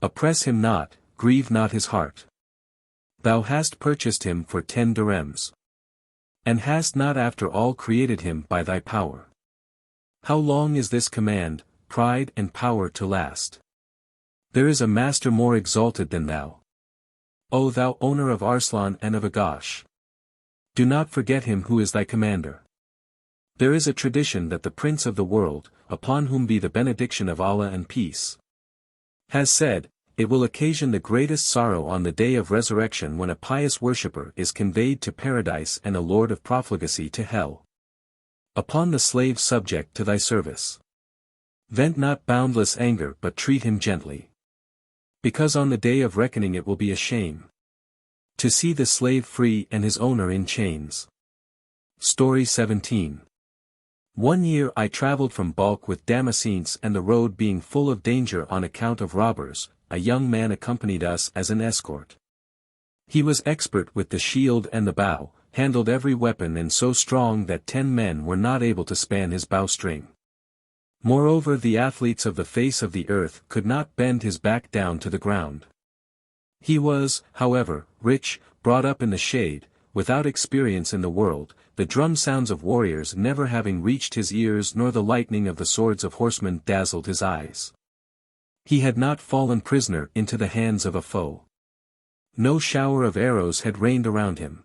Speaker 1: Oppress him not, grieve not his heart. Thou hast purchased him for 10 dirhams. And hast not after all created him by thy power. How long is this command, pride and power to last? There is a master more exalted than thou. O thou owner of Arslan and of Agash! Do not forget him who is thy commander. There is a tradition that the Prince of the world, upon whom be the benediction of Allah and peace, has said, "It will occasion the greatest sorrow on the day of resurrection when a pious worshipper is conveyed to paradise and a lord of profligacy to hell. Upon the slave subject to thy service, vent not boundless anger but treat him gently. Because on the day of reckoning it will be a shame to see the slave free and his owner in chains." Story 17. One year I traveled from Balkh with Damascenes, and the road being full of danger on account of robbers, a young man accompanied us as an escort. He was expert with the shield and the bow, handled every weapon and so strong that 10 men were not able to span his bowstring. Moreover, the athletes of the face of the earth could not bend his back down to the ground. He was, however, rich, brought up in the shade, without experience in the world, the drum sounds of warriors never having reached his ears nor the lightning of the swords of horsemen dazzled his eyes. He had not fallen prisoner into the hands of a foe. No shower of arrows had rained around him.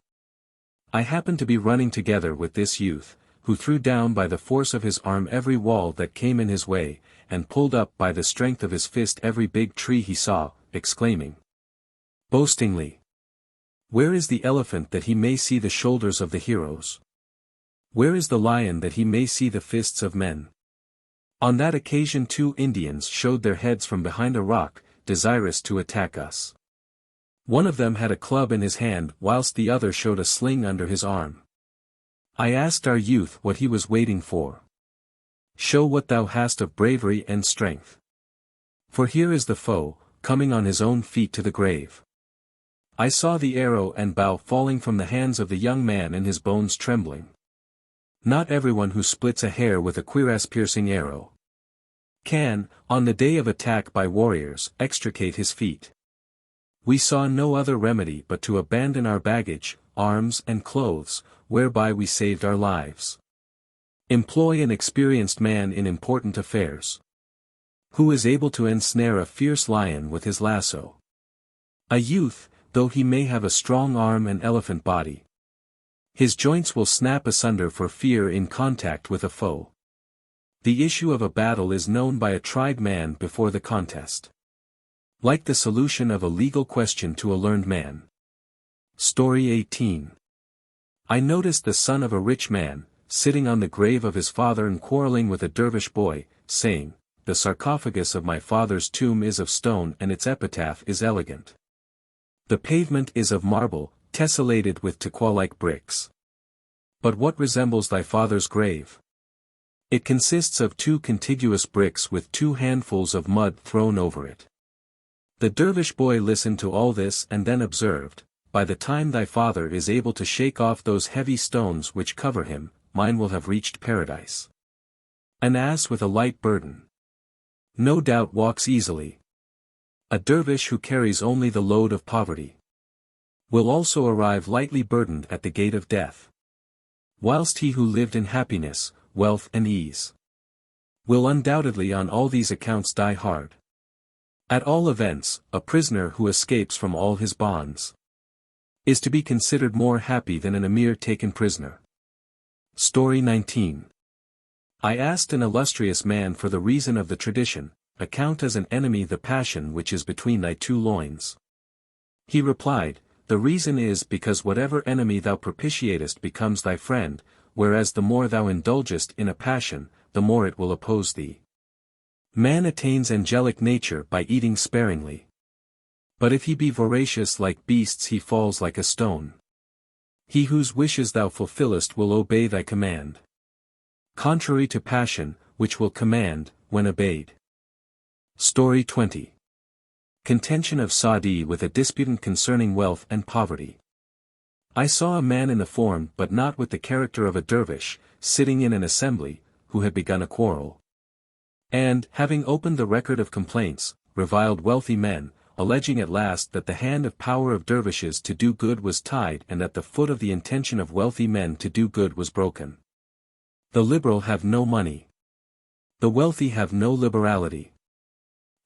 Speaker 1: I happened to be running together with this youth, who threw down by the force of his arm every wall that came in his way, and pulled up by the strength of his fist every big tree he saw, exclaiming boastingly, "Where is the elephant that he may see the shoulders of the heroes? Where is the lion that he may see the fists of men?" On that occasion 2 Indians showed their heads from behind a rock, desirous to attack us. One of them had a club in his hand whilst the other showed a sling under his arm. I asked our youth what he was waiting for. "Show what thou hast of bravery and strength. For here is the foe, coming on his own feet to the grave." I saw the arrow and bow falling from the hands of the young man and his bones trembling. Not everyone who splits a hair with a cuirass-piercing arrow can, on the day of attack by warriors, extricate his feet. We saw no other remedy but to abandon our baggage, arms and clothes, whereby we saved our lives. Employ an experienced man in important affairs, who is able to ensnare a fierce lion with his lasso. A youth, though he may have a strong arm and elephant body, his joints will snap asunder for fear in contact with a foe. The issue of a battle is known by a tried man before the contest, like the solution of a legal question to a learned man. Story 18. I noticed the son of a rich man, sitting on the grave of his father and quarreling with a dervish boy, saying, "The sarcophagus of my father's tomb is of stone and its epitaph is elegant. The pavement is of marble, tessellated with taqwa-like bricks. But what resembles thy father's grave? It consists of 2 contiguous bricks with 2 handfuls of mud thrown over it." The dervish boy listened to all this and then observed, "By the time thy father is able to shake off those heavy stones which cover him, mine will have reached paradise. An ass with a light burden no doubt walks easily. A dervish who carries only the load of poverty will also arrive lightly burdened at the gate of death. Whilst he who lived in happiness, wealth and ease will undoubtedly on all these accounts die hard. At all events, a prisoner who escapes from all his bonds is to be considered more happy than an emir taken prisoner." Story 19. I asked an illustrious man for the reason of the tradition, "Account as an enemy the passion which is between thy 2 loins." He replied, "The reason is because whatever enemy thou propitiatest becomes thy friend, whereas the more thou indulgest in a passion, the more it will oppose thee. Man attains angelic nature by eating sparingly. But if he be voracious like beasts he falls like a stone. He whose wishes thou fulfillest will obey thy command, contrary to passion, which will command, when obeyed." Story 20. Contention of Sadi with a disputant concerning wealth and poverty. I saw a man in the form but not with the character of a dervish, sitting in an assembly, who had begun a quarrel, and, having opened the record of complaints, reviled wealthy men, alleging at last that the hand of power of dervishes to do good was tied and that the foot of the intention of wealthy men to do good was broken. The liberal have no money. The wealthy have no liberality.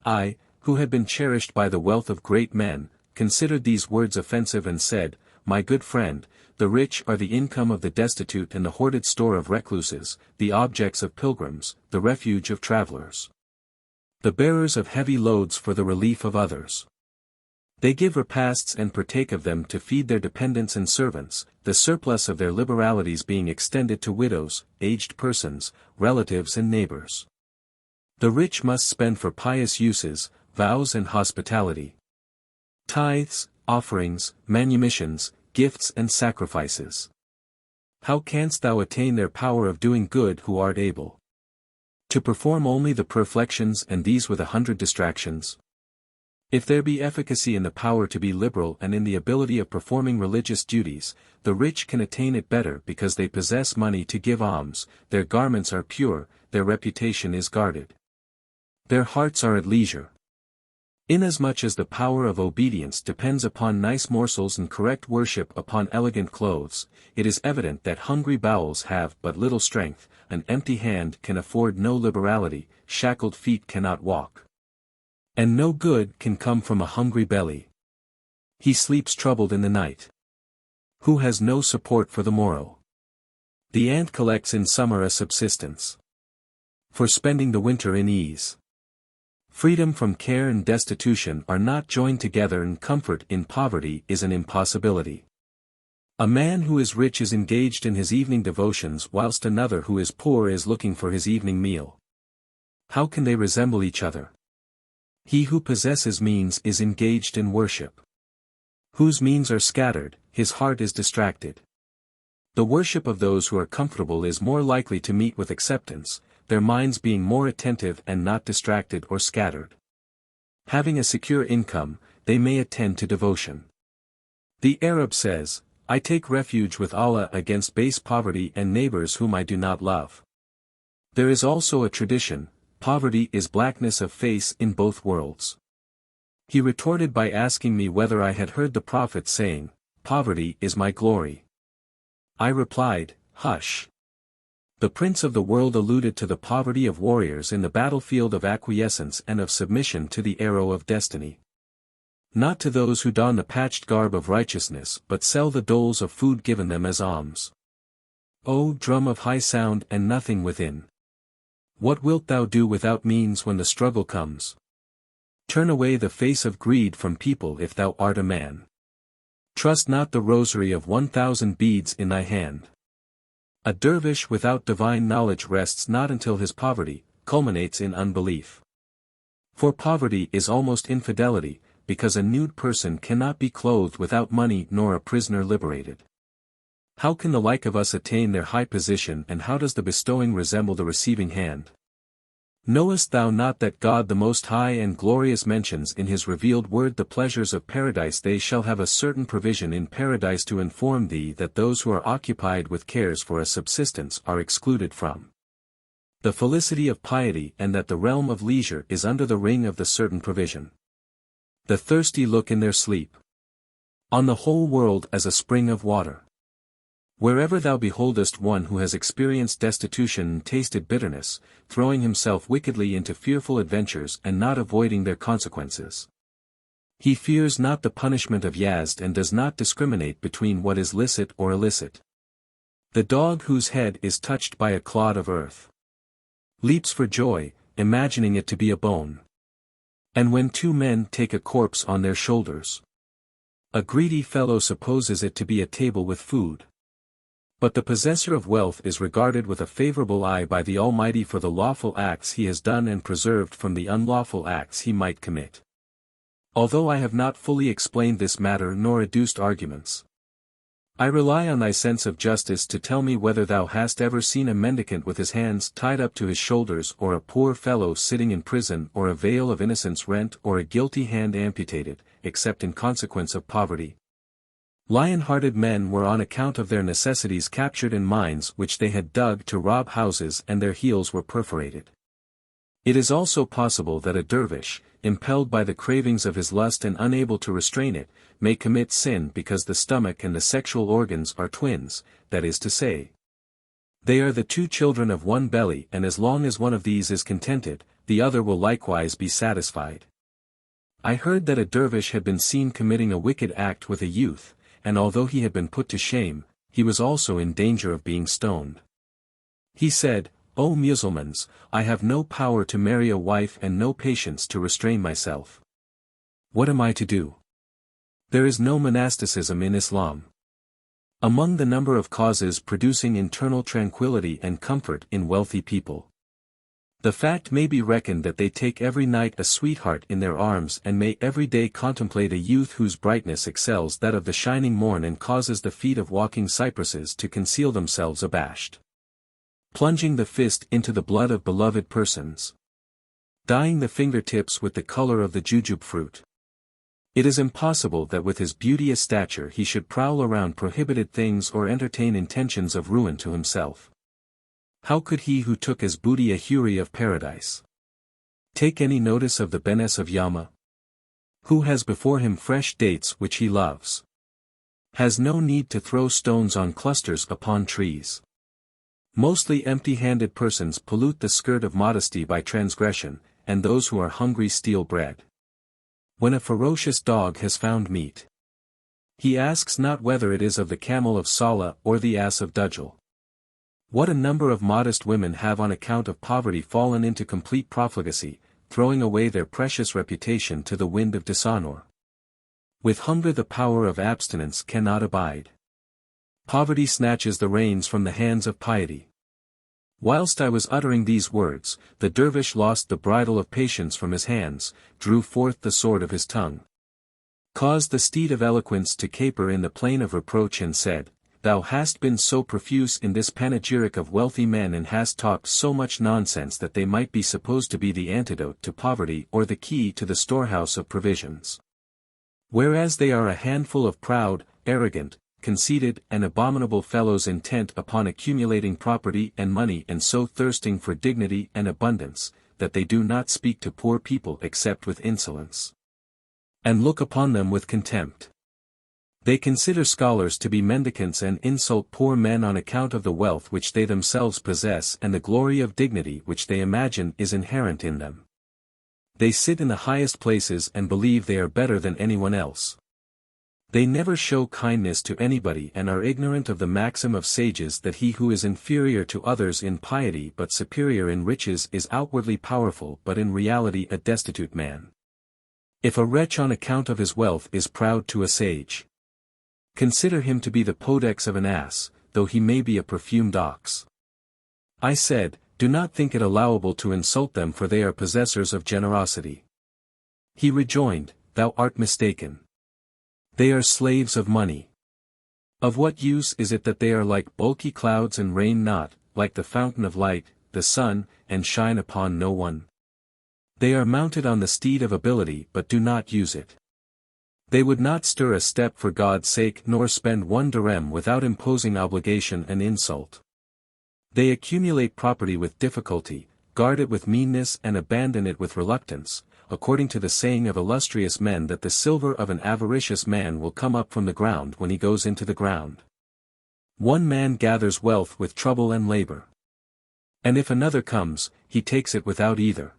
Speaker 1: I, who had been cherished by the wealth of great men, considered these words offensive and said, my good friend, the rich are the income of the destitute and the hoarded store of recluses, the objects of pilgrims, the refuge of travelers. The bearers of heavy loads for the relief of others. They give repasts and partake of them to feed their dependents and servants, the surplus of their liberalities being extended to widows, aged persons, relatives and neighbors. The rich must spend for pious uses, vows and hospitality. Tithes, offerings, manumissions, gifts and sacrifices. How canst thou attain their power of doing good who art able to perform only the perfections and these with 100 distractions? If there be efficacy in the power to be liberal and in the ability of performing religious duties, the rich can attain it better because they possess money to give alms, their garments are pure, their reputation is guarded. Their hearts are at leisure. Inasmuch as the power of obedience depends upon nice morsels and correct worship upon elegant clothes, it is evident that hungry bowels have but little strength, an empty hand can afford no liberality, shackled feet cannot walk. And no good can come from a hungry belly. He sleeps troubled in the night, who has no support for the morrow. The ant collects in summer a subsistence for spending the winter in ease. Freedom from care and destitution are not joined together, and comfort in poverty is an impossibility. A man who is rich is engaged in his evening devotions whilst another who is poor is looking for his evening meal. How can they resemble each other? He who possesses means is engaged in worship. Whose means are scattered, his heart is distracted. The worship of those who are comfortable is more likely to meet with acceptance, their minds being more attentive and not distracted or scattered. Having a secure income, they may attend to devotion. The Arab says, I take refuge with Allah against base poverty and neighbors whom I do not love. There is also a tradition, poverty is blackness of face in both worlds. He retorted by asking me whether I had heard the Prophet saying, poverty is my glory. I replied, hush. The Prince of the world alluded to the poverty of warriors in the battlefield of acquiescence and of submission to the arrow of destiny. Not to those who don the patched garb of righteousness but sell the doles of food given them as alms. O drum of high sound and nothing within! What wilt thou do without means when the struggle comes? Turn away the face of greed from people if thou art a man. Trust not the rosary of 1,000 beads in thy hand. A dervish without divine knowledge rests not until his poverty culminates in unbelief. For poverty is almost infidelity, because a nude person cannot be clothed without money nor a prisoner liberated. How can the like of us attain their high position, and how does the bestowing resemble the receiving hand? Knowest thou not that God the Most High and Glorious mentions in His revealed word the pleasures of paradise? They shall have a certain provision in paradise to inform thee that those who are occupied with cares for a subsistence are excluded from the felicity of piety, and that the realm of leisure is under the ring of the certain provision. The thirsty look in their sleep on the whole world as a spring of water. Wherever thou beholdest one who has experienced destitution and tasted bitterness, throwing himself wickedly into fearful adventures and not avoiding their consequences. He fears not the punishment of Yazd and does not discriminate between what is licit or illicit. The dog whose head is touched by a clod of earth leaps for joy, imagining it to be a bone. And when two men take a corpse on their shoulders, a greedy fellow supposes it to be a table with food. But the possessor of wealth is regarded with a favorable eye by the Almighty for the lawful acts he has done and preserved from the unlawful acts he might commit. Although I have not fully explained this matter nor adduced arguments, I rely on thy sense of justice to tell me whether thou hast ever seen a mendicant with his hands tied up to his shoulders, or a poor fellow sitting in prison, or a veil of innocence rent, or a guilty hand amputated, except in consequence of poverty. Lion-hearted men were on account of their necessities captured in mines which they had dug to rob houses, and their heels were perforated. It is also possible that a dervish, impelled by the cravings of his lust and unable to restrain it, may commit sin because the stomach and the sexual organs are twins, that is to say, they are the two children of one belly, and as long as one of these is contented, the other will likewise be satisfied. I heard that a dervish had been seen committing a wicked act with a youth, and although he had been put to shame, he was also in danger of being stoned. He said, "O Mussulmans, I have no power to marry a wife and no patience to restrain myself. What am I to do? There is no monasticism in Islam." Among the number of causes producing internal tranquility and comfort in wealthy people, the fact may be reckoned that they take every night a sweetheart in their arms and may every day contemplate a youth whose brightness excels that of the shining morn and causes the feet of walking cypresses to conceal themselves abashed. Plunging the fist into the blood of beloved persons. Dyeing the fingertips with the color of the jujube fruit. It is impossible that with his beauteous stature he should prowl around prohibited things or entertain intentions of ruin to himself. How could he who took as booty a Huri of paradise take any notice of the Benes of Yama? Who has before him fresh dates which he loves, has no need to throw stones on clusters upon trees. Mostly empty-handed persons pollute the skirt of modesty by transgression, and those who are hungry steal bread. When a ferocious dog has found meat, he asks not whether it is of the camel of Salah or the ass of Dujjal. What a number of modest women have on account of poverty fallen into complete profligacy, throwing away their precious reputation to the wind of dishonor. With hunger the power of abstinence cannot abide. Poverty snatches the reins from the hands of piety. Whilst I was uttering these words, the dervish lost the bridle of patience from his hands, drew forth the sword of his tongue, caused the steed of eloquence to caper in the plain of reproach and said, "Thou hast been so profuse in this panegyric of wealthy men and hast talked so much nonsense that they might be supposed to be the antidote to poverty or the key to the storehouse of provisions. Whereas they are a handful of proud, arrogant, conceited and abominable fellows intent upon accumulating property and money and so thirsting for dignity and abundance, that they do not speak to poor people except with insolence, and look upon them with contempt. They consider scholars to be mendicants and insult poor men on account of the wealth which they themselves possess and the glory of dignity which they imagine is inherent in them. They sit in the highest places and believe they are better than anyone else. They never show kindness to anybody and are ignorant of the maxim of sages that he who is inferior to others in piety but superior in riches is outwardly powerful but in reality a destitute man. If a wretch on account of his wealth is proud to a sage, consider him to be the podex of an ass, though he may be a perfumed ox." I said, "Do not think it allowable to insult them for they are possessors of generosity." He rejoined, "Thou art mistaken. They are slaves of money. Of what use is it that they are like bulky clouds and rain not, like the fountain of light, the sun, and shine upon no one? They are mounted on the steed of ability but do not use it. They would not stir a step for God's sake nor spend one dirham without imposing obligation and insult. They accumulate property with difficulty, guard it with meanness and abandon it with reluctance, according to the saying of illustrious men that the silver of an avaricious man will come up from the ground when he goes into the ground. One man gathers wealth with trouble and labor, and if another comes, he takes it without either."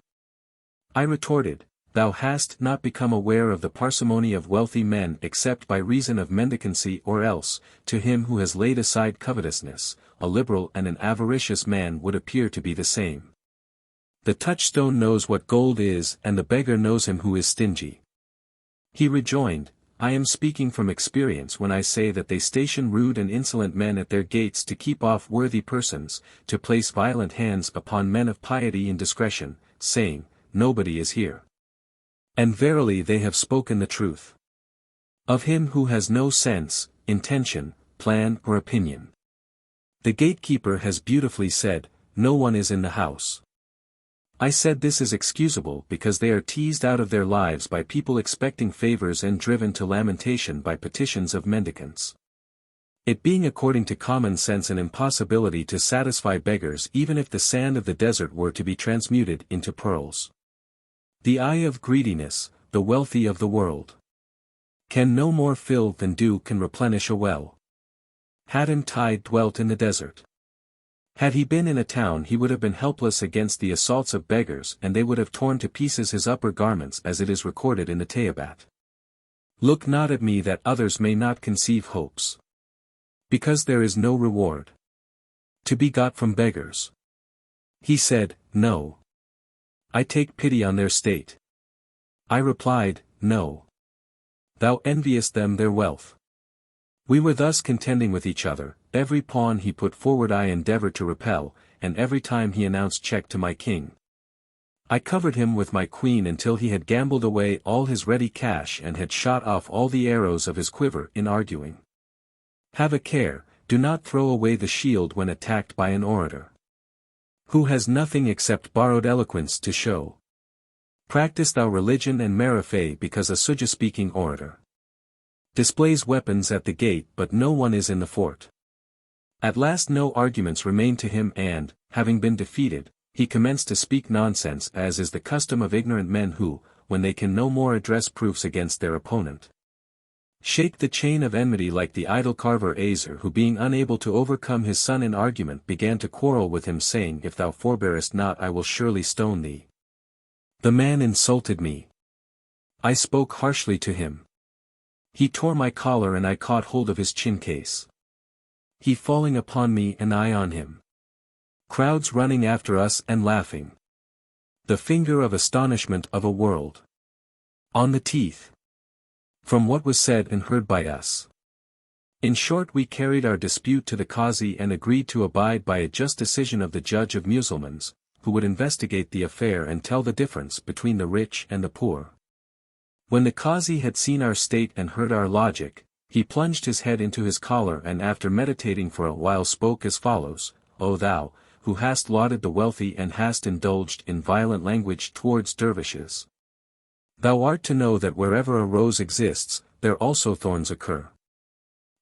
Speaker 1: I retorted, "Thou hast not become aware of the parsimony of wealthy men except by reason of mendicancy or else, to him who has laid aside covetousness, a liberal and an avaricious man would appear to be the same. The touchstone knows what gold is and the beggar knows him who is stingy." He rejoined, "I am speaking from experience when I say that they station rude and insolent men at their gates to keep off worthy persons, to place violent hands upon men of piety and discretion, saying, 'Nobody is here.' And verily they have spoken the truth. Of him who has no sense, intention, plan or opinion. The gatekeeper has beautifully said, 'No one is in the house.'" I said this is excusable because they are teased out of their lives by people expecting favors and driven to lamentation by petitions of mendicants. It being according to common sense an impossibility to satisfy beggars even if the sand of the desert were to be transmuted into pearls. The eye of greediness, the wealthy of the world, can no more fill than dew can replenish a well. Hadden Tide dwelt in the desert. Had he been in a town he would have been helpless against the assaults of beggars and they would have torn to pieces his upper garments as it is recorded in the Tayabat. Look not at me that others may not conceive hopes. Because there is no reward to be got from beggars. He said, No. I take pity on their state. I replied, No. Thou enviest them their wealth. We were thus contending with each other, every pawn he put forward I endeavored to repel, and every time he announced check to my king. I covered him with my queen until he had gambled away all his ready cash and had shot off all the arrows of his quiver in arguing. Have a care, do not throw away the shield when attacked by an orator who has nothing except borrowed eloquence to show. Practice thou religion and marifé because a Suja-speaking orator displays weapons at the gate but no one is in the fort. At last no arguments remained to him and, having been defeated, he commenced to speak nonsense as is the custom of ignorant men who, when they can no more address proofs against their opponent, shake the chain of enmity like the idol carver Azer who being unable to overcome his son in argument began to quarrel with him saying if thou forbearest not I will surely stone thee. The man insulted me. I spoke harshly to him. He tore my collar and I caught hold of his chin case. He falling upon me and I on him. Crowds running after us and laughing. The finger of astonishment of a world on the teeth. From what was said and heard by us. In short we carried our dispute to the Qazi and agreed to abide by a just decision of the judge of Mussulmans, who would investigate the affair and tell the difference between the rich and the poor. When the Qazi had seen our state and heard our logic, he plunged his head into his collar and after meditating for a while spoke as follows, O thou, who hast lauded the wealthy and hast indulged in violent language towards dervishes. Thou art to know that wherever a rose exists, there also thorns occur.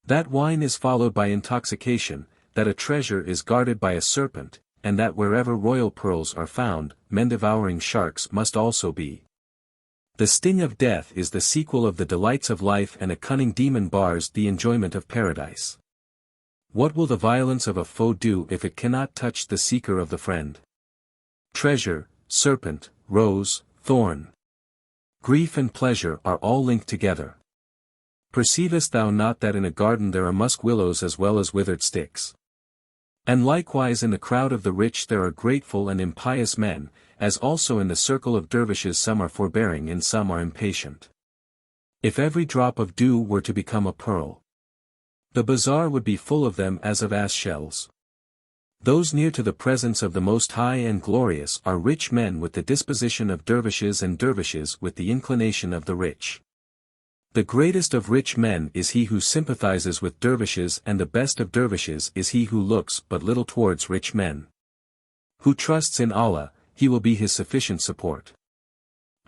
Speaker 1: That wine is followed by intoxication, that a treasure is guarded by a serpent, and that wherever royal pearls are found, men-devouring sharks must also be. The sting of death is the sequel of the delights of life and a cunning demon bars the enjoyment of paradise. What will the violence of a foe do if it cannot touch the seeker of the friend? Treasure, serpent, rose, thorn. Grief and pleasure are all linked together. Perceivest thou not that in a garden there are musk willows as well as withered sticks? And likewise in the crowd of the rich there are grateful and impious men, as also in the circle of dervishes some are forbearing and some are impatient. If every drop of dew were to become a pearl, the bazaar would be full of them as of ass shells. Those near to the presence of the Most High and Glorious are rich men with the disposition of dervishes and dervishes with the inclination of the rich. The greatest of rich men is he who sympathizes with dervishes and the best of dervishes is he who looks but little towards rich men. Who trusts in Allah, he will be his sufficient support.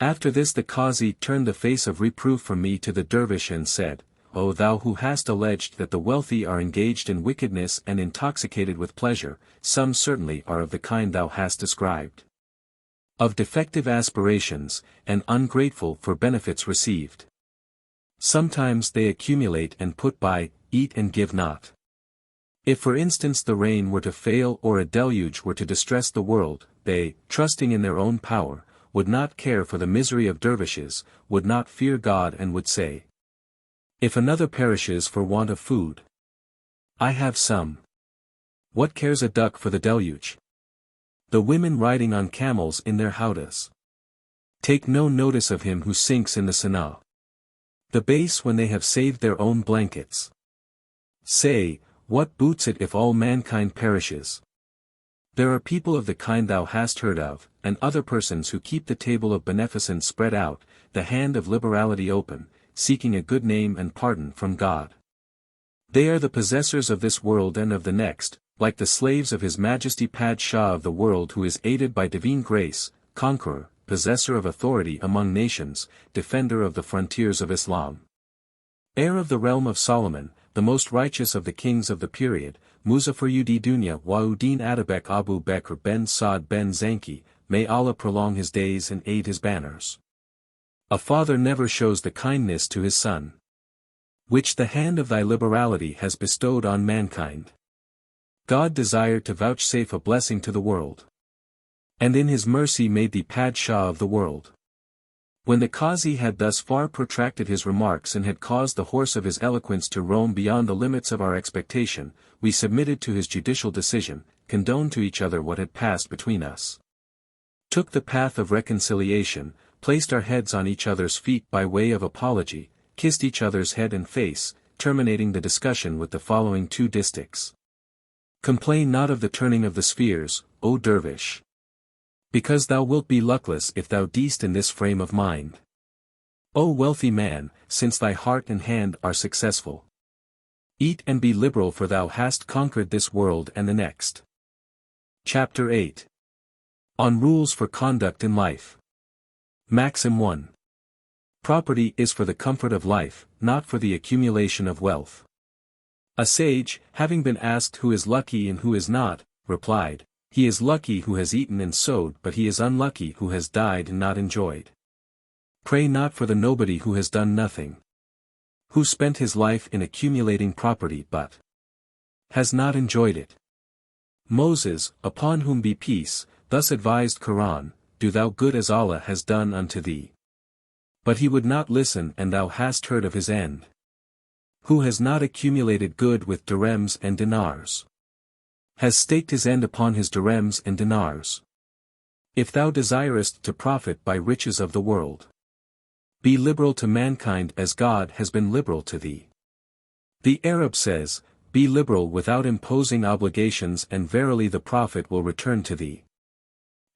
Speaker 1: After this the Qazi turned the face of reproof from me to the dervish and said, O thou who hast alleged that the wealthy are engaged in wickedness and intoxicated with pleasure, some certainly are of the kind thou hast described. Of defective aspirations, and ungrateful for benefits received. Sometimes they accumulate and put by, eat and give not. If for instance the rain were to fail or a deluge were to distress the world, they, trusting in their own power, would not care for the misery of dervishes, would not fear God and would say, if another perishes for want of food, I have some. What cares a duck for the deluge? The women riding on camels in their howdahs take no notice of him who sinks in the Sanaa. The base when they have saved their own blankets say, what boots it if all mankind perishes? There are people of the kind thou hast heard of, and other persons who keep the table of beneficence spread out, the hand of liberality open, seeking a good name and pardon from God. They are the possessors of this world and of the next, like the slaves of His Majesty Pad Shah of the world who is aided by divine grace, conqueror, possessor of authority among nations, defender of the frontiers of Islam. Heir of the realm of Solomon, the most righteous of the kings of the period, Muzaffar-ud Dunya Wa'uddin Atabek Abu Bakr ben Saad ben Zanki, may Allah prolong his days and aid his banners. A father never shows the kindness to his son, which the hand of thy liberality has bestowed on mankind. God desired to vouchsafe a blessing to the world, and in his mercy made thee Pad Shah of the world. When the Qazi had thus far protracted his remarks and had caused the horse of his eloquence to roam beyond the limits of our expectation, we submitted to his judicial decision, condoned to each other what had passed between us, took the path of reconciliation, placed our heads on each other's feet by way of apology, kissed each other's head and face, terminating the discussion with the following two distichs. Complain not of the turning of the spheres, O dervish, because thou wilt be luckless if thou deest in this frame of mind. O wealthy man, since thy heart and hand are successful, eat and be liberal, for thou hast conquered this world and the next. Chapter 8. On Rules for Conduct in Life. Maxim 1. Property is for the comfort of life, not for the accumulation of wealth. A sage, having been asked who is lucky and who is not, replied, he is lucky who has eaten and sowed, but he is unlucky who has died and not enjoyed. Pray not for the nobody who has done nothing, who spent his life in accumulating property but has not enjoyed it. Moses, upon whom be peace, thus advised Quran, do thou good as Allah has done unto thee. But he would not listen, and thou hast heard of his end. Who has not accumulated good with dirhams and dinars, has staked his end upon his dirhams and dinars. If thou desirest to profit by riches of the world, be liberal to mankind as God has been liberal to thee. The Arab says, be liberal without imposing obligations, and verily the profit will return to thee.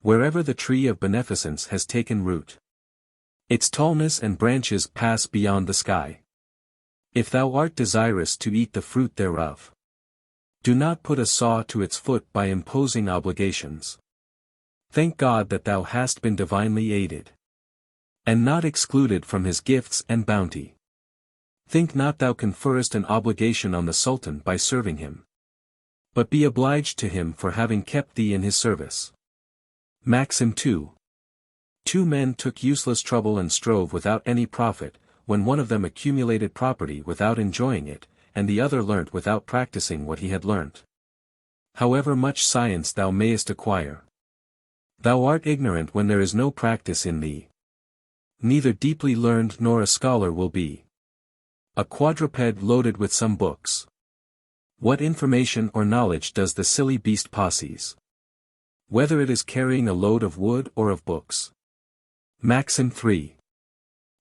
Speaker 1: Wherever the tree of beneficence has taken root, its tallness and branches pass beyond the sky. If thou art desirous to eat the fruit thereof, do not put a saw to its foot by imposing obligations. Thank God that thou hast been divinely aided, and not excluded from his gifts and bounty. Think not thou conferrest an obligation on the Sultan by serving him, but be obliged to him for having kept thee in his service. Maxim 2. Two men took useless trouble and strove without any profit, when one of them accumulated property without enjoying it, and the other learnt without practicing what he had learnt. However much science thou mayest acquire, thou art ignorant when there is no practice in thee. Neither deeply learned nor a scholar will be. A quadruped loaded with some books. What information or knowledge does the silly beast possess? Whether it is carrying a load of wood or of books. Maxim 3.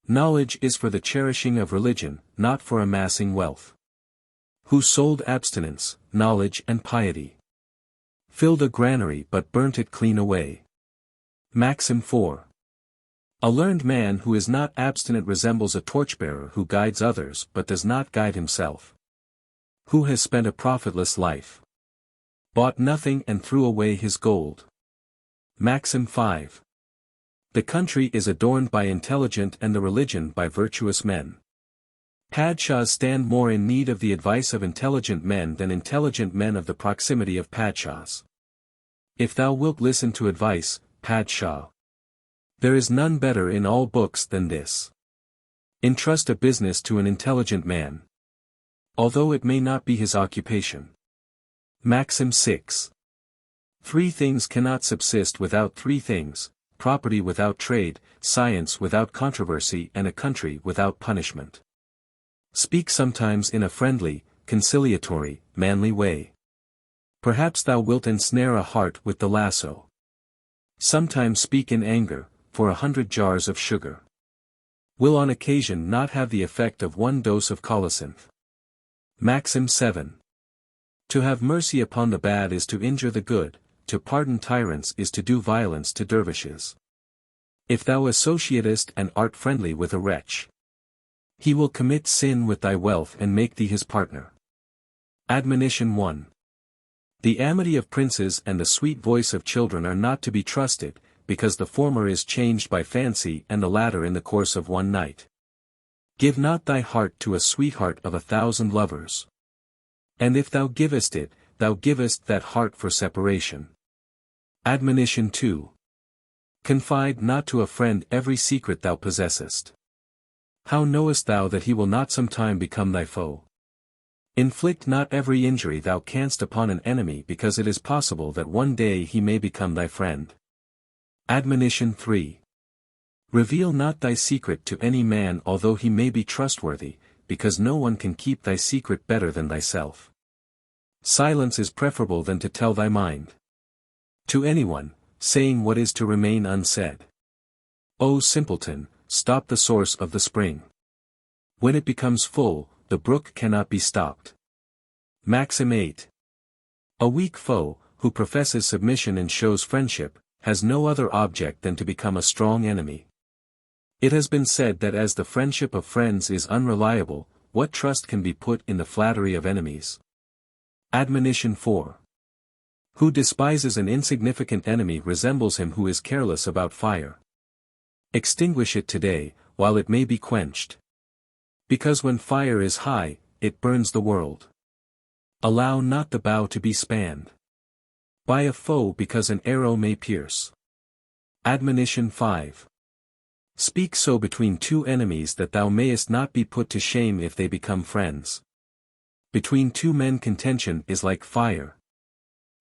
Speaker 1: Knowledge is for the cherishing of religion, not for amassing wealth. Who sold abstinence, knowledge and piety, filled a granary but burnt it clean away. Maxim 4. A learned man who is not abstinent resembles a torchbearer who guides others but does not guide himself. Who has spent a profitless life, bought nothing and threw away his gold. Maxim 5. The country is adorned by intelligent and the religion by virtuous men. Padshahs stand more in need of the advice of intelligent men than intelligent men of the proximity of padshahs. If thou wilt listen to advice, Padshah, there is none better in all books than this. Entrust a business to an intelligent man, although it may not be his occupation. Maxim 6. Three things cannot subsist without three things: property without trade, science without controversy, and a country without punishment. Speak sometimes in a friendly, conciliatory, manly way. Perhaps thou wilt ensnare a heart with the lasso. Sometimes speak in anger, for 100 jars of sugar will on occasion not have the effect of 1 dose of colocynth. Maxim 7. To have mercy upon the bad is to injure the good, to pardon tyrants is to do violence to dervishes. If thou associatest and art friendly with a wretch, he will commit sin with thy wealth and make thee his partner. Admonition 1. The amity of princes and the sweet voice of children are not to be trusted, because the former is changed by fancy and the latter in the course of one night. Give not thy heart to a sweetheart of 1,000 lovers. And if thou givest it, thou givest that heart for separation. Admonition 2. Confide not to a friend every secret thou possessest. How knowest thou that he will not sometime become thy foe? Inflict not every injury thou canst upon an enemy, because it is possible that one day he may become thy friend. Admonition 3. Reveal not thy secret to any man although he may be trustworthy, because no one can keep thy secret better than thyself. Silence is preferable than to tell thy mind to anyone, saying what is to remain unsaid. O simpleton, stop the source of the spring. When it becomes full, the brook cannot be stopped. Maxim 8. A weak foe, who professes submission and shows friendship, has no other object than to become a strong enemy. It has been said that as the friendship of friends is unreliable, what trust can be put in the flattery of enemies? Admonition 4. Who despises an insignificant enemy resembles him who is careless about fire. Extinguish it today, while it may be quenched. Because when fire is high, it burns the world. Allow not the bow to be spanned by a foe because an arrow may pierce. Admonition 5. Speak so between two enemies that thou mayest not be put to shame if they become friends. Between two men contention is like fire.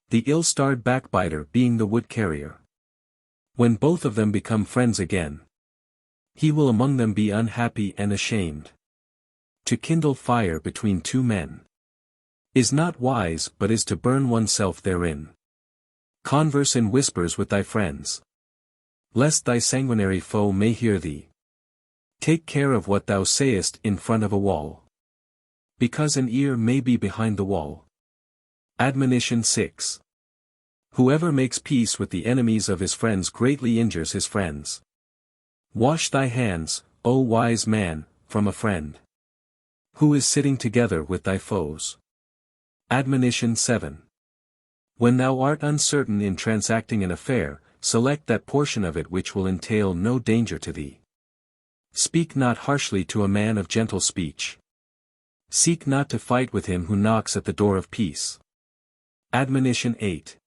Speaker 1: The ill-starred backbiter being the wood-carrier. When both of them become friends again, he will among them be unhappy and ashamed. To kindle fire between two men is not wise but is to burn oneself therein. Converse in whispers with thy friends, lest thy sanguinary foe may hear thee. Take care of what thou sayest in front of a wall, because an ear may be behind the wall. Admonition 6. Whoever makes peace with the enemies of his friends greatly injures his friends. Wash thy hands, O wise man, from a friend who is sitting together with thy foes. Admonition 7. When thou art uncertain in transacting an affair, select that portion of it which will entail no danger to thee. Speak not harshly to a man of gentle speech. Seek not to fight with him who knocks at the door of peace. Admonition 8.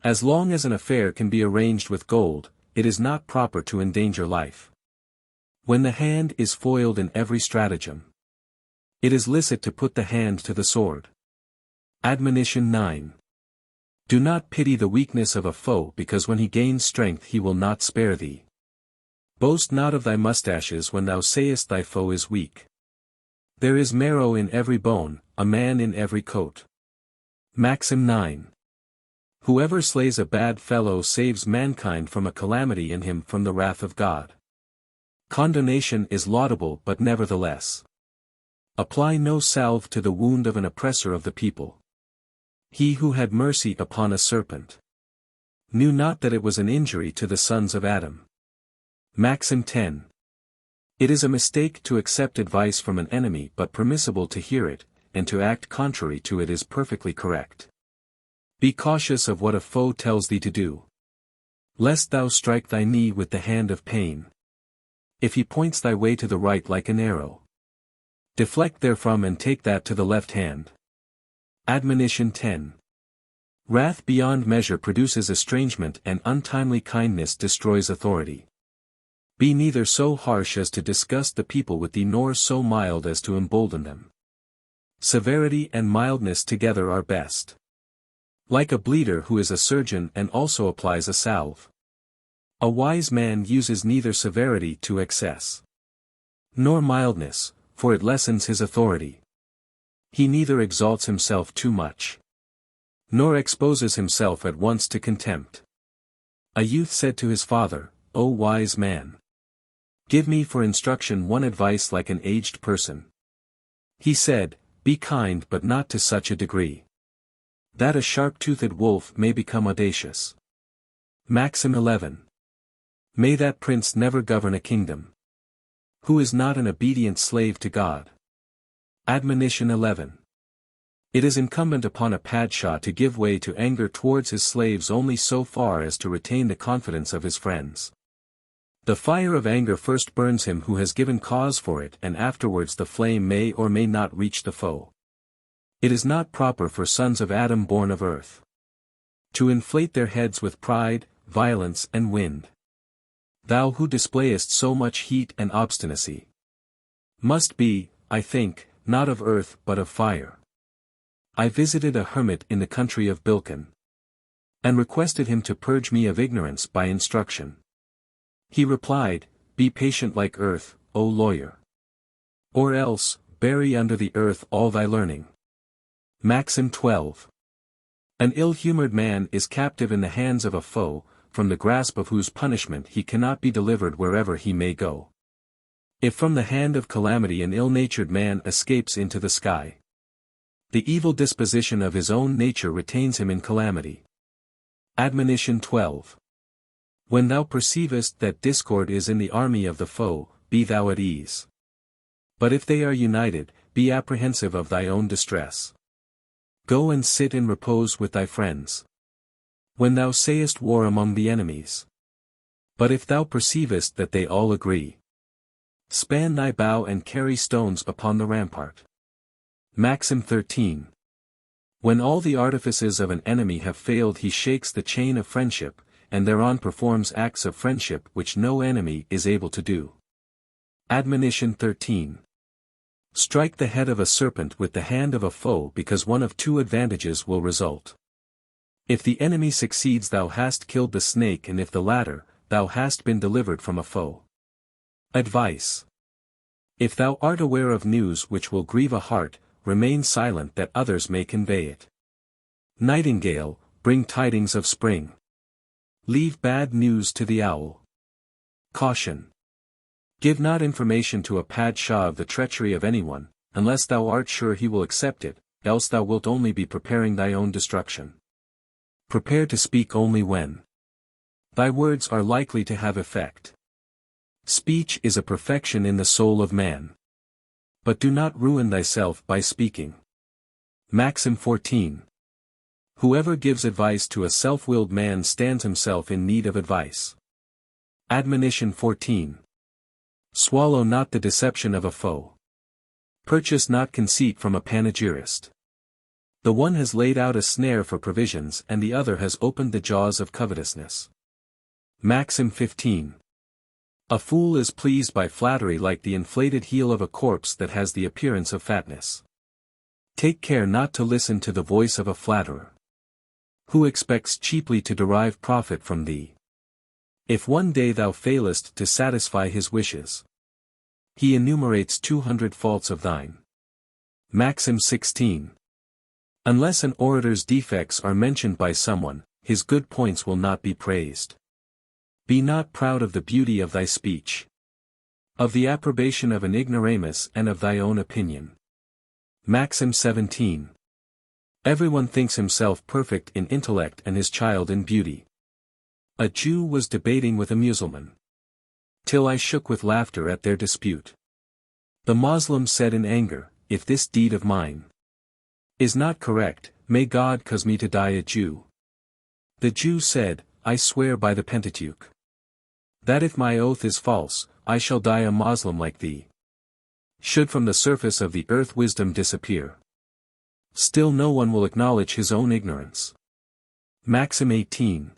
Speaker 1: As long as an affair can be arranged with gold, it is not proper to endanger life. When the hand is foiled in every stratagem, it is licit to put the hand to the sword. Admonition 9. Do not pity the weakness of a foe because when he gains strength he will not spare thee. Boast not of thy mustaches when thou sayest thy foe is weak. There is marrow in every bone, a man in every coat. Maxim 9. Whoever slays a bad fellow saves mankind from a calamity and him from the wrath of God. Condonation is laudable but nevertheless. Apply no salve to the wound of an oppressor of the people. He who had mercy upon a serpent knew not that it was an injury to the sons of Adam. Maxim 10. It is a mistake to accept advice from an enemy but permissible to hear it, and to act contrary to it is perfectly correct. Be cautious of what a foe tells thee to do, lest thou strike thy knee with the hand of pain. If he points thy way to the right like an arrow, deflect therefrom and take that to the left hand. Admonition 10. Wrath beyond measure produces estrangement and untimely kindness destroys authority. Be neither so harsh as to disgust the people with thee nor so mild as to embolden them. Severity and mildness together are best. Like a bleeder who is a surgeon and also applies a salve. A wise man uses neither severity to excess, nor mildness, for it lessens his authority. He neither exalts himself too much, nor exposes himself at once to contempt. A youth said to his father, O wise man, give me for instruction one advice like an aged person. He said, be kind but not to such a degree that a sharp-toothed wolf may become audacious. Maxim 11. May that prince never govern a kingdom who is not an obedient slave to God. Admonition 11. It is incumbent upon a padshah to give way to anger towards his slaves only so far as to retain the confidence of his friends. The fire of anger first burns him who has given cause for it and afterwards the flame may or may not reach the foe. It is not proper for sons of Adam born of earth to inflate their heads with pride, violence and wind. Thou who displayest so much heat and obstinacy must be, I think, not of earth but of fire. I visited a hermit in the country of Bilkan, and requested him to purge me of ignorance by instruction. He replied, "Be patient like earth, O lawyer. Or else, bury under the earth all thy learning." Maxim 12. An ill-humored man is captive in the hands of a foe, from the grasp of whose punishment he cannot be delivered wherever he may go. If from the hand of calamity an ill-natured man escapes into the sky, the evil disposition of his own nature retains him in calamity. Admonition 12. When thou perceivest that discord is in the army of the foe, be thou at ease. But if they are united, be apprehensive of thy own distress. Go and sit in repose with thy friends. When thou sayest war among the enemies. But if thou perceivest that they all agree, span thy bow and carry stones upon the rampart. Maxim 13. When all the artifices of an enemy have failed, he shakes the chain of friendship, and thereon performs acts of friendship which no enemy is able to do. Admonition 13. Strike the head of a serpent with the hand of a foe, because one of two advantages will result. If the enemy succeeds, thou hast killed the snake, and if the latter, thou hast been delivered from a foe. Advice. If thou art aware of news which will grieve a heart, remain silent that others may convey it. Nightingale, bring tidings of spring. Leave bad news to the owl. Caution. Give not information to a padshah of the treachery of anyone, unless thou art sure he will accept it, else thou wilt only be preparing thy own destruction. Prepare to speak only when thy words are likely to have effect. Speech is a perfection in the soul of man. But do not ruin thyself by speaking. Maxim 14. Whoever gives advice to a self-willed man stands himself in need of advice. Admonition 14. Swallow not the deception of a foe. Purchase not conceit from a panegyrist. The one has laid out a snare for provisions, and the other has opened the jaws of covetousness. Maxim 15. A fool is pleased by flattery like the inflated heel of a corpse that has the appearance of fatness. Take care not to listen to the voice of a flatterer, who expects cheaply to derive profit from thee. If one day thou failest to satisfy his wishes, he enumerates 200 faults of thine. Maxim 16. Unless an orator's defects are mentioned by someone, his good points will not be praised. Be not proud of the beauty of thy speech, of the approbation of an ignoramus, and of thy own opinion. Maxim 17. Everyone thinks himself perfect in intellect and his child in beauty. A Jew was debating with a Mussulman, till I shook with laughter at their dispute. The Moslem said in anger, "If this deed of mine is not correct, may God cause me to die a Jew." The Jew said, "I swear by the Pentateuch, that if my oath is false, I shall die a Moslem like thee. Should from the surface of the earth wisdom disappear, still no one will acknowledge his own ignorance." Maxim 18.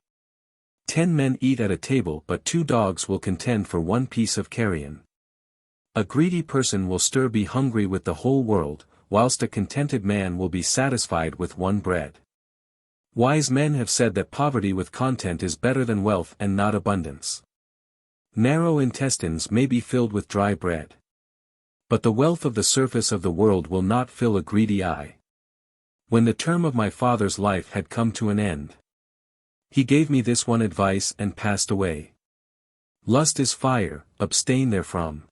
Speaker 1: 10 men eat at a table, but 2 dogs will contend for 1 piece of carrion. A greedy person will be hungry with the whole world, whilst a contented man will be satisfied with 1 bread. Wise men have said that poverty with content is better than wealth and not abundance. Narrow intestines may be filled with dry bread, but the wealth of the surface of the world will not fill a greedy eye. When the term of my father's life had come to an end, he gave me this one advice and passed away. Lust is fire, abstain therefrom.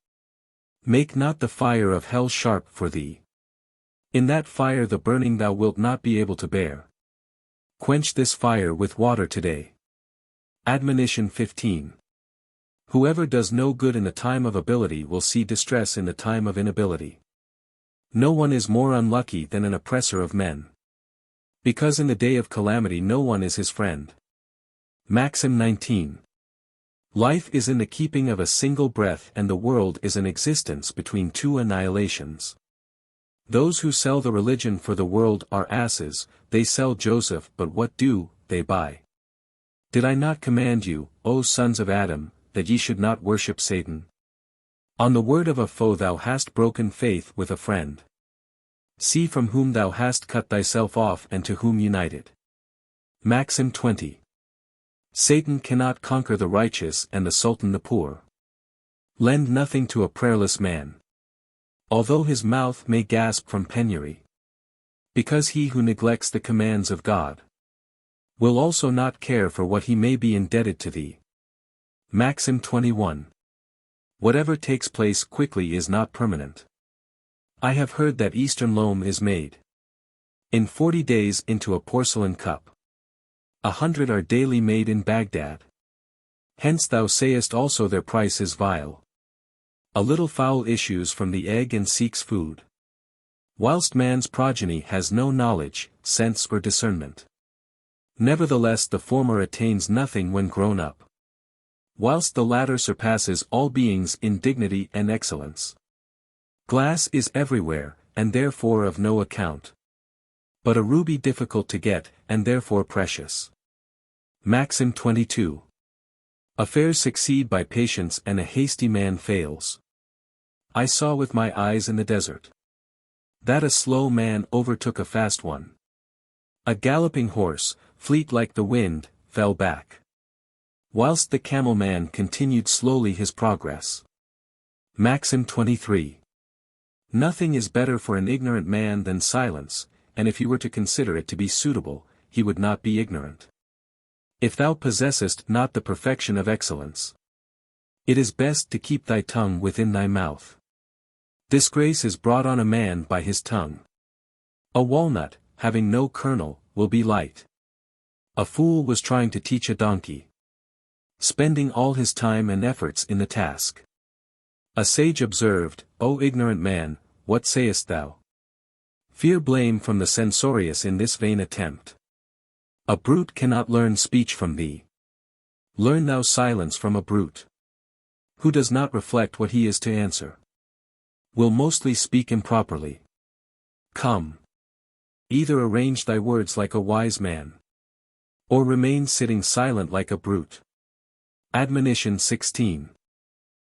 Speaker 1: Make not the fire of hell sharp for thee. In that fire the burning thou wilt not be able to bear. Quench this fire with water today. Admonition 15. Whoever does no good in the time of ability will see distress in the time of inability. No one is more unlucky than an oppressor of men, because in the day of calamity no one is his friend. Maxim 19. Life is in the keeping of a single breath, and the world is an existence between 2 annihilations. Those who sell the religion for the world are asses. They sell Joseph, but what do they buy? Did I not command you, O sons of Adam, that ye should not worship Satan? On the word of a foe thou hast broken faith with a friend. See from whom thou hast cut thyself off and to whom united. Maxim 20. Satan cannot conquer the righteous and the sultan the poor. Lend nothing to a prayerless man, although his mouth may gasp from penury. Because he who neglects the commands of God will also not care for what he may be indebted to thee. Maxim 21. Whatever takes place quickly is not permanent. I have heard that Eastern loam is made in 40 days into a porcelain cup. 100 are daily made in Baghdad. Hence thou sayest also their price is vile. A little fowl issues from the egg and seeks food, whilst man's progeny has no knowledge, sense or discernment. Nevertheless the former attains nothing when grown up, whilst the latter surpasses all beings in dignity and excellence. Glass is everywhere, and therefore of no account, but a ruby difficult to get, and therefore precious. Maxim 22. Affairs succeed by patience and a hasty man fails. I saw with my eyes in the desert that a slow man overtook a fast one. A galloping horse, fleet like the wind, fell back, whilst the camel man continued slowly his progress. Maxim 23. Nothing is better for an ignorant man than silence, and if he were to consider it to be suitable, he would not be ignorant. If thou possessest not the perfection of excellence, it is best to keep thy tongue within thy mouth. Disgrace is brought on a man by his tongue. A walnut, having no kernel, will be light. A fool was trying to teach a donkey, spending all his time and efforts in the task. A sage observed, O ignorant man, what sayest thou? Fear blame from the censorious in this vain attempt. A brute cannot learn speech from thee. Learn thou silence from a brute, who does not reflect what he is to answer, will mostly speak improperly. Come. Either arrange thy words like a wise man, or remain sitting silent like a brute. Admonition 16.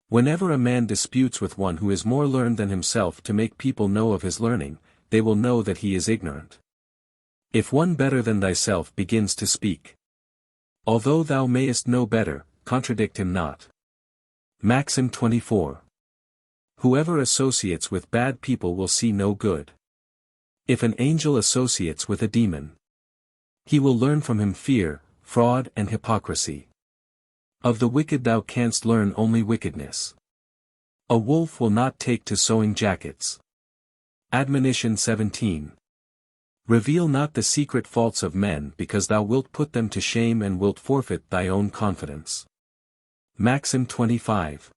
Speaker 1: Whenever a man disputes with one who is more learned than himself to make people know of his learning, they will know that he is ignorant. If one better than thyself begins to speak, although thou mayest know better, contradict him not. Maxim 24. Whoever associates with bad people will see no good. If an angel associates with a demon, he will learn from him fear, fraud and hypocrisy. Of the wicked thou canst learn only wickedness. A wolf will not take to sewing jackets. Admonition 17. Reveal not the secret faults of men because thou wilt put them to shame and wilt forfeit thy own confidence. Maxim 25.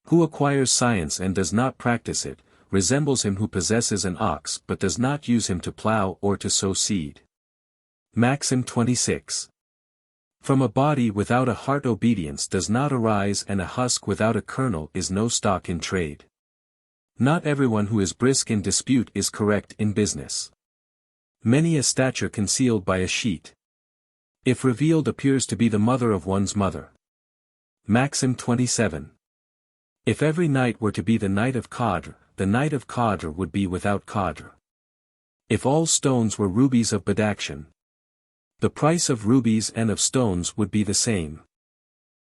Speaker 1: Who acquires science and does not practice it, resembles him who possesses an ox but does not use him to plow or to sow seed. Maxim 26. From a body without a heart obedience does not arise, and a husk without a kernel is no stock in trade. Not everyone who is brisk in dispute is correct in business. Many a stature concealed by a sheet, if revealed, appears to be the mother of one's mother. Maxim 27. If every night were to be the night of Qadr, the night of Qadr would be without Qadr. If all stones were rubies of Badakhshan, the price of rubies and of stones would be the same.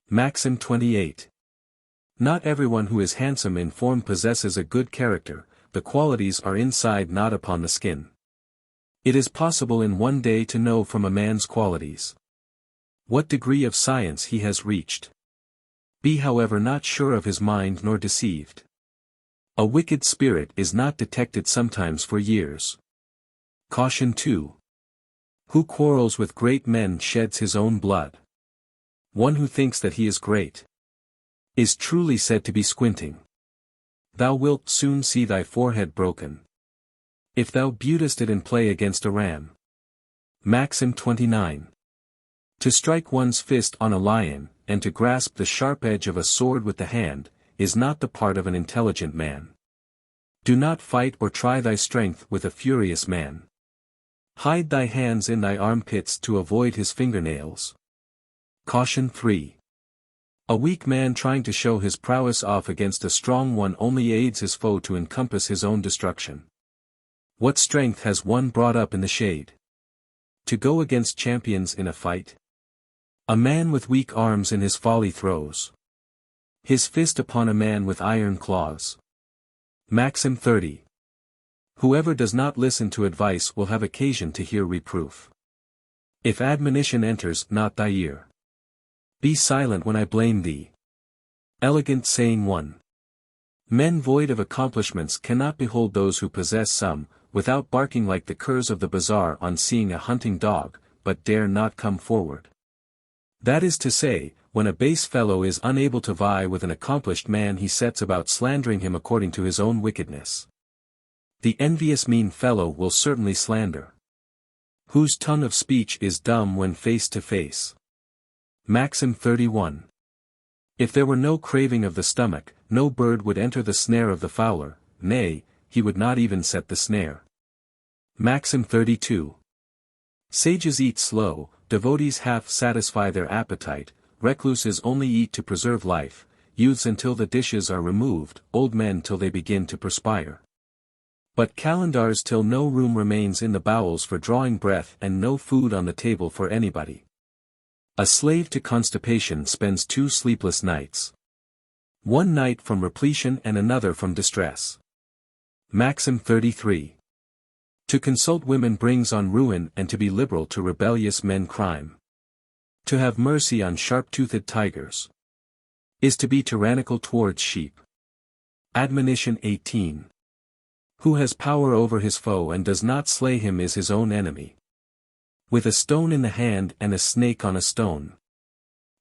Speaker 1: Maxim 28. Not everyone who is handsome in form possesses a good character, the qualities are inside not upon the skin. It is possible in one day to know from a man's qualities what degree of science he has reached. Be however not sure of his mind nor deceived. A wicked spirit is not detected sometimes for years. Caution 2. Who quarrels with great men sheds his own blood. One who thinks that he is great is truly said to be squinting. Thou wilt soon see thy forehead broken, if thou beatest it in play against a ram. Maxim 29. To strike one's fist on a lion, and to grasp the sharp edge of a sword with the hand, is not the part of an intelligent man. Do not fight or try thy strength with a furious man. Hide thy hands in thy armpits to avoid his fingernails. Caution 3. A weak man trying to show his prowess off against a strong one only aids his foe to encompass his own destruction. What strength has one brought up in the shade to go against champions in a fight? A man with weak arms in his folly throws his fist upon a man with iron claws. Maxim 30. Whoever does not listen to advice will have occasion to hear reproof. If admonition enters not thy ear, be silent when I blame thee. Elegant saying 1. Men void of accomplishments cannot behold those who possess some, without barking like the curs of the bazaar on seeing a hunting dog, but dare not come forward. That is to say, when a base fellow is unable to vie with an accomplished man, he sets about slandering him according to his own wickedness. The envious mean fellow will certainly slander, whose tongue of speech is dumb when face to face. Maxim 31. If there were no craving of the stomach, no bird would enter the snare of the fowler, nay, he would not even set the snare. Maxim 32. Sages eat slow, devotees half satisfy their appetite, recluses only eat to preserve life, youths until the dishes are removed, old men till they begin to perspire. But calendars till no room remains in the bowels for drawing breath and no food on the table for anybody. A slave to constipation spends 2 sleepless nights. One night from repletion and another from distress. Maxim 33. To consult women brings on ruin, and to be liberal to rebellious men crime. To have mercy on sharp-toothed tigers is to be tyrannical towards sheep. Admonition 18. Who has power over his foe and does not slay him is his own enemy. With a stone in the hand and a snake on a stone,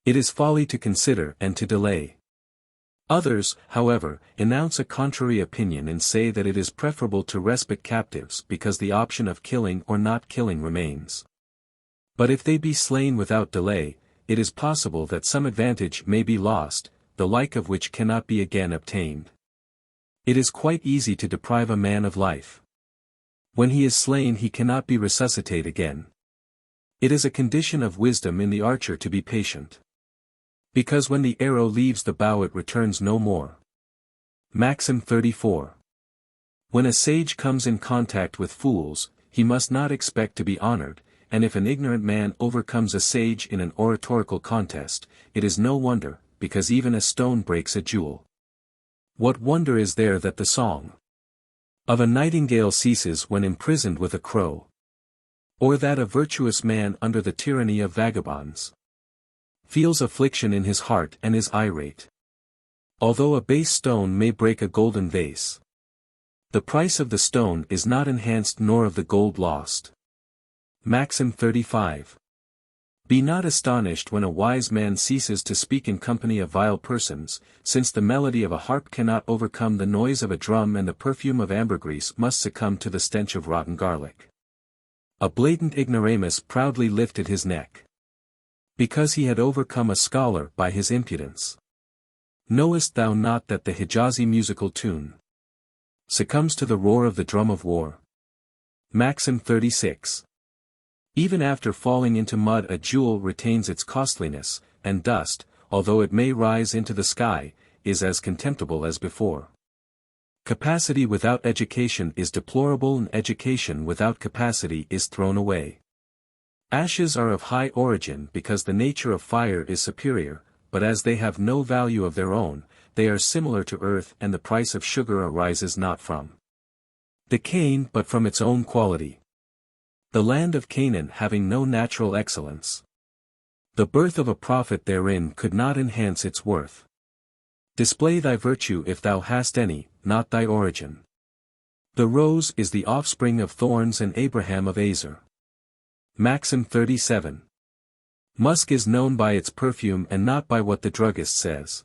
Speaker 1: it is folly to consider and to delay. Others, however, announce a contrary opinion and say that it is preferable to respite captives because the option of killing or not killing remains. But if they be slain without delay, it is possible that some advantage may be lost, the like of which cannot be again obtained. It is quite easy to deprive a man of life. When he is slain he cannot be resuscitated again. It is a condition of wisdom in the archer to be patient, because when the arrow leaves the bow it returns no more. Maxim 34. When a sage comes in contact with fools, he must not expect to be honored, and if an ignorant man overcomes a sage in an oratorical contest, it is no wonder, because even a stone breaks a jewel. What wonder is there that the song of a nightingale ceases when imprisoned with a crow? Or that a virtuous man under the tyranny of vagabonds feels affliction in his heart and is irate? Although a base stone may break a golden vase, the price of the stone is not enhanced nor of the gold lost. Maxim 35. Be not astonished when a wise man ceases to speak in company of vile persons, since the melody of a harp cannot overcome the noise of a drum and the perfume of ambergris must succumb to the stench of rotten garlic. A blatant ignoramus proudly lifted his neck, because he had overcome a scholar by his impudence. Knowest thou not that the Hijazi musical tune succumbs to the roar of the drum of war? Maxim 36. Even after falling into mud a jewel retains its costliness, and dust, although it may rise into the sky, is as contemptible as before. Capacity without education is deplorable, and education without capacity is thrown away. Ashes are of high origin because the nature of fire is superior, but as they have no value of their own, they are similar to earth, and the price of sugar arises not from the cane but from its own quality. The land of Canaan having no natural excellence, the birth of a prophet therein could not enhance its worth. Display thy virtue if thou hast any, not thy origin. The rose is the offspring of thorns and Abraham of Azar. Maxim 37. Musk is known by its perfume and not by what the druggist says.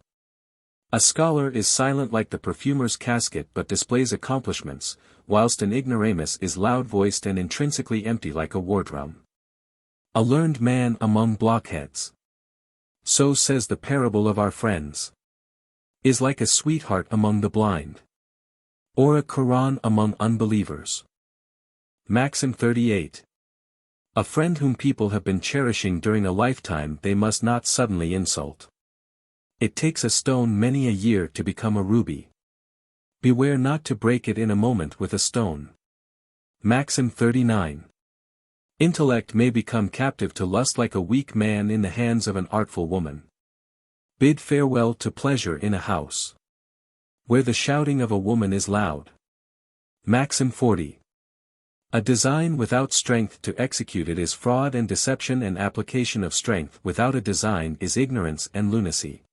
Speaker 1: A scholar is silent like the perfumer's casket but displays accomplishments, whilst an ignoramus is loud-voiced and intrinsically empty like a war drum. A learned man among blockheads, so says the parable of our friends, is like a sweetheart among the blind, or a Quran among unbelievers. Maxim 38. A friend whom people have been cherishing during a lifetime they must not suddenly insult. It takes a stone many a year to become a ruby. Beware not to break it in a moment with a stone. Maxim 39. Intellect may become captive to lust like a weak man in the hands of an artful woman. Bid farewell to pleasure in a house where the shouting of a woman is loud. Maxim 40. A design without strength to execute it is fraud and deception, and application of strength without a design is ignorance and lunacy.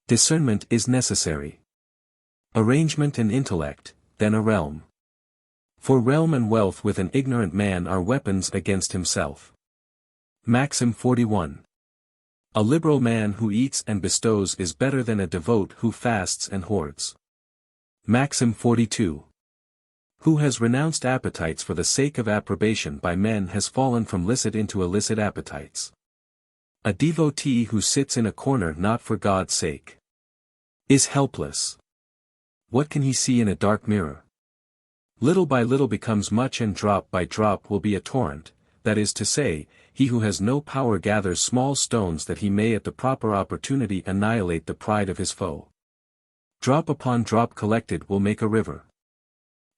Speaker 1: Discernment is necessary. Arrangement and intellect, then a realm. For realm and wealth with an ignorant man are weapons against himself. Maxim 41. A liberal man who eats and bestows is better than a devout who fasts and hoards. Maxim 42. Who has renounced appetites for the sake of approbation by men has fallen from licit into illicit appetites. A devotee who sits in a corner not for God's sake is helpless. What can he see in a dark mirror? Little by little becomes much, and drop by drop will be a torrent, that is to say, he who has no power gathers small stones that he may at the proper opportunity annihilate the pride of his foe. Drop upon drop collected will make a river.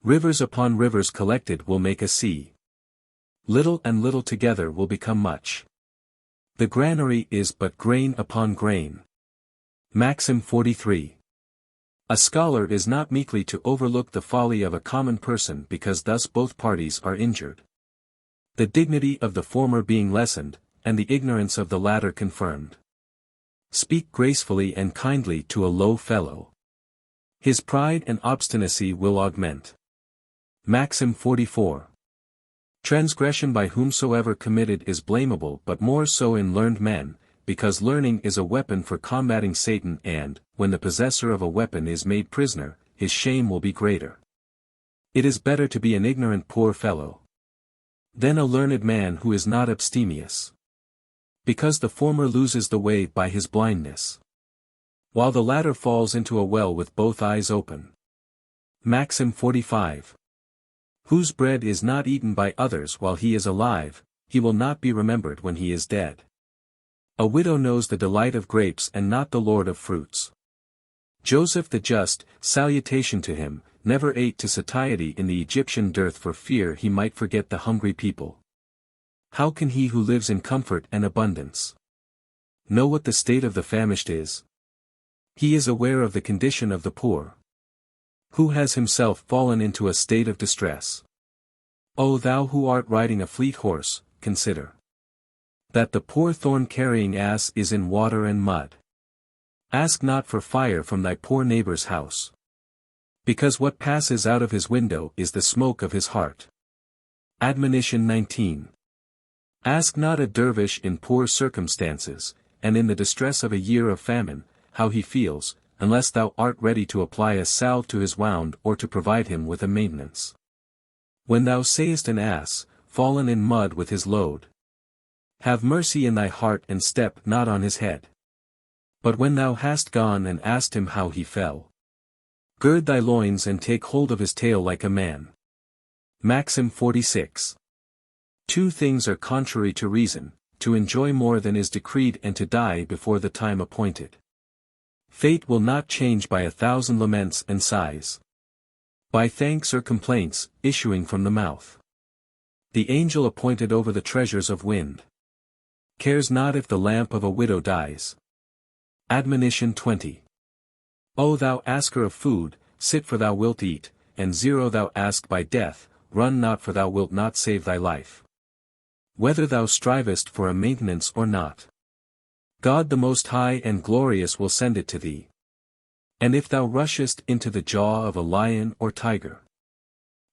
Speaker 1: Rivers upon rivers collected will make a sea. Little and little together will become much. The granary is but grain upon grain. Maxim 43. A scholar is not meekly to overlook the folly of a common person, because thus both parties are injured. The dignity of the former being lessened, and the ignorance of the latter confirmed. Speak gracefully and kindly to a low fellow. His pride and obstinacy will augment. Maxim 44. Transgression by whomsoever committed is blamable, but more so in learned men, because learning is a weapon for combating Satan, and, when the possessor of a weapon is made prisoner, his shame will be greater. It is better to be an ignorant poor fellow than a learned man who is not abstemious, because the former loses the way by his blindness, while the latter falls into a well with both eyes open. Maxim 45. Whose bread is not eaten by others while he is alive, he will not be remembered when he is dead. A widow knows the delight of grapes and not the lord of fruits. Joseph the just, salutation to him, never ate to satiety in the Egyptian dearth for fear he might forget the hungry people. How can he who lives in comfort and abundance know what the state of the famished is? He is aware of the condition of the poor, who has himself fallen into a state of distress. O thou who art riding a fleet horse, consider that the poor thorn-carrying ass is in water and mud. Ask not for fire from thy poor neighbor's house, because what passes out of his window is the smoke of his heart. Admonition 19. Ask not a dervish in poor circumstances, and in the distress of a year of famine, how he feels, unless thou art ready to apply a salve to his wound or to provide him with a maintenance. When thou sayest an ass, fallen in mud with his load, have mercy in thy heart and step not on his head. But when thou hast gone and asked him how he fell, gird thy loins and take hold of his tail like a man. Maxim 46. Two things are contrary to reason, to enjoy more than is decreed and to die before the time appointed. Fate will not change by 1,000 laments and sighs, by thanks or complaints, issuing from the mouth. The angel appointed over the treasures of wind cares not if the lamp of a widow dies. Admonition 20. O thou asker of food, sit for thou wilt eat, and 0 thou ask by death, run not for thou wilt not save thy life. Whether thou strivest for a maintenance or not, God the Most High and Glorious will send it to thee. And if thou rushest into the jaw of a lion or tiger,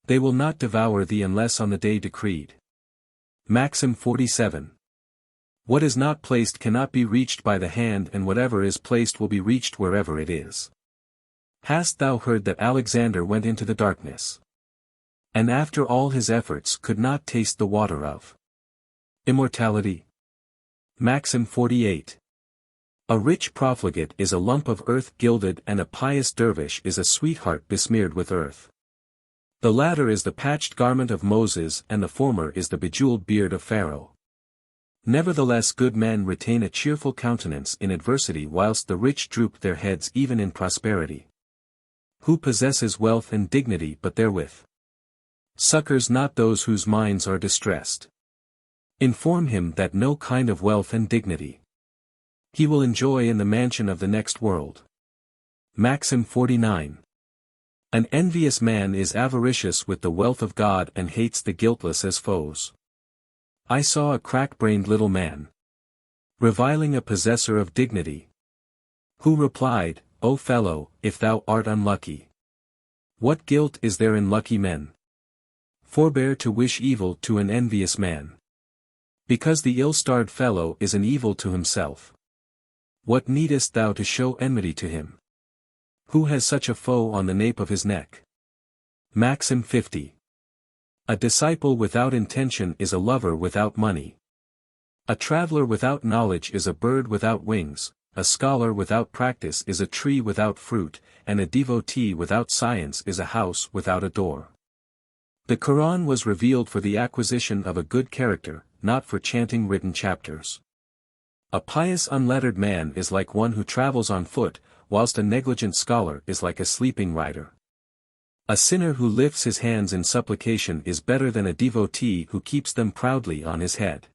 Speaker 1: they will not devour thee unless on the day decreed. Maxim 47. What is not placed cannot be reached by the hand, and whatever is placed will be reached wherever it is. Hast thou heard that Alexander went into the darkness, and after all his efforts could not taste the water of immortality? Maxim 48. A rich profligate is a lump of earth gilded, and a pious dervish is a sweetheart besmeared with earth. The latter is the patched garment of Moses, and the former is the bejeweled beard of Pharaoh. Nevertheless good men retain a cheerful countenance in adversity, whilst the rich droop their heads even in prosperity. Who possesses wealth and dignity but therewith succors not those whose minds are distressed. Inform him that no kind of wealth and dignity he will enjoy in the mansion of the next world. Maxim 49. An envious man is avaricious with the wealth of God and hates the guiltless as foes. I saw a crack-brained little man reviling a possessor of dignity, who replied, O fellow, if thou art unlucky, what guilt is there in lucky men? Forbear to wish evil to an envious man, because the ill-starred fellow is an evil to himself. What needest thou to show enmity to him, who has such a foe on the nape of his neck? Maxim 50. A disciple without intention is a lover without money. A traveler without knowledge is a bird without wings, a scholar without practice is a tree without fruit, and a devotee without science is a house without a door. The Quran was revealed for the acquisition of a good character, not for chanting written chapters. A pious unlettered man is like one who travels on foot, whilst a negligent scholar is like a sleeping rider. A sinner who lifts his hands in supplication is better than a devotee who keeps them proudly on his head.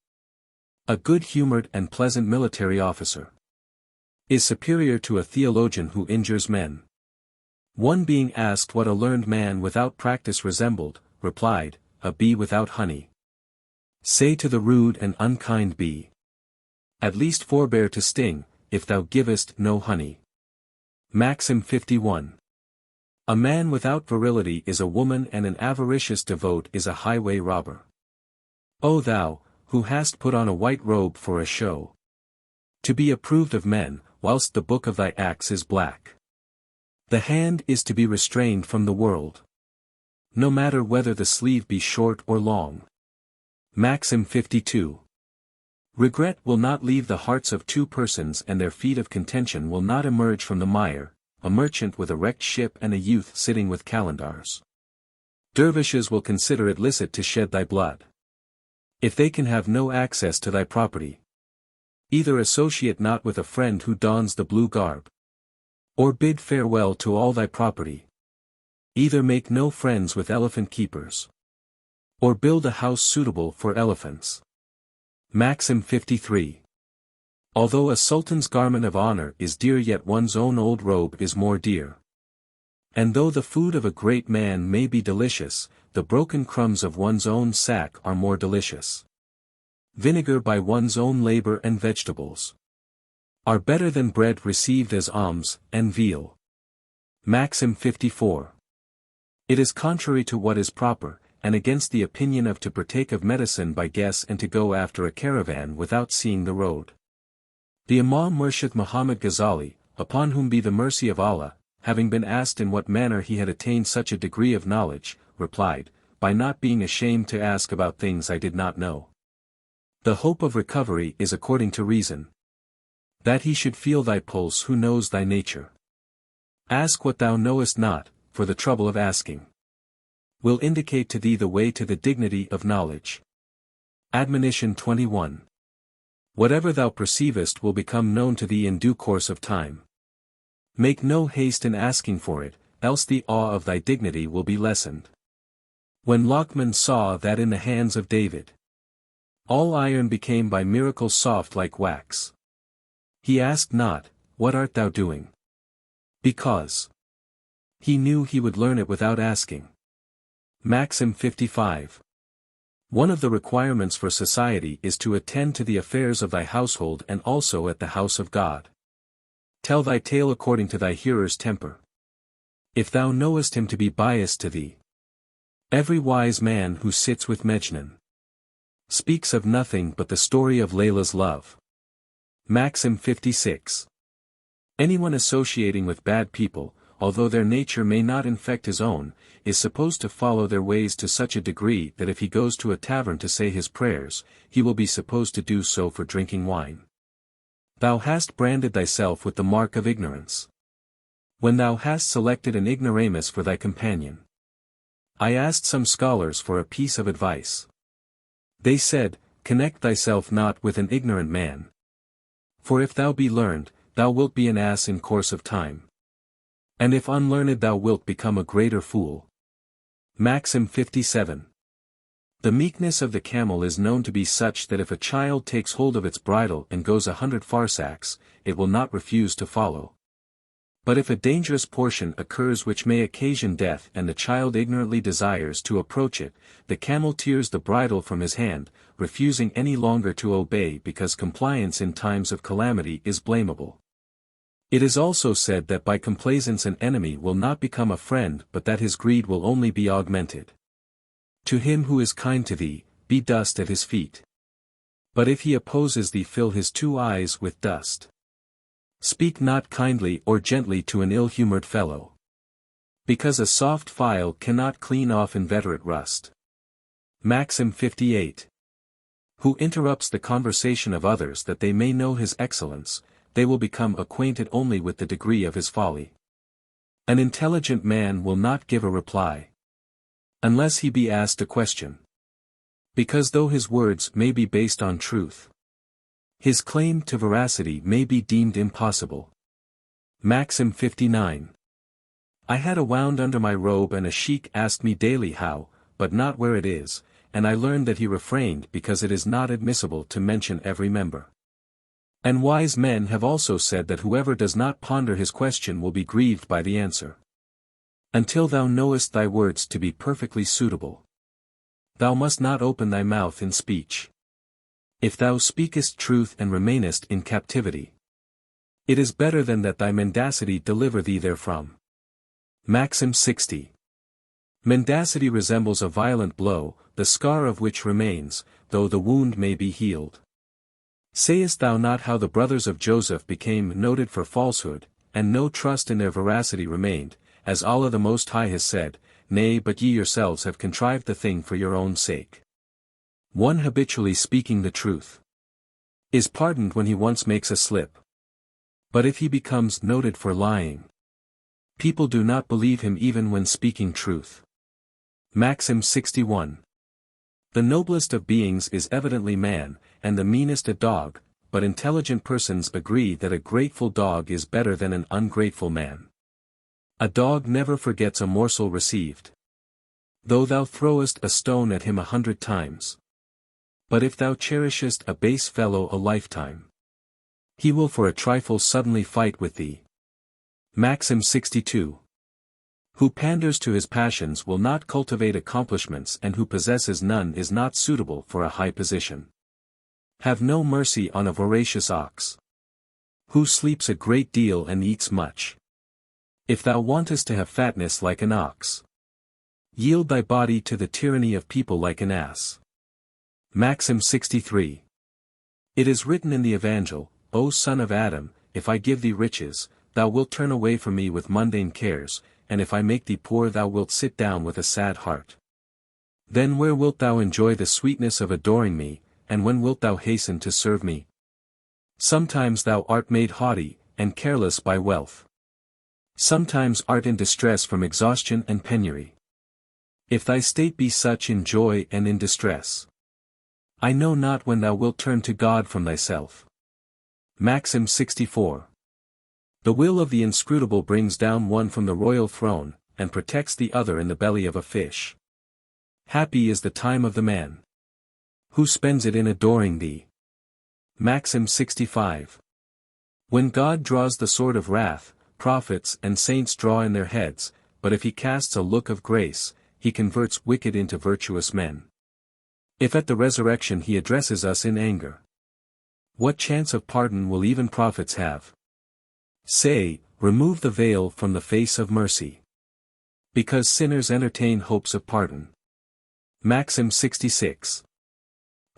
Speaker 1: A good-humored and pleasant military officer is superior to a theologian who injures men. One being asked what a learned man without practice resembled, replied, a bee without honey. Say to the rude and unkind bee, at least forbear to sting, if thou givest no honey. Maxim 51. A man without virility is a woman and an avaricious devote is a highway robber. O thou, who hast put on a white robe for a show, to be approved of men, whilst the book of thy acts is black. The hand is to be restrained from the world, no matter whether the sleeve be short or long. Maxim 52. Regret will not leave the hearts of two persons and their feet of contention will not emerge from the mire, a merchant with a wrecked ship and a youth sitting with calendars. Dervishes will consider it licit to shed thy blood, if they can have no access to thy property. Either associate not with a friend who dons the blue garb, or bid farewell to all thy property. Either make no friends with elephant keepers, or build a house suitable for elephants. Maxim 53. Although a sultan's garment of honor is dear, yet one's own old robe is more dear. And though the food of a great man may be delicious, the broken crumbs of one's own sack are more delicious. Vinegar by one's own labor and vegetables are better than bread received as alms, and veal. Maxim 54. It is contrary to what is proper, and against the opinion of to partake of medicine by guess and to go after a caravan without seeing the road. The Imam Murshid Muhammad Ghazali, upon whom be the mercy of Allah, having been asked in what manner he had attained such a degree of knowledge, replied, by not being ashamed to ask about things I did not know. The hope of recovery is according to reason, that he should feel thy pulse who knows thy nature. Ask what thou knowest not, for the trouble of asking will indicate to thee the way to the dignity of knowledge. Admonition 21. Whatever thou perceivest will become known to thee in due course of time. Make no haste in asking for it, else the awe of thy dignity will be lessened. When Lockman saw that in the hands of David all iron became by miracle soft like wax, he asked not, what art thou doing? Because he knew he would learn it without asking. Maxim 55. One of the requirements for society is to attend to the affairs of thy household and also at the house of God. Tell thy tale according to thy hearer's temper, if thou knowest him to be biased to thee. Every wise man who sits with Mejnun speaks of nothing but the story of Layla's love. Maxim 56. Anyone associating with bad people, although their nature may not infect his own, is supposed to follow their ways to such a degree that if he goes to a tavern to say his prayers, he will be supposed to do so for drinking wine. Thou hast branded thyself with the mark of ignorance, when thou hast selected an ignoramus for thy companion. I asked some scholars for a piece of advice. They said, connect thyself not with an ignorant man. For if thou be learned, thou wilt be an ass in course of time. And if unlearned thou wilt become a greater fool. Maxim 57. The meekness of the camel is known to be such that if a child takes hold of its bridle and goes 100 farsakhs, it will not refuse to follow. But if a dangerous portion occurs which may occasion death and the child ignorantly desires to approach it, the camel tears the bridle from his hand, refusing any longer to obey because compliance in times of calamity is blamable. It is also said that by complaisance an enemy will not become a friend but that his greed will only be augmented. To him who is kind to thee, be dust at his feet. But if he opposes thee, fill his 2 eyes with dust. Speak not kindly or gently to an ill-humored fellow. Because a soft file cannot clean off inveterate rust. Maxim 58. Who interrupts the conversation of others that they may know his excellence, they will become acquainted only with the degree of his folly. An intelligent man will not give a reply, unless he be asked a question. Because though his words may be based on truth, his claim to veracity may be deemed impossible. Maxim 59. I had a wound under my robe and a sheik asked me daily how, but not where it is, and I learned that he refrained because it is not admissible to mention every member. And wise men have also said that whoever does not ponder his question will be grieved by the answer. Until thou knowest thy words to be perfectly suitable, thou must not open thy mouth in speech. If thou speakest truth and remainest in captivity, it is better than that thy mendacity deliver thee therefrom. Maxim 60. Mendacity resembles a violent blow, the scar of which remains, though the wound may be healed. Sayest thou not how the brothers of Joseph became noted for falsehood, and no trust in their veracity remained, as Allah the Most High has said, nay but ye yourselves have contrived the thing for your own sake. One habitually speaking the truth is pardoned when he once makes a slip. But if he becomes noted for lying, people do not believe him even when speaking truth. Maxim 61. The noblest of beings is evidently man, and the meanest a dog, but intelligent persons agree that a grateful dog is better than an ungrateful man. A dog never forgets a morsel received, though thou throwest a stone at him 100 times. But if thou cherishest a base fellow a lifetime, he will for a trifle suddenly fight with thee. Maxim 62. Who panders to his passions will not cultivate accomplishments, and who possesses none is not suitable for a high position. Have no mercy on a voracious ox, who sleeps a great deal and eats much. If thou wantest to have fatness like an ox, yield thy body to the tyranny of people like an ass. Maxim 63. It is written in the Evangel, O son of Adam, if I give thee riches, thou wilt turn away from me with mundane cares, and if I make thee poor thou wilt sit down with a sad heart. Then where wilt thou enjoy the sweetness of adoring me, and when wilt thou hasten to serve me? Sometimes thou art made haughty, and careless by wealth. Sometimes art in distress from exhaustion and penury. If thy state be such in joy and in distress, I know not when thou wilt turn to God from thyself. Maxim 64. The will of the inscrutable brings down one from the royal throne, and protects the other in the belly of a fish. Happy is the time of the man who spends it in adoring thee. Maxim 65. When God draws the sword of wrath, prophets and saints draw in their heads, but if he casts a look of grace, he converts wicked into virtuous men. If at the resurrection he addresses us in anger, what chance of pardon will even prophets have? Say, remove the veil from the face of mercy, because sinners entertain hopes of pardon. Maxim 66.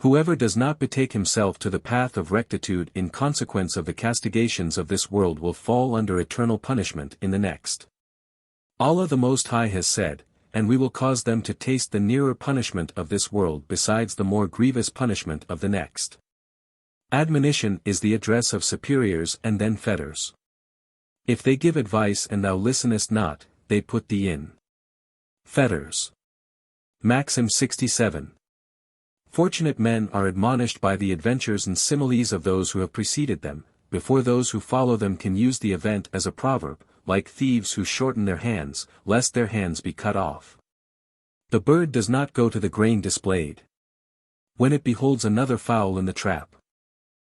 Speaker 1: Whoever does not betake himself to the path of rectitude in consequence of the castigations of this world will fall under eternal punishment in the next. Allah the Most High has said, and we will cause them to taste the nearer punishment of this world besides the more grievous punishment of the next. Admonition is the address of superiors and then fetters. If they give advice and thou listenest not, they put thee in fetters. Maxim 67. Fortunate men are admonished by the adventures and similes of those who have preceded them, before those who follow them can use the event as a proverb, like thieves who shorten their hands, lest their hands be cut off. The bird does not go to the grain displayed when it beholds another fowl in the trap.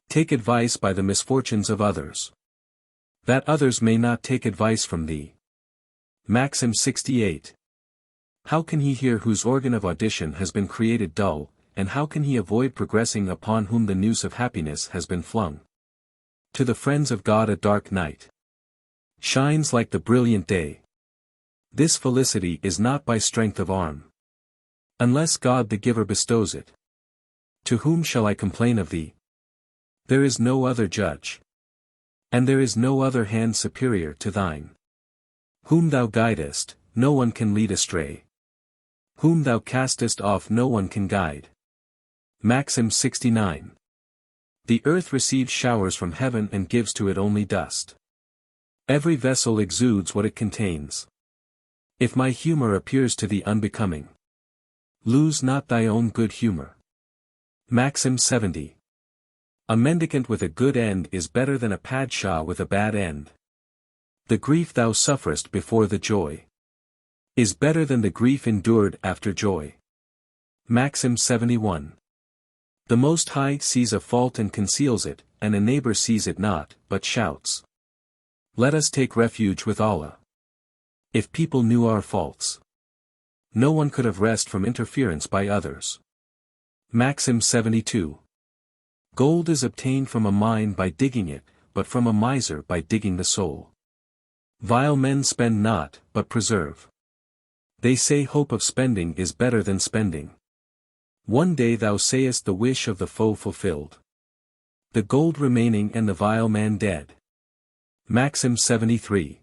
Speaker 1: Take advice by the misfortunes of others, that others may not take advice from thee. Maxim 68. How can he hear whose organ of audition has been created dull, and how can he avoid progressing upon whom the noose of happiness has been flung? To the friends of God a dark night shines like the brilliant day. This felicity is not by strength of arm, unless God the giver bestows it. To whom shall I complain of thee? There is no other judge, and there is no other hand superior to thine. Whom thou guidest, no one can lead astray. Whom thou castest off no one can guide. Maxim 69. The earth receives showers from heaven and gives to it only dust. Every vessel exudes what it contains. If my humor appears to thee unbecoming, lose not thy own good humor. Maxim 70. A mendicant with a good end is better than a padshah with a bad end. The grief thou sufferest before the joy is better than the grief endured after joy. Maxim 71. The Most High sees a fault and conceals it, and a neighbor sees it not, but shouts. Let us take refuge with Allah. If people knew our faults, no one could have rest from interference by others. Maxim 72. Gold is obtained from a mine by digging it, but from a miser by digging the soul. Vile men spend not, but preserve. They say hope of spending is better than spending. One day thou sayest the wish of the foe fulfilled. The gold remaining and the vile man dead. Maxim 73.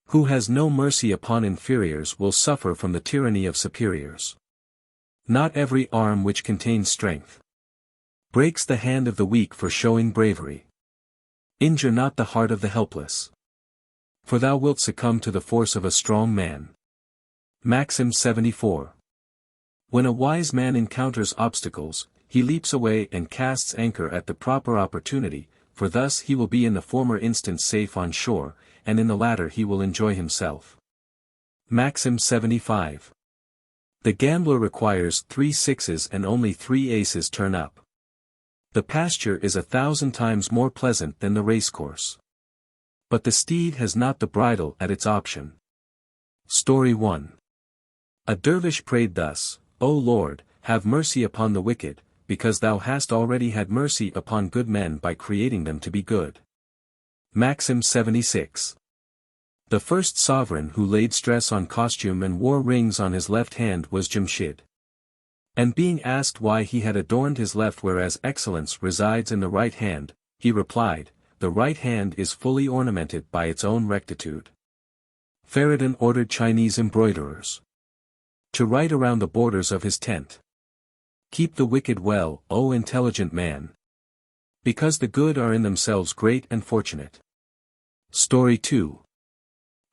Speaker 1: Who has no mercy upon inferiors will suffer from the tyranny of superiors. Not every arm which contains strength breaks the hand of the weak for showing bravery. Injure not the heart of the helpless, for thou wilt succumb to the force of a strong man. Maxim 74. When a wise man encounters obstacles, he leaps away and casts anchor at the proper opportunity, for thus he will be in the former instance safe on shore, and in the latter he will enjoy himself. Maxim 75. The gambler requires 3 sixes and only 3 aces turn up. The pasture is 1,000 times more pleasant than the racecourse, but the steed has not the bridle at its option. Story 1. A dervish prayed thus, O Lord, have mercy upon the wicked, because thou hast already had mercy upon good men by creating them to be good. Maxim 76. The first sovereign who laid stress on costume and wore rings on his left hand was Jamshid. And being asked why he had adorned his left whereas excellence resides in the right hand, he replied, the right hand is fully ornamented by its own rectitude. Feridun ordered Chinese embroiderers to write around the borders of his tent. Keep the wicked well, O intelligent man, because the good are in themselves great and fortunate. Story 2.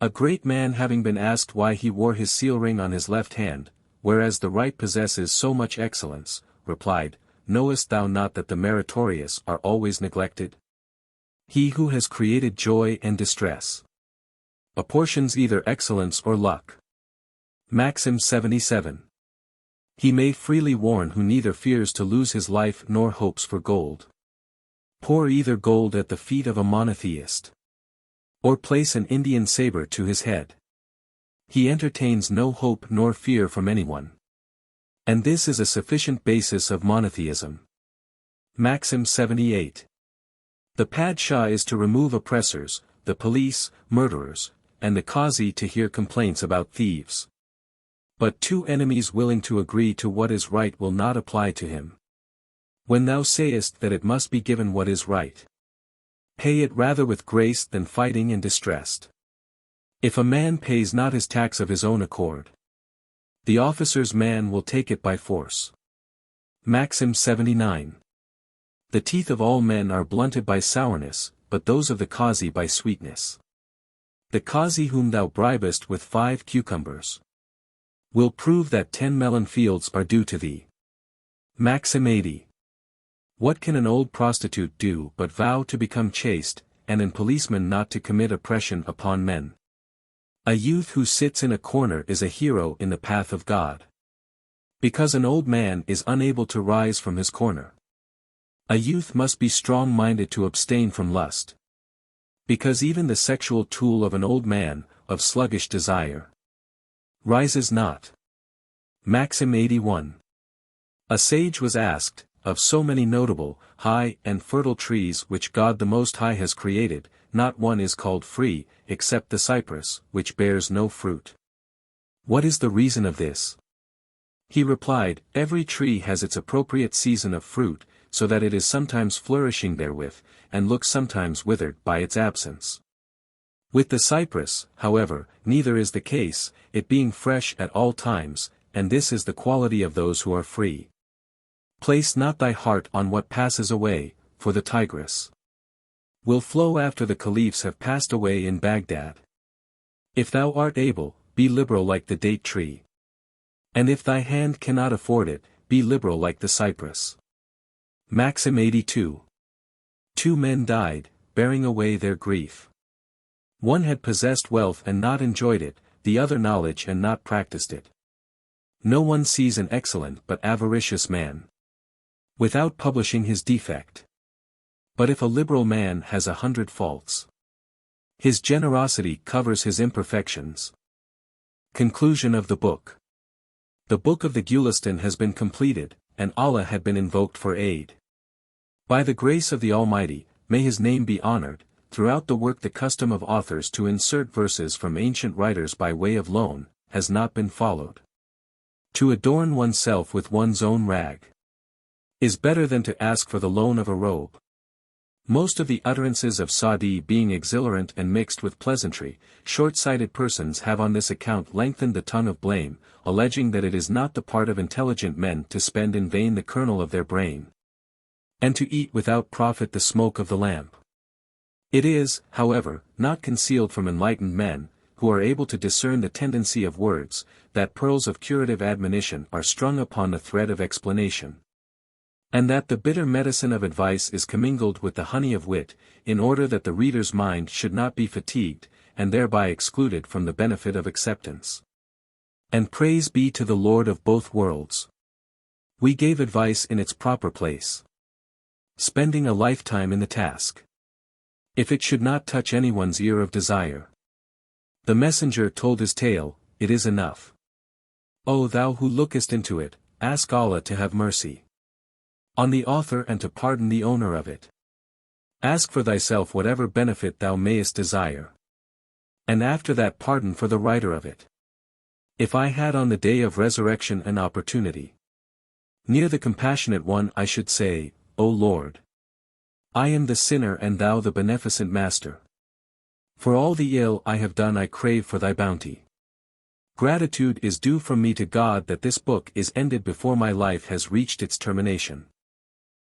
Speaker 1: A great man having been asked why he wore his seal ring on his left hand, whereas the right possesses so much excellence, replied, Knowest thou not that the meritorious are always neglected? He who has created joy and distress apportions either excellence or luck. Maxim 77. He may freely warn who neither fears to lose his life nor hopes for gold. Pour either gold at the feet of a monotheist, or place an Indian saber to his head. He entertains no hope nor fear from anyone. And this is a sufficient basis of monotheism. Maxim 78. The Padshah is to remove oppressors, the police, murderers, and the Qazi to hear complaints about thieves. But 2 enemies willing to agree to what is right will not apply to him. When thou sayest that it must be given what is right, pay it rather with grace than fighting and distressed. If a man pays not his tax of his own accord, the officer's man will take it by force. Maxim 79. The teeth of all men are blunted by sourness, but those of the Qazi by sweetness. The Qazi whom thou bribest with 5 cucumbers will prove that 10 melon fields are due to thee. Maxim 80. What can an old prostitute do but vow to become chaste, and an policeman not to commit oppression upon men? A youth who sits in a corner is a hero in the path of God. Because an old man is unable to rise from his corner. A youth must be strong-minded to abstain from lust. Because even the sexual tool of an old man, of sluggish desire, rises not. Maxim 81. A sage was asked, of so many notable, high, and fertile trees which God the Most High has created, not one is called free, except the cypress, which bears no fruit. What is the reason of this? He replied, every tree has its appropriate season of fruit, so that it is sometimes flourishing therewith, and looks sometimes withered by its absence. With the cypress, however, neither is the case, it being fresh at all times, and this is the quality of those who are free. Place not thy heart on what passes away, for the Tigris will flow after the caliphs have passed away in Baghdad. If thou art able, be liberal like the date tree. And if thy hand cannot afford it, be liberal like the cypress. Maxim 82. 2 men died, bearing away their grief. One had possessed wealth and not enjoyed it, the other knowledge and not practiced it. No one sees an excellent but avaricious man, without publishing his defect. But if a liberal man has 100 faults, his generosity covers his imperfections. Conclusion of the book. The book of the Gulistan has been completed, and Allah had been invoked for aid. By the grace of the Almighty, may His name be honored, throughout the work the custom of authors to insert verses from ancient writers by way of loan, has not been followed. To adorn oneself with one's own rag is better than to ask for the loan of a robe. Most of the utterances of Sadi being exhilarant and mixed with pleasantry, short-sighted persons have on this account lengthened the tongue of blame, alleging that it is not the part of intelligent men to spend in vain the kernel of their brain, and to eat without profit the smoke of the lamp. It is, however, not concealed from enlightened men, who are able to discern the tendency of words, that pearls of curative admonition are strung upon the thread of explanation, and that the bitter medicine of advice is commingled with the honey of wit, in order that the reader's mind should not be fatigued, and thereby excluded from the benefit of acceptance. And praise be to the Lord of both worlds. We gave advice in its proper place, spending a lifetime in the task. If it should not touch anyone's ear of desire, the messenger told his tale, it is enough. O thou who lookest into it, ask Allah to have mercy on the author and to pardon the owner of it. Ask for thyself whatever benefit thou mayest desire, and after that pardon for the writer of it. If I had on the day of resurrection an opportunity near the compassionate one, I should say, O Lord, I am the sinner and thou the beneficent master. For all the ill I have done I crave for thy bounty. Gratitude is due from me to God that this book is ended before my life has reached its termination.